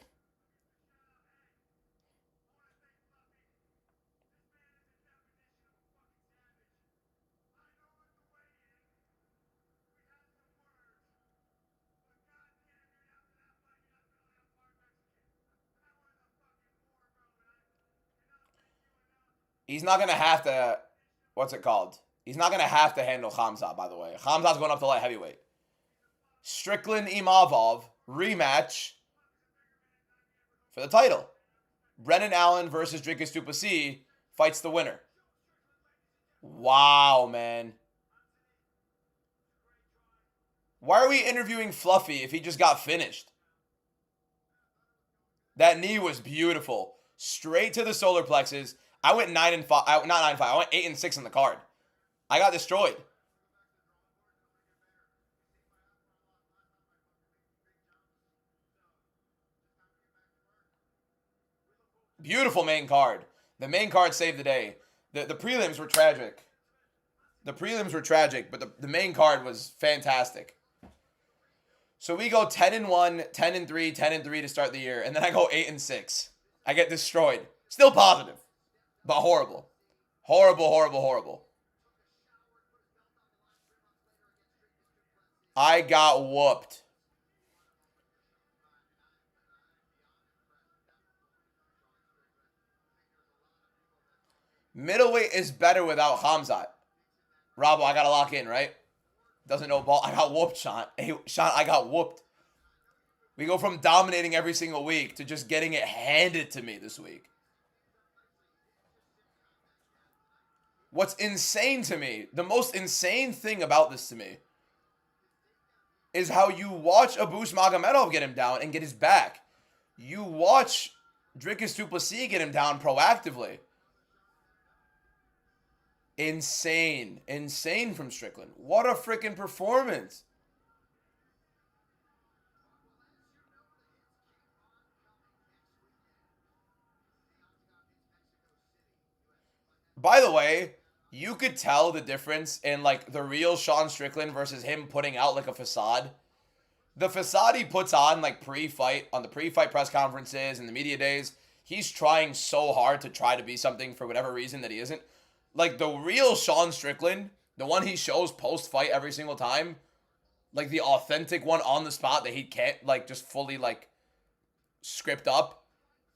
He's not going to have to, what's it called? He's not going to have to handle Khamzat, by the way. Khamzat's going up to light heavyweight. Strickland Imavov rematch for the title. Brennan Allen versus Dricus du Plessis fights the winner. Wow, man. Why are we interviewing Fluffy if he just got finished? That knee was beautiful. Straight to the solar plexus. I went 9-5. Not 9-5. I went 8-6 on the card. I got destroyed. Beautiful main card. The main card saved the day. The prelims were tragic. The prelims were tragic, but the main card was fantastic. So we go 10-1, 10-3, 10-3 to start the year, and then I go 8-6. I get destroyed. Still positive, but horrible. Horrible, horrible, horrible. I got whooped. Middleweight is better without Khamzat. Robbo, I got to lock in, right? Doesn't know ball. I got whooped, Sean. Hey, Sean, I got whooped. We go from dominating every single week to just getting it handed to me this week. What's insane to me, the most insane thing about this to me, is how you watch Abus Magomedov get him down and get his back. You watch Dricus du Plessis get him down proactively. Insane. Insane from Strickland. What a freaking performance. By the way, you could tell the difference in like the real Sean Strickland versus him putting out like a facade. The facade he puts on like pre-fight, on the pre-fight press conferences and the media days, he's trying so hard to try to be something for whatever reason that he isn't. Like the real Sean Strickland, the one he shows post-fight every single time, like the authentic one on the spot that he can't like just fully like script up,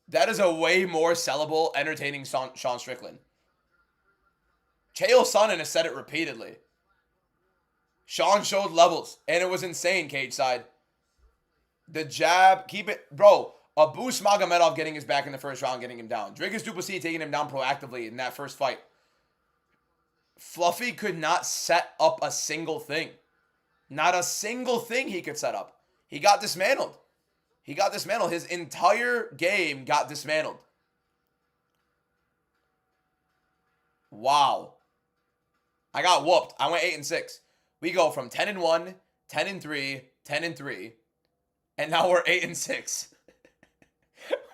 that is a way more sellable, entertaining Sean Strickland. Chael Sonnen has said it repeatedly. Sean showed levels, and it was insane, cage side. The jab, keep it, bro. Abus Magomedov getting his back in the first round, getting him down. Dricus du Plessis taking him down proactively in that first fight. Fluffy could not set up a single thing. Not a single thing he could set up. He got dismantled. He got dismantled. His entire game got dismantled. Wow. I got whooped. I went 8-6. We go from 10-1, 10-3, 10-3, and now we're 8-6.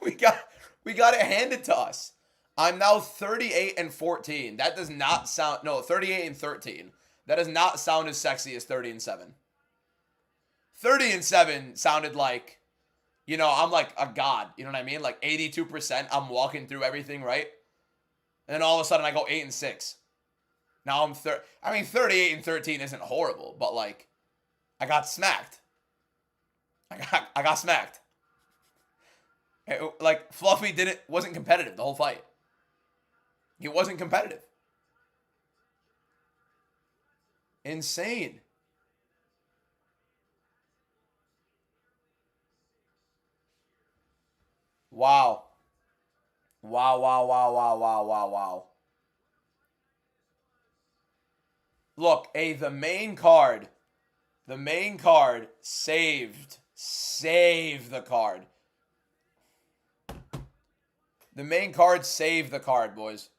we got it handed to us. I'm now 38-14. That does not sound, no, 38-13. That does not sound as sexy as 30-7. 30-7 sounded like, you know, I'm like a god. You know what I mean? Like 82%. I'm walking through everything right. And then all of a sudden I go 8-6. Now I'm 38-13 isn't horrible, but like I got smacked. I got smacked. Like Fluffy wasn't competitive the whole fight. He wasn't competitive. Insane. Wow. Wow. Look, the main card saved the card. The main card saved the card, boys.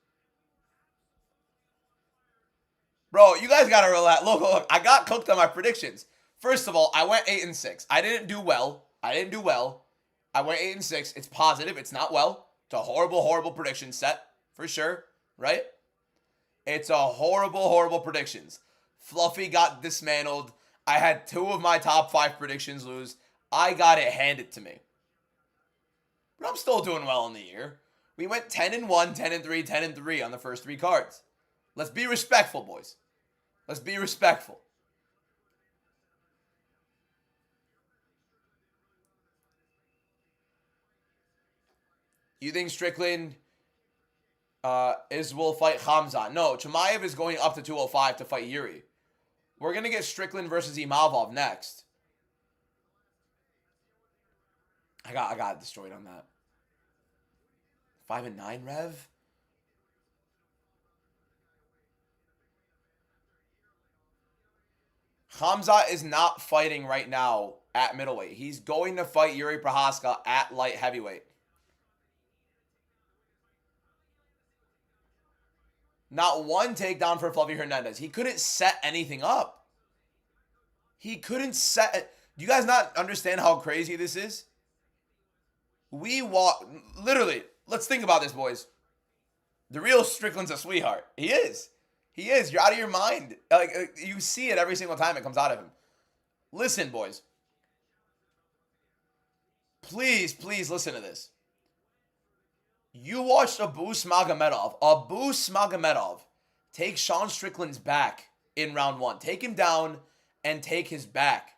Bro, you guys gotta relax. Look. I got cooked on my predictions. First of all, I went 8-6. I didn't do well. I went 8-6. It's positive. It's not well. It's a horrible prediction set for sure, right? It's a horrible predictions. Fluffy got dismantled. I had 2 of my top 5 predictions lose. I got it handed to me. But I'm still doing well in the year. We went 10-1, 10-3, 10-3 on the first 3 cards. Let's be respectful, boys. Let's be respectful. You think Strickland will fight Khamzat? No, Chimaev is going up to 205 to fight Yuri. We're going to get Strickland versus Imavov next. I got destroyed on that. 5-9 Rev? Khamzat is not fighting right now at middleweight. He's going to fight Yuri Prohaska at light heavyweight. Not one takedown for Fluffy Hernandez. He couldn't set anything up. He couldn't set... Do you guys not understand how crazy this is? Literally, let's think about this, boys. The real Strickland's a sweetheart. He is. He is. You're out of your mind. Like, you see it every single time it comes out of him. Listen, boys. Please listen to this. You watched Abu Smagomedov take Sean Strickland's back in round 1. Take him down and take his back.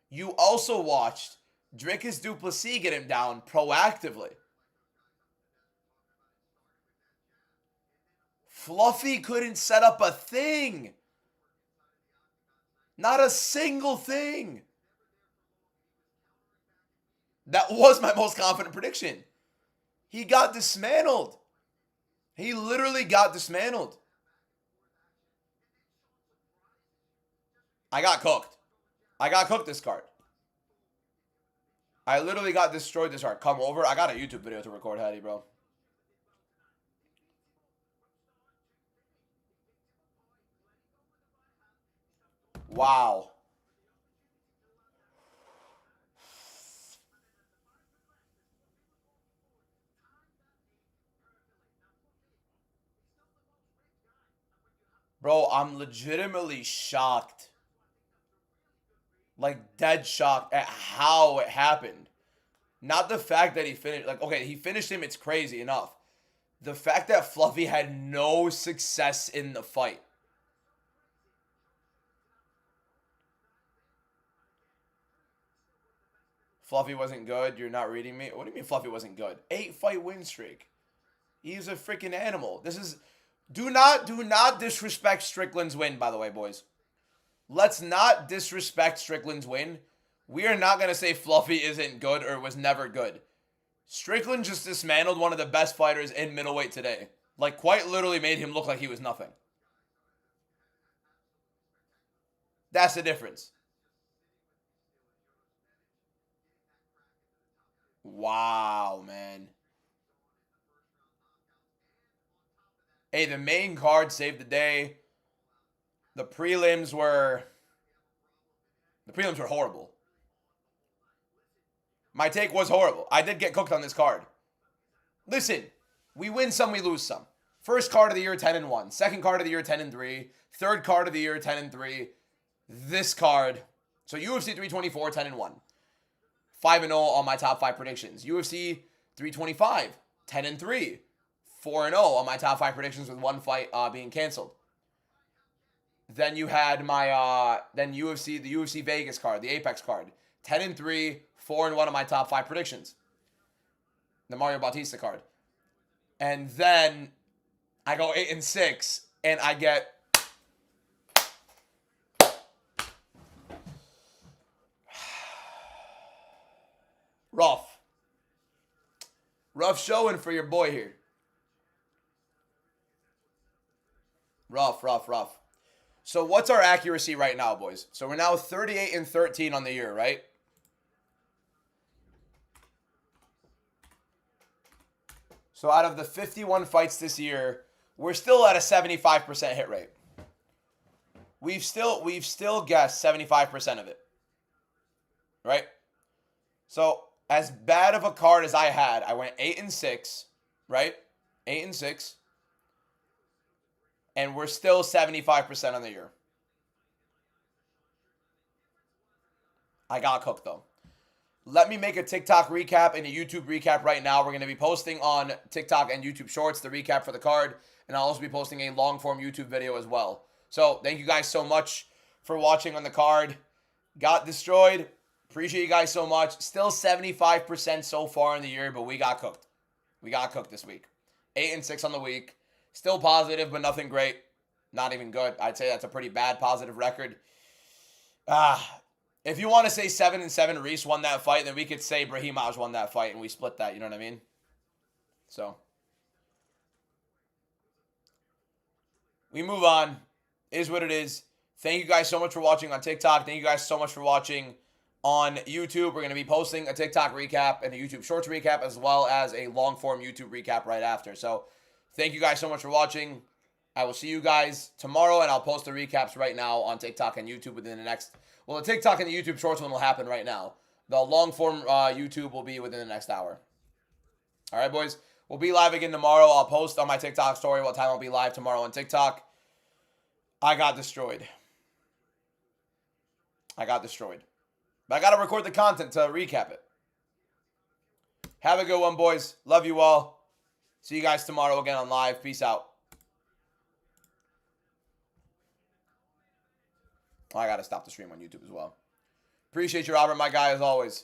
You also watched Dricus du Plessis get him down proactively. Fluffy couldn't set up a thing. Not a single thing. That was my most confident prediction. He got dismantled. He literally got dismantled. I got cooked. I got cooked this card. I literally got destroyed this card. Come over. I got a YouTube video to record, Hattie, bro. Wow. Bro, I'm legitimately shocked. Like, dead shocked at how it happened. Not the fact that he finished. Like, okay, he finished him. It's crazy enough. The fact that Fluffy had no success in the fight. Fluffy wasn't good. You're not reading me? What do you mean Fluffy wasn't good? 8-fight win streak. He's a freaking animal. This is... Do not disrespect Strickland's win, by the way, boys. Let's not disrespect Strickland's win. We are not going to say Fluffy isn't good or was never good. Strickland just dismantled one of the best fighters in middleweight today. Like, quite literally made him look like he was nothing. That's the difference. Wow, man. Hey, the main card saved the day. The prelims were horrible. My take was horrible. I did get cooked on this card. Listen, we win some, we lose some. First card of the year, 10-1. Second card of the year, 10-3. Third card of the year, 10-3. This card, So UFC 324, 10-1. 5-0 on my top 5 predictions. UFC 325, 10-3. 4-0 on my top 5 predictions with one fight being canceled. Then you had my the UFC Vegas card, the Apex card. 10-3, 4-1 on my top 5 predictions. The Mario Bautista card. And then I go 8-6 and I get rough showing for your boy here. Rough. So what's our accuracy right now, boys? So we're now 38-13 on the year, right? So out of the 51 fights this year, we're still at a 75% hit rate. We've still guessed 75% of it. Right? So as bad of a card as I had, I went 8-6, right? 8-6. And we're still 75% on the year. I got cooked, though. Let me make a TikTok recap and a YouTube recap right now. We're going to be posting on TikTok and YouTube Shorts the recap for the card. And I'll also be posting a long-form YouTube video as well. So thank you guys so much for watching on the card. Got destroyed. Appreciate you guys so much. Still 75% so far in the year, but we got cooked. We got cooked this week. 8-6 on the week. Still positive, but nothing great. Not even good. I'd say that's a pretty bad positive record. If you want to say 7-7, Reese won that fight, then we could say Brahimaj won that fight, and we split that. You know what I mean? So we move on. It is what it is. Thank you guys so much for watching on TikTok. Thank you guys so much for watching on YouTube. We're going to be posting a TikTok recap and a YouTube Shorts recap, as well as a long-form YouTube recap right after. So thank you guys so much for watching. I will see you guys tomorrow, and I'll post the recaps right now on TikTok and YouTube within the next... Well, the TikTok and the YouTube Shorts one will happen right now. The long-form YouTube will be within the next hour. All right, boys. We'll be live again tomorrow. I'll post on my TikTok story what time I'll be live tomorrow on TikTok. I got destroyed. But I got to record the content to recap it. Have a good one, boys. Love you all. See you guys tomorrow again on live. Peace out. I got to stop the stream on YouTube as well. Appreciate you, Robert, my guy, as always.